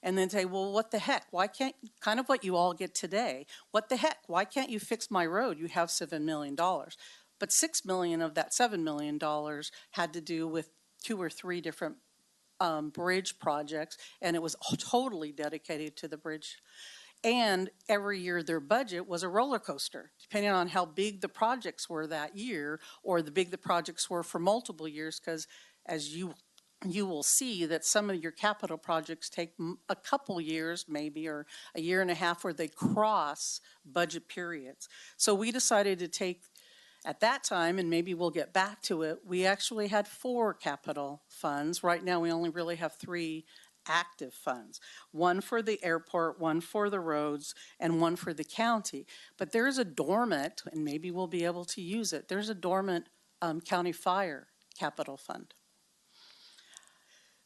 And then say, well, what the heck? Why can't, kind of what you all get today, what the heck? Why can't you fix my road? You have $7 million. But $6 million of that $7 million had to do with 2 or 3 different bridge projects, and it was totally dedicated to the bridge. And every year their budget was a roller coaster, depending on how big the projects were that year, or the big the projects were for multiple years, because as you will see that some of your capital projects take a couple years maybe, or a year and a half, where they cross budget periods. So we decided to take, at that time, and maybe we'll get back to it, we actually had 4 capital funds. Right now we only really have 3 active funds, 1 for the airport, 1 for the roads, and 1 for the county. But there's a dormant, and maybe we'll be able to use it, there's a dormant county fire capital fund.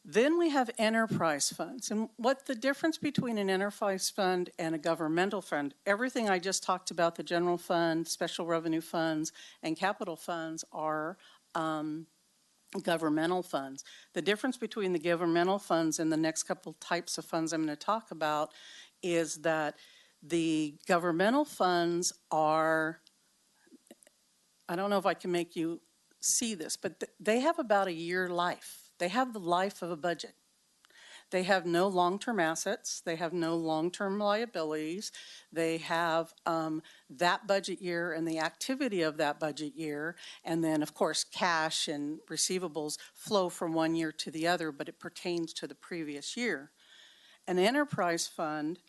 Then we have enterprise funds. And what the difference between an enterprise fund and a governmental fund, everything I just talked about, the general fund, special revenue funds, and capital funds are governmental funds. The difference between the governmental funds and the next couple types of funds I'm going to talk about is that the governmental funds are, I don't know if I can make you see this, but they have about a year life. They have the life of a budget. They have no long-term assets. They have no long-term liabilities. They have that budget year and the activity of that budget year. And then, of course, cash and receivables flow from one year to the other, but it pertains to the previous year. An enterprise fund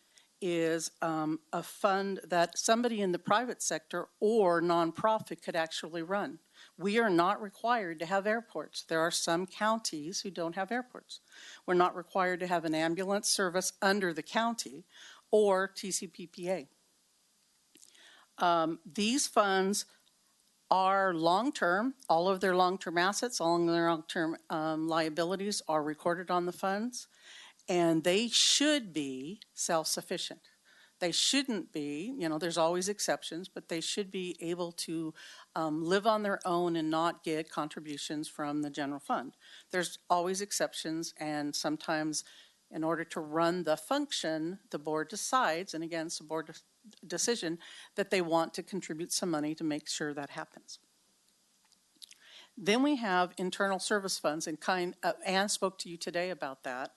is a fund that somebody in the private sector or nonprofit could actually run. We are not required to have airports. There are some counties who don't have airports. We're not required to have an ambulance service under the county or TCPPA. These funds are long-term. All of their long-term assets, all of their long-term liabilities are recorded on the funds. And they should be self-sufficient. They shouldn't be, there's always exceptions, but they should be able to live on their own and not get contributions from the general fund. There's always exceptions, and sometimes in order to run the function, the board decides, and again, it's a board decision, that they want to contribute some money to make sure that happens. Then we have internal service funds, and Ann spoke to you today about that.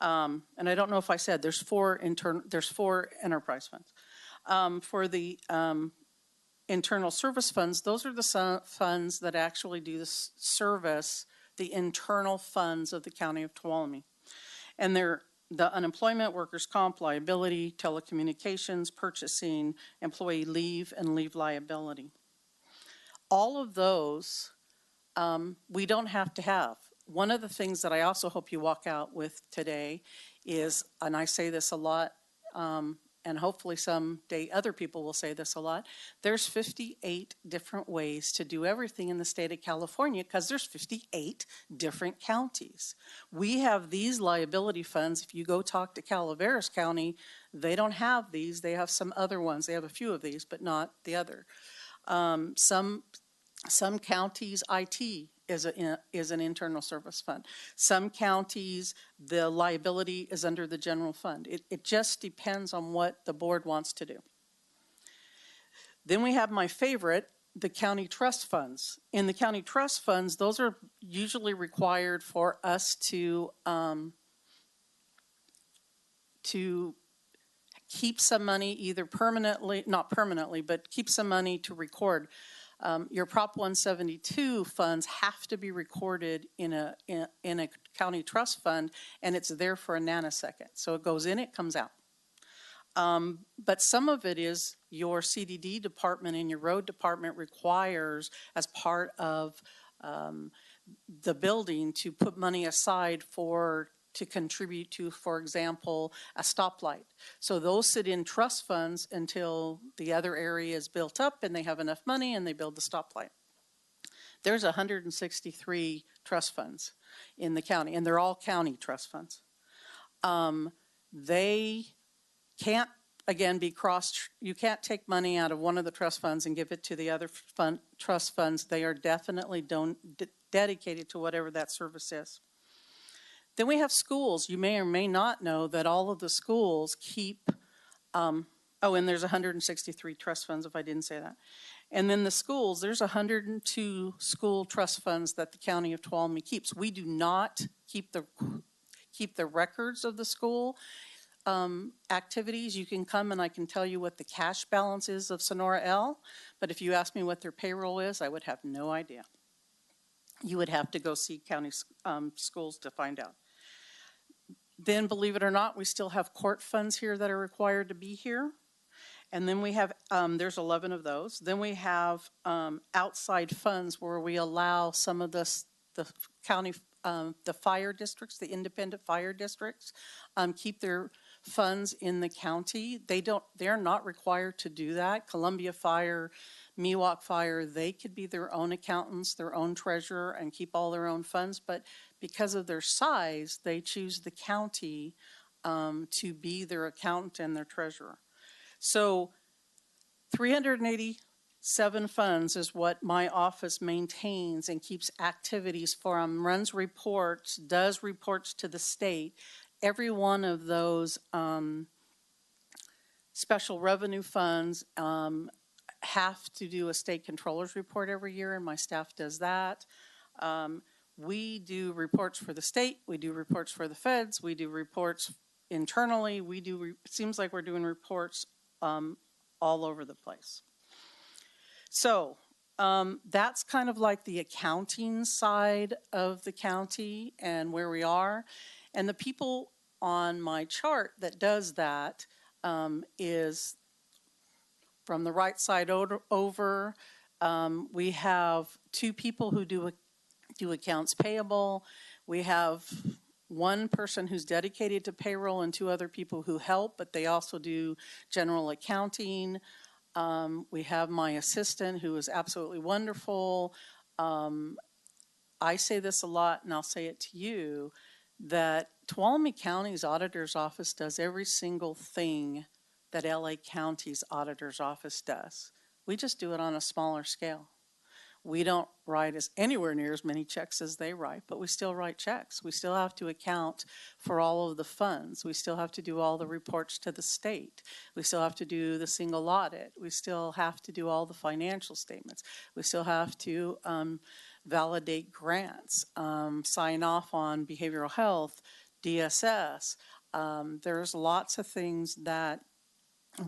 And I don't know if I said there's four enterprise funds. For the internal service funds, those are the funds that actually do the service, the internal funds of the County of Tuolumne. And they're the unemployment, workers' comp, liability, telecommunications, purchasing, employee leave, and leave liability. All of those we don't have to have. One of the things that I also hope you walk out with today is, and I say this a lot, and hopefully someday other people will say this a lot, there's 58 different ways to do everything in the state of California because there's 58 different counties. We have these liability funds. If you go talk to Calaveras County, they don't have these. They have some other ones. They have a few of these, but not the other. Some counties, IT is an internal service fund. Some counties, the liability is under the general fund. It just depends on what the board wants to do. Then we have my favorite, the county trust funds. In the county trust funds, those are usually required for us to keep some money either permanently, not permanently, but keep some money to record. Your Prop 172 funds have to be recorded in a county trust fund, and it's there for a nanosecond. So it goes in, it comes out. But some of it is your CDD department and your road department requires as part of the building to put money aside to contribute to, for example, a stoplight. So those sit in trust funds until the other area is built up and they have enough money and they build the stoplight. There's 163 trust funds in the county, and they're all county trust funds. They can't, again, be you can't take money out of one of the trust funds and give it to the other trust funds. They are definitely dedicated to whatever that service is. Then we have schools. You may or may not know that all of the schools keep, and there's 163 trust funds if I didn't say that. And then the schools, there's 102 school trust funds that the County of Tuolumne keeps. We do not keep the records of the school activities. You can come and I can tell you what the cash balance is of Sonora L, but if you ask me what their payroll is, I would have no idea. You would have to go see county schools to find out. Then, believe it or not, we still have court funds here that are required to be here. And then we have, there's 11 of those. Then we have outside funds where we allow some of the county, the fire districts, the independent fire districts, keep their funds in the county. They're not required to do that. Columbia Fire, Miwok Fire, they could be their own accountants, their own treasurer, and keep all their own funds. But because of their size, they choose the county to be their accountant and their treasurer. So 387 funds is what my office maintains and keeps activities for them, runs reports, does reports to the state. Every one of those special revenue funds have to do a state controller's report every year, and my staff does that. We do reports for the state, we do reports for the feds, we do reports internally, it seems like we're doing reports all over the place. So that's kind of like the accounting side of the county and where we are. And the people on my chart that does that is from the right side over. We have 2 people who do accounts payable. We have 1 person who's dedicated to payroll and 2 other people who help, but they also do general accounting. We have my assistant who is absolutely wonderful. I say this a lot and I'll say it to you, that Tuolumne County's auditor's office does every single thing that LA County's auditor's office does. We just do it on a smaller scale. We don't write anywhere near as many checks as they write, but we still write checks. We still have to account for all of the funds. We still have to do all the reports to the state. We still have to do the single audit. We still have to do all the financial statements. We still have to validate grants, sign off on behavioral health, DSS. There's lots of things that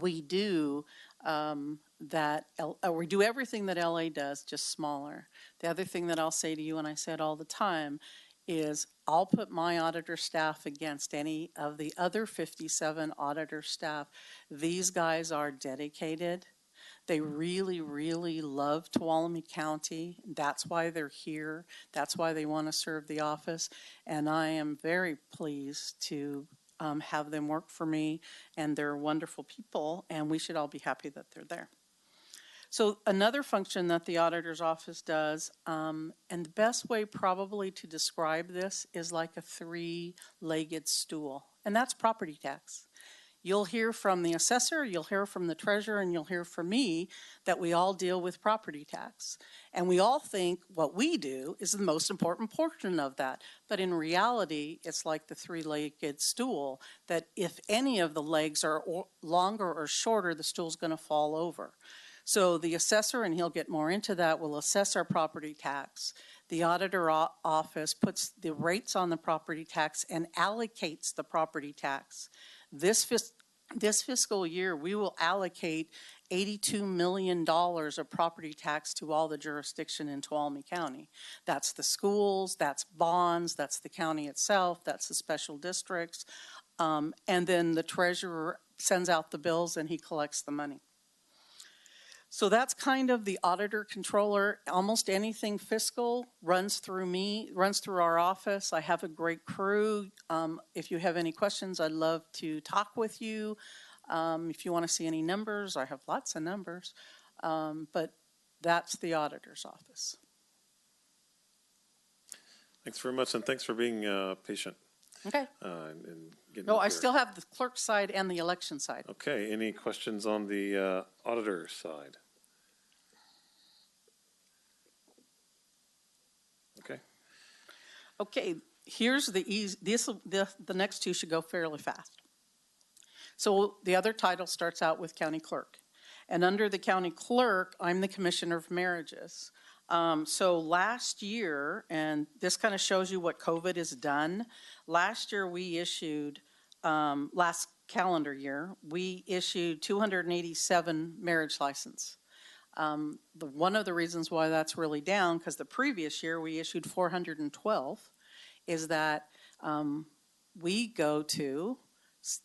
we do we do everything that LA does, just smaller. The other thing that I'll say to you, and I say it all the time, is I'll put my auditor staff against any of the other 57 auditor staff. These guys are dedicated. They really, really love Tuolumne County. That's why they're here. That's why they want to serve the office. And I am very pleased to have them work for me, and they're wonderful people, and we should all be happy that they're there. So another function that the auditor's office does, and the best way probably to describe this is like a three-legged stool, and that's property tax. You'll hear from the assessor, you'll hear from the treasurer, and you'll hear from me that we all deal with property tax. And we all think what we do is the most important portion of that. But in reality, it's like the three-legged stool, that if any of the legs are longer or shorter, the stool's going to fall over. So the assessor, and he'll get more into that, will assess our property tax. The auditor office puts the rates on the property tax and allocates the property tax. This fiscal year, we will allocate $82 million of property tax to all the jurisdiction in Tuolumne County. That's the schools, that's bonds, that's the county itself, that's the special districts. And then the treasurer sends out the bills and he collects the money. So that's kind of the auditor controller. Almost anything fiscal runs through me, runs through our office. I have a great crew. If you have any questions, I'd love to talk with you. If you want to see any numbers, I have lots of numbers. But that's the auditor's office. Thanks very much, and thanks for being patient. Okay. And No, I still have the clerk side and the election side. Okay, any questions on the auditor side? Okay. Okay, here's the easy, the next two should go fairly fast. So the other title starts out with county clerk. And under the county clerk, I'm the commissioner of marriages. So last year, and this kind of shows you what COVID has done. Last year we issued, last calendar year, we issued 287 marriage license. One of the reasons why that's really down, because the previous year we issued 412, is that we go to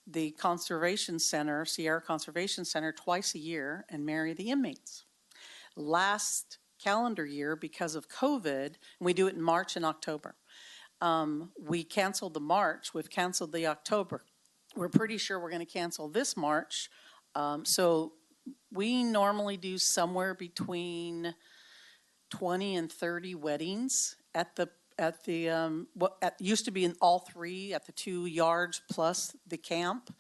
the Conservation Center, Sierra Conservation Center, twice a year and marry the inmates. Last calendar year, because of COVID, and we do it in March and October, we canceled the March, we've canceled the October. We're pretty sure we're going to cancel this March. So we normally do somewhere between 20 and 30 weddings at used to be in all three at the 2 yards plus the camp.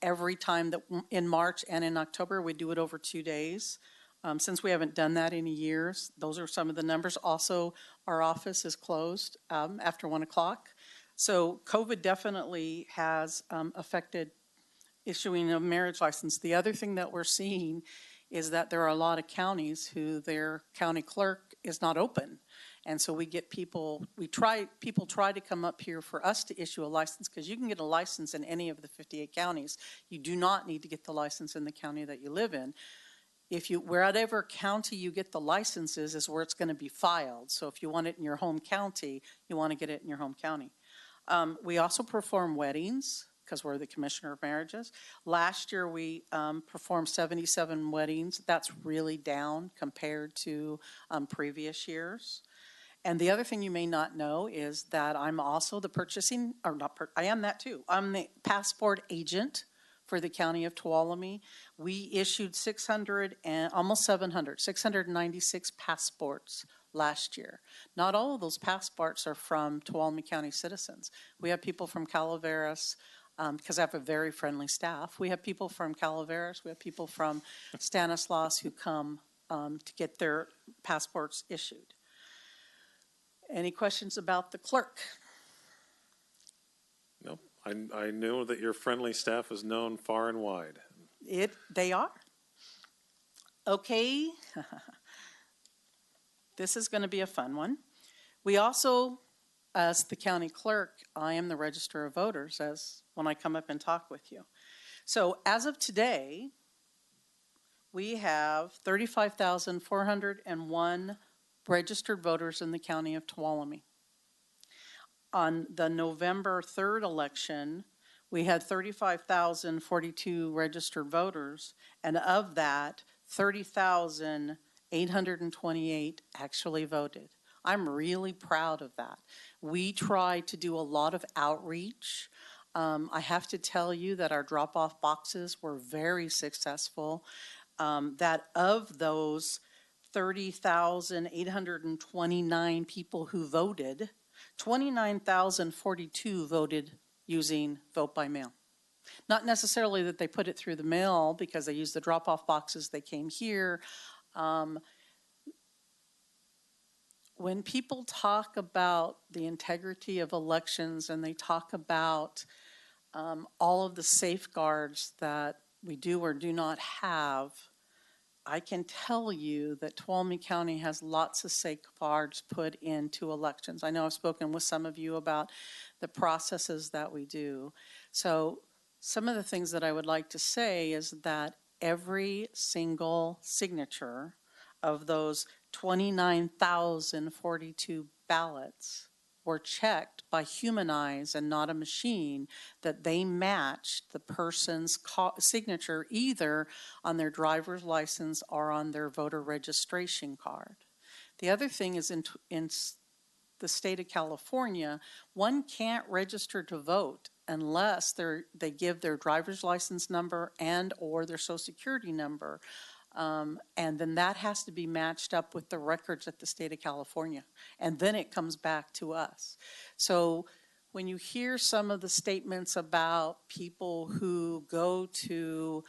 Every time that in March and in October, we do it over 2 days. Since we haven't done that in years, those are some of the numbers. Also, our office is closed after 1 o'clock. So COVID definitely has affected issuing a marriage license. The other thing that we're seeing is that there are a lot of counties who their county clerk is not open. And so we get people try to come up here for us to issue a license, because you can get a license in any of the 58 counties. You do not need to get the license in the county that you live in. Wherever county you get the licenses is where it's going to be filed. So if you want it in your home county, you want to get it in your home county. We also perform weddings, because we're the commissioner of marriages. Last year we performed 77 weddings. That's really down compared to previous years. And the other thing you may not know is that I'm also the I am that too. I'm the passport agent for the county of Tuolumne. We issued 696 passports last year. Not all of those passports are from Tuolumne County citizens. We have people from Calaveras, because I have a very friendly staff. We have people from Calaveras, we have people from Stanislaus who come to get their passports issued. Any questions about the clerk? Nope. I know that your friendly staff is known far and wide. They are. Okay. This is going to be a fun one. We also, as the county clerk, I am the Register of Voters as when I come up and talk with you. So as of today, we have 35,401 registered voters in the county of Tuolumne. On the November 3rd election, we had 35,042 registered voters, and of that, 30,828 actually voted. I'm really proud of that. We tried to do a lot of outreach. I have to tell you that our drop-off boxes were very successful. That of those 30,829 people who voted, 29,042 voted using vote by mail. Not necessarily that they put it through the mail because they used the drop-off boxes, they came here. When people talk about the integrity of elections and they talk about all of the safeguards that we do or do not have, I can tell you that Tuolumne County has lots of safeguards put into elections. I know I've spoken with some of you about the processes that we do. So some of the things that I would like to say is that every single signature of those 29,042 ballots were checked by human eyes and not a machine, that they matched the person's signature either on their driver's license or on their voter registration card. The other thing is in the state of California, one can't register to vote unless they give their driver's license number and or their social security number. And then that has to be matched up with the records at the state of California. And then it comes back to us. So when you hear some of the statements about people who go to,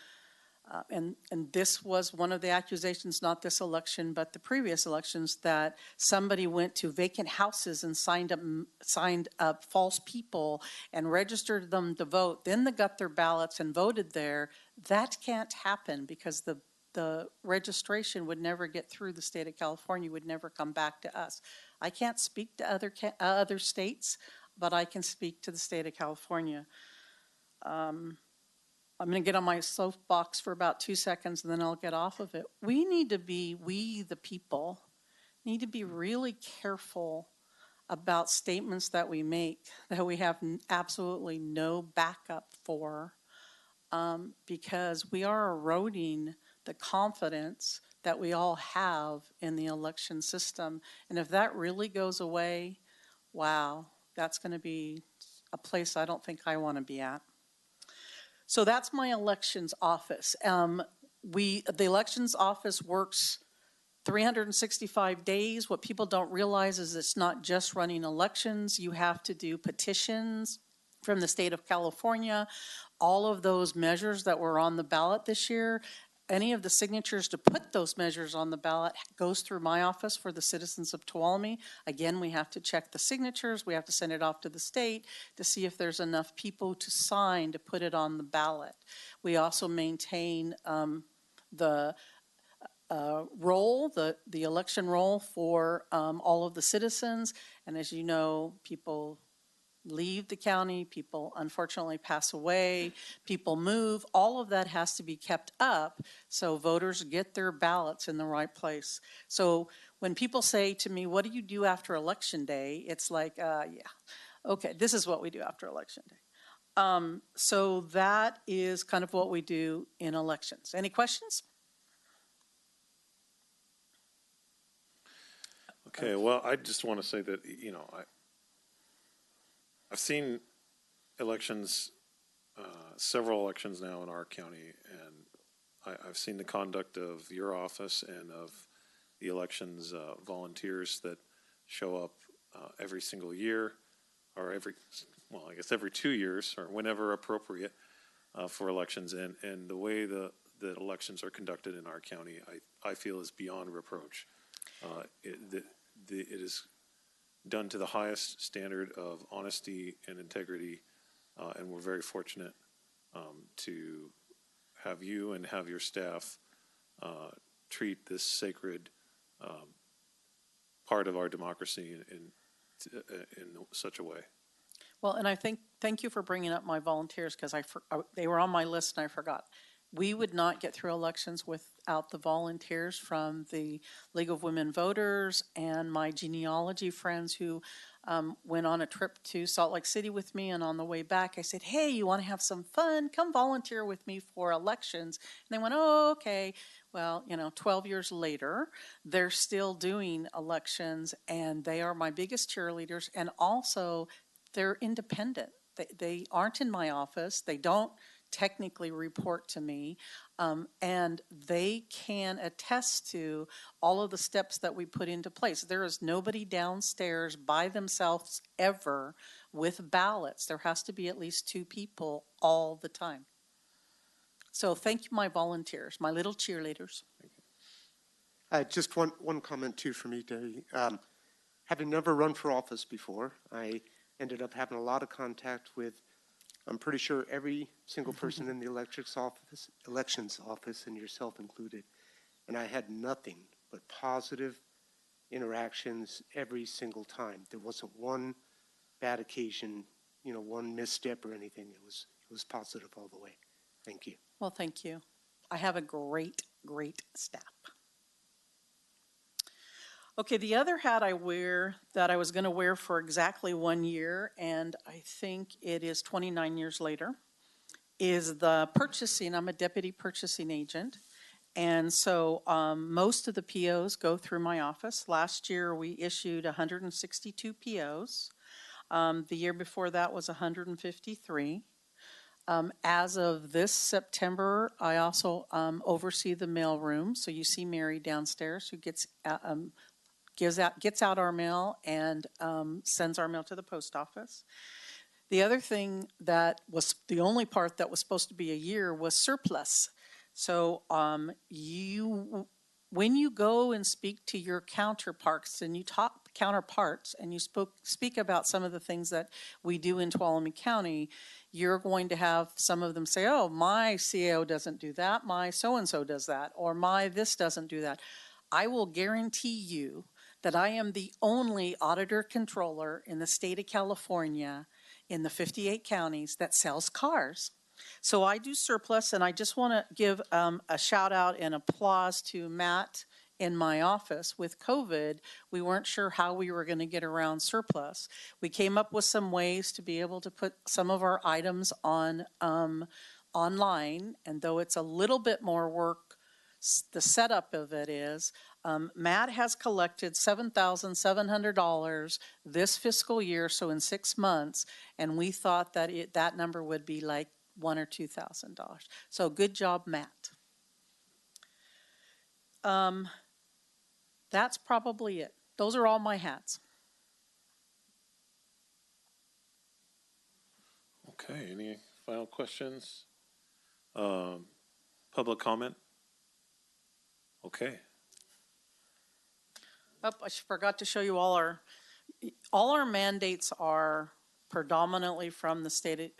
and this was one of the accusations, not this election, but the previous elections, that somebody went to vacant houses and signed up false people and registered them to vote. Then they got their ballots and voted there. That can't happen because the registration would never get through the state of California, would never come back to us. I can't speak to other states, but I can speak to the state of California. I'm going to get on my soapbox for about 2 seconds and then I'll get off of it. We the people, need to be really careful about statements that we make that we have absolutely no backup for, because we are eroding the confidence that we all have in the election system. And if that really goes away, wow, that's going to be a place I don't think I want to be at. So that's my elections office. The elections office works 365 days. What people don't realize is it's not just running elections. You have to do petitions from the state of California. All of those measures that were on the ballot this year, any of the signatures to put those measures on the ballot goes through my office for the citizens of Tuolumne. Again, we have to check the signatures. We have to send it off to the state to see if there's enough people to sign to put it on the ballot. We also maintain the roll, the election roll for all of the citizens. And as you know, people leave the county, people unfortunately pass away, people move, all of that has to be kept up so voters get their ballots in the right place. So when people say to me, what do you do after Election Day? It's like, okay, this is what we do after Election Day. So that is kind of what we do in elections. Any questions? Okay, well, I just want to say that, I've seen elections, several elections now in our county, and I've seen the conduct of your office and of the elections volunteers that show up every single year, or I guess every 2 years, or whenever appropriate for elections. And the way that elections are conducted in our county, I feel is beyond reproach. It is done to the highest standard of honesty and integrity, and we're very fortunate to have you and have your staff treat this sacred part of our democracy in such a way. Well, and thank you for bringing up my volunteers, because they were on my list and I forgot. We would not get through elections without the volunteers from the League of Women Voters and my genealogy friends who went on a trip to Salt Lake City with me. And on the way back, I said, hey, you want to have some fun? Come volunteer with me for elections. And they went, oh, okay. Well, 12 years later, they're still doing elections, and they are my biggest cheerleaders. And also, they're independent. They aren't in my office. They don't technically report to me, and they can attest to all of the steps that we put into place. There is nobody downstairs by themselves ever with ballots. There has to be at least 2 people all the time. So thank you, my volunteers, my little cheerleaders. Just one comment too for me, Debbie. Having never run for office before, I ended up having a lot of contact with, I'm pretty sure, every single person in the elections office, and yourself included. And I had nothing but positive interactions every single time. There wasn't one bad occasion, one misstep or anything. It was positive all the way. Thank you. Well, thank you. I have a great, great staff. Okay, the other hat I wear that I was going to wear for exactly 1 year, and I think it is 29 years later, is the purchasing. I'm a deputy purchasing agent, and so most of the POs go through my office. Last year we issued 162 POs. The year before that was 153. As of this September, I also oversee the mail room. So you see Mary downstairs, who gets out our mail and sends our mail to the post office. The other thing that was the only part that was supposed to be a year was surplus. So when you go and speak to your counterparts and you speak about some of the things that we do in Tuolumne County, you're going to have some of them say, oh, my CAO doesn't do that, my so-and-so does that, or my this doesn't do that. I will guarantee you that I am the only auditor controller in the state of California in the 58 counties that sells cars. So I do surplus, and I just want to give a shout out and applause to Matt in my office. With COVID, we weren't sure how we were going to get around surplus. We came up with some ways to be able to put some of our items on online, and though it's a little bit more work, the setup of it is, Matt has collected $7,700 this fiscal year, so in 6 months, and we thought that that number would be like $1,000 or $2,000. So good job, Matt. That's probably it. Those are all my hats. Okay, any final questions? Public comment? Okay. Oh, I forgot to show you all our mandates are predominantly from the state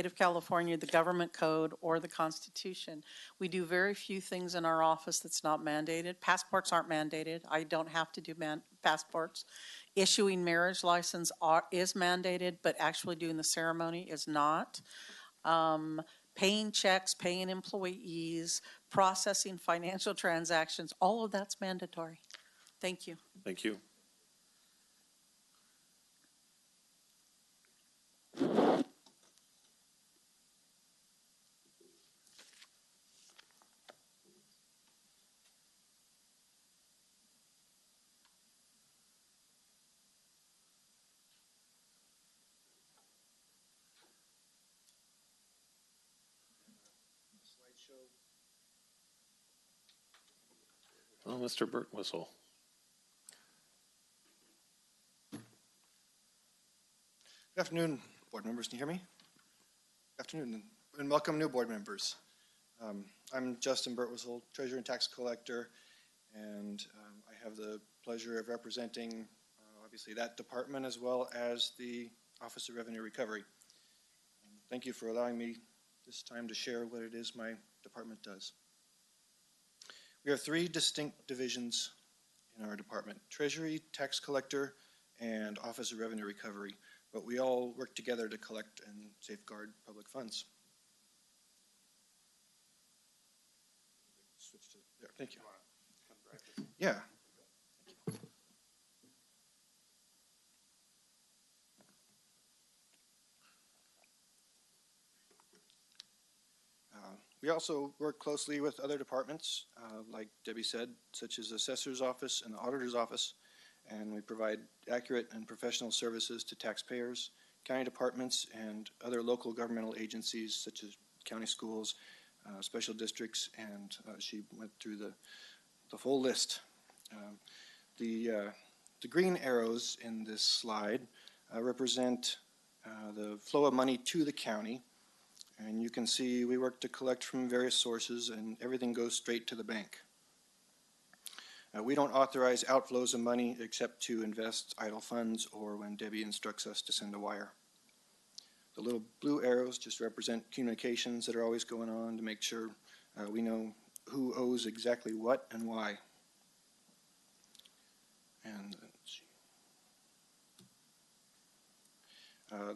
of California, the government code, or the Constitution. We do very few things in our office that's not mandated. Passports aren't mandated. I don't have to do passports. Issuing marriage license is mandated, but actually doing the ceremony is not. Paying checks, paying employees, processing financial transactions, all of that's mandatory. Thank you. Thank you. Well, Mr. Birtwistle. Good afternoon, board members. Can you hear me? Good afternoon, and welcome new board members. I'm Justin Birtwistle, Treasurer and Tax Collector, and I have the pleasure of representing obviously that department as well as the Office of Revenue Recovery. Thank you for allowing me this time to share what it is my department does. We have three distinct divisions in our department: Treasury, Tax Collector, and Office of Revenue Recovery. But we all work together to collect and safeguard public funds. Switch to there. Thank you. Yeah. We also work closely with other departments, like Debbie said, such as the Assessor's Office and the Auditor's Office, and we provide accurate and professional services to taxpayers, county departments, and other local governmental agencies such as county schools, special districts, and she went through the full list. The green arrows in this slide represent the flow of money to the county. And you can see we work to collect from various sources, and everything goes straight to the bank. We don't authorize outflows of money except to invest idle funds or when Debbie instructs us to send a wire. The little blue arrows just represent communications that are always going on to make sure we know who owes exactly what and why. And let's see.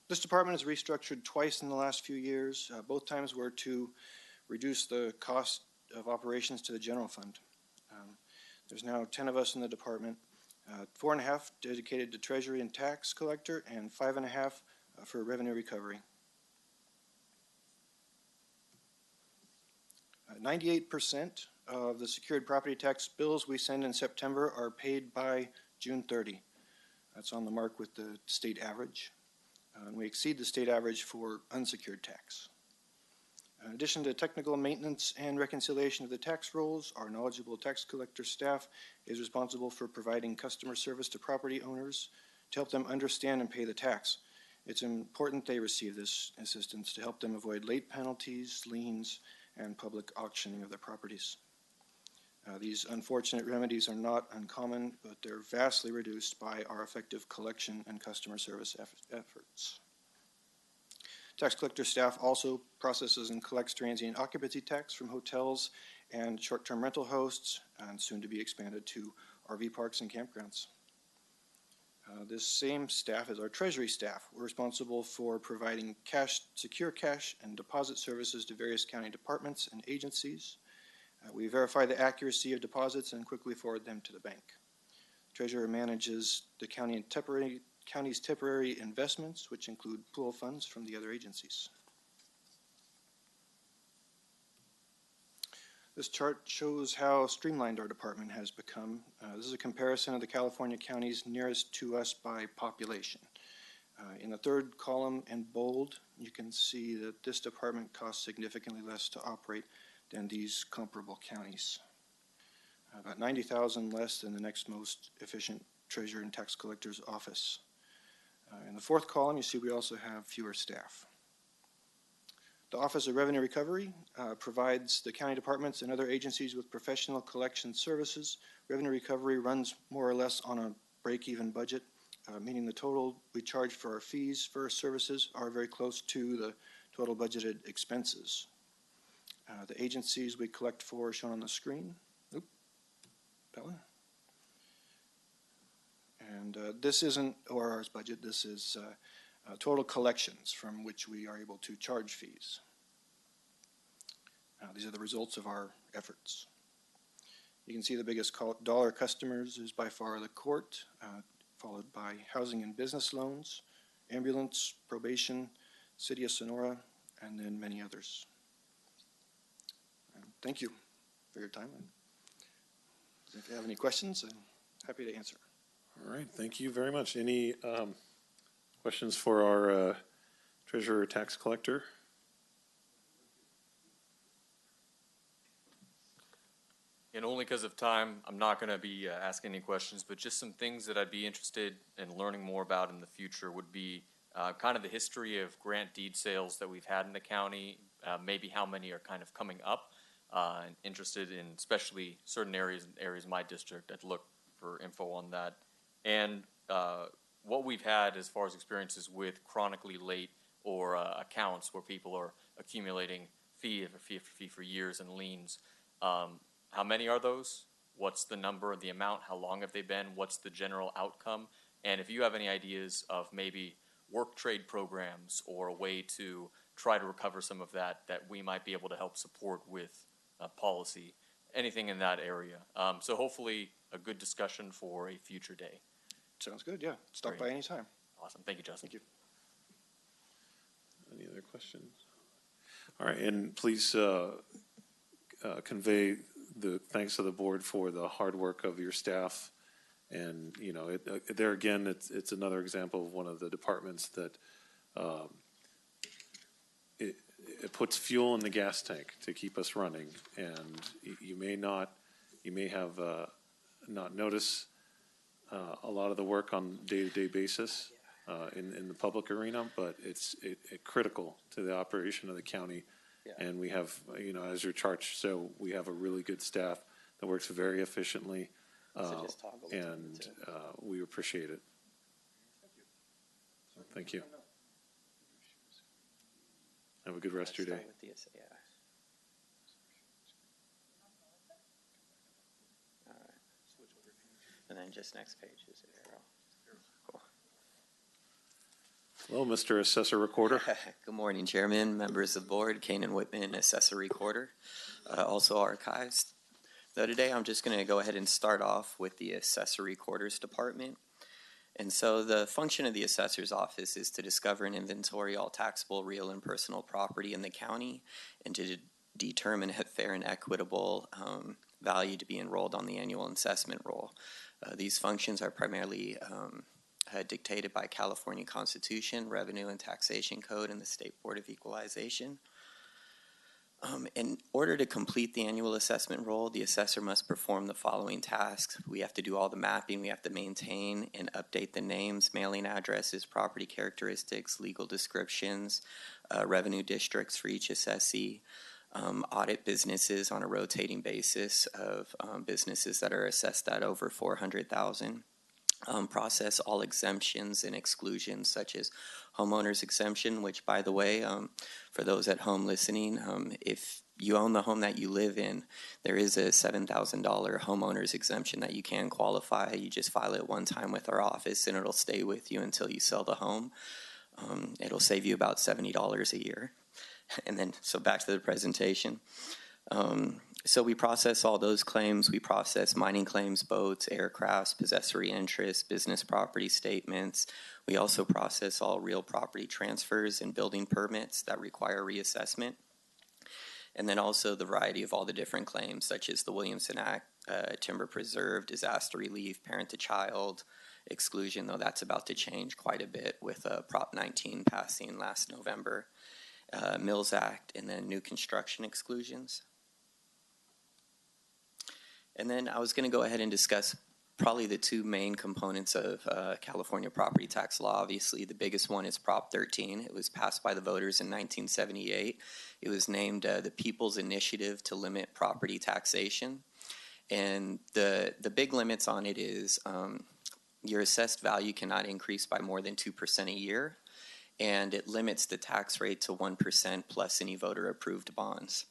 This department has restructured twice in the last few years. Both times were to reduce the cost of operations to the general fund. There's now 10 of us in the department, 4.5 dedicated to Treasury and Tax Collector, and 5.5 for Revenue Recovery. 98% of the secured property tax bills we send in September are paid by June 30. That's on the mark with the state average. And we exceed the state average for unsecured tax. In addition to technical maintenance and reconciliation of the tax rolls, our knowledgeable tax collector staff is responsible for providing customer service to property owners to help them understand and pay the tax. It's important they receive this assistance to help them avoid late penalties, liens, and public auctioning of their properties. These unfortunate remedies are not uncommon, but they're vastly reduced by our effective collection and customer service efforts. Tax collector staff also processes and collects transient occupancy tax from hotels and short-term rental hosts, and soon to be expanded to RV parks and campgrounds. This same staff is our treasury staff. We're responsible for providing cash, secure cash and deposit services to various county departments and agencies. We verify the accuracy of deposits and quickly forward them to the bank. Treasurer manages the county's temporary investments, which include pool funds from the other agencies. This chart shows how streamlined our department has become. This is a comparison of the California counties nearest to us by population. In the third column in bold, you can see that this department costs significantly less to operate than these comparable counties. About $90,000 less than the next most efficient treasurer and tax collector's office. In the fourth column, you see we also have fewer staff. The Office of Revenue Recovery provides the county departments and other agencies with professional collection services. Revenue Recovery runs more or less on a break-even budget, meaning the total we charge for our fees for our services are very close to the total budgeted expenses. The agencies we collect for are shown on the screen. Oop, that one. And this isn't ORR's budget, this is total collections from which we are able to charge fees. These are the results of our efforts. You can see the biggest dollar customers is by far the court, followed by housing and business loans, ambulance, probation, City of Sonora, and then many others. Thank you for your time. If you have any questions, I'm happy to answer. All right, thank you very much. Any questions for our treasurer or tax collector? And only because of time, I'm not going to be asking any questions, but just some things that I'd be interested in learning more about in the future would be kind of the history of grant deed sales that we've had in the county, maybe how many are kind of coming up, and interested in especially certain areas of my district. I'd look for info on that. And what we've had as far as experiences with chronically late or accounts where people are accumulating fee after fee after fee for years and liens. How many are those? What's the number, the amount, how long have they been? What's the general outcome? And if you have any ideas of maybe work trade programs or a way to try to recover some of that we might be able to help support with policy, anything in that area. So hopefully a good discussion for a future day. Sounds good, yeah. Stop by anytime. Awesome. Thank you, Justin. Thank you. Any other questions? All right, and please convey the thanks to the board for the hard work of your staff. And, you know, there again, it's another example of one of the departments that it puts fuel in the gas tank to keep us running. And you may have not noticed a lot of the work on day-to-day basis in the public arena, but it's critical to the operation of the county. Yeah. And we have, you know, as your chart, so we have a really good staff that works very efficiently, and we appreciate it. So thank you. Have a good rest of your day. All right. And then just next page is an arrow. Cool. Hello, Mr. Assessor Recorder. Good morning, Chairman, members of the board, Kanan Whitman, Assessor Recorder, also archives. So today I'm just going to go ahead and start off with the Assessor Recorders Department. And so the function of the Assessor's Office is to discover and inventory all taxable, real, and personal property in the county and to determine a fair and equitable value to be enrolled on the annual assessment roll. These functions are primarily dictated by California Constitution, Revenue and Taxation Code, and the State Board of Equalization. In order to complete the annual assessment roll, the assessor must perform the following tasks. We have to do all the mapping, we have to maintain and update the names, mailing addresses, property characteristics, legal descriptions, revenue districts for each assessee, audit businesses on a rotating basis of businesses that are assessed at over $400,000. Process all exemptions and exclusions such as homeowner's exemption, which, by the way, for those at home listening, if you own the home that you live in, there is a $7,000 homeowner's exemption that you can qualify. You just file it one time with our office and it'll stay with you until you sell the home. It'll save you about $70 a year. And then, so back to the presentation. So we process all those claims. We process mining claims, boats, aircrafts, possessory interests, business property statements. We also process all real property transfers and building permits that require reassessment. And then also the variety of all the different claims, such as the Williamson Act, timber preserve, disaster relief, parent to child, exclusion, though that's about to change quite a bit with Prop 19 passing last November, Mills Act, and then new construction exclusions. And then I was going to go ahead and discuss probably the two main components of California property tax law. Obviously, the biggest one is Prop 13. It was passed by the voters in 1978. It was named the People's Initiative to Limit Property Taxation. And the big limits on it is your assessed value cannot increase by more than 2% a year, and it limits the tax rate to 1% plus any voter-approved bonds.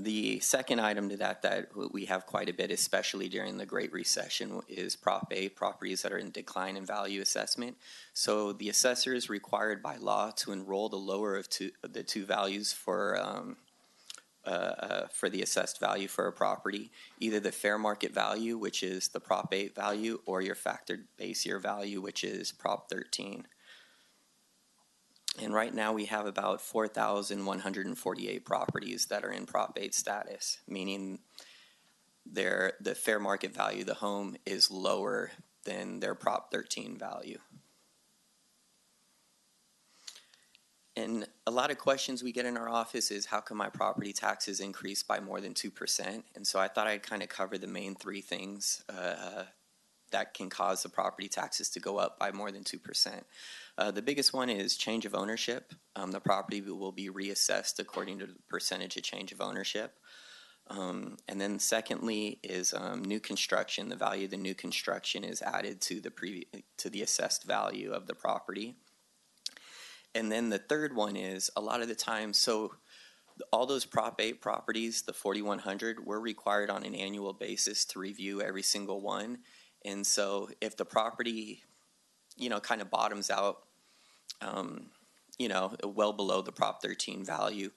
The second item to that we have quite a bit, especially during the Great Recession, is Prop A, properties that are in decline in value assessment. So the assessor is required by law to enroll the lower of the two values for the assessed value for a property, either the fair market value, which is the Prop 8 value, or your factored base year value, which is Prop 13. And right now we have about 4,148 properties that are in Prop 8 status, meaning the fair market value of the home is lower than their Prop 13 value. And a lot of questions we get in our office is, how come my property taxes increase by more than 2%? And so I thought I'd kind of cover the main three things that can cause the property taxes to go up by more than 2%. The biggest one is change of ownership. The property will be reassessed according to the percentage of change of ownership. And then secondly is new construction. The value of the new construction is added to the assessed value of the property. And then the third one is, a lot of the time, so all those Prop 8 properties, the 4,100, we're required on an annual basis to review every single one. And so if the property, kind of bottoms out, well below the Prop 13 value,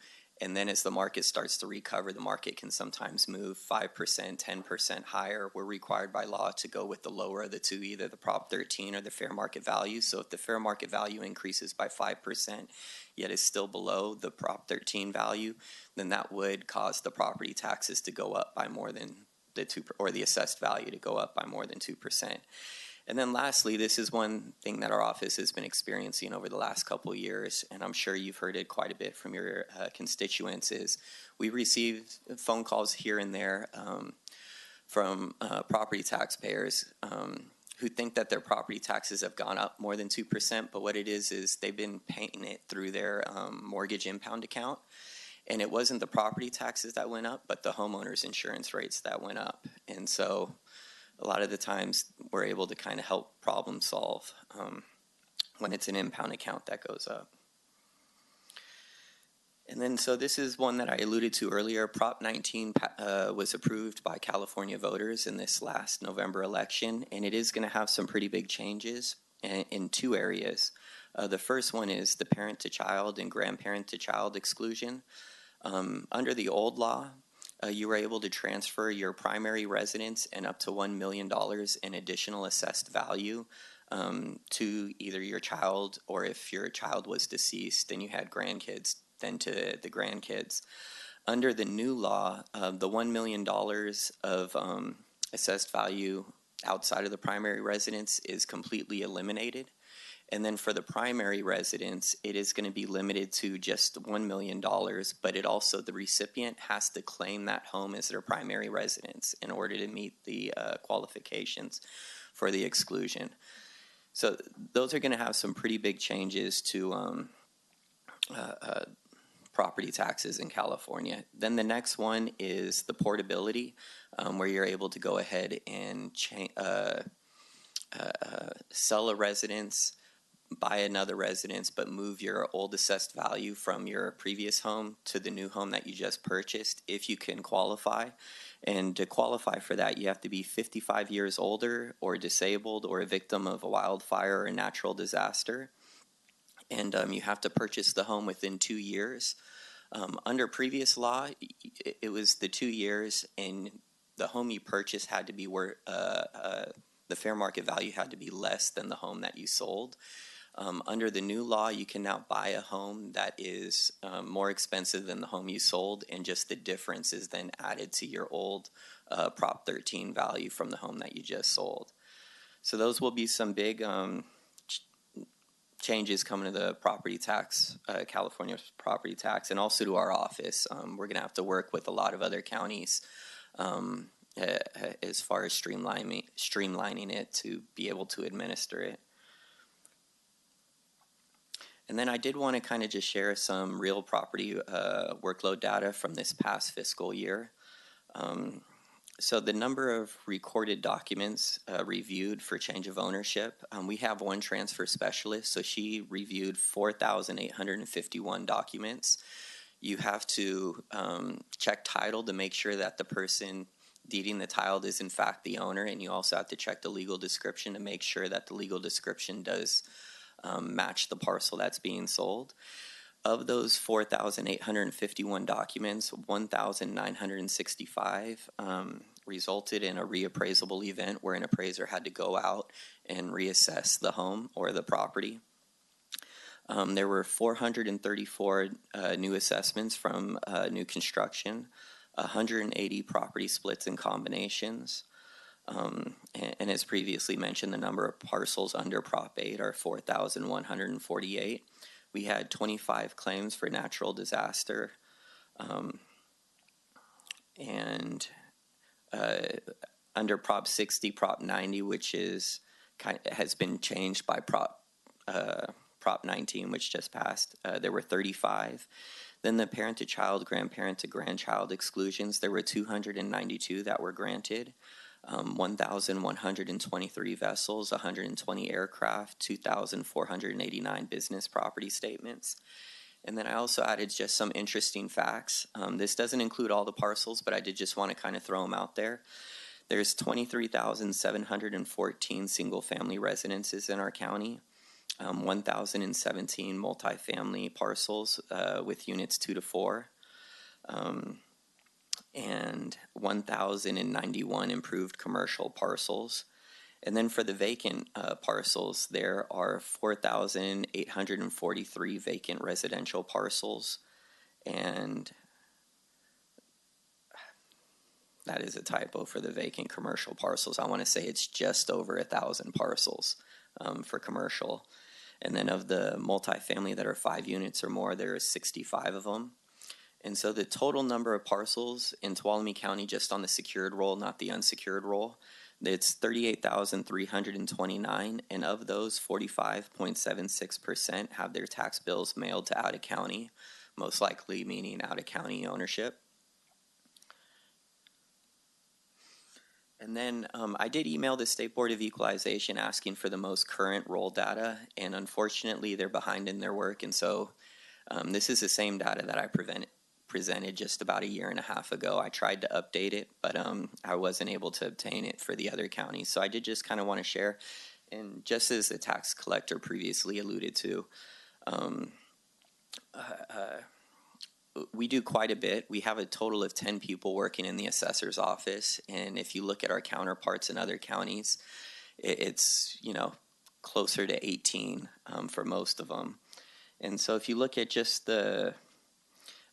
and then as the market starts to recover, the market can sometimes move 5%, 10% higher. We're required by law to go with the lower of the two, either the Prop 13 or the fair market value. So if the fair market value increases by 5%, yet is still below the Prop 13 value, then that would cause the property taxes to go up by more than the 2%, or the assessed value to go up by more than 2%. And then lastly, this is one thing that our office has been experiencing over the last couple of years, and I'm sure you've heard it quite a bit from your constituents, is we receive phone calls here and there from property taxpayers who think that their property taxes have gone up more than 2%, but what it is they've been paying it through their mortgage impound account. And it wasn't the property taxes that went up, but the homeowner's insurance rates that went up. And so a lot of the times we're able to kind of help problem solve when it's an impound account that goes up. And then, so this is one that I alluded to earlier. Prop 19 was approved by California voters in this last November election, and it is going to have some pretty big changes in two areas. The first one is the parent-to-child and grandparent-to-child exclusion. Under the old law, you were able to transfer your primary residence and up to $1 million in additional assessed value to either your child, or if your child was deceased and you had grandkids, then to the grandkids. Under the new law, the $1 million of assessed value outside of the primary residence is completely eliminated. And then for the primary residence, it is going to be limited to just $1 million, but it also, the recipient has to claim that home as their primary residence in order to meet the qualifications for the exclusion. So those are going to have some pretty big changes to property taxes in California. Then the next one is the portability, where you're able to go ahead and sell a residence, buy another residence, but move your old assessed value from your previous home to the new home that you just purchased, if you can qualify. And to qualify for that, you have to be 55 years older, or disabled, or a victim of a wildfire or a natural disaster. And you have to purchase the home within 2 years. Under previous law, it was the 2 years, and the home you purchased had to be where the fair market value had to be less than the home that you sold. Under the new law, you can now buy a home that is more expensive than the home you sold, and just the difference is then added to your old Prop 13 value from the home that you just sold. So those will be some big changes coming to the property tax, California property tax, and also to our office. We're going to have to work with a lot of other counties as far as streamlining it to be able to administer it. And then I did want to kind of just share some real property workload data from this past fiscal year. So the number of recorded documents reviewed for change of ownership, we have one transfer specialist, so she reviewed 4,851 documents. You have to check title to make sure that the person deeding the title is in fact the owner, and you also have to check the legal description to make sure that the legal description does match the parcel that's being sold. Of those 4,851 documents, 1,965 resulted in a reappraisable event where an appraiser had to go out and reassess the home or the property. There were 434 new assessments from new construction, 180 property splits and combinations. And as previously mentioned, the number of parcels under Prop 8 are 4,148. We had 25 claims for natural disaster. And under Prop 60, Prop 90, which has been changed by Prop 19, which just passed, there were 35. Then the parent-to-child, grandparent-to-grandchild exclusions, there were 292 that were granted. 1,123 vessels, 120 aircraft, 2,489 business property statements. And then I also added just some interesting facts. This doesn't include all the parcels, but I did just want to kind of throw them out there. There's 23,714 single-family residences in our county, 1,017 multifamily parcels with units 2 to 4, and 1,091 improved commercial parcels. And then for the vacant parcels, there are 4,843 vacant residential parcels, and that is a typo for the vacant commercial parcels. I want to say it's just over 1,000 parcels for commercial. And then of the multifamily that are 5 units or more, there are 65 of them. And so the total number of parcels in Tuolumne County, just on the secured roll, not the unsecured roll, it's 38,329, and of those, 45.76% have their tax bills mailed to out-of-county, most likely meaning out-of-county ownership. And then I did email the State Board of Equalization asking for the most current roll data, and unfortunately they're behind in their work, and so this is the same data that I presented just about a year and a half ago. I tried to update it, but I wasn't able to obtain it for the other counties. So I did just kind of want to share, and just as the tax collector previously alluded to, we do quite a bit. We have a total of 10 people working in the assessor's office, and if you look at our counterparts in other counties, it's closer to 18 for most of them. And so if you look at just the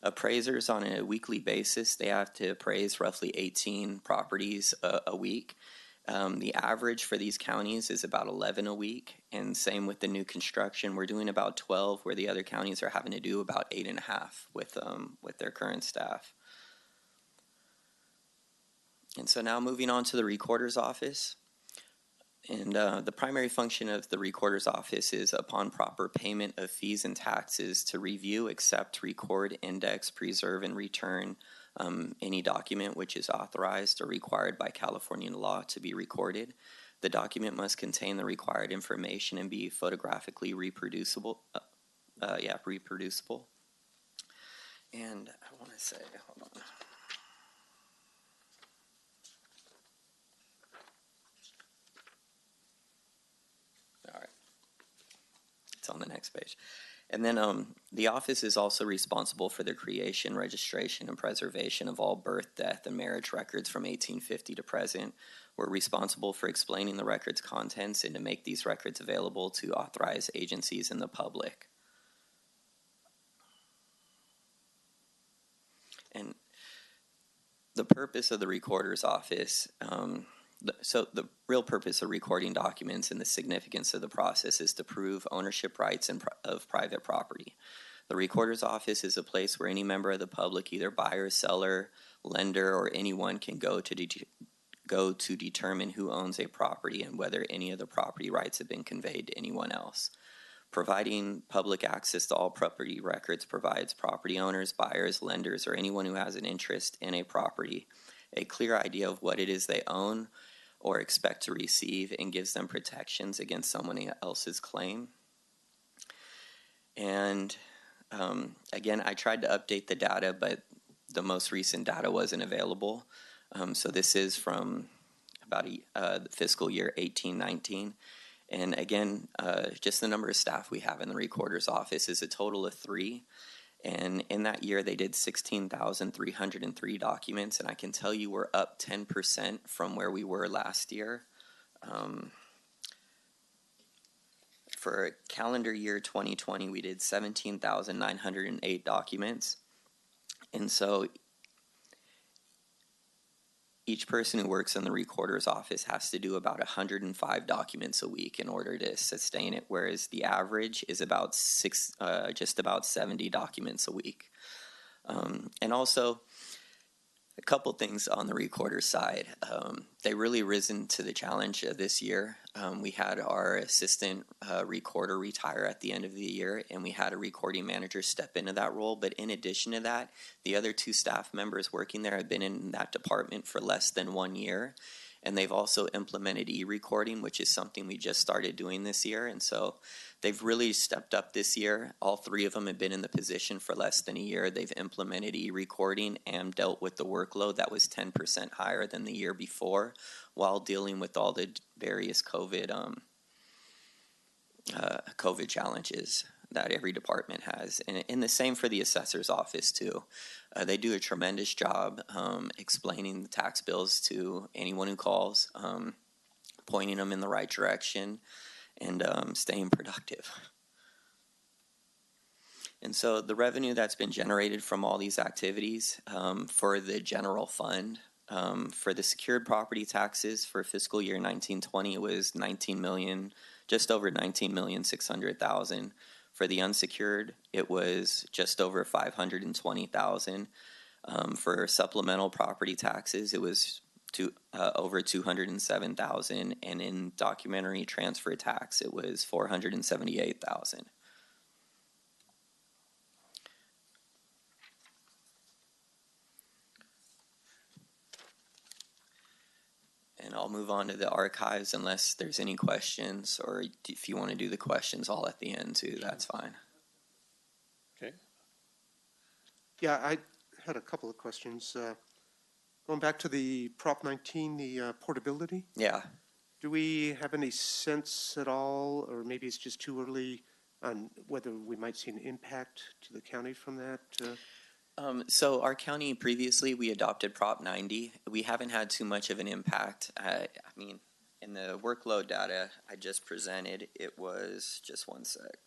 appraisers on a weekly basis, they have to appraise roughly 18 properties a week. The average for these counties is about 11 a week, and same with the new construction. We're doing about 12, where the other counties are having to do about 8.5 with their current staff. And so now moving on to the recorder's office. And the primary function of the recorder's office is, upon proper payment of fees and taxes, to review, accept, record, index, preserve, and return any document which is authorized or required by California law to be recorded. The document must contain the required information and be photographically reproducible. Reproducible. And I want to say, hold on. On the next page. And then the office is also responsible for the creation, registration, and preservation of all birth, death, and marriage records from 1850 to present. We're responsible for explaining the record's contents and to make these records available to authorized agencies and the public. And the purpose of the recorder's office, so the real purpose of recording documents and the significance of the process is to prove ownership rights of private property. The recorder's office is a place where any member of the public, either buyer, seller, lender, or anyone, can go to determine who owns a property and whether any of the property rights have been conveyed to anyone else. Providing public access to all property records provides property owners, buyers, lenders, or anyone who has an interest in a property a clear idea of what it is they own or expect to receive, and gives them protections against someone else's claim. And again, I tried to update the data, but the most recent data wasn't available. So this is from about the fiscal year 18-19. And again, just the number of staff we have in the recorder's office is a total of 3. And in that year, they did 16,303 documents, and I can tell you we're up 10% from where we were last year. For calendar year 2020, we did 17,908 documents. And so each person who works in the recorder's office has to do about 105 documents a week in order to sustain it, whereas the average is about just about 70 documents a week. And also, a couple things on the recorder side. They really risen to the challenge this year. We had our assistant recorder retire at the end of the year, and we had a recording manager step into that role. But in addition to that, the other two staff members working there have been in that department for less than 1 year. And they've also implemented e-recording, which is something we just started doing this year. And so they've really stepped up this year. All three of them have been in the position for less than a year. They've implemented e-recording and dealt with the workload that was 10% higher than the year before while dealing with all the various COVID challenges that every department has. And the same for the assessor's office too. They do a tremendous job explaining the tax bills to anyone who calls, pointing them in the right direction, and staying productive. And so the revenue that's been generated from all these activities for the general fund, for the secured property taxes for fiscal year 1920, it was just over 19,600,000. For the unsecured, it was just over 520,000. For supplemental property taxes, it was over 207,000, and in documentary transfer tax, it was 478,000. And I'll move on to the archives unless there's any questions, or if you want to do the questions all at the end too, that's fine. Okay. Yeah, I had a couple of questions. Going back to the Prop 19, the portability. Yeah. Do we have any sense at all, or maybe it's just too early, on whether we might see an impact to the county from that? So our county previously, we adopted Prop 90. We haven't had too much of an impact. I mean, in the workload data I just presented, it was, just one sec.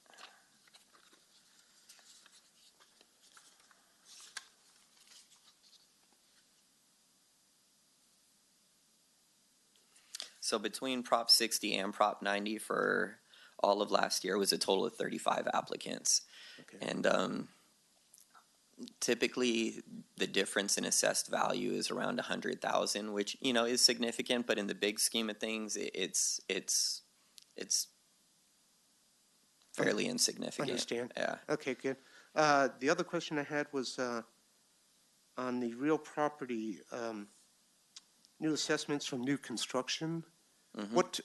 So between Prop 60 and Prop 90 for all of last year was a total of 35 applicants. Okay. And typically the difference in assessed value is around 100,000, which, you know, is significant, but in the big scheme of things, it's fairly insignificant. Understand. Yeah. Okay, good. The other question I had was on the real property, new assessments from new construction. Mm-hmm. What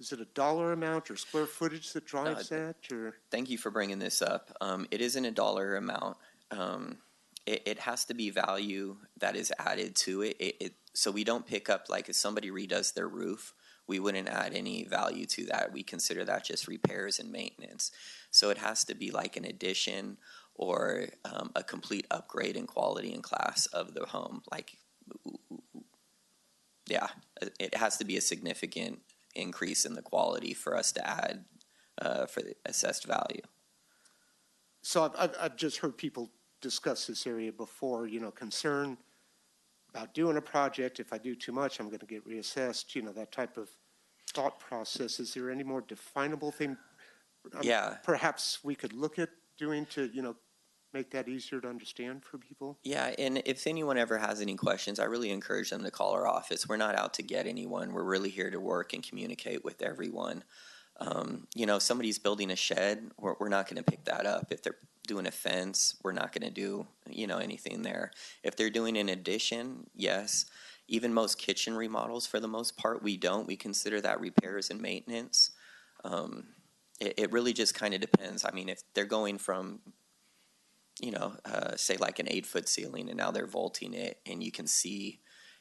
is it, a dollar amount or square footage that drives that? Or? Thank you for bringing this up. It isn't a dollar amount. It has to be value that is added to it. So we don't pick up, like if somebody redoes their roof, we wouldn't add any value to that. We consider that just repairs and maintenance. So it has to be like an addition or a complete upgrade in quality and class of the home. Like, yeah, it has to be a significant increase in the quality for us to add for the assessed value. So I've just heard people discuss this area before, you know, concern about doing a project. If I do too much, I'm going to get reassessed, you know, that type of thought process. Is there any more definable thing? Yeah. Perhaps we could look at doing to, you know, make that easier to understand for people? Yeah, and if anyone ever has any questions, I really encourage them to call our office. We're not out to get anyone. We're really here to work and communicate with everyone. You know, if somebody's building a shed, we're not going to pick that up. If they're doing a fence, we're not going to do, you know, anything there. If they're doing an addition, yes. Even most kitchen remodels, for the most part, we don't. We consider that repairs and maintenance. It really just kind of depends. I mean, if they're going from, you know, say like an 8-foot ceiling and now they're vaulting it and you can see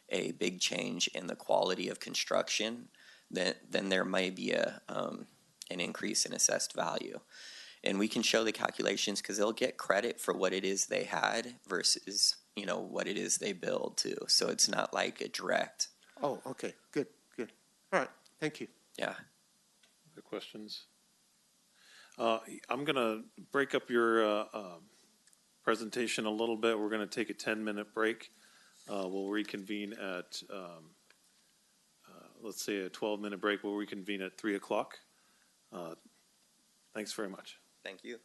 a big change in the quality of construction, then there may be an increase in assessed value. And we can show the calculations because they'll get credit for what it is they had versus, you know, what it is they build too. So it's not like a direct. Oh, okay. Good. All right. Thank you. Yeah. Other questions? I'm going to break up your presentation a little bit. We're going to take a 10-minute break. We'll reconvene at, let's say a 12-minute break. We'll reconvene at 3 o'clock. Thanks very much. Thank you.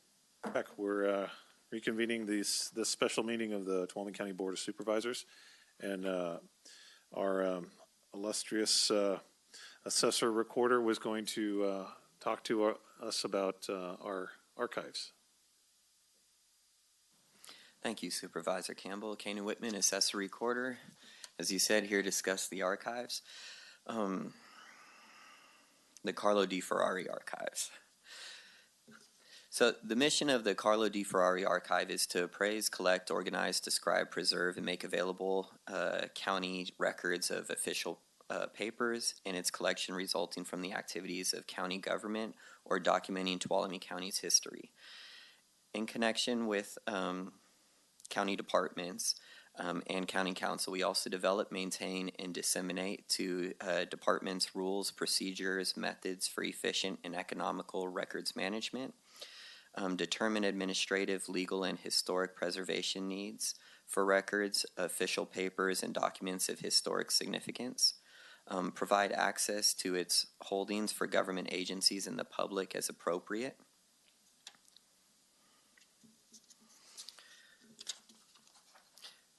Back. We're reconvening this special meeting of the Tuolumne County Board of Supervisors. And our illustrious assessor recorder was going to talk to us about our archives. Thank you, Supervisor Campbell. Kanan Whitman, assessor recorder. As you said, here to discuss the archives. The Carlo Di Ferrari archives. So the mission of the Carlo Di Ferrari archive is to appraise, collect, organize, describe, preserve, and make available county records of official papers and its collection resulting from the activities of county government or documenting Tuolumne County's history. In connection with county departments and county council, we also develop, maintain, and disseminate to departments rules, procedures, methods for efficient and economical records management, determine administrative, legal, and historic preservation needs for records, official papers, and documents of historic significance, provide access to its holdings for government agencies and the public as appropriate.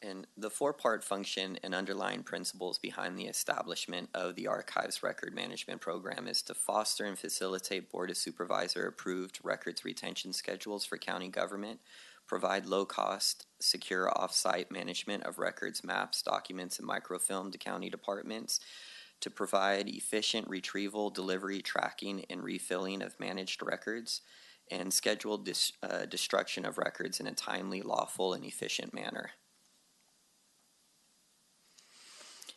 And the four-part function and underlying principles behind the establishment of the Archives Record Management Program is to foster and facilitate Board of Supervisor approved records retention schedules for county government, provide low-cost, secure off-site management of records, maps, documents, and microfilm to county departments, to provide efficient retrieval, delivery, tracking, and refilling of managed records, and scheduled destruction of records in a timely, lawful, and efficient manner.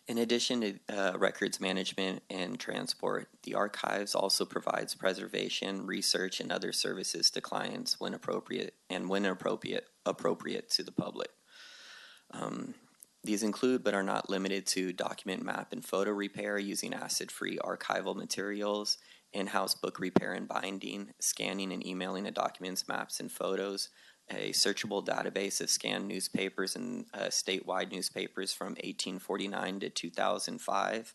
In addition to records management and transport, the archives also provides preservation, research, and other services to clients when appropriate to the public. These include but are not limited to document, map, and photo repair using acid-free archival materials, in-house book repair and binding, scanning and emailing of documents, maps, and photos, a searchable database of scanned newspapers and statewide newspapers from 1849 to 2005,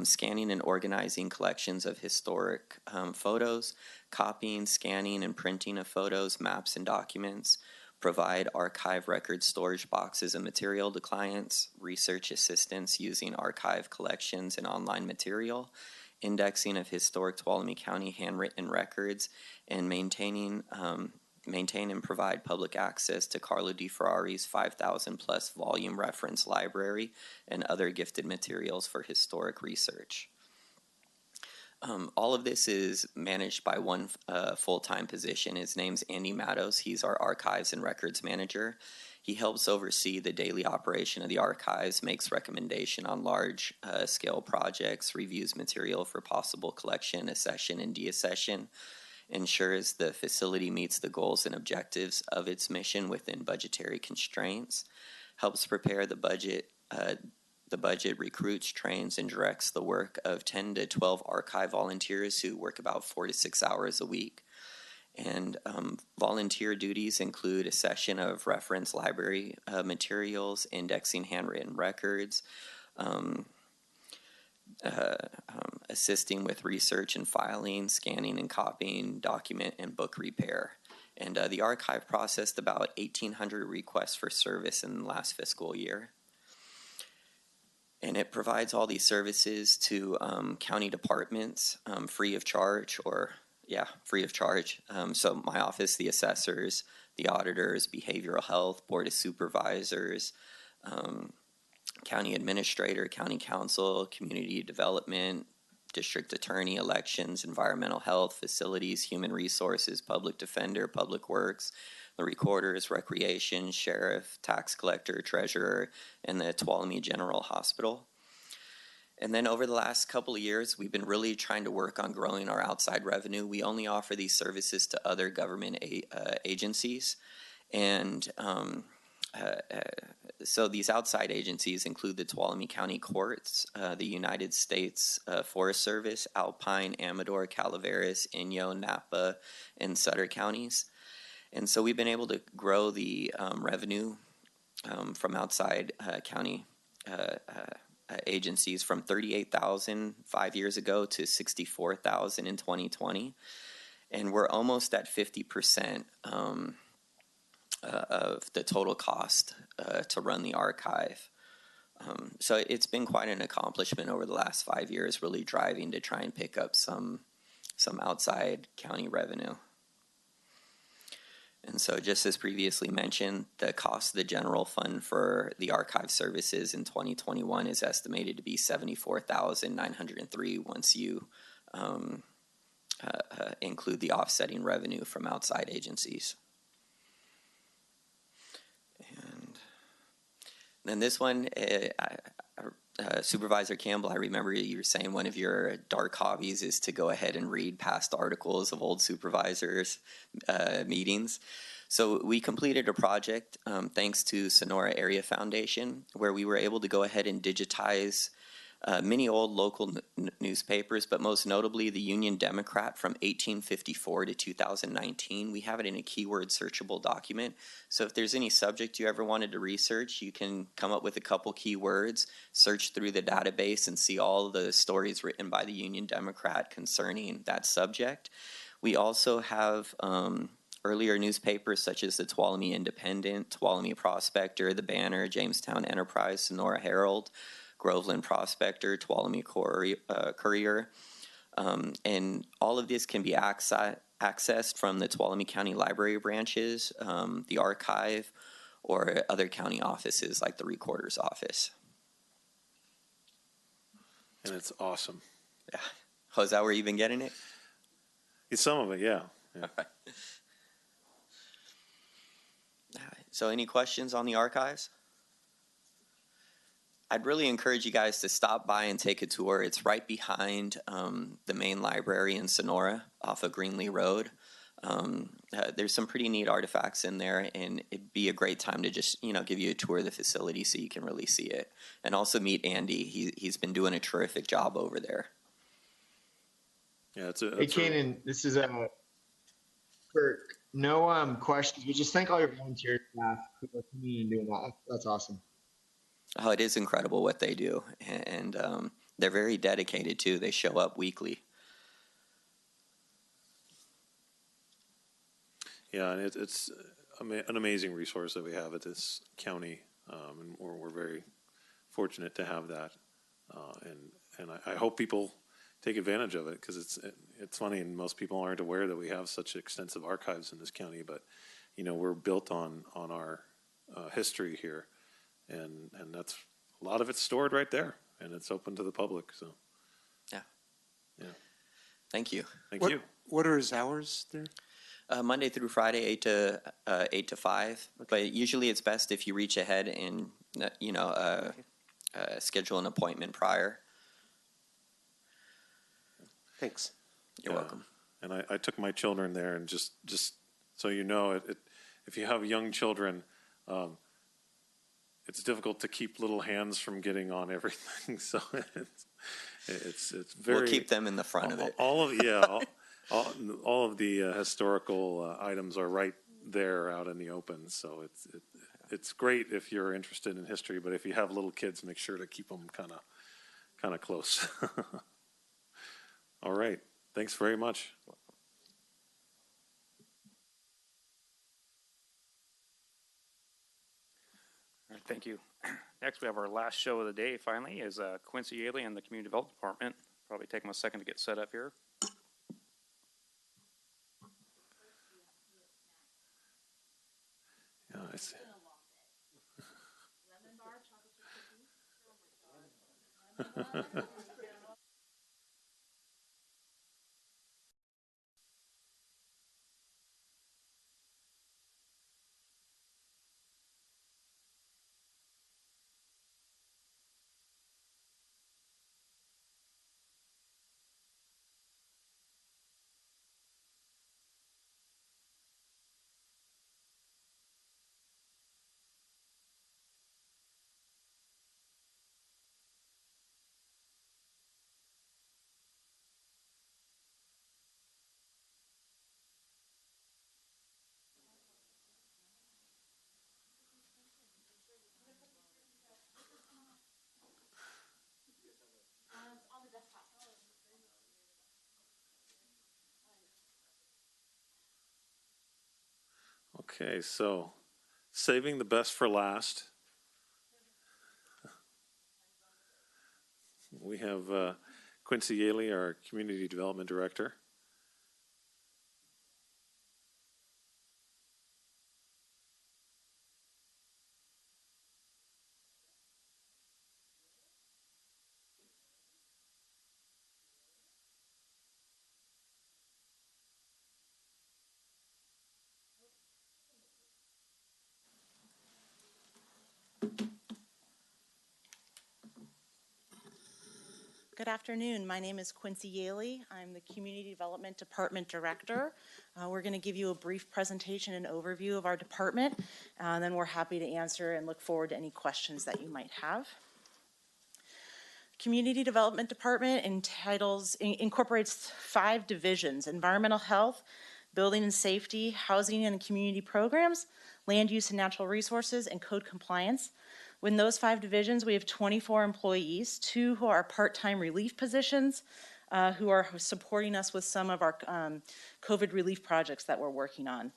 scanning and organizing collections of historic photos, copying, scanning, and printing of photos, maps, and documents, provide archive record storage boxes and material to clients, research assistance using archive collections and online material, indexing of historic Tuolumne County handwritten records, and maintain and provide public access to Carlo Di Ferrari's 5,000 plus volume reference library and other gifted materials for historic research. All of this is managed by one full-time position. His name's Andy Mattos. He's our archives and records manager. He helps oversee the daily operation of the archives, makes recommendation on large scale projects, reviews material for possible collection, accession, and deaccession, ensures the facility meets the goals and objectives of its mission within budgetary constraints, helps prepare the budget, recruits, trains, and directs the work of 10 to 12 archive volunteers who work about 4 to 6 hours a week. And volunteer duties include accession of reference library materials, indexing handwritten records, assisting with research and filing, scanning and copying, document and book repair. And the archive processed about 1,800 requests for service in the last fiscal year. And it provides all these services to county departments free of charge, free of charge. So my office, the assessors, the auditors, behavioral health, board of supervisors, county administrator, county council, community development, district attorney, elections, environmental health, facilities, human resources, public defender, public works, the recorders, recreation, sheriff, tax collector, treasurer, and the Tuolumne General Hospital. And then over the last couple of years, we've been really trying to work on growing our outside revenue. We only offer these services to other government agencies. And so these outside agencies include the Tuolumne County Courts, the United States Forest Service, Alpine, Amador, Calaveras, Inyo, Napa, and Sutter counties. And so we've been able to grow the revenue from outside county agencies from 38,000 5 years ago to 64,000 in 2020. And we're almost at 50% of the total cost to run the archive. So it's been quite an accomplishment over the last 5 years, really driving to try and pick up some outside county revenue. And so just as previously mentioned, the cost of the general fund for the archive services in 2021 is estimated to be $74,903 once you include the offsetting revenue from outside agencies. And then this one, Supervisor Campbell, I remember you were saying one of your dark hobbies is to go ahead and read past articles of old supervisors' meetings. So we completed a project thanks to Sonora Area Foundation where we were able to go ahead and digitize many old local newspapers, but most notably the Union Democrat from 1854 to 2019. We have it in a keyword searchable document. So if there's any subject you ever wanted to research, you can come up with a couple keywords, search through the database, and see all the stories written by the Union Democrat concerning that subject. We also have earlier newspapers such as the Tuolumne Independent, Tuolumne Prospector, the Banner, Jamestown Enterprise, Sonora Herald, Groveland Prospector, Tuolumne Courier, and all of this can be accessed from the Tuolumne County Library branches, the archive, or other county offices like the Recorder's Office. And it's awesome. Yeah. Oh, is that where you've been getting it? It's some of it, yeah. So any questions on the archives? I'd really encourage you guys to stop by and take a tour. It's right behind the main library in Sonora off of Greenlee Road. There's some pretty neat artifacts in there, and it'd be a great time to just, give you a tour of the facility so you can really see it. And also meet Andy. He's been doing a terrific job over there. Yeah, Hey, Kanan, this is Kirk. No questions. We just thank all your volunteer staff for coming and doing that. That's awesome. Oh, it is incredible what they do, and they're very dedicated too. They show up weekly. Yeah, and it's an amazing resource that we have at this county, and we're very fortunate to have that. And I hope people take advantage of it, because it's funny, and most people aren't aware that we have such extensive archives in this county. But we're built on our history here. And that's a lot of it's stored right there, and it's open to the public. So, yeah. Thank you. What are his hours there? Monday through Friday, 8 to 5. Okay. But usually it's best if you reach ahead and schedule an appointment prior. Thanks. You're welcome. And I took my children there, and just so you know, if you have young children. It's difficult to keep little hands from getting on everything, so it's very. We'll keep them in the front of it. All of the historical items are right there out in the open, so it's great if you're interested in history. But if you have little kids, make sure to keep them kind of close. All right, thanks very much. Thank you. Next, we have our last show of the day, finally, is Quincy Yaley and the Community Development Department. Probably take them a second to get set up here. Yeah, I see. Okay, so saving the best for last. We have Quincy Yaley, our Community Development Director. Good afternoon. My name is Quincy Yaley. I'm the Community Development Department Director. We're going to give you a brief presentation and overview of our department, and then we're happy to answer and look forward to any questions that you might have. Community Development Department incorporates 5 divisions: environmental health, building and safety, housing and community programs, land use and natural resources, and code compliance. Within those 5 divisions, we have 24 employees, 2 who are part-time relief positions, who are supporting us with some of our COVID relief projects that we're working on.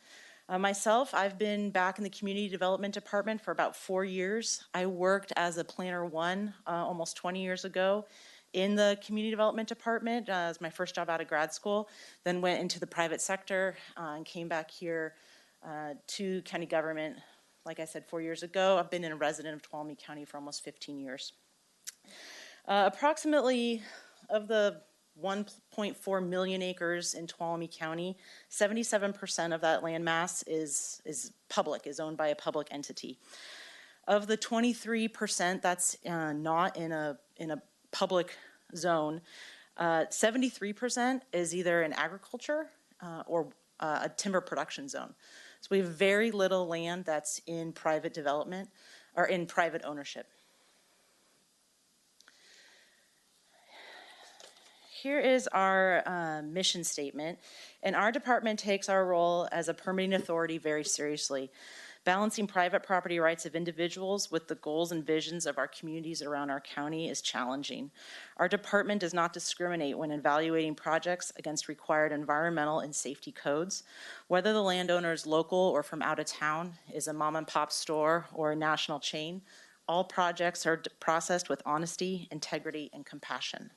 Myself, I've been back in the Community Development Department for about 4 years. I worked as a Planner 1 almost 20 years ago in the Community Development Department as my first job out of grad school, then went into the private sector and came back here to county government. Like I said, 4 years ago. I've been a resident of Tuolumne County for almost 15 years. Approximately of the 1.4 million acres in Tuolumne County, 77% of that land mass is public, is owned by a public entity. Of the 23% that's not in a public zone, 73% is either in agriculture or a timber production zone. So we have very little land that's in private development or in private ownership. Here is our mission statement, and our department takes our role as a permitting authority very seriously. Balancing private property rights of individuals with the goals and visions of our communities around our county is challenging. Our department does not discriminate when evaluating projects against required environmental and safety codes. Whether the landowner is local or from out of town, is a mom and pop store or a national chain, all projects are processed with honesty, integrity, and compassion.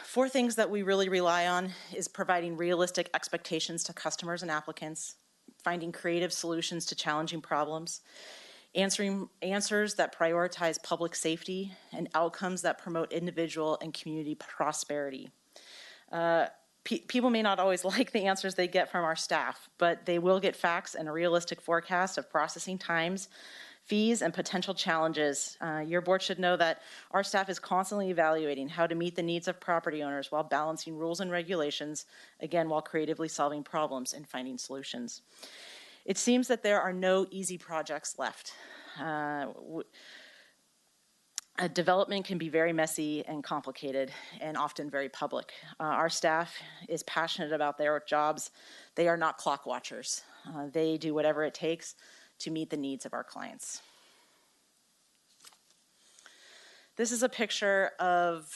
4 things that we really rely on is providing realistic expectations to customers and applicants, finding creative solutions to challenging problems, answers that prioritize public safety, and outcomes that promote individual and community prosperity. People may not always like the answers they get from our staff, but they will get facts and a realistic forecast of processing times, fees, and potential challenges. Your board should know that our staff is constantly evaluating how to meet the needs of property owners while balancing rules and regulations, again, while creatively solving problems and finding solutions. It seems that there are no easy projects left. Development can be very messy and complicated and often very public. Our staff is passionate about their jobs. They are not clock watchers. They do whatever it takes to meet the needs of our clients. This is a picture of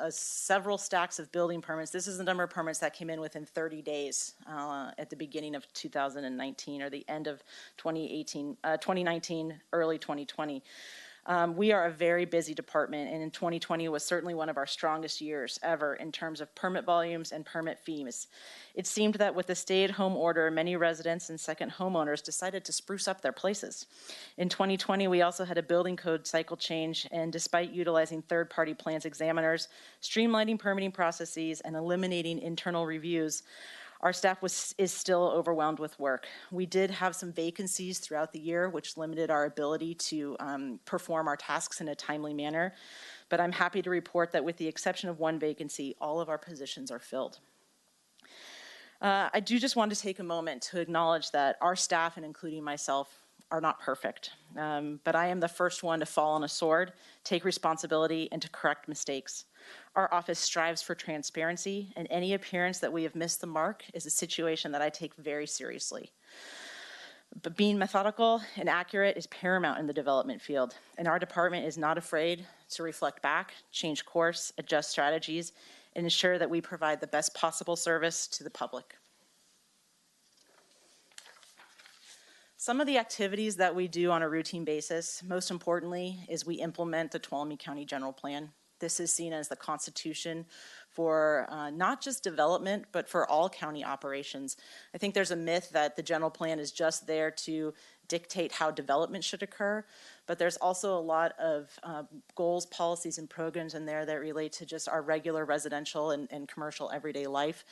several stacks of building permits. This is the number of permits that came in within 30 days at the beginning of 2019 or the end of 2019, early 2020. We are a very busy department, and in 2020 was certainly one of our strongest years ever in terms of permit volumes and permit fees. It seemed that with the stay-at-home order, many residents and second homeowners decided to spruce up their places. In 2020, we also had a building code cycle change, and despite utilizing third-party plans examiners, streamlining permitting processes, and eliminating internal reviews, our staff is still overwhelmed with work. We did have some vacancies throughout the year, which limited our ability to perform our tasks in a timely manner. But I'm happy to report that with the exception of 1 vacancy, all of our positions are filled. I do just want to take a moment to acknowledge that our staff, and including myself, are not perfect. But I am the first one to fall on a sword, take responsibility, and to correct mistakes. Our office strives for transparency, and any appearance that we have missed the mark is a situation that I take very seriously. But being methodical and accurate is paramount in the development field, and our department is not afraid to reflect back, change course, adjust strategies, and ensure that we provide the best possible service to the public. Some of the activities that we do on a routine basis, most importantly, is we implement the Tuolumne County General Plan. This is seen as the constitution for not just development, but for all county operations. I think there's a myth that the general plan is just there to dictate how development should occur, but there's also a lot of goals, policies, and programs in there that relate to just our regular residential and commercial everyday life,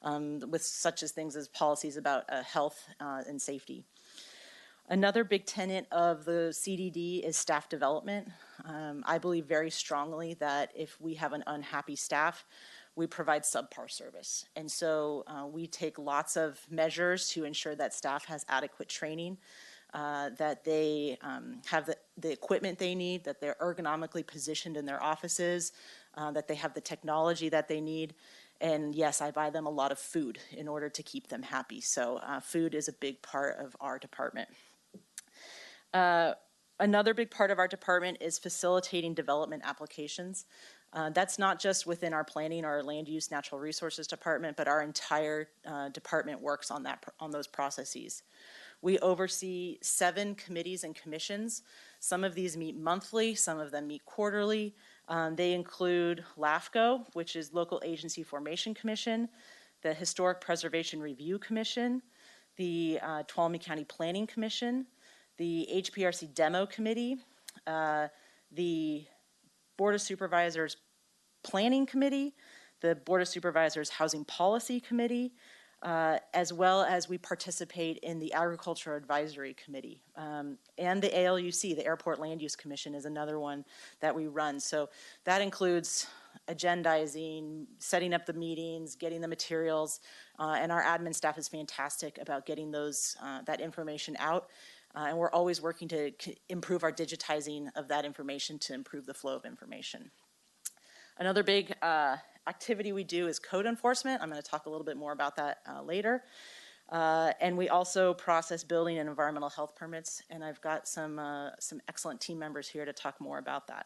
with such as things as policies about health and safety. Another big tenet of the CDD is staff development. I believe very strongly that if we have an unhappy staff, we provide subpar service. And so we take lots of measures to ensure that staff has adequate training, that they have the equipment they need, that they're ergonomically positioned in their offices, that they have the technology that they need. And yes, I buy them a lot of food in order to keep them happy. So food is a big part of our department. Another big part of our department is facilitating development applications. That's not just within our planning or our land use natural resources department, but our entire department works on those processes. We oversee 7 committees and commissions. Some of these meet monthly, some of them meet quarterly. They include LAFCO, which is Local Agency Formation Commission, the Historic Preservation Review Commission, the Tuolumne County Planning Commission, the HPRC Demo Committee, the Board of Supervisors Planning Committee, the Board of Supervisors Housing Policy Committee, as well as we participate in the Agriculture Advisory Committee. And the ALUC, the Airport Land Use Commission, is another one that we run. So that includes agendizing, setting up the meetings, getting the materials, and our admin staff is fantastic about getting that information out. And we're always working to improve our digitizing of that information to improve the flow of information. Another big activity we do is code enforcement. I'm going to talk a little bit more about that later. And we also process building and environmental health permits, and I've got some excellent team members here to talk more about that.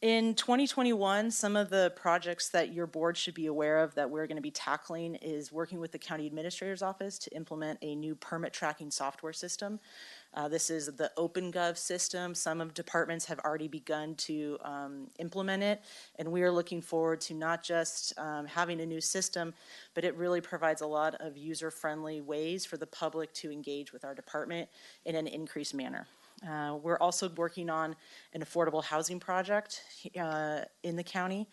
In 2021, some of the projects that your board should be aware of that we're going to be tackling is working with the County Administrator's Office to implement a new permit tracking software system. This is the OpenGov system. Some of departments have already begun to implement it, and we are looking forward to not just having a new system, but it really provides a lot of user-friendly ways for the public to engage with our department in an increased manner. We're also working on an affordable housing project in the county.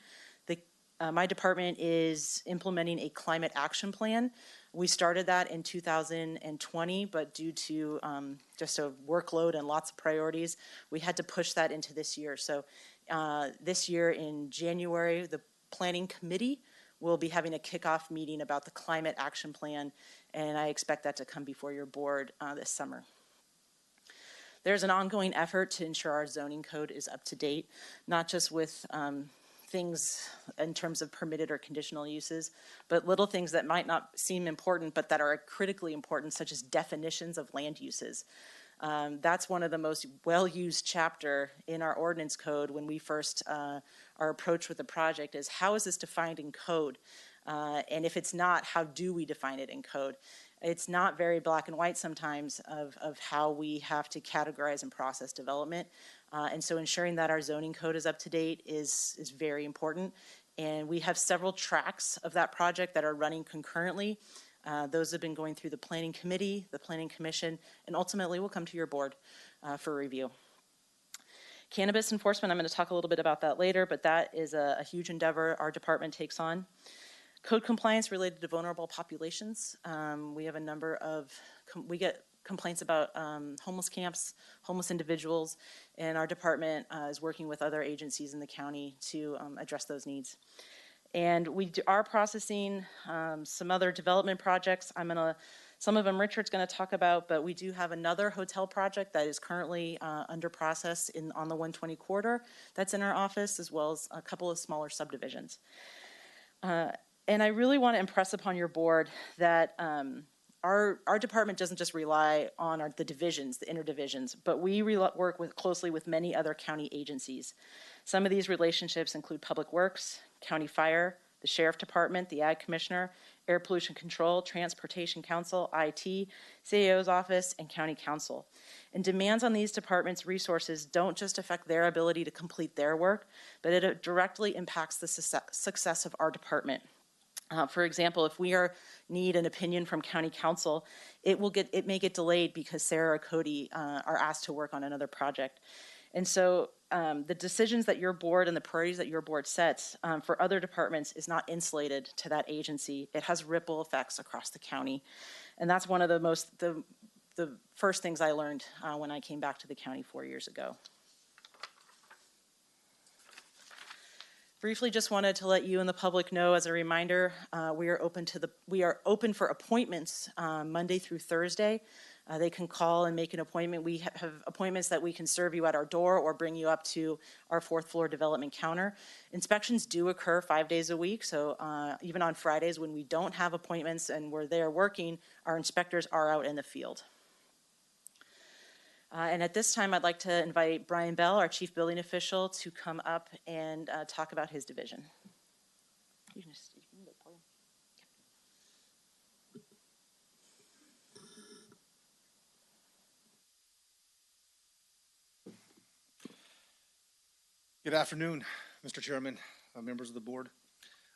My department is implementing a climate action plan. We started that in 2020, but due to just a workload and lots of priorities, we had to push that into this year. So this year in January, the planning committee will be having a kickoff meeting about the climate action plan, and I expect that to come before your board this summer. There's an ongoing effort to ensure our zoning code is up to date, not just with things in terms of permitted or conditional uses, but little things that might not seem important, but that are critically important, such as definitions of land uses. That's one of the most well-used chapter in our ordinance code when we first are approached with the project is how is this defined in code? And if it's not, how do we define it in code? It's not very black and white sometimes of how we have to categorize and process development. And so ensuring that our zoning code is up to date is very important. And we have several tracks of that project that are running concurrently. Those have been going through the Planning Committee, the Planning Commission, and ultimately will come to your board for review. Cannabis enforcement, I'm going to talk a little bit about that later, but that is a huge endeavor our department takes on. Code compliance related to vulnerable populations. We have a number of, we get complaints about homeless camps, homeless individuals, and our department is working with other agencies in the county to address those needs. And we are processing some other development projects. Some of them Richard's going to talk about, but we do have another hotel project that is currently under process on the 120 corridor that's in our office, as well as a couple of smaller subdivisions. And I really want to impress upon your board that our department doesn't just rely on the divisions, the interdivisions, but we work closely with many other county agencies. Some of these relationships include Public Works, County Fire, the Sheriff Department, the Ag Commissioner, Air Pollution Control, Transportation Council, IT, CAO's office, and County Council. And demands on these departments' resources don't just affect their ability to complete their work, but it directly impacts the success of our department. For example, if we need an opinion from County Council, it may get delayed because Sarah or Cody are asked to work on another project. And so the decisions that your board and the priorities that your board sets for other departments is not insulated to that agency. It has ripple effects across the county. And that's one of the first things I learned when I came back to the county 4 years ago. Briefly, just wanted to let you and the public know, as a reminder, we are open for appointments Monday through Thursday. They can call and make an appointment. We have appointments that we can serve you at our door or bring you up to our 4th floor development counter. Inspections do occur 5 days a week, so even on Fridays when we don't have appointments and we're there working, our inspectors are out in the field. And at this time, I'd like to invite Brian Bell, our Chief Building Official, to come up and talk about his division. You can go, Paul. Good afternoon, Mr. Chairman, members of the board.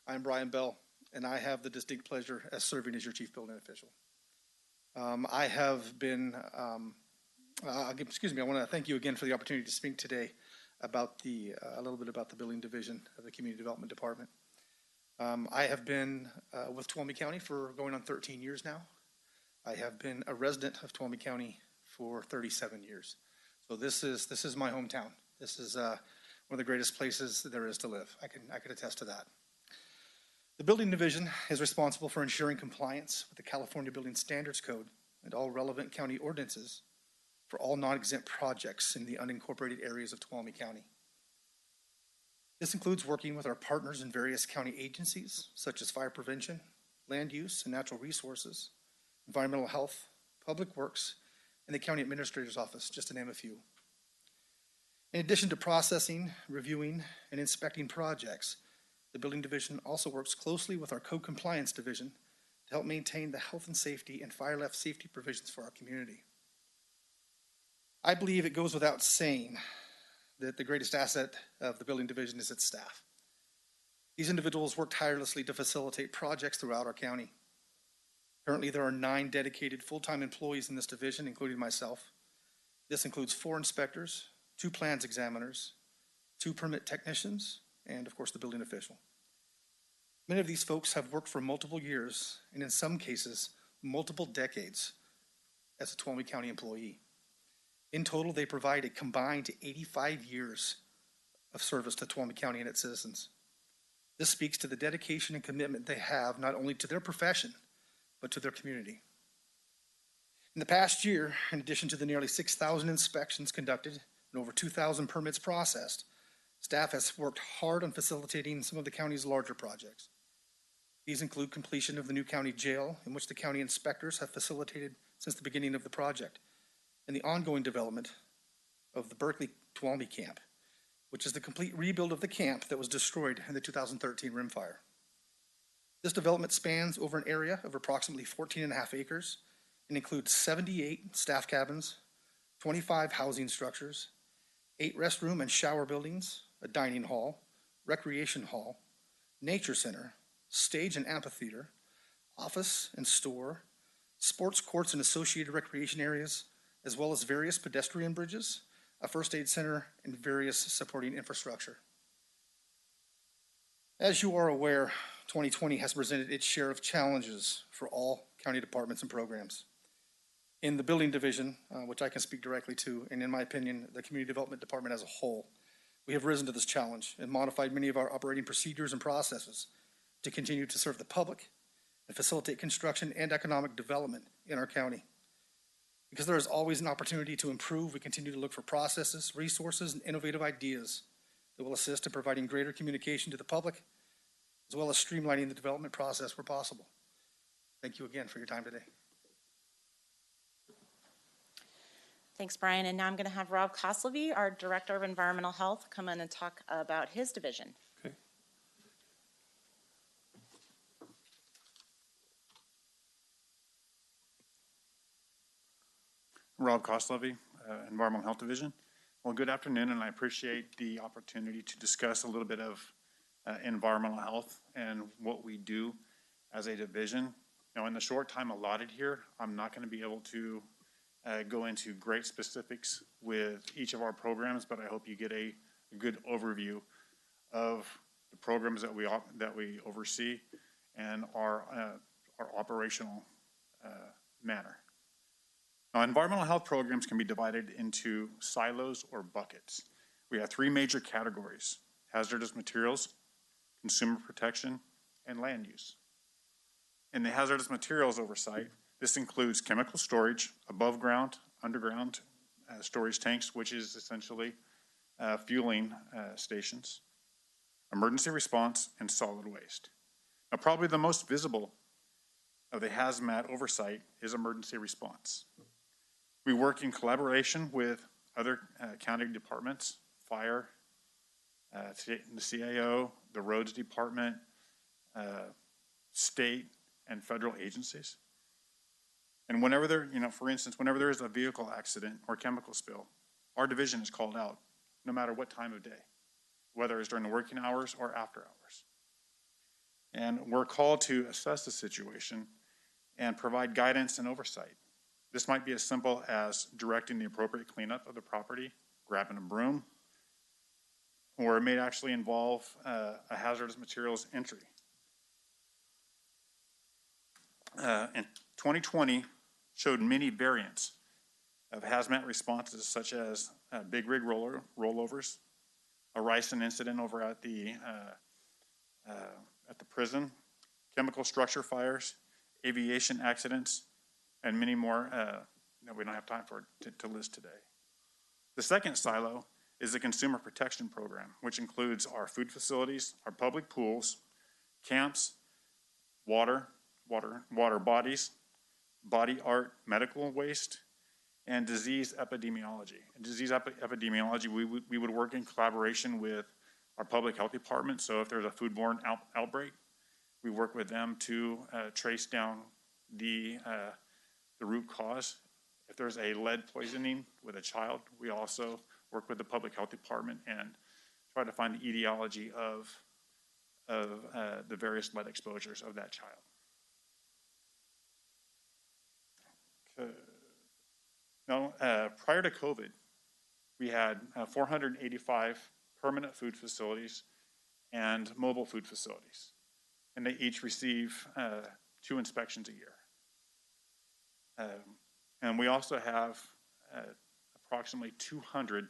I'm Brian Bell, and I have the distinct pleasure of serving as your Chief Building Official. I have been I want to thank you again for the opportunity to speak today about a little bit about the building division of the Community Development Department. I have been with Tuolumne County for going on 13 years now. I have been a resident of Tuolumne County for 37 years. So this is my hometown. This is one of the greatest places there is to live. I can attest to that. The building division is responsible for ensuring compliance with the California Building Standards Code and all relevant county ordinances for all non-exempt projects in the unincorporated areas of Tuolumne County. This includes working with our partners in various county agencies, such as fire prevention, land use and natural resources, environmental health, public works, and the county administrator's office, just to name a few. In addition to processing, reviewing, and inspecting projects, the building division also works closely with our code compliance division to help maintain the health and safety and fire life safety provisions for our community. I believe it goes without saying that the greatest asset of the building division is its staff. These individuals work tirelessly to facilitate projects throughout our county. Currently, there are 9 dedicated full-time employees in this division, including myself. This includes 4 inspectors, 2 plans examiners, 2 permit technicians, and of course the building official. Many of these folks have worked for multiple years, and in some cases, multiple decades as a Tuolumne County employee. In total, they provide a combined 85 years of service to Tuolumne County and its citizens. This speaks to the dedication and commitment they have not only to their profession, but to their community. In the past year, in addition to the nearly 6,000 inspections conducted and over 2,000 permits processed, staff has worked hard on facilitating some of the county's larger projects. These include completion of the new county jail, in which the county inspectors have facilitated since the beginning of the project, and the ongoing development of the Berkeley-Tuolumne camp, which is the complete rebuild of the camp that was destroyed in the 2013 rimfire. This development spans over an area of approximately 14.5 acres and includes 78 staff cabins, 25 housing structures, 8 restroom and shower buildings, a dining hall, recreation hall, nature center, stage and amphitheater, office and store, sports courts and associated recreation areas, as well as various pedestrian bridges, a first aid center, and various supporting infrastructure. As you are aware, 2020 has presented its share of challenges for all county departments and programs. In the building division, which I can speak directly to, and in my opinion, the community development department as a whole, we have risen to this challenge and modified many of our operating procedures and processes to continue to serve the public and facilitate construction and economic development in our county. Because there is always an opportunity to improve, we continue to look for processes, resources, and innovative ideas that will assist in providing greater communication to the public, as well as streamlining the development process where possible. Thank you again for your time today. Thanks, Brian. And now I'm going to have Rob Koslevy, our Director of Environmental Health, come in and talk about his division. Okay. Rob Koslevy, Environmental Health Division. Well, good afternoon, and I appreciate the opportunity to discuss a little bit of environmental health and what we do as a division. Now, in the short time allotted here, I'm not going to be able to go into great specifics with each of our programs, but I hope you get a good overview of the programs that we oversee and our operational manner. Now, environmental health programs can be divided into silos or buckets. We have three major categories: hazardous materials, consumer protection, and land use. In the hazardous materials oversight, this includes chemical storage, above ground, underground storage tanks, which is essentially fueling stations, emergency response, and solid waste. Now, probably the most visible of the hazmat oversight is emergency response. We work in collaboration with other county departments, fire, the CAO, the roads department, state and federal agencies. And whenever there, for instance, whenever there is a vehicle accident or chemical spill, our division is called out, no matter what time of day, whether it's during the working hours or after hours. And we're called to assess the situation and provide guidance and oversight. This might be as simple as directing the appropriate cleanup of the property, grabbing a broom, or it may actually involve a hazardous materials entry. And 2020 showed many variants of hazmat responses, such as big rig rollovers, a ricin incident over at the prison, chemical structure fires, aviation accidents, and many more that we don't have time for to list today. The second silo is the Consumer Protection Program, which includes our food facilities, our public pools, camps, water bodies, body art, medical waste, and disease epidemiology. In disease epidemiology, we would work in collaboration with our public health department. So if there's a foodborne outbreak, we work with them to trace down the root cause. If there's a lead poisoning with a child, we also work with the public health department and try to find the etiology of the various lead exposures of that child. Okay. Now, prior to COVID, we had 485 permanent food facilities and mobile food facilities, and they each receive 2 inspections a year. And we also have approximately 200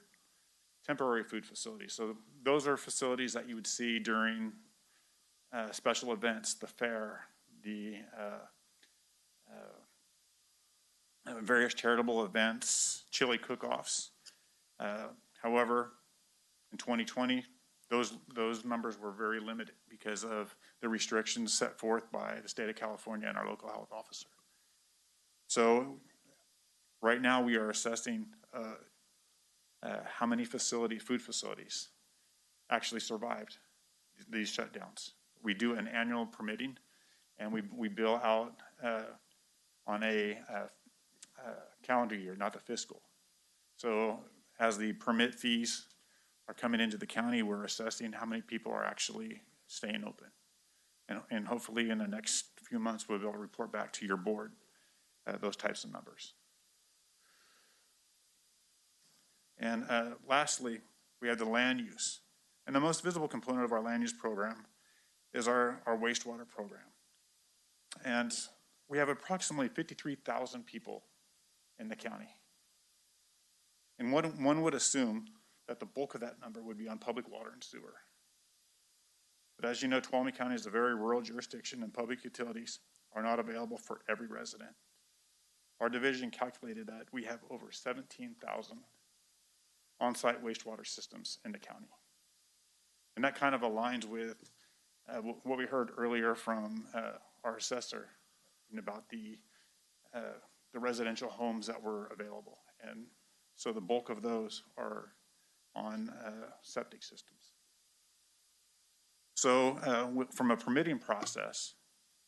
temporary food facilities. So those are facilities that you would see during special events, the fair, the various charitable events, chili cook-offs. However, in 2020, those numbers were very limited because of the restrictions set forth by the state of California and our local health officer. So right now we are assessing how many food facilities actually survived these shutdowns. We do an annual permitting, and we bill out on a calendar year, not the fiscal. So as the permit fees are coming into the county, we're assessing how many people are actually staying open. And hopefully in the next few months, we'll be able to report back to your board those types of numbers. And lastly, we have the land use. And the most visible component of our land use program is our wastewater program. And we have approximately 53,000 people in the county. And one would assume that the bulk of that number would be on public water and sewer. But as you know, Tuolumne County is a very rural jurisdiction, and public utilities are not available for every resident. Our division calculated that we have over 17,000 on-site wastewater systems in the county. And that kind of aligns with what we heard earlier from our assessor about the residential homes that were available. And So the bulk of those are on septic systems. So from a permitting process,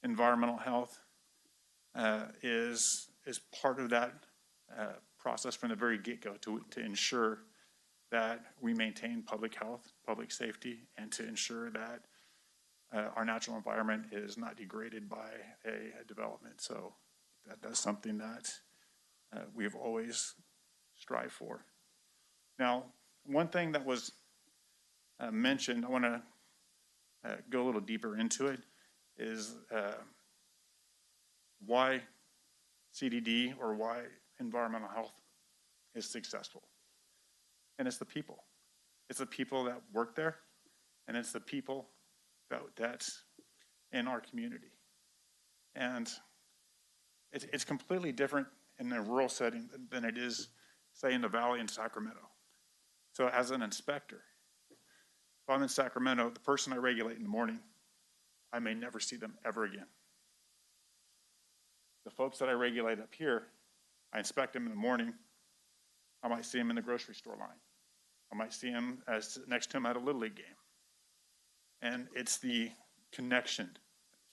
environmental health is part of that process from the very get-go to ensure that we maintain public health, public safety, and to ensure that our natural environment is not degraded by a development. So that's something that we've always strived for. Now, one thing that was mentioned, I want to go a little deeper into it, is why CDD or why environmental health is successful. And it's the people. It's the people that work there, and it's the people that's in our community. And it's completely different in a rural setting than it is, say, in the Valley in Sacramento. So as an inspector, if I'm in Sacramento, the person I regulate in the morning, I may never see them ever again. The folks that I regulate up here, I inspect them in the morning. I might see them in the grocery store line. I might see them next to them at a Little League game. And it's the connection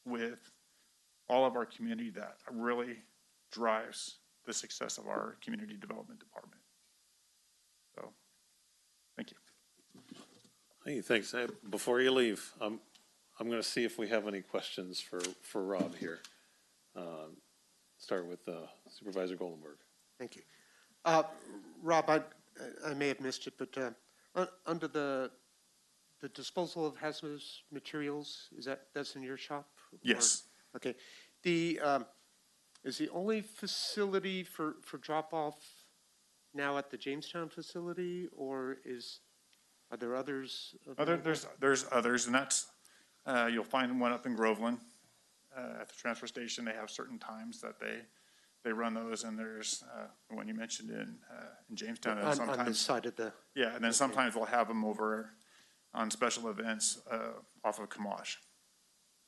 with all of our community that really drives the success of our community development department. So, thank you. Hey, thanks. Before you leave, I'm going to see if we have any questions for Rob here. Start with Supervisor Goldenberg. Thank you. Rob, I may have missed it, but under the disposal of hazardous materials, that's in your shop? Yes. Or, okay. Is the only facility for drop-off now at the Jamestown facility, or are there others? There's others, and that's you'll find one up in Groveland at the transfer station. They have certain times that they run those, and there's the one you mentioned in Jamestown. And sometimes, on this side of the... Yeah, and then sometimes we'll have them over on special events off of Kamash.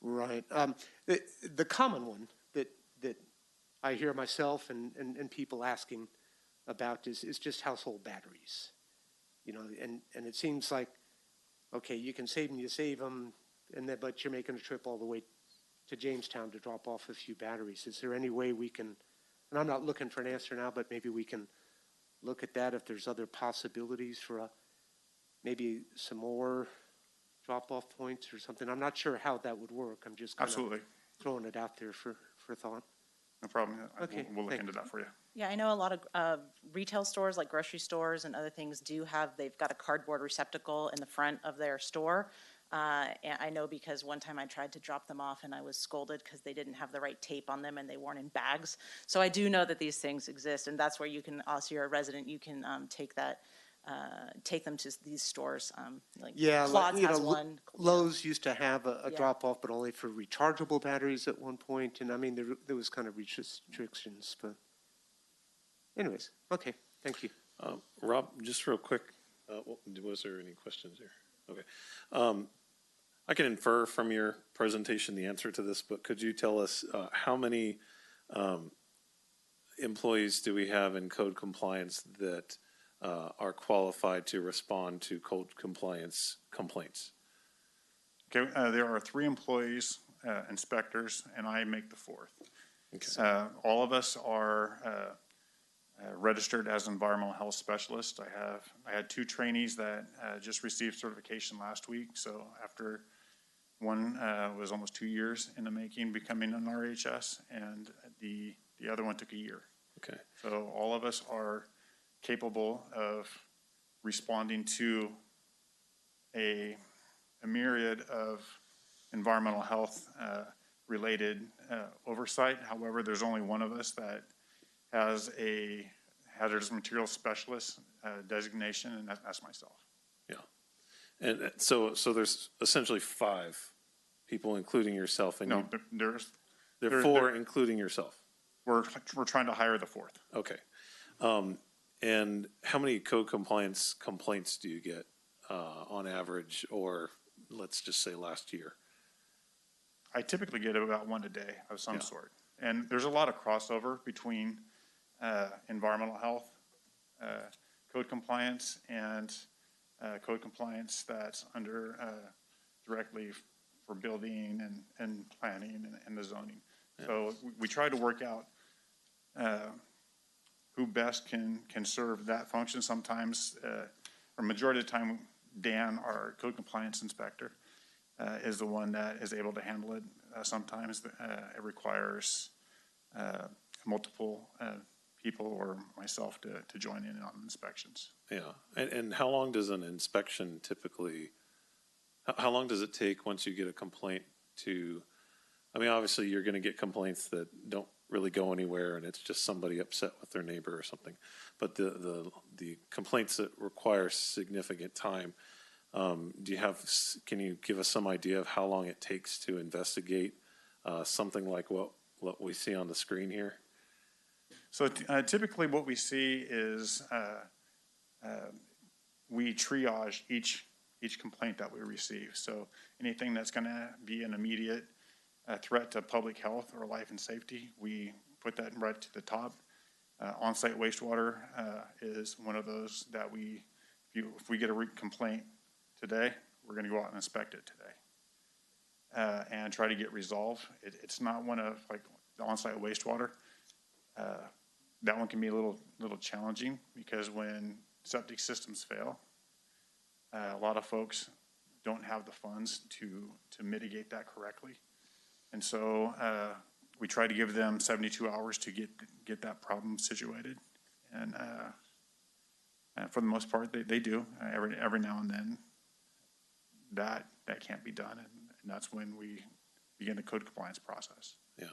Right. The common one that I hear myself and people asking about is just household batteries. You know, and it seems like, okay, you can save them, you save them, but you're making a trip all the way to Jamestown to drop off a few batteries. Is there any way we can, and I'm not looking for an answer now, but maybe we can look at that if there's other possibilities for maybe some more drop-off points or something. I'm not sure how that would work. I'm just Absolutely throwing it out there for thought. No problem. Okay, we'll look into that for you. Yeah, I know a lot of retail stores, like grocery stores and other things, they've got a cardboard receptacle in the front of their store. And I know because one time I tried to drop them off and I was scolded because they didn't have the right tape on them and they weren't in bags. So I do know that these things exist, and that's where you can, also you're a resident, you can take them to these stores. Claude's has one. Lowe's used to have a drop-off, but only for rechargeable batteries at one point. And I mean, there was kind of restrictions, but anyways, okay, thank you. Rob, just real quick, was there any questions here? Okay. I can infer from your presentation the answer to this, but could you tell us how many employees do we have in code compliance that are qualified to respond to code compliance complaints? Okay, there are 3 employees, inspectors, and I make the 4th. Okay. All of us are registered as environmental health specialists. I had 2 trainees that just received certification last week. So after one was almost 2 years in the making, becoming an RHS, and the other one took a year. Okay. So all of us are capable of responding to a myriad of environmental health related oversight. However, there's only one of us that has a hazardous materials specialist designation, and that's myself. Yeah. And so there's essentially 5 people, including yourself. And No, there are 4, including yourself. We're trying to hire the 4th. Okay. And how many code compliance complaints do you get on average, or let's just say last year? I typically get about 1 a day of some sort. And there's a lot of crossover between environmental health code compliance and code compliance that's under directly for building and planning and the zoning. Yeah. So we try to work out who best can serve that function. Sometimes, or majority of the time, Dan, our code compliance inspector, is the one that is able to handle it. Sometimes it requires multiple people or myself to join in on inspections. Yeah, and how long does an inspection typically, how long does it take once you get a complaint to, I mean, obviously you're gonna get complaints that don't really go anywhere and it's just somebody upset with their neighbor or something. But the complaints that require significant time, can you give us some idea of how long it takes to investigate something like what we see on the screen here? So typically what we see is we triage each complaint that we receive. So anything that's going to be an immediate threat to public health or life and safety, we put that right to the top. On-site wastewater is one of those that if we get a complaint today, we're going to go out and inspect it today and try to get resolved. It's not one of like the on-site wastewater. That one can be a little challenging because when septic systems fail, a lot of folks don't have the funds to mitigate that correctly. And so we try to give them 72 hours to get that problem situated. And for the most part, they do. Every now and then that can't be done. And that's when we begin the code compliance process. Yeah.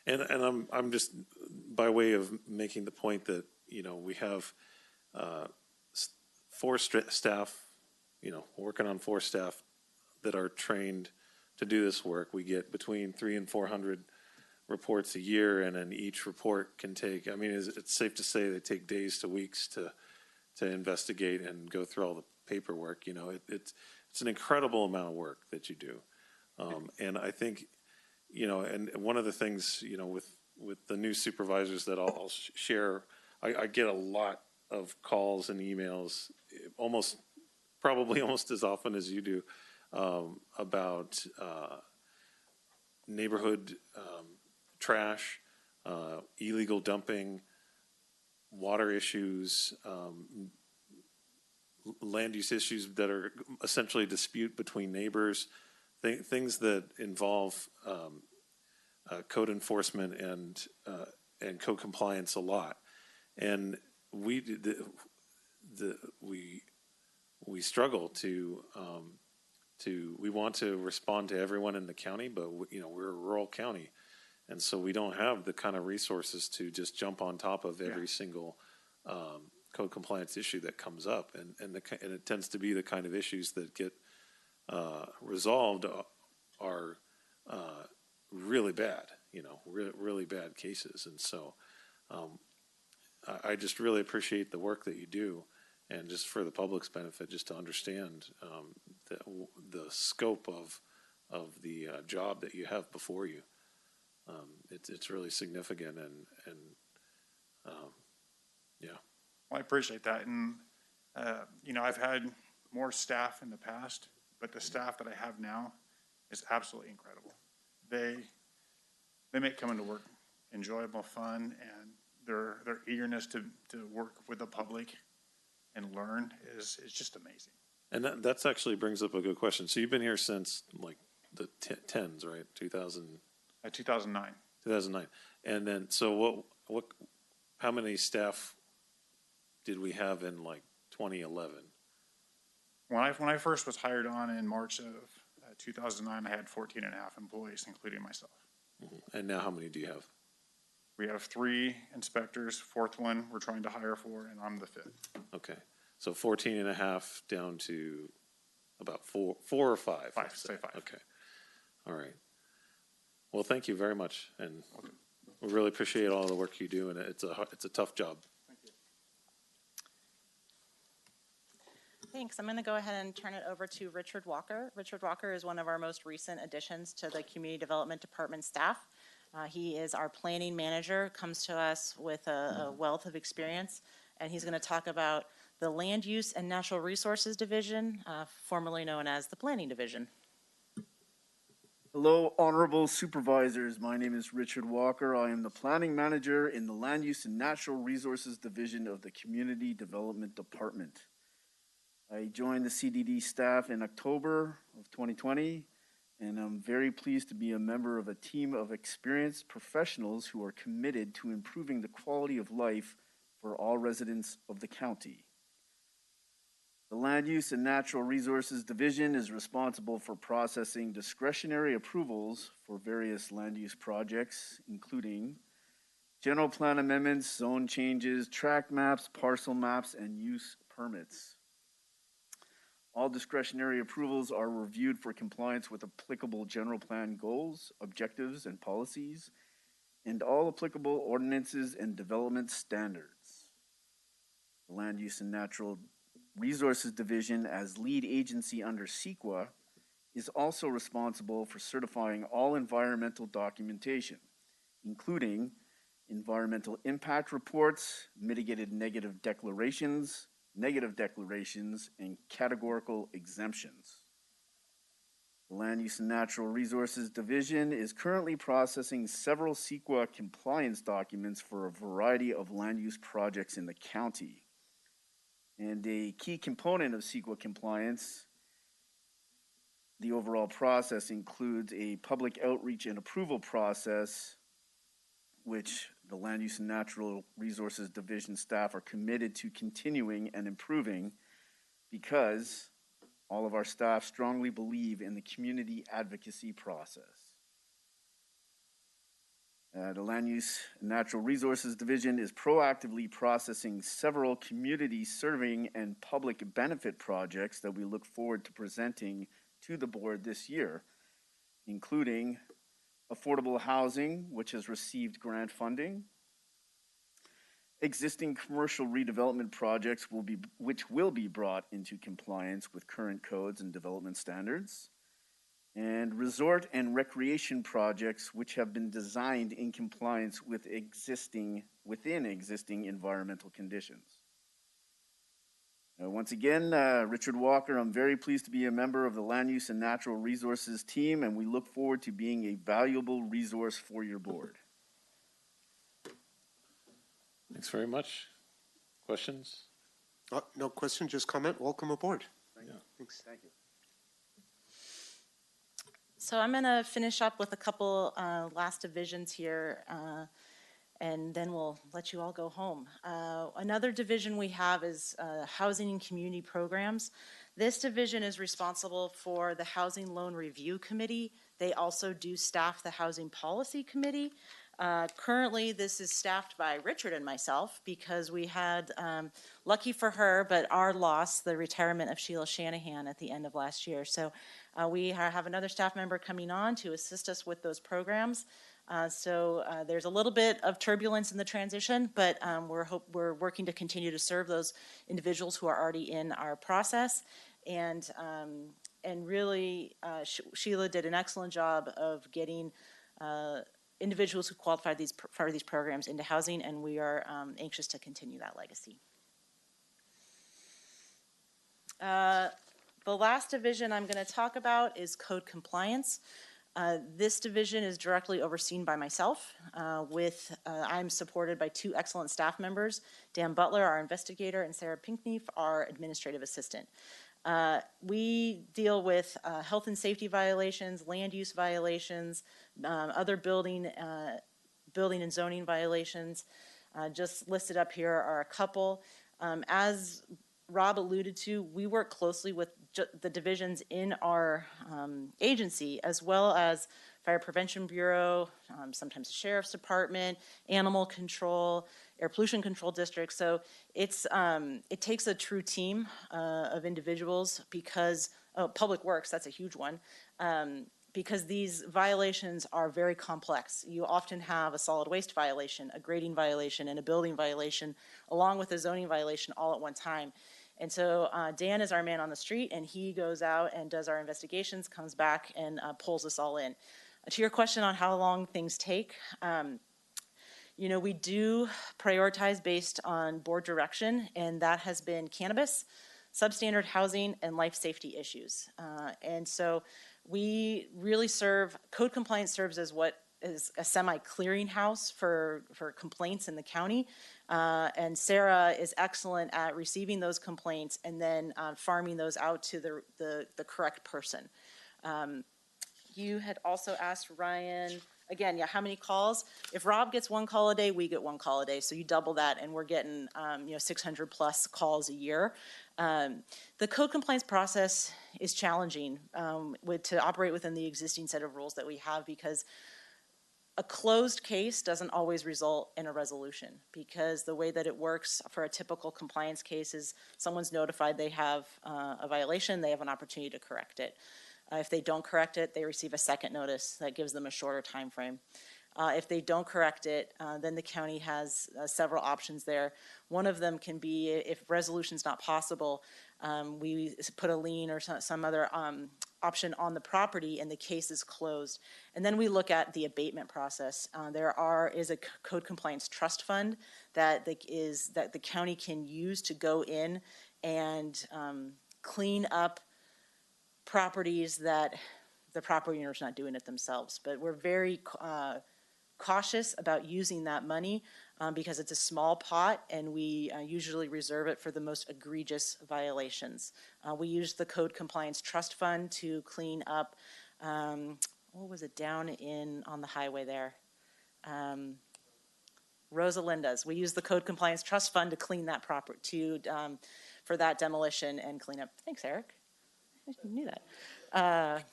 And I'm just, by way of making the point that, we have 4 staff, working on 4 staff that are trained to do this work. We get between 300 and 400 reports a year, and then each report can take, it's safe to say they take days to weeks to investigate and go through all the paperwork. It's an incredible amount of work that you do. And I think, and one of the things, with the new supervisors that I'll share, I get a lot of calls and emails, probably almost as often as you do, about neighborhood trash, illegal dumping, water issues, land use issues that are essentially a dispute between neighbors, things that involve code enforcement and code compliance a lot. And we struggle we want to respond to everyone in the county, but we're a rural county, and so we don't have the kind of resources to just jump on top of every single code compliance issue that comes up, and it tends to be the kind of issues that get resolved are really bad, really bad cases. And so I just really appreciate the work that you do, and just for the public's benefit, just to understand the scope of the job that you have before you. It's really significant, and yeah. Well, I appreciate that. And, I've had more staff in the past, but the staff that I have now is absolutely incredible. They make coming to work enjoyable, fun, and their eagerness to work with the public and learn is just amazing. And that's actually brings up a good question. So you've been here since like the tens, right? 2009. 2009. And then, so how many staff did we have in like 2011? When I first was hired on in March of 2009, I had 14 and a half employees, including myself. Mm-hmm. And now how many do you have? We have 3 inspectors, 4th one we're trying to hire for, and I'm the 5th. Okay. So 14 and a half down to about 4 or 5. 5, say 5. Okay. All right. Well, thank you very much. And we really appreciate all the work you do, and it's a tough job. Thanks. I'm going to go ahead and turn it over to Richard Walker. Richard Walker is one of our most recent additions to the Community Development Department staff. He is our planning manager, comes to us with a wealth of experience and he's going to talk about the Land Use and Natural Resources Division, formerly known as the Planning Division. Hello, honorable supervisors. My name is Richard Walker. I am the planning manager in the Land Use and Natural Resources Division of the Community Development Department. I joined the CDD staff in October of 2020, and I'm very pleased to be a member of a team of experienced professionals who are committed to improving the quality of life for all residents of the county. The Land Use and Natural Resources Division is responsible for processing discretionary approvals for various land use projects, including general plan amendments, zone changes, tract maps, parcel maps, and use permits. All discretionary approvals are reviewed for compliance with applicable general plan goals, objectives, and policies, and all applicable ordinances and development standards. The Land Use and Natural Resources Division, as lead agency under CEQA, is also responsible for certifying all environmental documentation, including environmental impact reports, mitigated negative declarations, and categorical exemptions. The Land Use and Natural Resources Division is currently processing several CEQA compliance documents for a variety of land use projects in the county. And a key component of CEQA compliance, the overall process includes a public outreach and approval process, which the Land Use and Natural Resources Division staff are committed to continuing and improving because all of our staff strongly believe in the community advocacy process. The Land Use and Natural Resources Division is proactively processing several community-serving and public benefit projects that we look forward to presenting to the board this year, including affordable housing, which has received grant funding, existing commercial redevelopment projects which will be brought into compliance with current codes and development standards, and resort and recreation projects which have been designed in compliance with within existing environmental conditions. Once again, Richard Walker, I'm very pleased to be a member of the Land Use and Natural Resources team, and we look forward to being a valuable resource for your board. Thanks very much. Questions? No question, just comment. Welcome aboard. Thanks. Thank you. So I'm going to finish up with a couple last divisions here, and then we'll let you all go home. Another division we have is Housing and Community Programs. This division is responsible for the Housing Loan Review Committee. They also do staff the Housing Policy Committee. Currently, this is staffed by Richard and myself because we had, lucky for her, but our loss, the retirement of Sheila Shanahan at the end of last year. So we have another staff member coming on to assist us with those programs. So there's a little bit of turbulence in the transition, but we're working to continue to serve those individuals who are already in our process. And really, Sheila did an excellent job of getting individuals who qualified for these programs into housing, and we are anxious to continue that legacy. The last division I'm going to talk about is code compliance. This division is directly overseen by myself. I'm supported by two excellent staff members, Dan Butler, our investigator, and Sarah Pinkney, our administrative assistant. We deal with health and safety violations, land use violations, other building and zoning violations. Just listed up here are a couple. As Rob alluded to, we work closely with the divisions in our agency, as well as Fire Prevention Bureau, sometimes the Sheriff's Department, Animal Control, Air Pollution Control District. So it takes a true team of individuals because Public Works, that's a huge one, because these violations are very complex. You often have a solid waste violation, a grading violation, and a building violation, along with a zoning violation all at one time. And so Dan is our man on the street, and he goes out and does our investigations, comes back, and pulls us all in. To your question on how long things take, You know, we do prioritize based on board direction, and that has been cannabis, substandard housing, and life safety issues. And so we really serve, code compliance serves as what is a semi-clearinghouse for complaints in the county. And Sarah is excellent at receiving those complaints and then farming those out to the correct person. You had also asked Ryan, again, yeah, how many calls? If Rob gets 1 call a day, we get 1 call a day. So you double that, and we're getting 600 plus calls a year. The code compliance process is challenging to operate within the existing set of rules that we have, because a closed case doesn't always result in a resolution, because the way that it works for a typical compliance case is someone's notified they have a violation, they have an opportunity to correct it. If they don't correct it, they receive a second notice that gives them a shorter time frame. If they don't correct it, then the county has several options there. One of them can be, if resolution's not possible, we put a lien or some other option on the property and the case is closed. And then we look at the abatement process. There is a code compliance trust fund that the county can use to go in and clean up properties that the property owner's not doing it themselves. But we're very cautious about using that money because it's a small pot, and we usually reserve it for the most egregious violations. We use the Code Compliance Trust Fund to clean up, what was it, down on the highway there? Rosalinda's. We use the Code Compliance Trust Fund to clean that property, for that demolition and cleanup. Thanks, Eric. I knew that.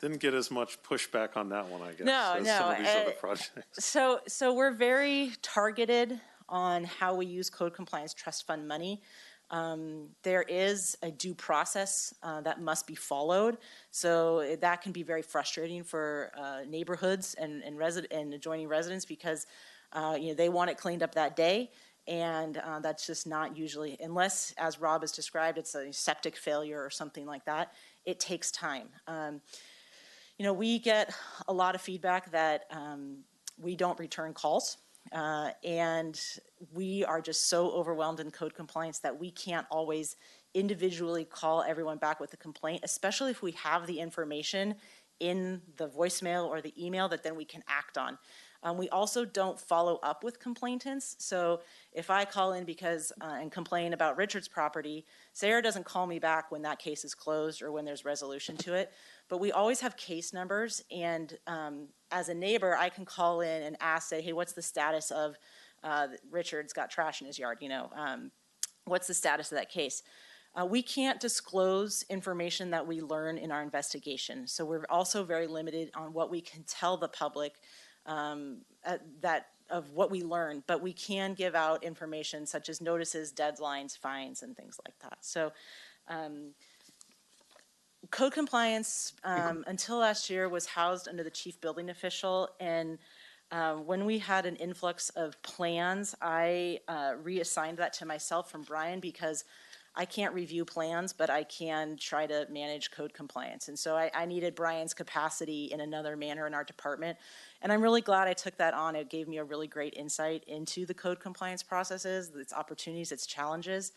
Didn't get as much pushback on that one, I guess, No. some of these other projects. So we're very targeted on how we use Code Compliance Trust Fund money. There is a due process that must be followed. So that can be very frustrating for neighborhoods and adjoining residents, because they want it cleaned up that day. And that's just not usually, unless, as Rob has described, it's a septic failure or something like that, it takes time. We get a lot of feedback that we don't return calls, and we are just so overwhelmed in code compliance that we can't always individually call everyone back with a complaint, especially if we have the information in the voicemail or the email that then we can act on. We also don't follow up with complainants. So if I call in and complain about Richard's property, Sarah doesn't call me back when that case is closed or when there's resolution to it. But we always have case numbers, and as a neighbor, I can call in and say, hey, what's the status of Richard's got trash in his yard? What's the status of that case? We can't disclose information that we learn in our investigation. So we're also very limited on what we can tell the public of what we learn, but we can give out information such as notices, deadlines, fines, and things like that. So code compliance until last year was housed under the chief building official, and when we had an influx of plans, I reassigned that to myself from Brian, because I can't review plans, but I can try to manage code compliance. And so I needed Brian's capacity in another manner in our department. And I'm really glad I took that on. It gave me a really great insight into the code compliance processes, its opportunities, its challenges.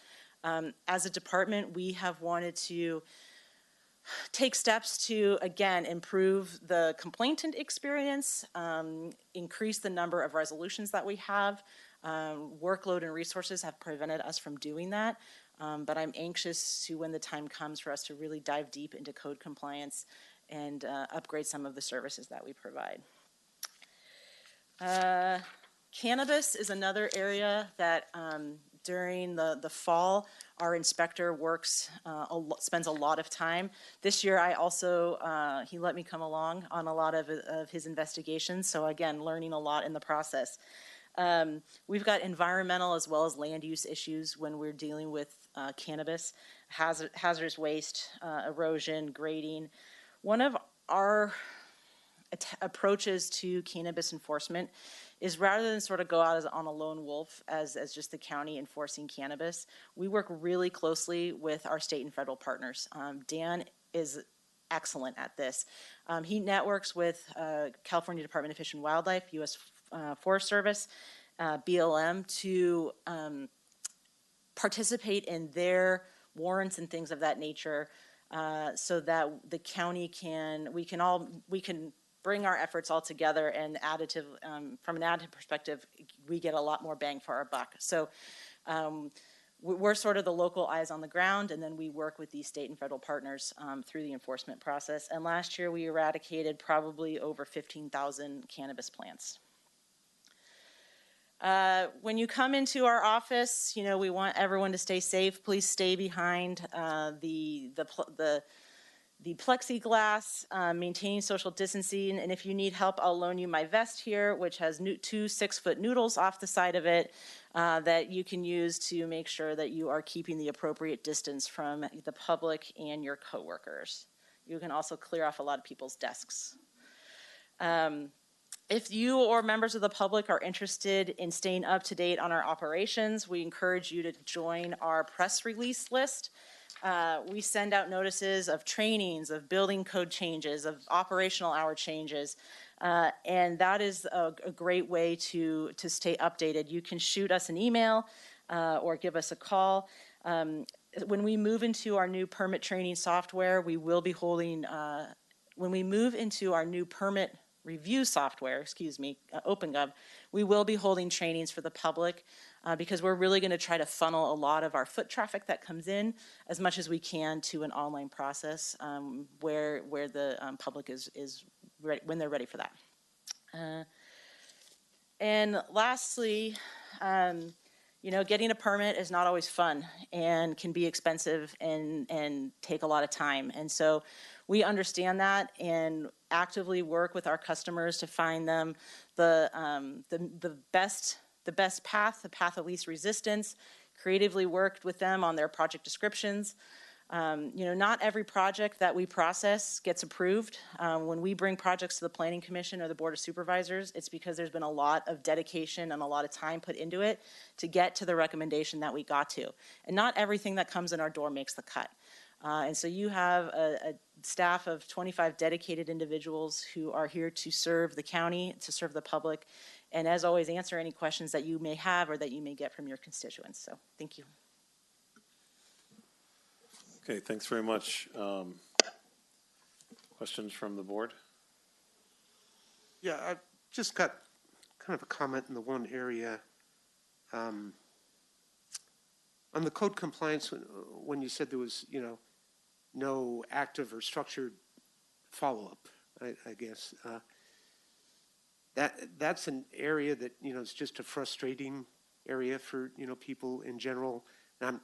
As a department, we have wanted to take steps to, again, improve the complainant experience, increase the number of resolutions that we have. Workload and resources have prevented us from doing that. But I'm anxious to when the time comes for us to really dive deep into code compliance and upgrade some of the services that we provide. Cannabis is another area that during the fall, our inspector spends a lot of time. This year, I also, he let me come along on a lot of his investigations. So again, learning a lot in the process. We've got environmental as well as land use issues when we're dealing with cannabis, hazardous waste, erosion, grading. One of our approaches to cannabis enforcement is, rather than sort of go out on a lone wolf as just the county enforcing cannabis, we work really closely with our state and federal partners. Dan is excellent at this. He networks with California Department of Fish and Wildlife, U.S. Forest Service, BLM, to participate in their warrants and things of that nature, so that the county we can bring our efforts all together, and additive, from an additive perspective, we get a lot more bang for our buck. So we're sort of the local eyes on the ground, and then we work with these state and federal partners through the enforcement process. And last year we eradicated probably over 15,000 cannabis plants. When you come into our office, you know, we want everyone to stay safe. Please stay behind the plexiglass, maintain social distancing, and if you need help, I'll loan you my vest here, which has 2 6-foot noodles off the side of it that you can use to make sure that you are keeping the appropriate distance from the public and your coworkers. You can also clear off a lot of people's desks. If you or members of the public are interested in staying up to date on our operations, we encourage you to join our press release list. We send out notices of trainings, of building code changes, of operational hour changes, and that is a great way to stay updated. You can shoot us an email or give us a call. When we move into our new permit training software, we will be holding, when we move into our new permit review software, OpenGov, we will be holding trainings for the public because we're really going to try to funnel a lot of our foot traffic that comes in as much as we can to an online process where the public is ready, when they're ready for that. And lastly, you know, getting a permit is not always fun and can be expensive and take a lot of time. And so we understand that and actively work with our customers to find them the best path, the path of least resistance, creatively worked with them on their project descriptions. You know, not every project that we process gets approved. When we bring projects to the Planning Commission or the Board of Supervisors, it's because there's been a lot of dedication and a lot of time put into it to get to the recommendation that we got to. And not everything that comes in our door makes the cut. And so you have a staff of 25 dedicated individuals who are here to serve the county, to serve the public, and as always, answer any questions that you may have or that you may get from your constituents. So thank you. Okay, thanks very much. Questions from the board? Yeah, I've just got kind of a comment in the one area. On the code compliance, when you said there was, you know, no active or structured follow-up, I guess. That's an area that, you know, is just a frustrating area for, you know, people in general. And I'm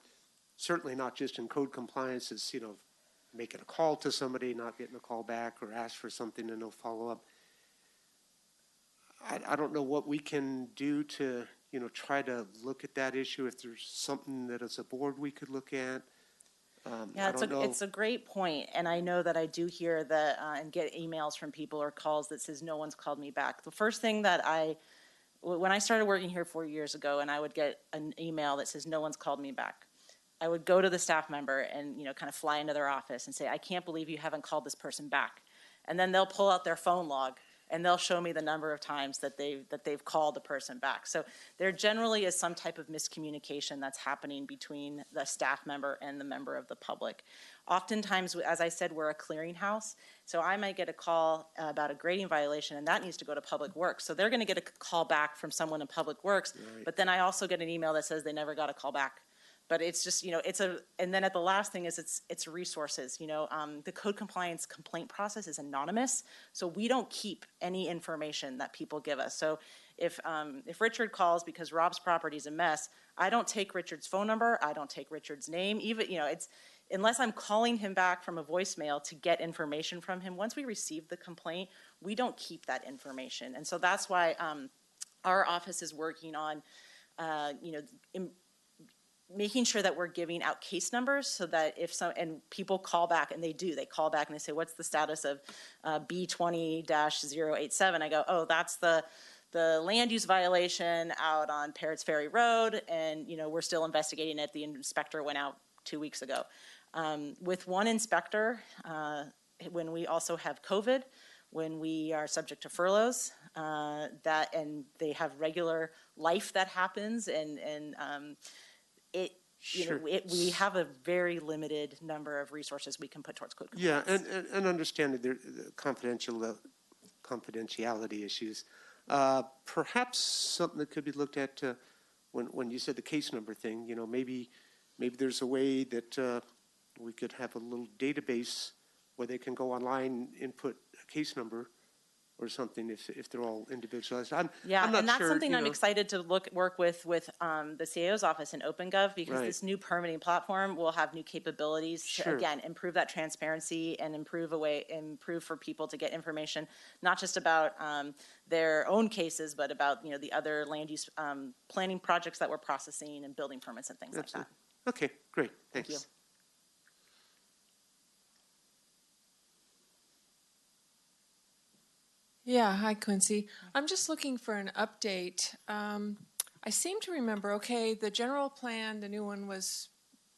certainly not just in code compliance, it's, you know, making a call to somebody, not getting a call back, or ask for something and no follow-up. I don't know what we can do to, you know, try to look at that issue, if there's something that as a board we could look at. Yeah, it's a great point, and I know that I do hear that and get emails from people or calls that says no one's called me back. The first thing that when I started working here 4 years ago, and I would get an email that says no one's called me back, I would go to the staff member and, you know, kind of fly into their office and say, I can't believe you haven't called this person back. And then they'll pull out their phone log and they'll show me the number of times that they've called the person back. So there generally is some type of miscommunication that's happening between the staff member and the member of the public. Oftentimes, as I said, we're a clearinghouse, so I might get a call about a grading violation, and that needs to go to Public Works. So they're going to get a call back from someone in Public Works, right. But then I also get an email that says they never got a call back. But it's just, you know, and then at the last thing is it's resources. You know, the code compliance complaint process is anonymous, so we don't keep any information that people give us. So if Richard calls because Rob's property is a mess, I don't take Richard's phone number, I don't take Richard's name, even, you know, it's, unless I'm calling him back from a voicemail to get information from him. Once we receive the complaint, we don't keep that information. And so that's why our office is working on, you know, making sure that we're giving out case numbers so that and people call back, and they call back and they say, what's the status of B20-087? I go, oh, that's the land use violation out on Parrots Ferry Road, and, you know, we're still investigating it. The inspector went out 2 weeks ago. With one inspector, when we also have COVID, when we are subject to furloughs, and they have regular life that happens, and it, you know, Sure. we have a very limited number of resources we can put towards code Yeah, compliance. and understanding the confidentiality issues. Perhaps something that could be looked at when you said the case number thing, you know, maybe there's a way that we could have a little database where they can go online, input a case number or something if they're all individualized. I'm not And that's sure, something you I'm know. excited to work with the CAO's office in OpenGov, because Right. this new permitting platform will have new capabilities to, Sure. again, improve that transparency and improve for people to get information, not just about their own cases, but about, you know, the other land use planning projects that we're processing and building permits and things Absolutely. like that. Okay, great, Thank you. thanks. Yeah, hi Quincy. I'm just looking for an update. I seem to remember, okay, the general plan, the new one was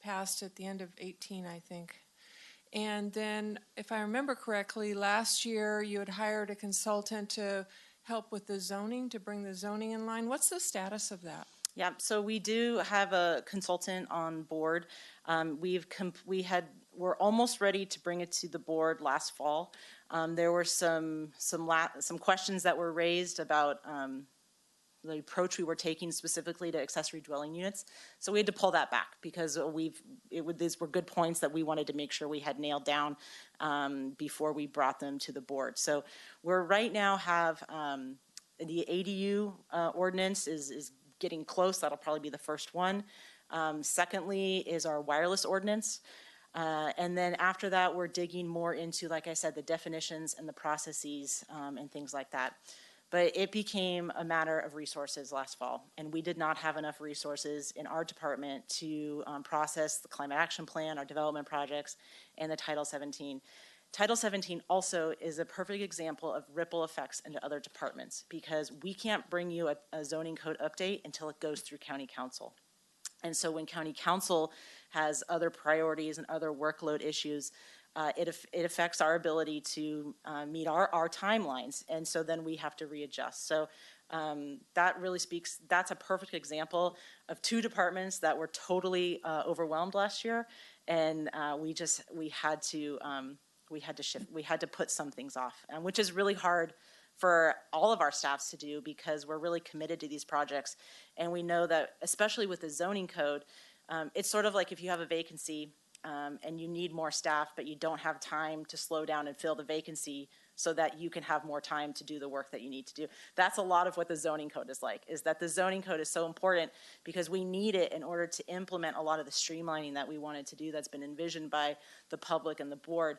passed at the end of 18, I think. And then, if I remember correctly, last year you had hired a consultant to help with the zoning, to bring the zoning in line. What's the status of that? Yeah, so we do have a consultant on board. We're almost ready to bring it to the board last fall. There were some questions that were raised about the approach we were taking specifically to accessory dwelling units. So we had to pull that back because these were good points that we wanted to make sure we had nailed down before we brought them to the board. So we're right now have the ADU ordinance is getting close. That'll probably be the first one. Secondly is our wireless ordinance. And then after that, we're digging more into, like I said, the definitions and the processes and things like that. But it became a matter of resources last fall, and we did not have enough resources in our department to process the climate action plan, our development projects, and the Title 17. Title 17 also is a perfect example of ripple effects into other departments, because we can't bring you a zoning code update until it goes through county council. And so when county council has other priorities and other workload issues, it affects our ability to meet our timelines. And so then we have to readjust. So that really speaks, that's a perfect example of two departments that were totally overwhelmed last year. And we had to shift, we had to put some things off, which is really hard for all of our staffs to do, because we're really committed to these projects. And we know that, especially with the zoning code, it's sort of like if you have a vacancy and you need more staff, but you don't have time to slow down and fill the vacancy so that you can have more time to do the work that you need to do. That's a lot of what the zoning code is like, is that the zoning code is so important because we need it in order to implement a lot of the streamlining that we wanted to do that's been envisioned by the public and the board.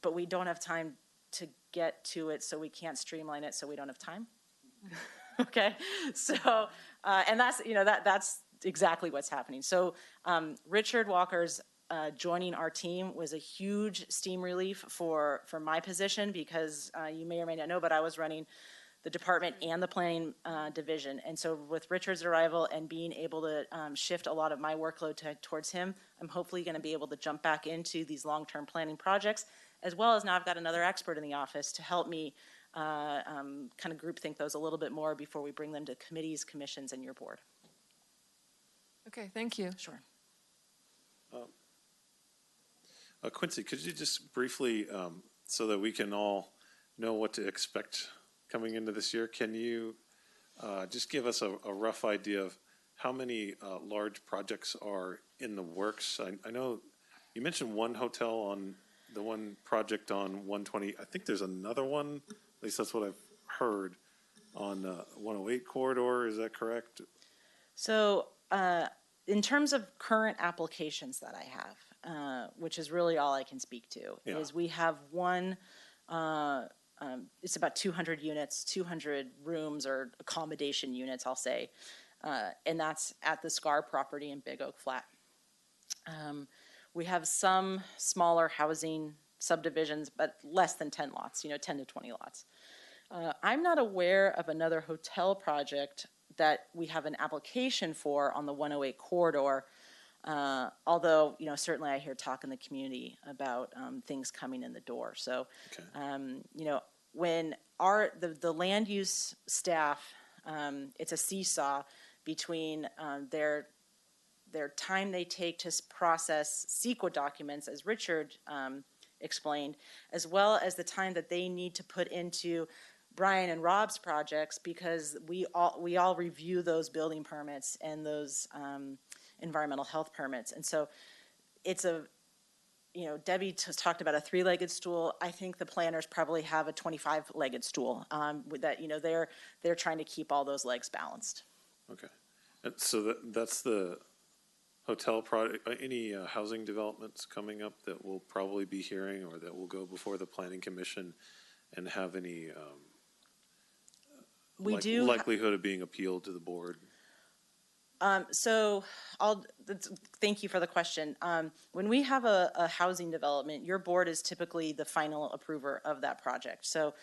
But we don't have time to get to it, so we can't streamline it, so we don't have time. Okay, so and that's, you know, that's exactly what's happening. So Richard Walker's joining our team was a huge steam relief for my position, because you may or may not know, but I was running the department and the planning division. And so with Richard's arrival and being able to shift a lot of my workload towards him, I'm hopefully going to be able to jump back into these long-term planning projects, as well as now I've got another expert in the office to help me kind of group think those a little bit more before we bring them to committees, commissions, and your board. Okay, thank you. Sure. Quincy, could you just briefly, so that we can all know what to expect coming into this year, can you just give us a rough idea of how many large projects are in the works? I know you mentioned one hotel on the one project on 120. I think there's another one, at least that's what I've heard, on 108 corridor. Is that correct? So in terms of current applications that I have, which is really all I can speak to, is we have one, it's about 200 units, 200 rooms or accommodation units, I'll say, and that's at the SCAR property in Big Oak Flat. We have some smaller housing subdivisions, but less than 10 lots, 10 to 20 lots. I'm not aware of another hotel project that we have an application for on the 108 corridor, although, certainly I hear talk in the community about things coming in the door. So, when the land use staff, it's a seesaw between their time they take to process CEQA documents, as Richard explained, as well as the time that they need to put into Brian and Rob's projects, because we all review those building permits and those environmental health permits. And so it's Debbie talked about a 3-legged stool. I think the planners probably have a 25-legged stool that, they're trying to keep all those legs balanced. Okay. And so that's the hotel project. Any housing developments coming up that we'll probably be hearing, or that will go before the Planning Commission and have any likelihood of being appealed to the board? Thank you for the question. When we have a housing development, your board is typically the final approver of that project. So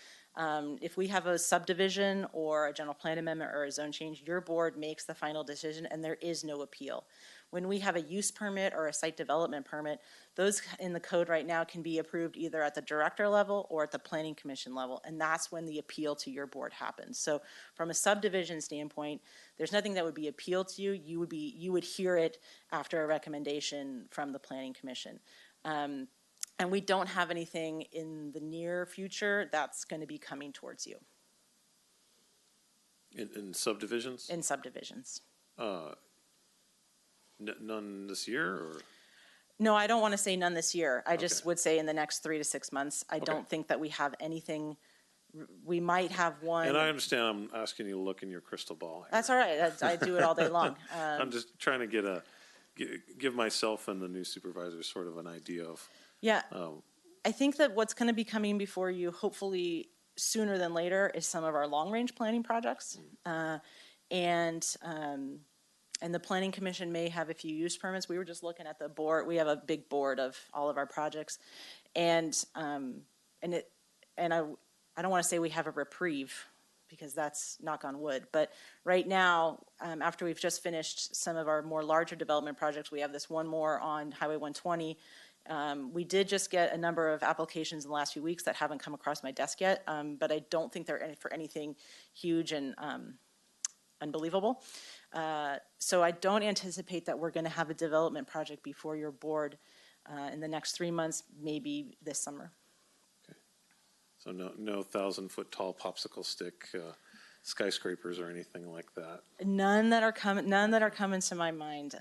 if we have a subdivision or a general plan amendment or a zone change, your board makes the final decision and there is no appeal. When we have a use permit or a site development permit, those in the code right now can be approved either at the director level or at the planning commission level, and that's when the appeal to your board happens. So from a subdivision standpoint, there's nothing that would be appealed to you. You would hear it after a recommendation from the planning commission. And we don't have anything in the near future that's going to be coming towards you. In subdivisions? In subdivisions. None this year, or? No, I don't want to say none this year. I just would say in the next 3 to 6 months. I don't think that we have anything. We might have one. And I understand I'm asking you to look in your crystal ball here. That's all right. I do it all day long. I'm just trying to give myself and the new supervisors sort of an idea of. Yeah. I think that what's going to be coming before you, hopefully sooner than later, is some of our long-range planning projects. And the Planning Commission may have a few use permits. We were just looking at the board. We have a big board of all of our projects. And I don't want to say we have a reprieve, because that's knock on wood. But right now, after we've just finished some of our more larger development projects, we have this one more on Highway 120. We did just get a number of applications in the last few weeks that haven't come across my desk yet, but I don't think they're for anything huge and unbelievable. So I don't anticipate that we're going to have a development project before your board in the next 3 months, maybe this summer. Okay. So no 1,000-foot tall popsicle stick skyscrapers or anything like that. None that are coming to my mind.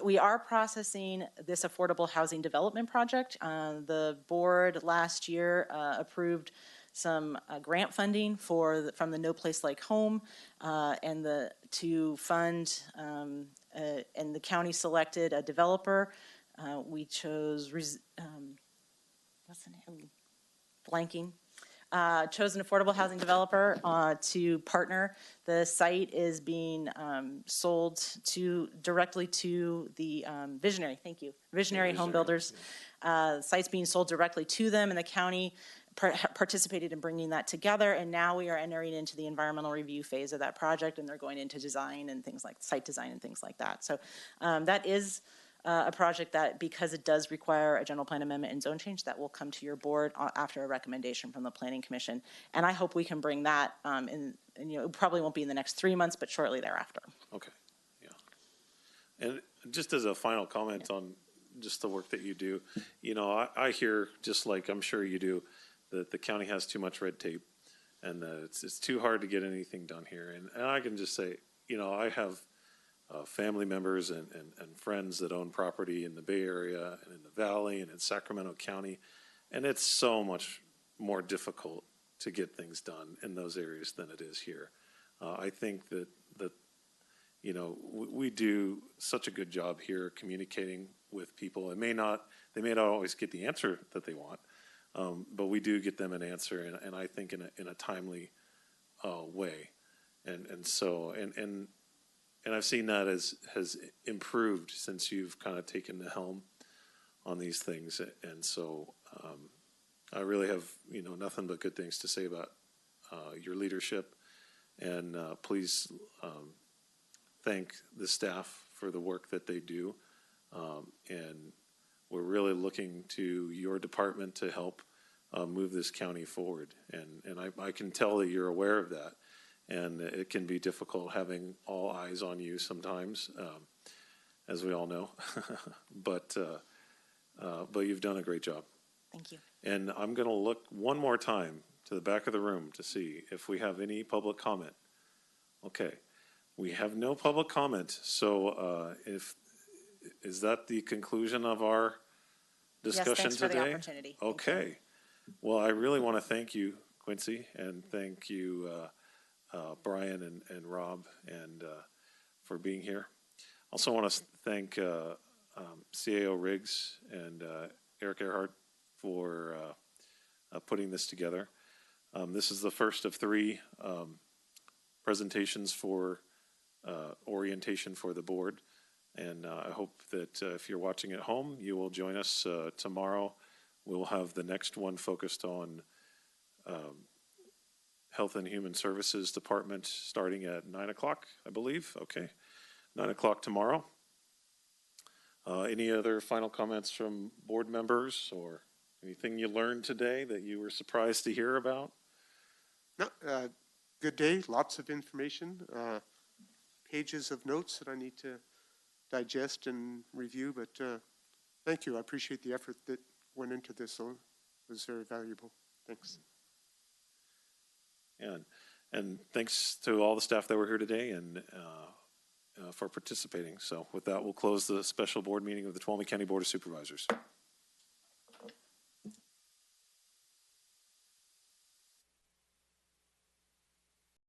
We are processing this affordable housing development project. The board last year approved some grant funding from the No Place Like Home to fund, and the county selected a developer. We chose what's the name? Blanking. Chose an affordable housing developer to partner. The site is being sold directly to the Visionary. Thank you, Visionary Home Builders. The site's being sold directly to them, and the county participated in bringing that together, and now we are entering into the environmental review phase of that project, and they're going into design and things like site design and things like that. So that is a project that, because it does require a general plan amendment and zone change, that will come to your board after a recommendation from the Planning Commission. And I hope we can bring that it probably won't be in the next 3 months, but shortly thereafter. Okay, yeah. And just as a final comment on just the work that you do, I hear, just like I'm sure you do, that the county has too much red tape and that it's too hard to get anything done here. And I can just say, I have family members and friends that own property in the Bay Area and in the Valley and in Sacramento County, and it's so much more difficult to get things done in those areas than it is here. I think that we do such a good job here communicating with people. They may not always get the answer that they want, but we do get them an answer, and I think in a timely way. And I've seen that has improved since you've kind of taken the helm on these things. And so I really have, nothing but good things to say about your leadership. And please thank the staff for the work that they do. And we're really looking to your department to help move this county forward. And I can tell that you're aware of that. And it can be difficult having all eyes on you sometimes, as we all know. But you've done a great job. Thank you. And I'm going to look one more time to the back of the room to see if we have any public comment. Okay, we have no public comment. So is that the conclusion of our discussion thanks for the today? opportunity. Thank Okay. Well, I really want to thank you, Quincy, and thank you, Brian and Rob, and for being here. Also want to thank CAO Riggs and Eric Earhart for putting this together. This is the first of 3 presentations for orientation for the board. And I hope that if you're watching at home, you will join us tomorrow. We'll have the next one focused on Health and Human Services Department starting at 9 o'clock, I believe. Okay, 9 o'clock tomorrow. Any other final comments from board members or anything you learned today that you were surprised to hear about? No, good day, lots of information, pages of notes that I need to digest and review, but thank you. I appreciate the effort that went into this, so it was very valuable. Thanks. And thanks to all the staff that were here today and for participating. So with that, we'll close the special board meeting of the Tuolumne County Board of Supervisors.